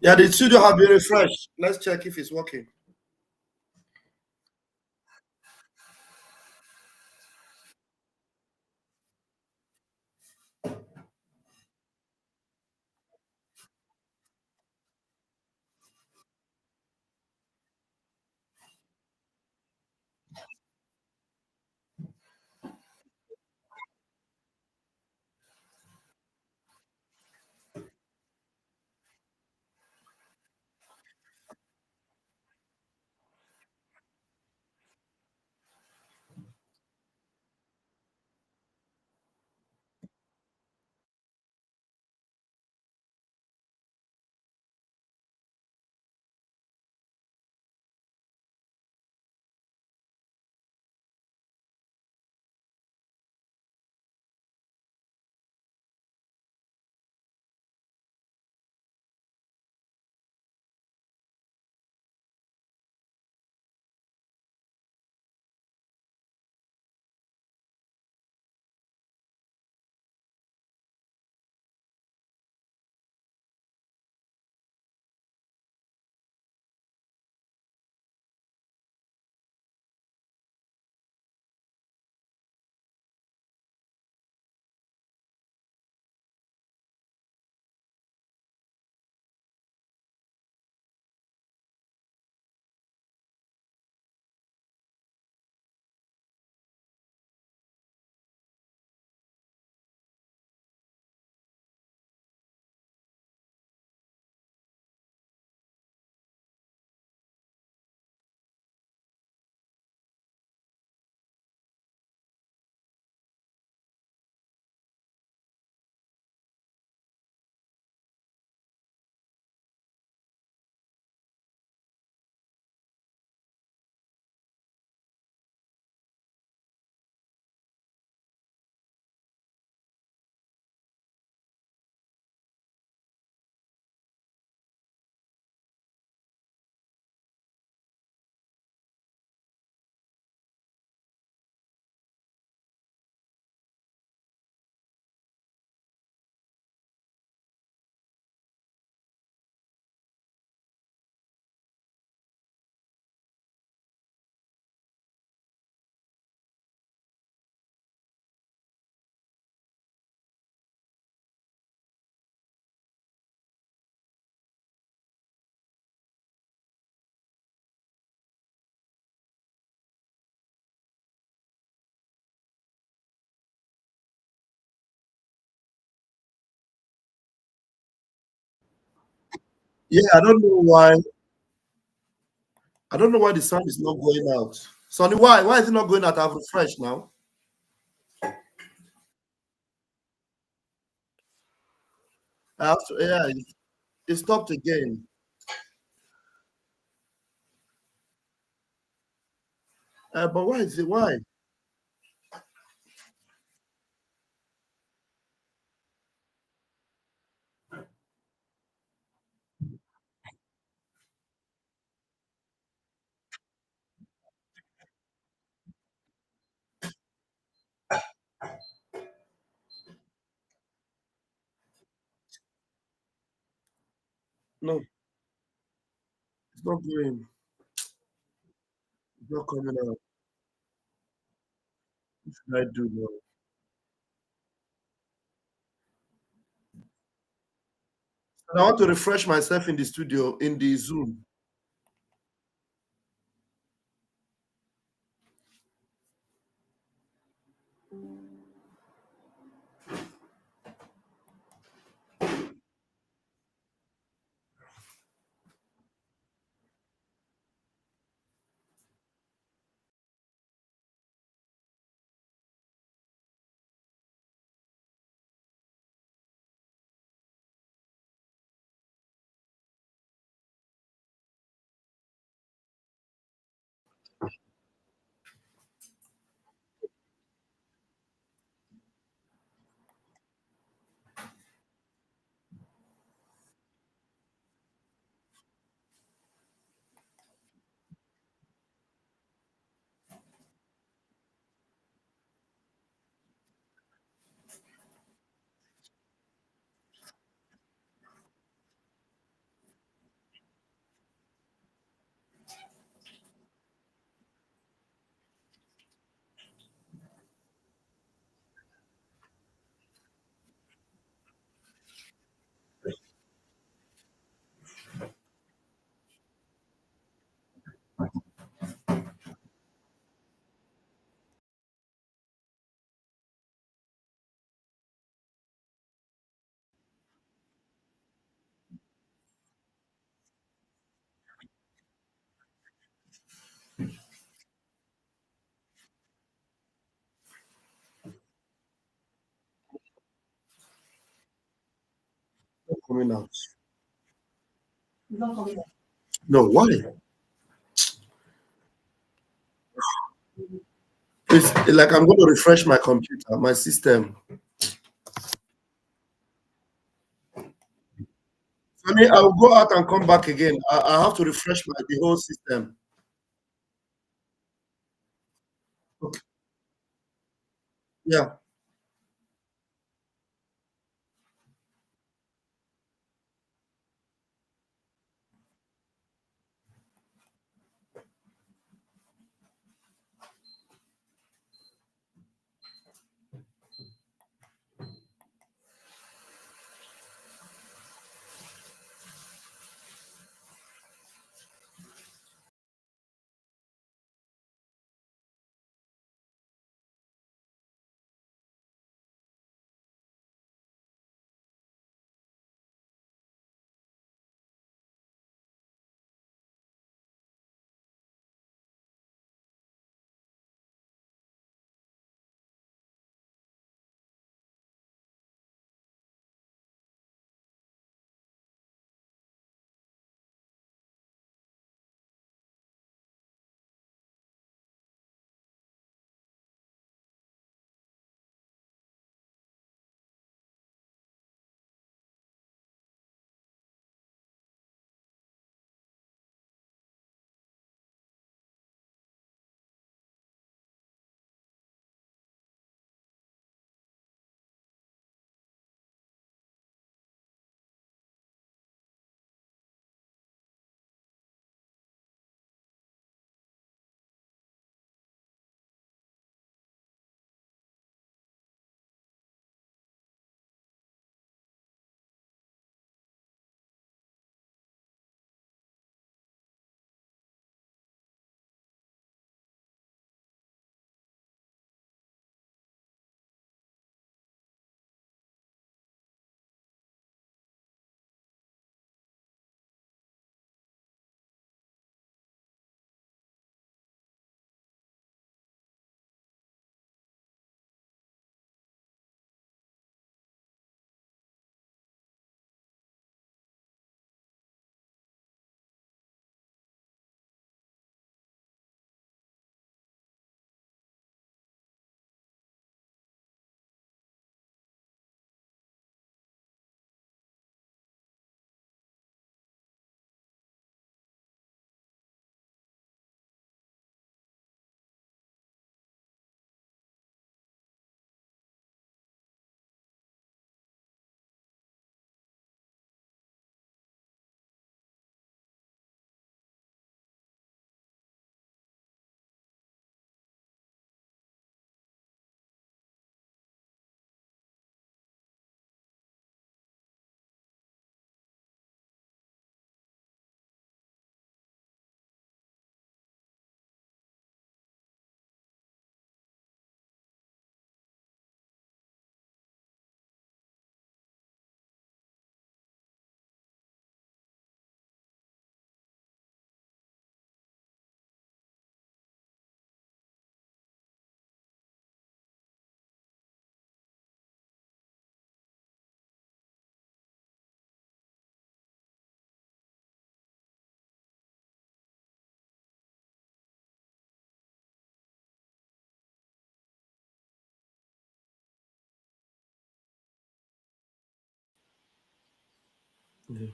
Yeah, the studio have been refreshed. Let's check if it's working. Yeah, I don't know why. I don't know why the sound is not going out. Sonny, why? Why is it not going out? I've refreshed now. I have to, yeah, it stopped again. But why is it? Why? No, it's not going. It's not coming out. What should I do now? And I want to refresh myself in the studio, in the Zoom. coming out. No, why? It's like I'm going to refresh my computer, my system. Funny, I'll go out and come back again. I have to refresh the whole system. Okay. Yeah. Yeah.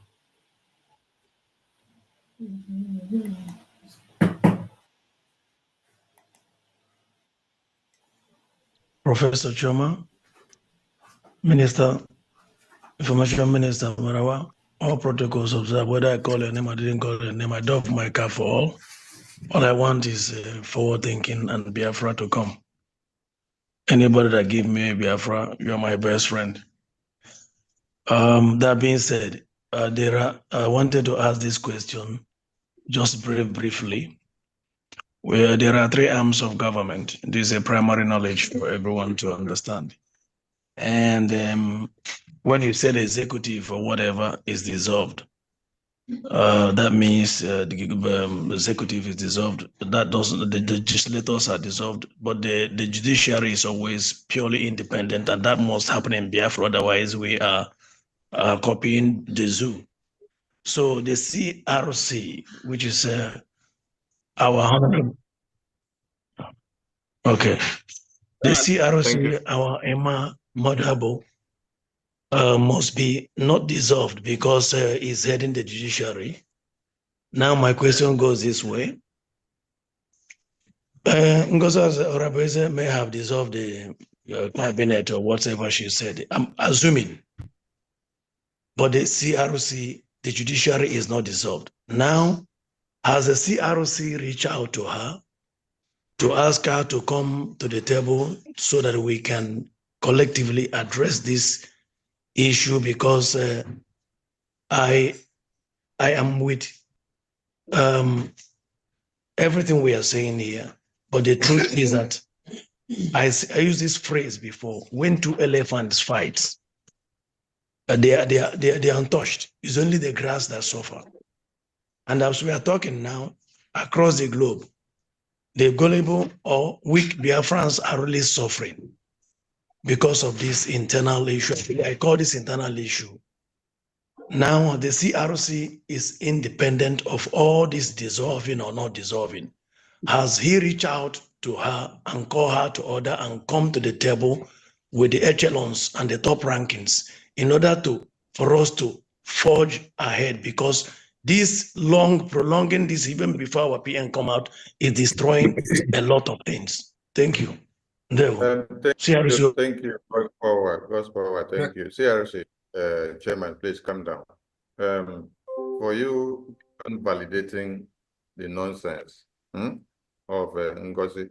Professor Choma, Minister, Information Minister Marawa, all protocols observed, whether I call your name or didn't call your name, I doff my cap for all. All I want is forward thinking and Biafra to come. Anybody that give me Biafra, you're my best friend. That being said, I wanted to ask this question just briefly. Where there are three arms of government. This is a primary knowledge for everyone to understand. And when you say the executive or whatever is dissolved, that means the executive is dissolved. That doesn't, the legislators are dissolved, but the judiciary is always purely independent, and that must happen in Biafra. Otherwise, we are copying the zoo. So the CRC, which is our honorable, okay, the CRC, our Emma Modabo, must be not dissolved because he's heading the judiciary. Now my question goes this way. Ngozi Orabeze may have dissolved the cabinet or whatever she said. I'm assuming. But the CRC, the judiciary is not dissolved. Now, has the CRC reached out to her to ask her to come to the table so that we can collectively address this issue? Because I am with everything we are saying here, but the truth is that I used this phrase before: when two elephants fight, they are untouched. It's only the grass that suffer. And as we are talking now, across the globe, the gullible or weak Biafrans are really suffering because of this internal issue. I call this internal issue. Now the CRC is independent of all this dissolving or not dissolving. Has he reached out to her and call her to order and come to the table with the echelons and the top rankings in order for us to forge ahead? Because this prolonging this even before our PM come out is destroying a lot of things. Thank you. Thank you. Goes forward. Thank you. CRC, Chairman, please come down. For you, validating the nonsense of Ngozi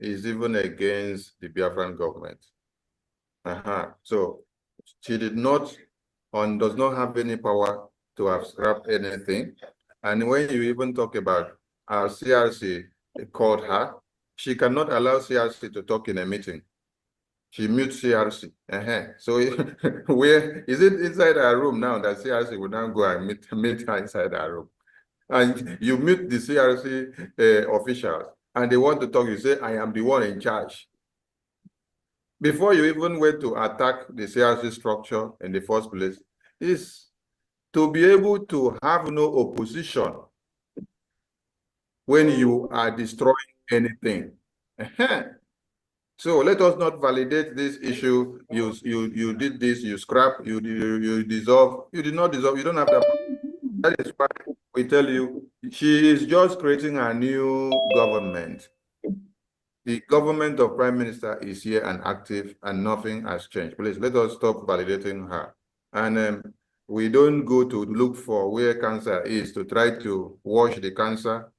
is even against the Biafran government. So she did not and does not have any power to have scrapped anything. And when you even talk about our CRC called her, she cannot allow CRC to talk in a meeting. She mutes CRC. So where is it inside our room now that CRC will now go and meet her inside our room? And you mute the CRC officials and they want to talk, you say, I am the one in charge. Before you even went to attack the CRC structure in the first place, is to be able to have no opposition when you are destroying anything. So let us not validate this issue. You did this, you scrap, you dissolve. You did not dissolve, you don't have that. That is why we tell you, she is just creating a new government. The government of Prime Minister is here and active and nothing has changed. Please, let us stop validating her. And we don't go to look for where cancer is to try to wash the cancer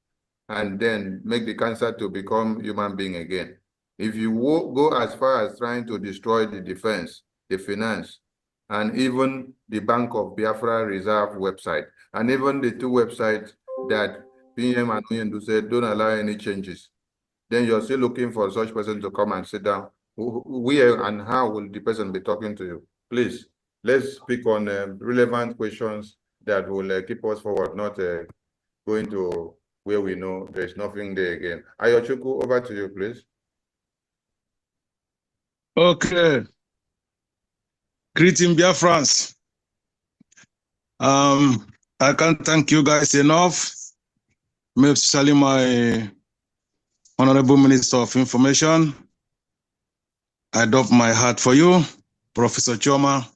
and then make the cancer to become human being again. If you go as far as trying to destroy the defense, the finance, and even the Bank of Biafra Reserve website, and even the two websites that PM and Uyendu said don't allow any changes, then you're still looking for such person to come and sit down. Where and how will the person be talking to you? Please, let's speak on relevant questions that will keep us forward, not going to where we know there's nothing there again. Ayochukwu, over to you, please. Okay. Greeting Biafrans. I can't thank you guys enough, especially my Honorable Minister of Information. I doff my hat for you, Professor Choma.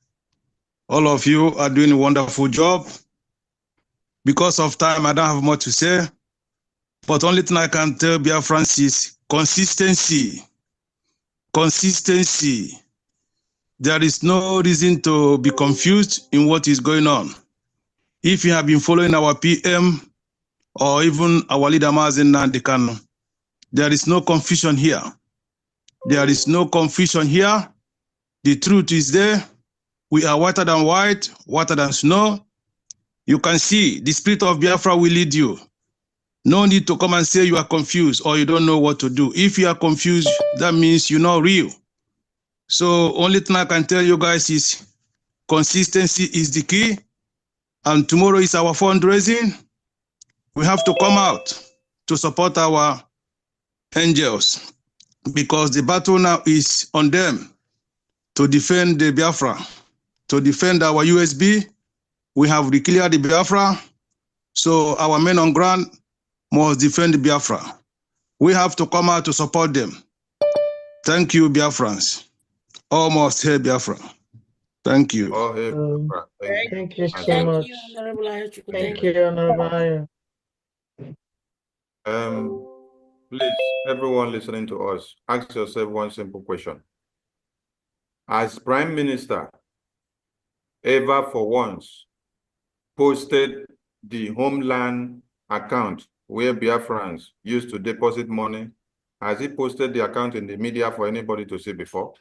All of you are doing a wonderful job. Because of time, I don't have much to say, but only thing I can tell Biafrans is consistency. Consistency. There is no reason to be confused in what is going on. If you have been following our PM or even our leader Mazen Nandekano, there is no confusion here. There is no confusion here. The truth is there. We are whiter than white, whiter than snow. You can see the spirit of Biafra will lead you. No need to come and say you are confused or you don't know what to do. If you are confused, that means you're not real. So only thing I can tell you guys is consistency is the key. And tomorrow is our fundraising. We have to come out to support our angels because the battle now is on them to defend the Biafra. to defend our USB. We have declared the Biafra, so our men on ground must defend the Biafra. We have to come out to support them. Thank you, Biafrans. Almost here, Biafra. Thank you. All hail Biafra. Thank you so Thank much. you, Honorable Ayachuku. Thank you, Honorable Ayo. Please, everyone listening to us, ask yourself one simple question. Has Prime Minister ever for once posted the homeland account where Biafrans used to deposit money? Has he posted the account in the media for anybody to see before?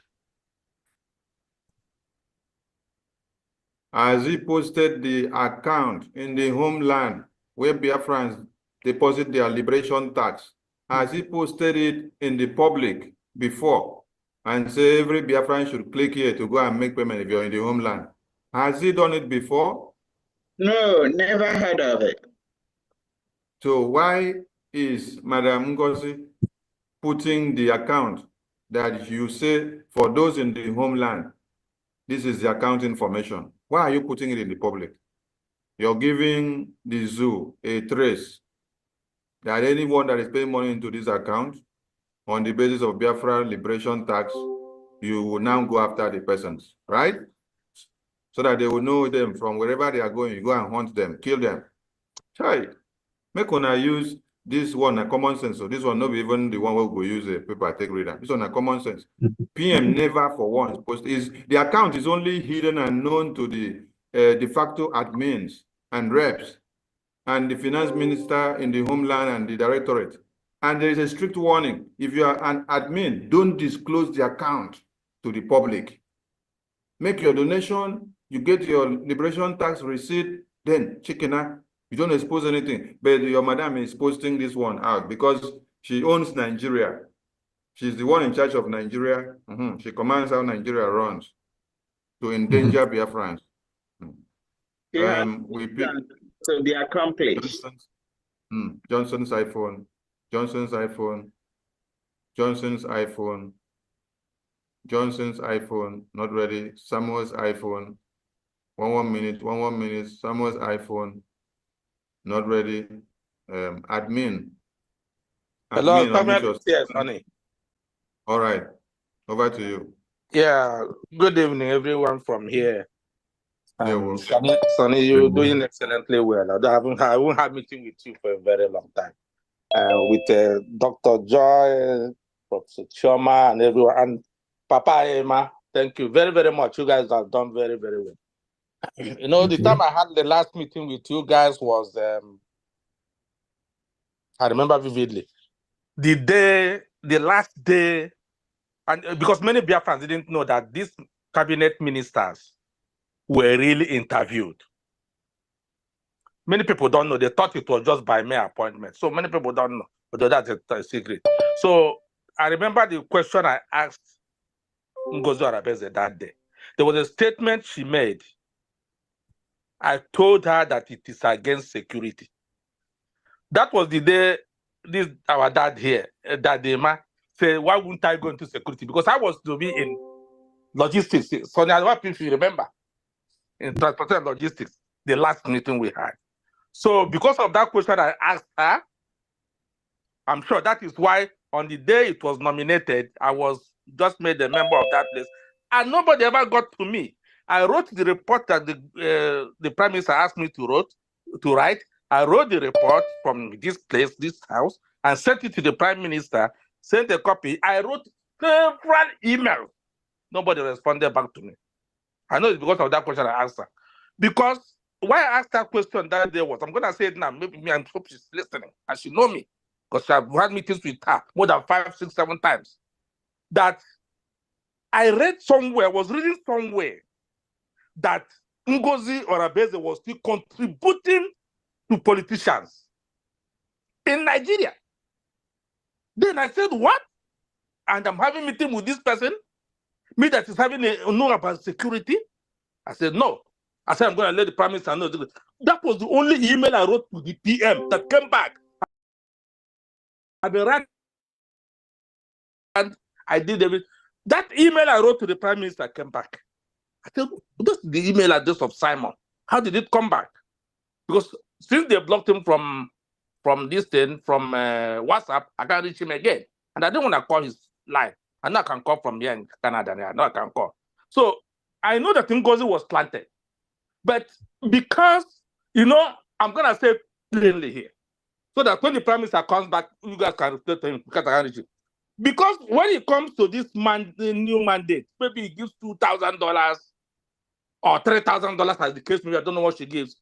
Has he posted the account in the homeland where Biafrans deposit their liberation tax? Has he posted it in the public before and say every Biafran should click here to go and make payment if you're in the homeland? Has he done it before? No, never heard of it. So why is Madam Ngozi putting the account that you say for those in the homeland, this is the account information? Why are you putting it in the public? You're giving the zoo a trace that anyone that is paying money into this account on the basis of Biafra liberation tax, you will now go after the persons, right? So that they will know them from wherever they are going, you go and hunt them, kill them. Try. Make una use this one a common sense. So this one not even the one who will use a paper take reader. This one a common sense. PM never for once post is the account is only hidden and known to the de facto admins and reps and the finance minister in the homeland and the directorate. And there is a strict warning. If you are an admin, don't disclose the account to the public. Make your donation, you get your liberation tax receipt, then chicken. You don't expose anything. But your madam is posting this one out because she owns Nigeria. She's the one in charge of Nigeria. She commands how Nigeria runs to endanger Biafrans. We pick to be accomplished. Johnson's iPhone, Johnson's iPhone, Johnson's iPhone, Johnson's iPhone, not ready. Samuel's iPhone, one minute, Samuel's iPhone, not ready. Admin. Hello, Admin, Samuel is here, Sonny. All right, over to you. Yeah, good evening, everyone from here. Sonny, you're doing excellently well. I won't have meeting with you for a very long time. With Dr. Joy, Professor Chioma, and everyone, and Papa Emma, thank you very, very much. You guys have done very, very well. You know, the time I had the last meeting with you guys was, I remember vividly, the last day, and because many Biafrans didn't know that these cabinet ministers were really interviewed. Many people don't know. They thought it was just by mere appointment. So many people don't know, but that's a secret. So I remember the question I asked Ngozi Arabeze that day. There was a statement she made. I told her that it is against security. That was the day our dad here, Dadema, said, why wouldn't I go into security? Because I was to be in logistics. So if you remember, in transport and logistics, the last meeting we had. So because of that question I asked her, I'm sure that is why on the day it was nominated, I was just made a member of that place. And nobody ever got to me. I wrote the report that the Prime Minister asked me to write. I wrote the report from this place, this house, and sent it to the Prime Minister, sent a copy. I wrote several emails. Nobody responded back to me. I know it's because of that question I asked her. Because why I asked that question that day was, I'm going to say it now, maybe me and hope she's listening, and she know me, because I've had meetings with her more than 5, 6, 7 times, that I read somewhere, was reading somewhere, that Ngozi Arabeze was still contributing to politicians in Nigeria. Then I said, what? And I'm having a meeting with this person, me that is having a know about security. I said, no. I said, I'm going to let the Prime Minister know. That was the only email I wrote to the PM that came back. I've been writing, and I did everything. That email I wrote to the Prime Minister came back. I said, this is the email address of Simon. How did it come back? Because since they blocked him from this thing, from WhatsApp, I can't reach him again. And I didn't want to call his line. I know I can call from here in Canada. I know I can call. So I know that Ngozi was planted. But because, you know, I'm going to say plainly here, so that when the Prime Minister comes back, you guys can reflect to him because I can't reach him. Because when it comes to this new mandate, maybe he gives $2,000 or $3,000 as the case maybe, I don't know what she gives.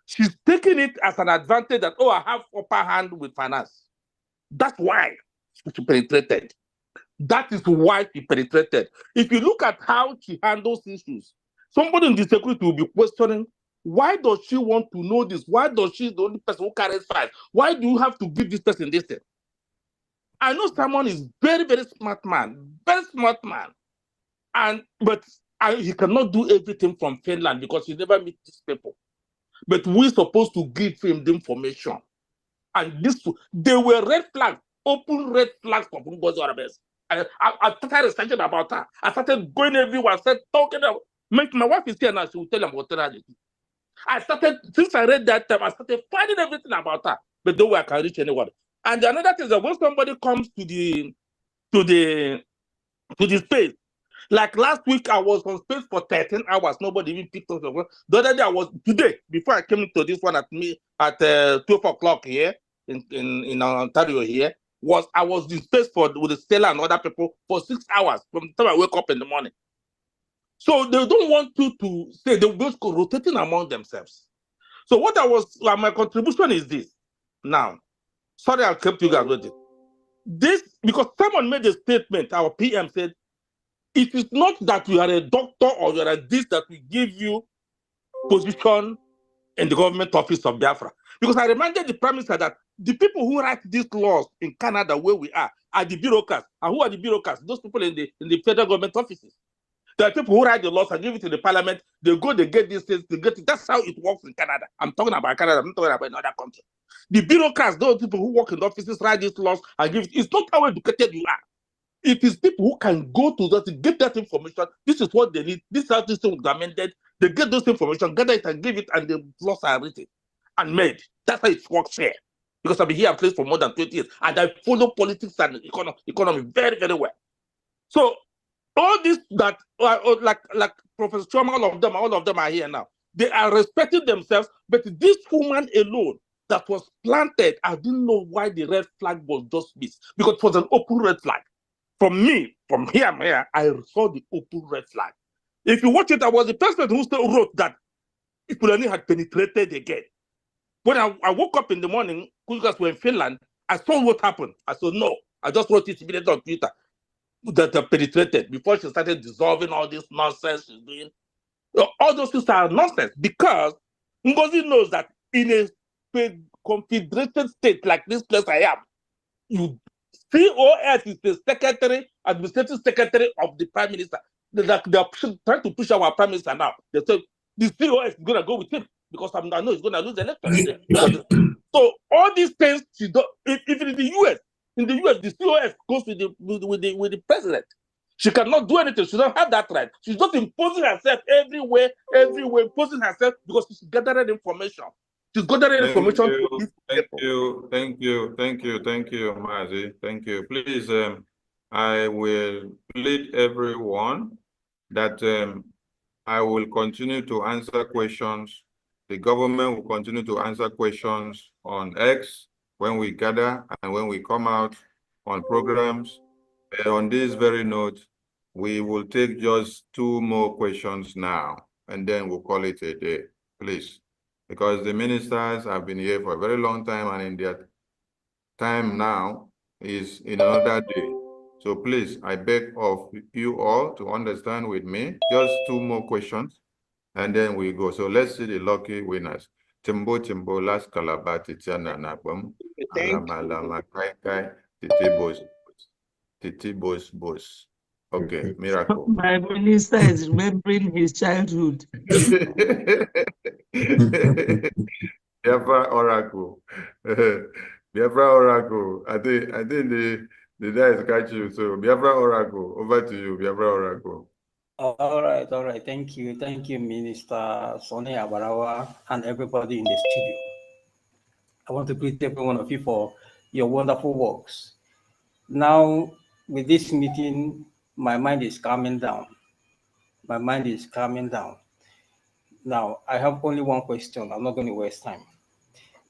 She's taking it as an advantage that, oh, I have upper hand with finance. That's why she penetrated. That is why she penetrated. If you look at how she handles issues, somebody in the security will be questioning, why does she want to know this? Why does she the only person who carries files? Why do you have to give this person this thing? I know Simon is very, very smart man, but he cannot do everything from Finland because he never meet these people. But we're supposed to give him the information. And they were red flags, open red flags for Ngozi Arabes. I started researching about her. I started going everywhere. I started talking about. My wife is here now. She will tell them what I did. I started, since I read that time, I started finding everything about her. But no way I can reach anyone. And another thing is that when somebody comes to the space, like last week, I was on space for 13 hours. Nobody even picked up. The other day, today, before I came to this one at 12 o'clock here in Ontario here, I was in space with Stella and other people for 6 hours from the time I wake up in the morning. So they don't want you to say, they're just rotating among themselves. So my contribution is this. Now, sorry I kept you guys waiting. This, because someone made a statement, our PM said, it is not that you are a doctor or you are this that we give you position in the government office of Biafra. Because I reminded the Prime Minister that the people who write these laws in Canada, where we are the bureaucrats. And who are the bureaucrats? Those people in the federal government offices. There are people who write the laws and give it to the parliament. They go, they get these things, they get it. That's how it works in Canada. I'm talking about Canada, I'm not talking about another country. The bureaucrats, those people who work in the offices, write these laws and give it. It's not how educated you are. It is people who can go to that, get that information. This is what they need. This is how this thing was amended. They get those information, gather it and give it, and the laws are written and made. That's how it works here. Because I've been here for more than 20 years, and I follow politics and economy very, very well. So all this that, like Professor Choma, all of them are here now. They are respecting themselves, but this woman alone that was planted, I didn't know why the red flag was just missed, because it was an open red flag. From here, I saw the open red flag. If you watch it, I was the person who still wrote that Ikulani had penetrated again. When I woke up in the morning, because we're in Finland, I saw what happened. I said, no, I just wrote it immediately on Twitter that penetrated before she started dissolving all this nonsense she's doing. All those things are nonsense because Ngozi knows that in a confederated state like this place I am, COS is the secretary, administrative secretary of the prime minister. They are trying to push our prime minister now. They say the COS is going to go with him because I know he's going to lose the election. So all these things, even in the US, the COS goes with the president. She cannot do anything. She doesn't have that right. She's just imposing herself everywhere, imposing herself because she's gathering information. She's gathering information. Thank you, Mazi. Thank you. Please, I will plead everyone that I will continue to answer questions. The government will continue to answer questions on X when we gather and when we come out on programs. On this very note, we will take just 2 more questions now, and then we'll call it a day, please. Because the ministers have been here for a very long time, and in their time now is in another day. So please, I beg of you all to understand with me, just 2 more questions, and then we go. So let's see the lucky winners. Timbo, Las Calabar, Titiana Nabum, Alamalama, Kai, Titi Boss. Okay, miracle. My minister is remembering his childhood. Biafra Oracle. Biafra Oracle. I think the guys catch you. So Biafra Oracle, over to you, Biafra Oracle. All right. Thank you, Minister Sonny Abarawa and everybody in the studio. I want to greet every one of you for your wonderful works. Now, with this meeting, my mind is calming down. My mind is calming down. Now, I have only one question. I'm not going to waste time.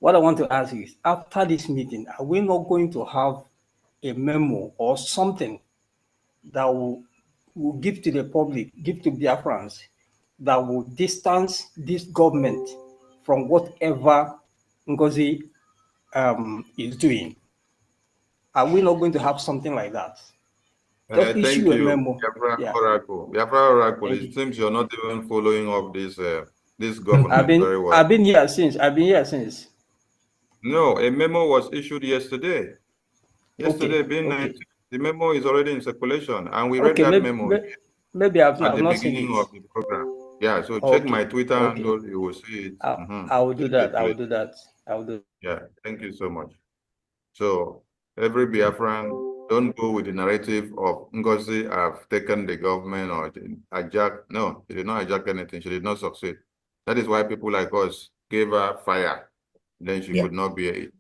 What I want to ask is, after this meeting, are we not going to have a memo or something that will give to the public, give to Biafrans, that will distance this government from whatever Ngozi is doing? Are we not going to have something like that? Just Thank issue a you, memo. Biafra Yeah. Oracle. Biafra Oracle, Thank it you. seems you're not even following up this government very well. I've been here since. No, a memo was issued yesterday. Yesterday, being 19, the memo is already in circulation, and we read that memo maybe I've at the not seen beginning it. of the program. Yeah, so check my Twitter Okay. handle, you will see it. I will do that. I will do that. Yeah, thank you so much. So every Biafran, don't go with the narrative of Ngozi have taken the government or hijack. No, she did not hijack anything. She did not succeed. That is why people like us gave her fire. Then she could not be it.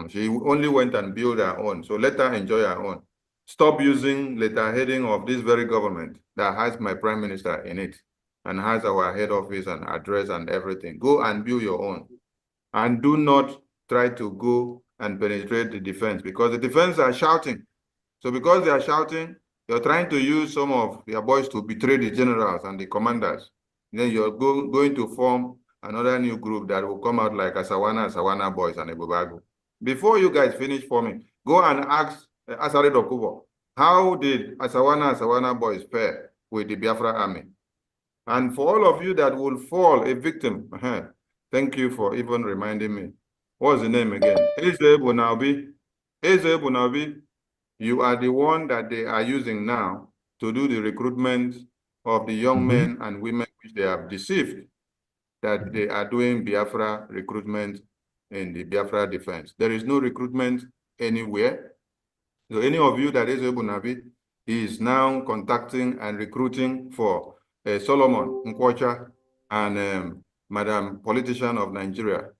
She only went and built her own. So let her enjoy her own. Stop using letterheading of this very government that has my prime minister in it and has our head office and address and everything. Go and build your own. And do not try to go and penetrate the defense, because the defense are shouting. So because they are shouting, you're trying to use some of their boys to betray the generals and the commanders. Then you're going to form another new group that will come out like Asawana boys and Ebubago. Before you guys finish forming, go and ask Asare Dokubo, how did Asawana boys fare with the Biafra army? And for all of you that will fall a victim, thank you for even reminding me. What's the name again? Exile Bunabi. You are the one that they are using now to do the recruitment of the young men and women which they have deceived that they are doing Biafra recruitment in the Biafra defense. There is no recruitment anywhere. So any of you that is Bunabi is now contacting and recruiting for Solomon Nkwocha and Madam Politician of Nigeria.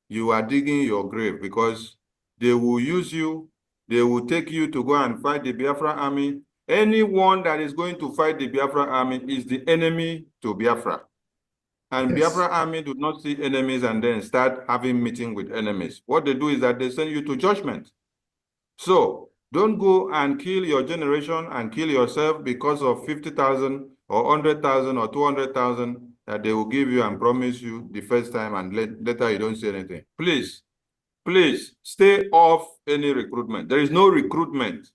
You are digging your grave, because they will use you. They will take you to go and fight the Biafra army. Anyone that is going to fight the Biafra army is the enemy to Biafra. And Biafra army do not see enemies and then start having meeting with enemies. What they do is that they send you to judgment. So don't go and kill your generation and kill yourself because of 50,000 or 100,000 or 200,000 that they will give you and promise you the first time, and later you don't say anything. Please, stay off any recruitment. There is no recruitment.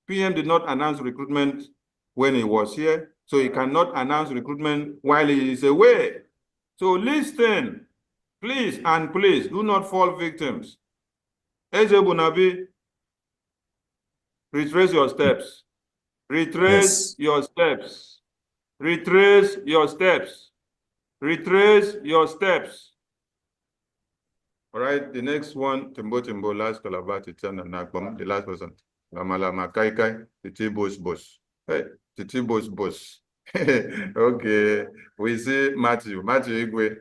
PM did not announce recruitment when he was here, so he cannot announce recruitment while he is away. So listen, please, and please do not fall victims. Eze Bunabi, retrace your steps. Retrace your steps. Retrace your steps. Retrace your steps. All right, the next one, Timbo, last Calabar, Titan and Nakbam, the last person. Lamala Makaikai, Titi Boss. Hey, Titi Boss. Okay, we see Matthew Igwe.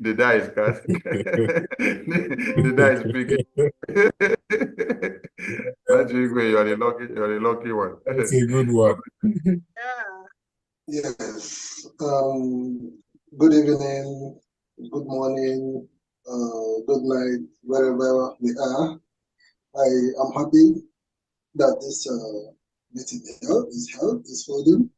The die is cast. The die is speaking. Matthew Igwe, you're the lucky one. That's a good one. Yes. Good evening, good morning, good night, wherever we are. I am happy that this meeting is holding.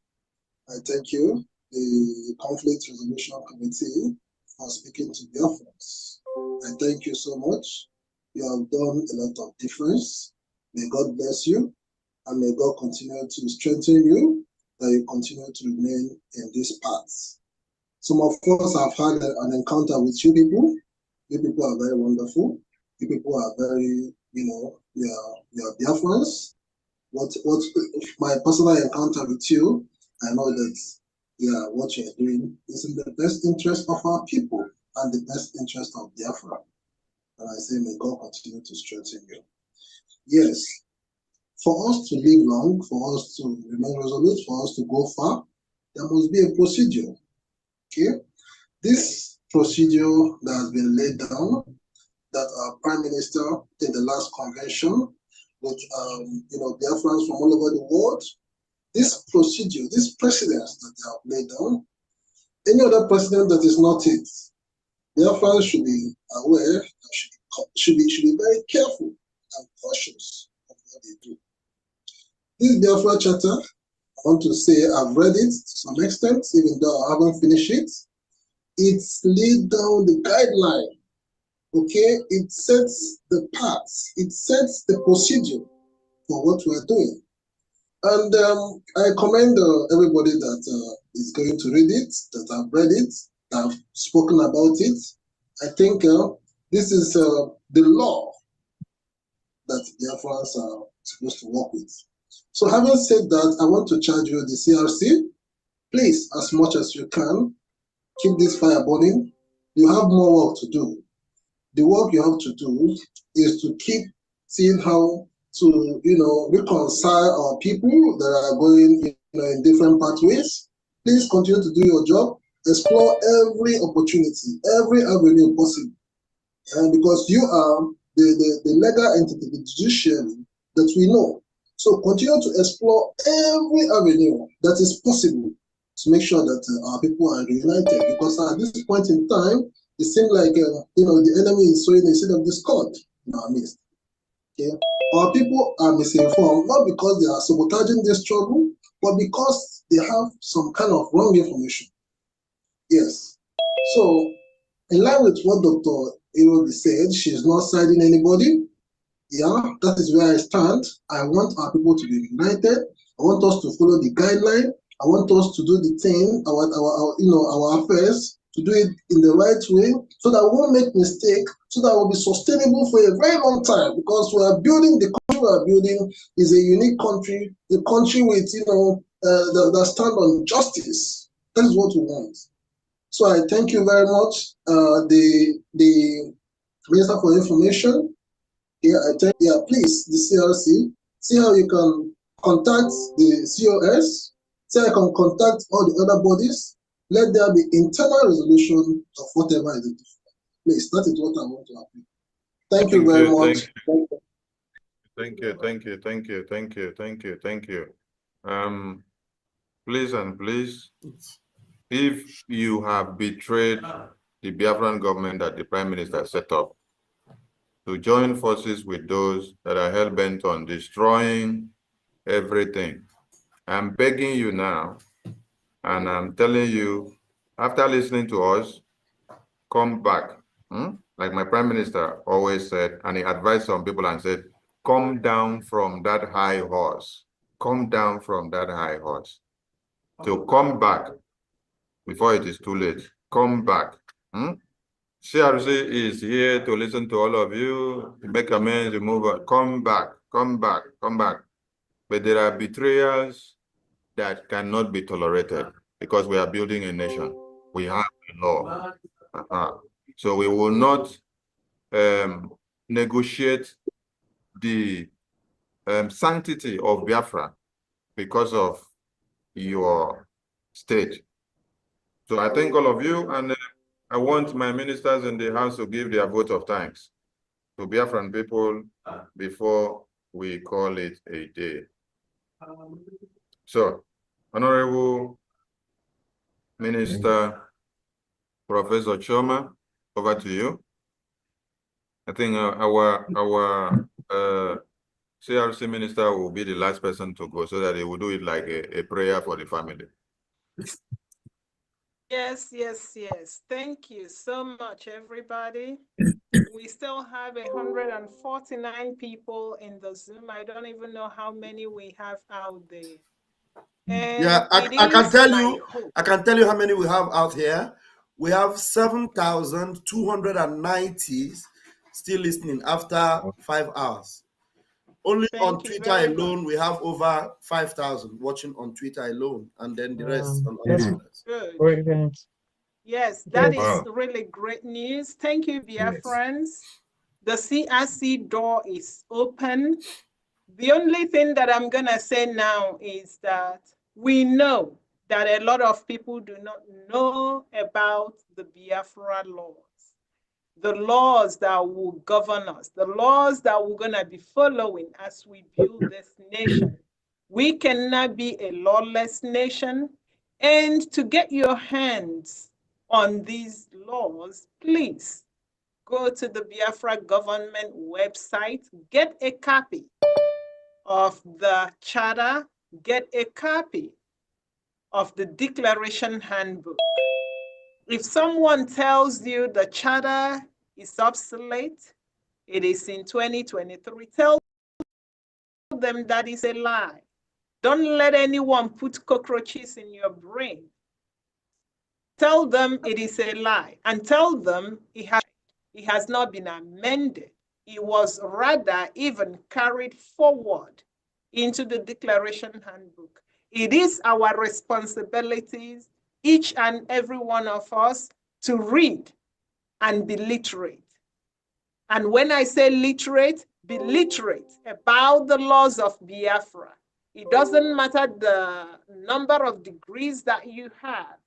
I thank you, the Conflict Resolution Committee, for speaking to Biafrans. I thank you so much. You have done a lot of difference. May God bless you, and may God continue to strengthen you, that you continue to remain in this path. Some of us have had an encounter with you people. You people are very wonderful. You people are very, you are Biafrans. What my personal encounter with you, I know that what you're doing is in the best interest of our people and the best interest of Biafra. And I say, may God continue to strengthen you. Yes, for us to live long, for us to remain resolute, for us to go far, there must be a procedure. Okay, this procedure that has been laid down, that our Prime Minister in the last convention, with Biafrans from all over the world, this procedure, this precedence that they have laid down, any other precedent that is not it, Biafrans should be aware and should be very careful and cautious of what they do. This Biafra Charter, I want to say I've read it to some extent, even though I haven't finished it. It's laid down the guideline, okay? It sets the paths, it sets the procedure for what we're doing. And I commend everybody that is going to read it, that have read it, that have spoken about it. I think this is the law that the Biafrans are supposed to work with. So having said that, I want to charge you the CRC, please, as much as you can, keep this fire burning. You have more work to do. The work you have to do is to keep seeing how to, reconcile our people that are going, in different pathways. Please continue to do your job. Explore every opportunity, every avenue possible, because you are the legal entity, the judiciary that we know. So continue to explore every avenue that is possible to make sure that our people are reunited. Because at this point in time, it seems like the enemy is sowing a seed of discord in our midst. Okay, our people are misinformed not because they are sabotaging this trouble, but because they have some kind of wrong information. Yes. So, in line with what Dr. Irobi said, she's not siding anybody. Yeah, that is where I stand. I want our people to be united. I want us to follow the guideline. I want us to do the thing, our affairs, to do it in the right way, so that we won't make mistake, so that we'll be sustainable for a very long time. Because we are building the country we are building is a unique country, the country with that stand on justice. That is what we want. So I thank you very much, the Minister for Information. Please, the CRC, see how you can contact the COS, see how you can contact all the other bodies. Let there be internal resolution of whatever is it. Please, that is what I want to happen. Thank you very much. Thank you. Please, if you have betrayed the Biafran government that the Prime Minister set up to join forces with those that are hell-bent on destroying everything, I'm begging you now, and I'm telling you, after listening to us, come back. Like my Prime Minister always said, and he advised some people and said, come down from that high horse. Come down from that high horse. So come back before it is too late. Come back. CRC is here to listen to all of you, to make amends, to move on. Come back, come back, come back. But there are betrayals that cannot be tolerated because we are building a nation. We have a law. So we will not negotiate the sanctity of Biafra because of your state. So I thank all of you, and I want my ministers in the House to give their vote of thanks to Biafran people before we call it a day. So, Honorable Minister Professor Choma, over to you. I think our CRC minister will be the last person to go, so that he will do it like a prayer for the family. Yes. Thank you so much, everybody. We still have 149 people in the Zoom. I don't even know how many we have out there. And yeah, I can tell you how many we have out here. We have 7,290 still listening after 5 hours. Only on Twitter alone, we have over 5,000 watching on Twitter alone, and then the rest on other channels. Good. Yes, that is really great news. Thank you, Biafrans. The CRC door is open. The only thing that I'm going to say now is that we know that a lot of people do not know about the Biafra laws. The laws that will govern us, the laws that we're going to be following as we build this nation. We cannot be a lawless nation. And to get your hands on these laws, please go to the Biafra government website, get a copy of the charter, get a copy of the declaration handbook. If someone tells you the charter is obsolete, it is in 2023, tell them that is a lie. Don't let anyone put cockroaches in your brain. Tell them it is a lie and tell them it has not been amended. It was rather even carried forward into the declaration handbook. It is our responsibilities, each and every one of us, to read and be literate. And when I say literate, be literate about the laws of Biafra. It doesn't matter the number of degrees that you have.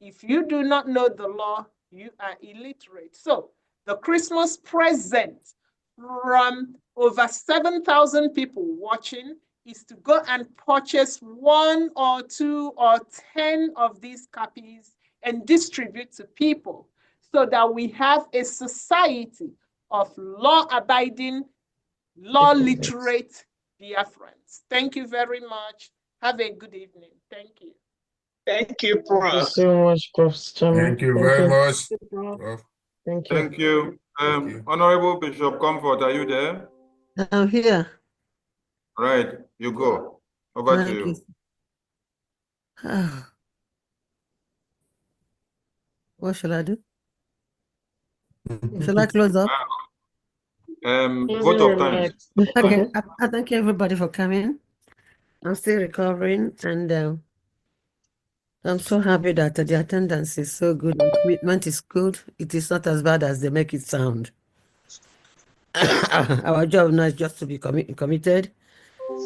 If you do not know the law, you are illiterate. So the Christmas present from over 7,000 people watching is to go and purchase 1 or 2 or 10 of these copies and distribute to people so that we have a society of law-abiding, law-literate Biafrans. Thank you very much. Have a good evening. Thank you. Thank you, Thank you Prof. so much, Prof. Chama. Thank you very much, Prof. Prof. Thank you. Thank you. Honorable Bishop Comfort, are you there? I'm here. Right, you go. Over to Thank you. What shall I do? Shall I close up? Vote of thanks. Okay, I thank everybody for coming. I'm still recovering, and I'm so happy that the attendance is so good and commitment is good. It is not as bad as they make it sound. Our job now is just to be committed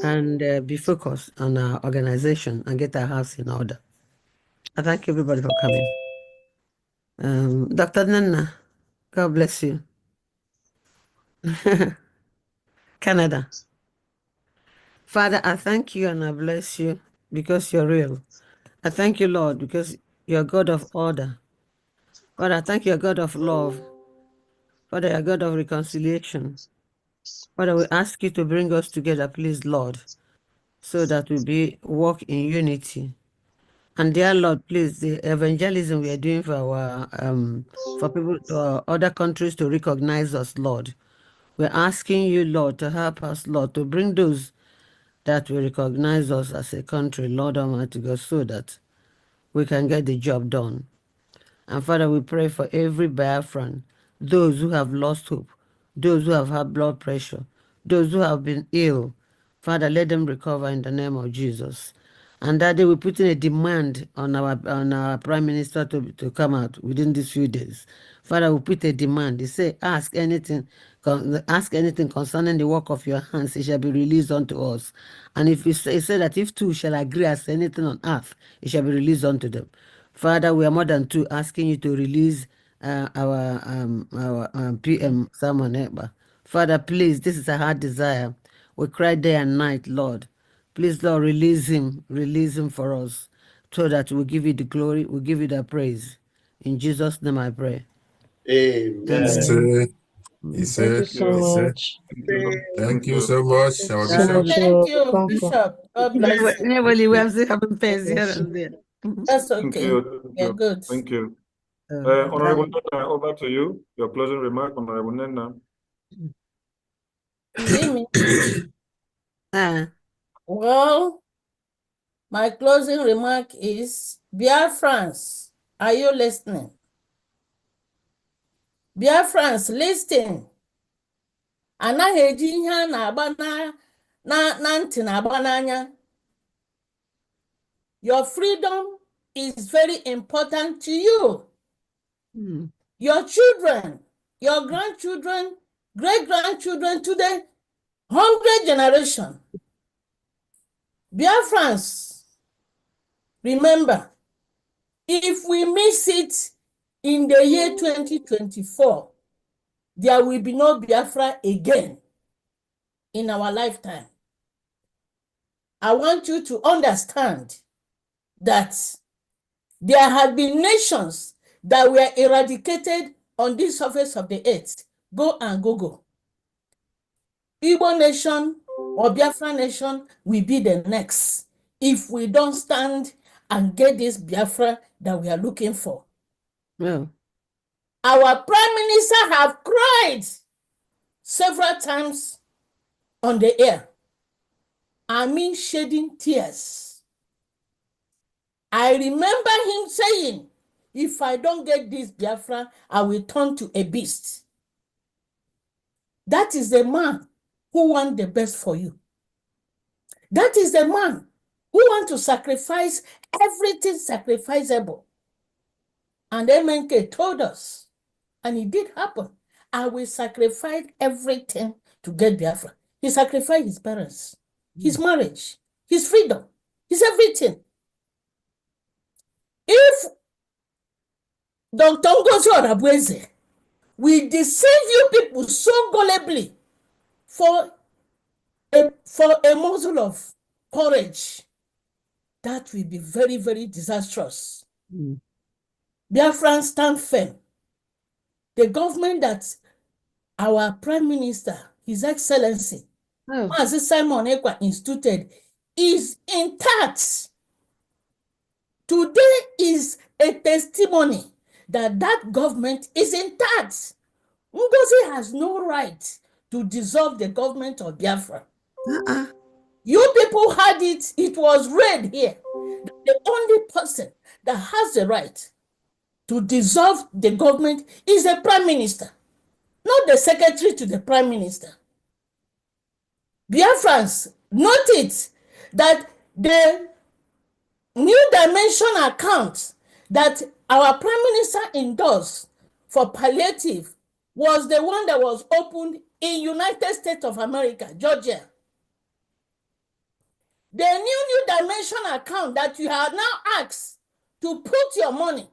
and be focused on our organization and get our house in order. I thank everybody for coming. Dr. Nana, God bless you. Canada. Father, I thank you and I bless you because you're real. I thank you, Lord, because you're God of order. Father, I thank you, God of love. Father, you're God of reconciliation. Father, we ask you to bring us together, please, Lord, so that we walk in unity. And dear Lord, please, the evangelism we are doing for people, other countries to recognize us, Lord. We're asking you, Lord, to help us, Lord, to bring those that will recognize us as a country, Lord Almighty God, so that we can get the job done. And Father, we pray for every Biafran, those who have lost hope, those who have had blood pressure, those who have been ill. Father, let them recover in the name of Jesus. And that they will put in a demand on our Prime Minister to come out within these few days. Father, we put a demand. They say, ask anything concerning the work of your hands, it shall be released unto us. And if we say that if two shall agree as anything on earth, it shall be released unto them. Father, we are more than two asking you to release our PM, Simon Ekpa. Father, please, this is a hard desire. We cry day and night, Lord. Please, Lord, release him for us, so that we'll give you the glory, we'll give you the praise. In Jesus' name I pray. Amen. He said, Thank you so much. Thank you so much, our So Bishop. much, Thank you, Bishop. God bless you. Never, we are still having pains here and there. That's Thank okay. you. You're good. Thank you. Honorable Nena, over to you. Your closing remark, Honorable Nena. Is it me? Well, my closing remark is, Biafrans, are you listening? Biafrans, listen. Anaghị eji ihe a na-agba na ntị na-agba n'anya. Your freedom is very important to you. Your children, your grandchildren, great-grandchildren, to the 100th generation. Biafrans, Remember, if we miss it in the year 2024, there will be no Biafra again in our lifetime. I want you to understand that there have been nations that were eradicated on this surface of the earth. Go and Google. Igbo nation or Biafra nation will be the next if we don't stand and get this Biafra that we are looking for. Yeah. Our prime minister have cried several times on the air. I mean, shedding tears. I remember him saying, if I don't get this Biafra, I will turn to a beast. That is the man who wants the best for you. That is the man who wants to sacrifice everything sacrificable. And MNK told us, and it did happen, I will sacrifice everything to get Biafra. He sacrificed his parents, his marriage, his freedom, his everything. If Dr. Ngozi Orabueze will deceive you people so gullibly for a morsel of porridge, that will be very, very disastrous. Biafrans stand firm. The government that our Prime Minister, His Excellency, Mazi Simon Ekpa instituted is intact. Today is a testimony that that government is intact. Ngozi has no right to dissolve the government of Biafra. You people had it, it was read here. The only person that has the right to dissolve the government is the Prime Minister, not the secretary to the Prime Minister. Biafrans, note it that the New Dimension account that our Prime Minister endorsed for palliative was the one that was opened in United States of America, Georgia. The New Dimension account that you have now asked to put your money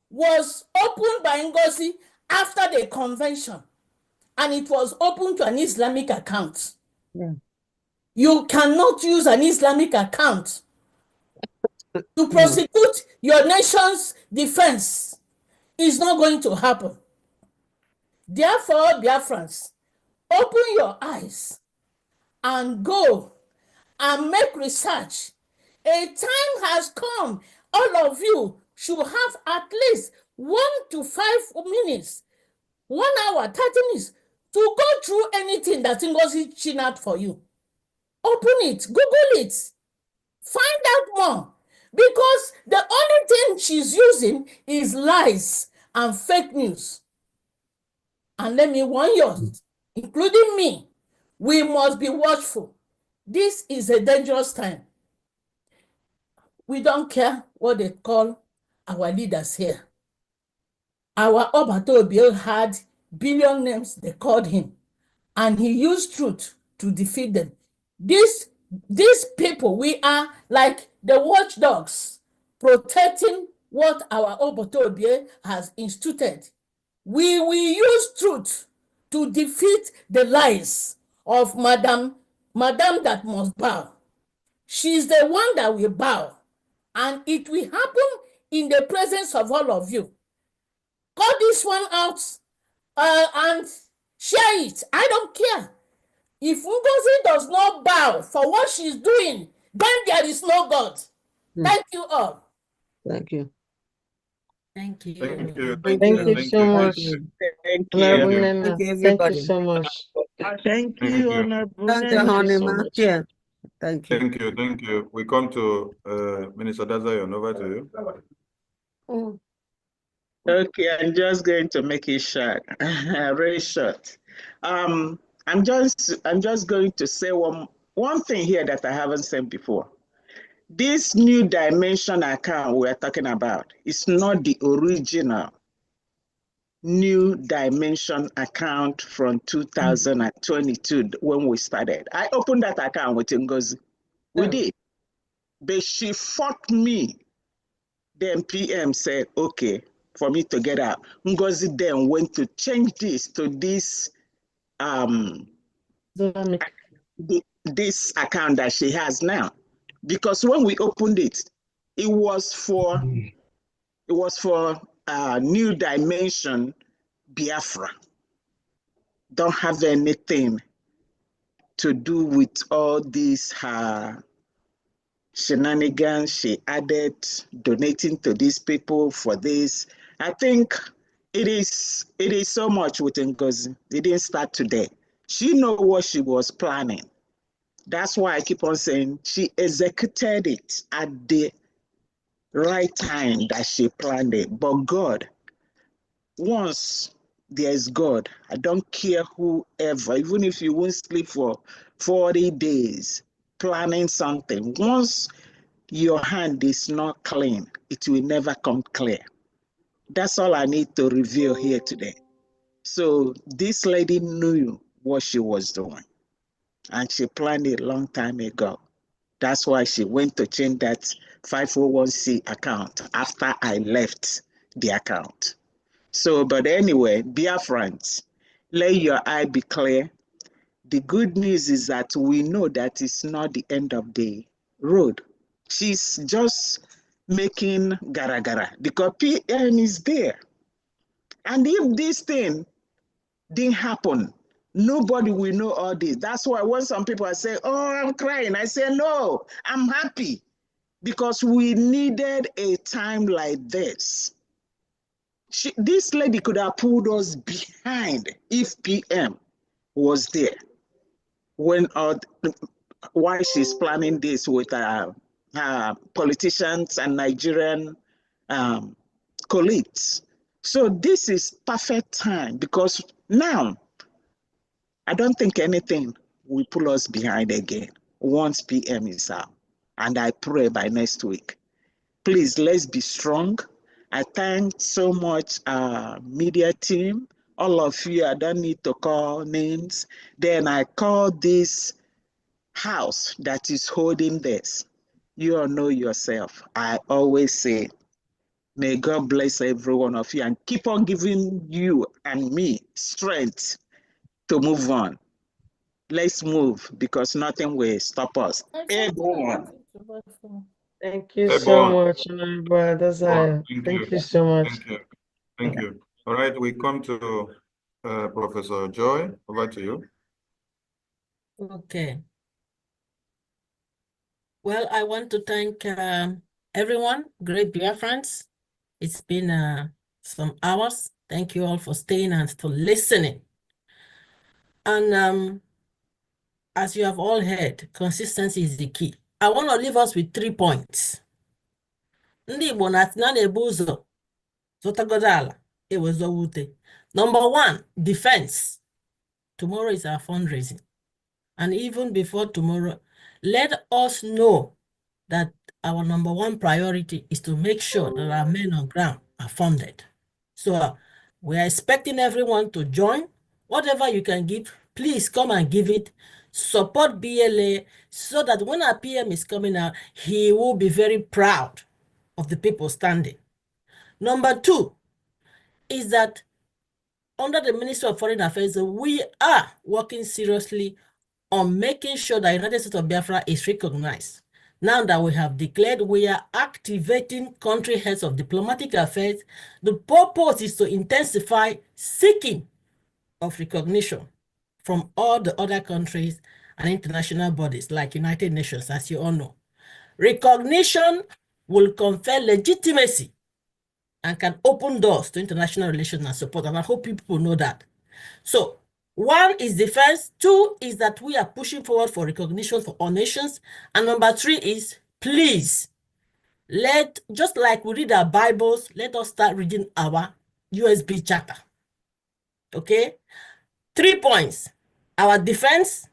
was opened by Ngozi after the convention, and it was opened to an Islamic account. Yeah. You cannot use an Islamic account to prosecute your nation's defense. It's not going to happen. Therefore, Biafrans, open your eyes and go and make research. A time has come, all of you should have at least 1 to 5 minutes, 1 hour, 30 minutes to go through anything that Ngozi chin out for you. Open it, Google it, find out more, because the only thing she's using is lies and fake news. And let me warn you, including me, we must be watchful. This is a dangerous time. We don't care what they call our leaders here. Our Obato Bill had billion names they called him, and he used truth to defeat them. These people, we are like the watchdogs protecting what our Obato Bill has instituted. We will use truth to defeat the lies of Madam that must bow. She's the one that will bow, and it will happen in the presence of all of you. Cut this one out and share it. I don't care. If Ngozi does not bow for what she's doing, then there is no God. Thank you all. Thank you. Thank you. Thank you. Thank you so much. Thank Honorable you. Nena, Thank you, thank everybody. you so much. Thank Thank you, you. Honorable Thank you, Nena. Thank you so honey, much. yeah. Thank you. Thank you. Thank you. We come to Minister Dazayon. Over to you. Oh. Okay, I'm just going to make it short, very short. I'm just going to say one thing here that I haven't said before. This New Dimension account we're talking about is not the original New Dimension account from 2022 when we started. I opened that account with Ngozi. We did. But she fought me Then PM said, okay, for me to get out. Ngozi then went to change this to this this account that she has now. Because when we opened it, it was for New Dimension Biafra. Don't have anything to do with all these shenanigans she added, donating to these people for this. I think it is so much with Ngozi. It didn't start today. She know what she was planning. That's why I keep on saying she executed it at the right time that she planned it. But God, once there's God, I don't care whoever, even if you won't sleep for 40 days planning something, once your hand is not clean, it will never come clear. That's all I need to reveal here today. So this lady knew what she was doing, and she planned it a long time ago. That's why she went to change that 501c account after I left the account. So, but anyway, Biafrans, let your eye be clear. The good news is that we know that it's not the end of the road. She's just making gara because PM is there. And if this thing didn't happen, nobody will know all this. That's why when some people are saying, oh, I'm crying, I say, no, I'm happy because we needed a time like this. This lady could have pulled us behind if PM was there when why she's planning this with politicians and Nigerian colleagues. So this is perfect time because now I don't think anything will pull us behind again once PM is out. And I pray by next week. Please, let's be strong. I thank so much media team, all of you. I don't need to call names. Then I call this house that is holding this. You all know yourself. I always say, may God bless every one of you and keep on giving you and me strength to move on. Let's move because nothing will stop us. Everyone. Thank you so much, Honorable Desire. Thank you so much. Thank you. All right, we come to Professor Joy. Over to you. Okay. Well, I want to thank everyone, great Biafrans. It's been some hours. Thank you all for staying and for listening. And as you have all heard, consistency is the key. I want to leave us with 3 points. Ndị Igbo na-ebu ụzọ zụtagodo ala ewezo wute. Number 1, defense. Tomorrow is our fundraising. And even before tomorrow, let us know that our number 1 priority is to make sure that our men on ground are funded. So we are expecting everyone to join. Whatever you can give, please come and give it. Support BLA so that when our PM is coming out, he will be very proud of the people standing. Number 2 is that under the Ministry of Foreign Affairs, we are working seriously on making sure that United States of Biafra is recognized. Now that we have declared, we are activating country heads of diplomatic affairs. The purpose is to intensify seeking of recognition from all the other countries and international bodies like United Nations, as you all know. Recognition will confer legitimacy and can open doors to international relations and support, and I hope people know that. So 1 is defense, 2 is that we are pushing forward for recognition for all nations, and number 3 is, please, just like we read our Bibles, let us start reading our USB charter. Okay? 3 points: our defense,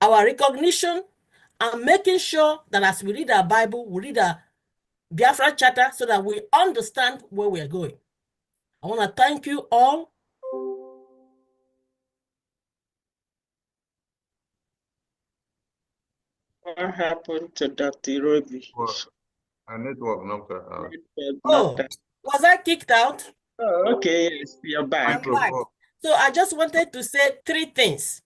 our recognition, and making sure that as we read our Bible, we read our Biafra charter so that we understand where we are going. I want to thank you all. What happened to Dr. Robi? Our network knocked her out. Oh, was I kicked out? Oh, okay, yes, you're back. I'm back. So I just wanted to say three things.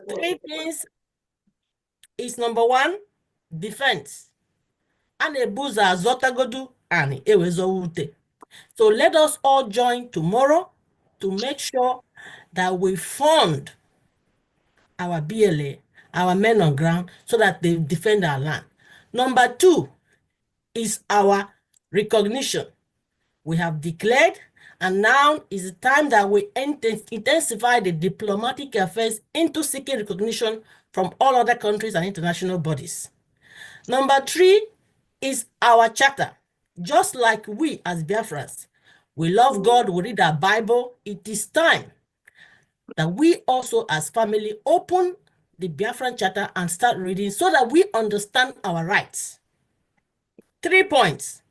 Three things is number one, defense. And a boozer zotagodu and ewezowute. So let us all join tomorrow to make sure that we fund our BLA, our men on ground, so that they defend our land. Number two is our recognition. We have declared, and now is the time that we intensify the diplomatic affairs into seeking recognition from all other countries and international bodies. Number three is our charter. Just like we as Biafrans, we love God, we read our Bible. It is time that we also as family open the Biafran charter and start reading so that we understand our rights. 3 points.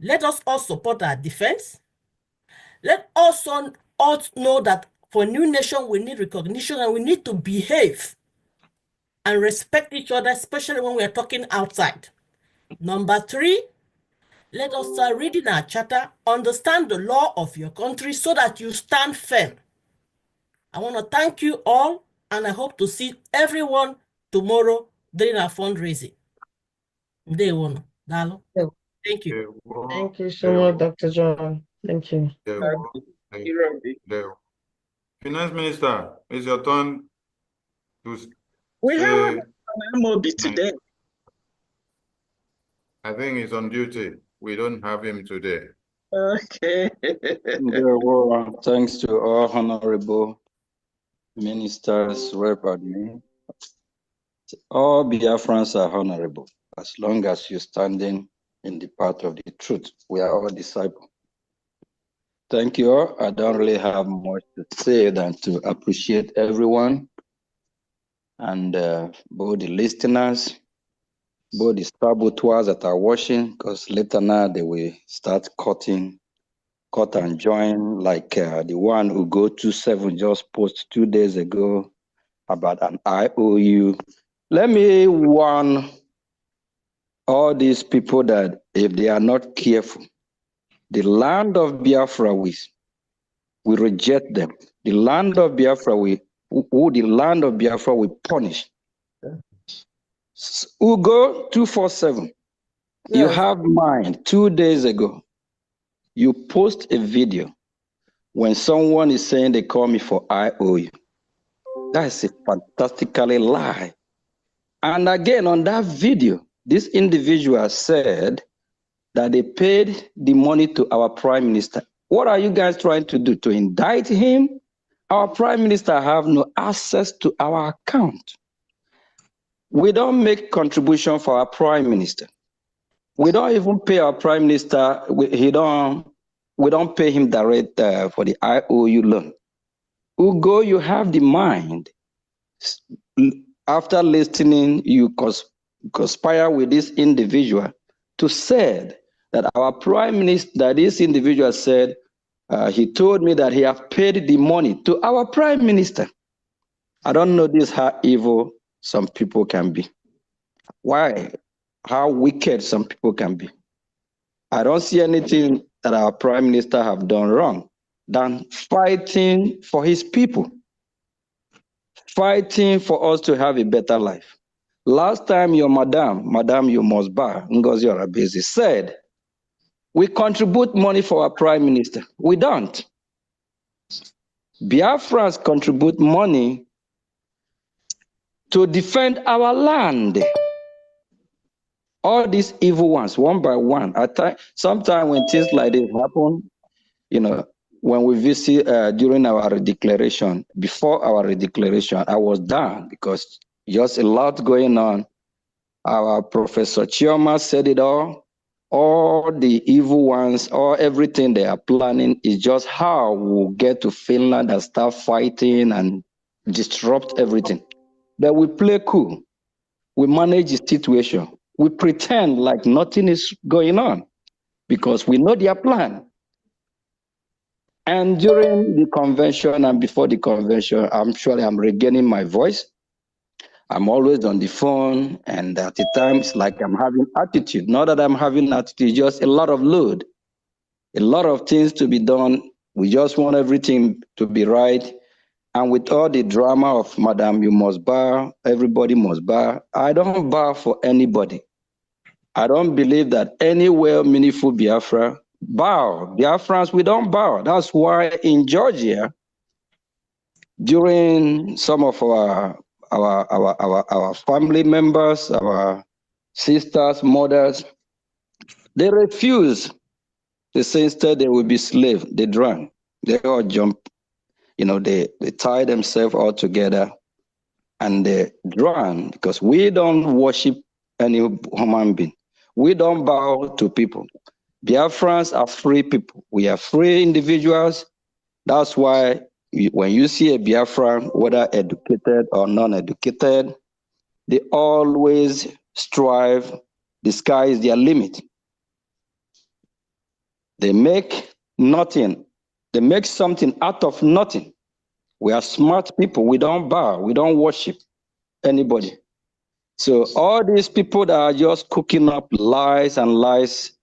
Let us all support our defense. Let us all know that for a new nation, we need recognition and we need to behave and respect each other, especially when we are talking outside. Number three, let us start reading our charter, understand the law of your country so that you stand firm. I want to thank you all, and I hope to see everyone tomorrow during our fundraising. Day one. Thank you. Thank you so much, Dr. John. Thank you. Finance Minister, it's your turn to We say, have an MOB today. I think he's on duty. We don't have him today. Okay. Well, thanks to all honorable ministers, Rep. Admin. All Biafrans are honorable as long as you're standing in the path of the truth. We are all disciples. Thank you all. I don't really have much to say than to appreciate everyone and both the listeners, both the saboteurs that are watching, because later now they will start cut and join, like the one who go 27 just posted 2 days ago about an IOU. Let me warn all these people that if they are not careful, the land of Biafra we reject them. The land of Biafra the land of Biafra will punish. Ugo 247. Yes. You have mine 2 days ago. You post a video when someone is saying they call me for IOU. That is a fantastically lie. And again, on that video, this individual said that they paid the money to our prime minister. What are you guys trying to do? To indict him? Our prime minister have no access to our account. We don't make contribution for our prime minister. We don't even pay our prime minister. We don't pay him direct for the IOU loan. Ugo, you have the mind. After listening, you conspire with this individual to say that our prime minister, that this individual said, he told me that he have paid the money to our prime minister. I don't know this, how evil some people can be. Why? How wicked some people can be. I don't see anything that our prime minister have done wrong than fighting for his people, fighting for us to have a better life. Last time your Madam Yomosba, Ngozi Orabezi, said, we contribute money for our prime minister. We don't. Biafrans contribute money to defend our land. All these evil ones, one by one. Sometimes when things like this happen, when we visit during our declaration, before our declaration, I was down because just a lot going on. Our Professor Chioma said it all. All the evil ones, everything they are planning is just how we'll get to Finland and start fighting and disrupt everything. But we play cool. We manage the situation. We pretend like nothing is going on because we know their plan. And during the convention and before the convention, I'm sure I'm regaining my voice. I'm always on the phone, and at the times, like I'm having attitude. Not that I'm having attitude, just a lot of load, a lot of things to be done. We just want everything to be right. And with all the drama of Madam, you must bow, everybody must bow. I don't bow for anybody. I don't believe that anywhere meaningful Biafra bow. Biafrans, we don't bow. That's why in Georgia, during some of our family members, our sisters, mothers, they refuse. They say instead they will be slaves. They drank. They all jump. They tie themselves all together and they drown because we don't worship any human being. We don't bow to people. Biafrans are free people. We are free individuals. That's why when you see a Biafran, whether educated or non-educated, they always strive. The sky is their limit. They make nothing. They make something out of nothing. We are smart people. We don't bow. We don't worship anybody. So all these people that are just cooking up lies and lies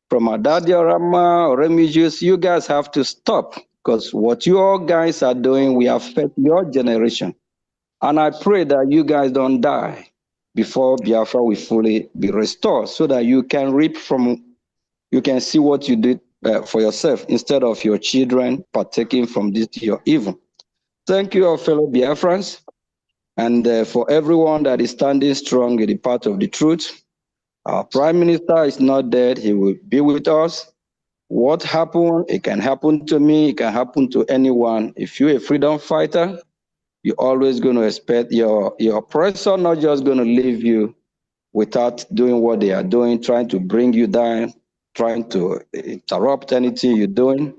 from Adadiorama or Remigius, you guys have to stop, because what you all guys are doing will affect your generation. And I pray that you guys don't die before Biafra will fully be restored, so that you can reap from, you can see what you did for yourself instead of your children partaking from this your evil. Thank you, our fellow Biafrans, and for everyone that is standing strong in the path of the truth. Our Prime Minister is not dead. He will be with us. What happened? It can happen to me. It can happen to anyone. If you're a freedom fighter, you're always going to expect your oppressor not just going to leave you without doing what they are doing, trying to bring you down, trying to interrupt anything you're doing.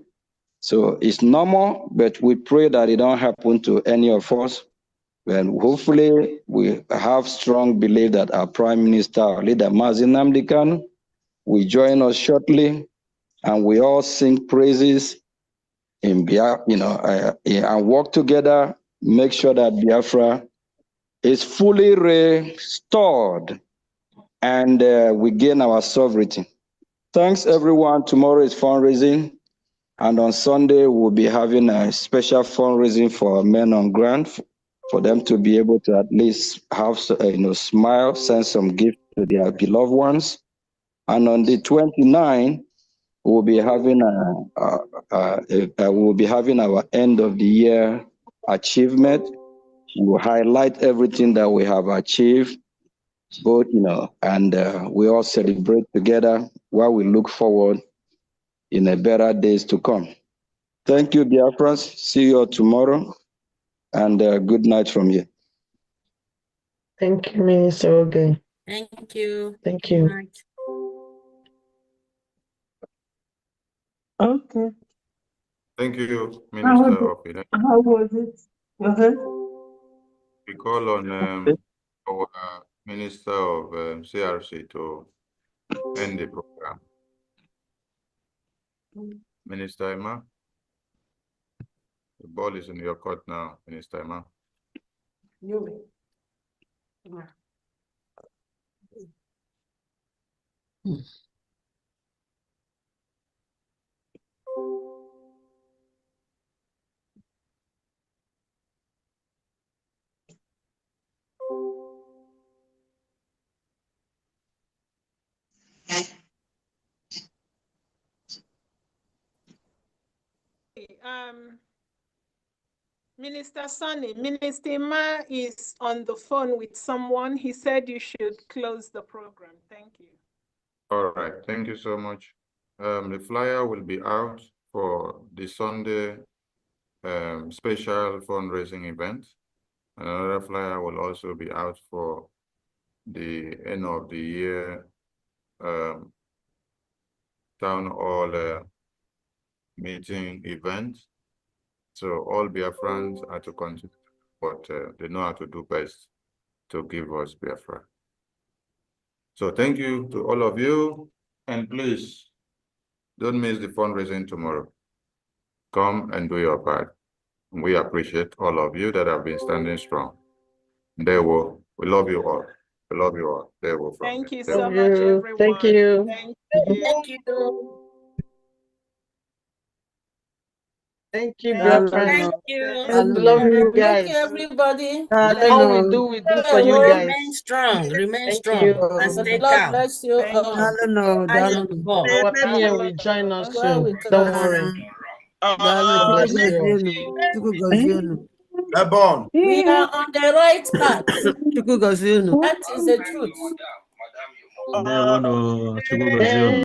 So it's normal, but we pray that it don't happen to any of us. And hopefully we have strong belief that our Prime Minister, our leader, Mazi Nnamdi Kanu, will join us shortly, and we all sing praises in Biafra, and work together, make sure that Biafra is fully restored and we gain our sovereignty. Thanks, everyone. Tomorrow is fundraising, and on Sunday we'll be having a special fundraising for men on ground, for them to be able to at least have smile, send some gift to their beloved ones. And on the 29th, we'll be having our end of the year achievement. We'll highlight everything that we have achieved, both and we all celebrate together while we look forward in a better days to come. Thank you, Biafrans. See you all tomorrow, and good night from you. Thank you, Minister Oge. Thank you. Thank you. Good night. Okay. Thank you, Minister of Finance. How was it? We call on our Minister of CRC to end the program. Minister Emma, the ball is in your court now, Minister Emma. Minister Sonny, Minister Ma is on the phone with someone. He said you should close the program. Thank you. All right, thank you so much. The flyer will be out for the Sunday special fundraising event. Another flyer will also be out for the end of the year town hall meeting event. So all Biafrans are to contribute what they know how to do best to give us Biafra. So thank you to all of you, and please don't miss the fundraising tomorrow. Come and do your part. We appreciate all of you that have been standing strong. There will. We love you all. We love you all. Thank you so much, everyone. Thank you. Thank you. Thank you, Thank Biafrans. you. Love you guys. Thank you, everybody. All we do for you guys. Remain strong. Remain Thank strong. you. And stay God calm. bless you. Our PM will join us soon. Don't worry. God bless you. We are on the right path. That is the truth.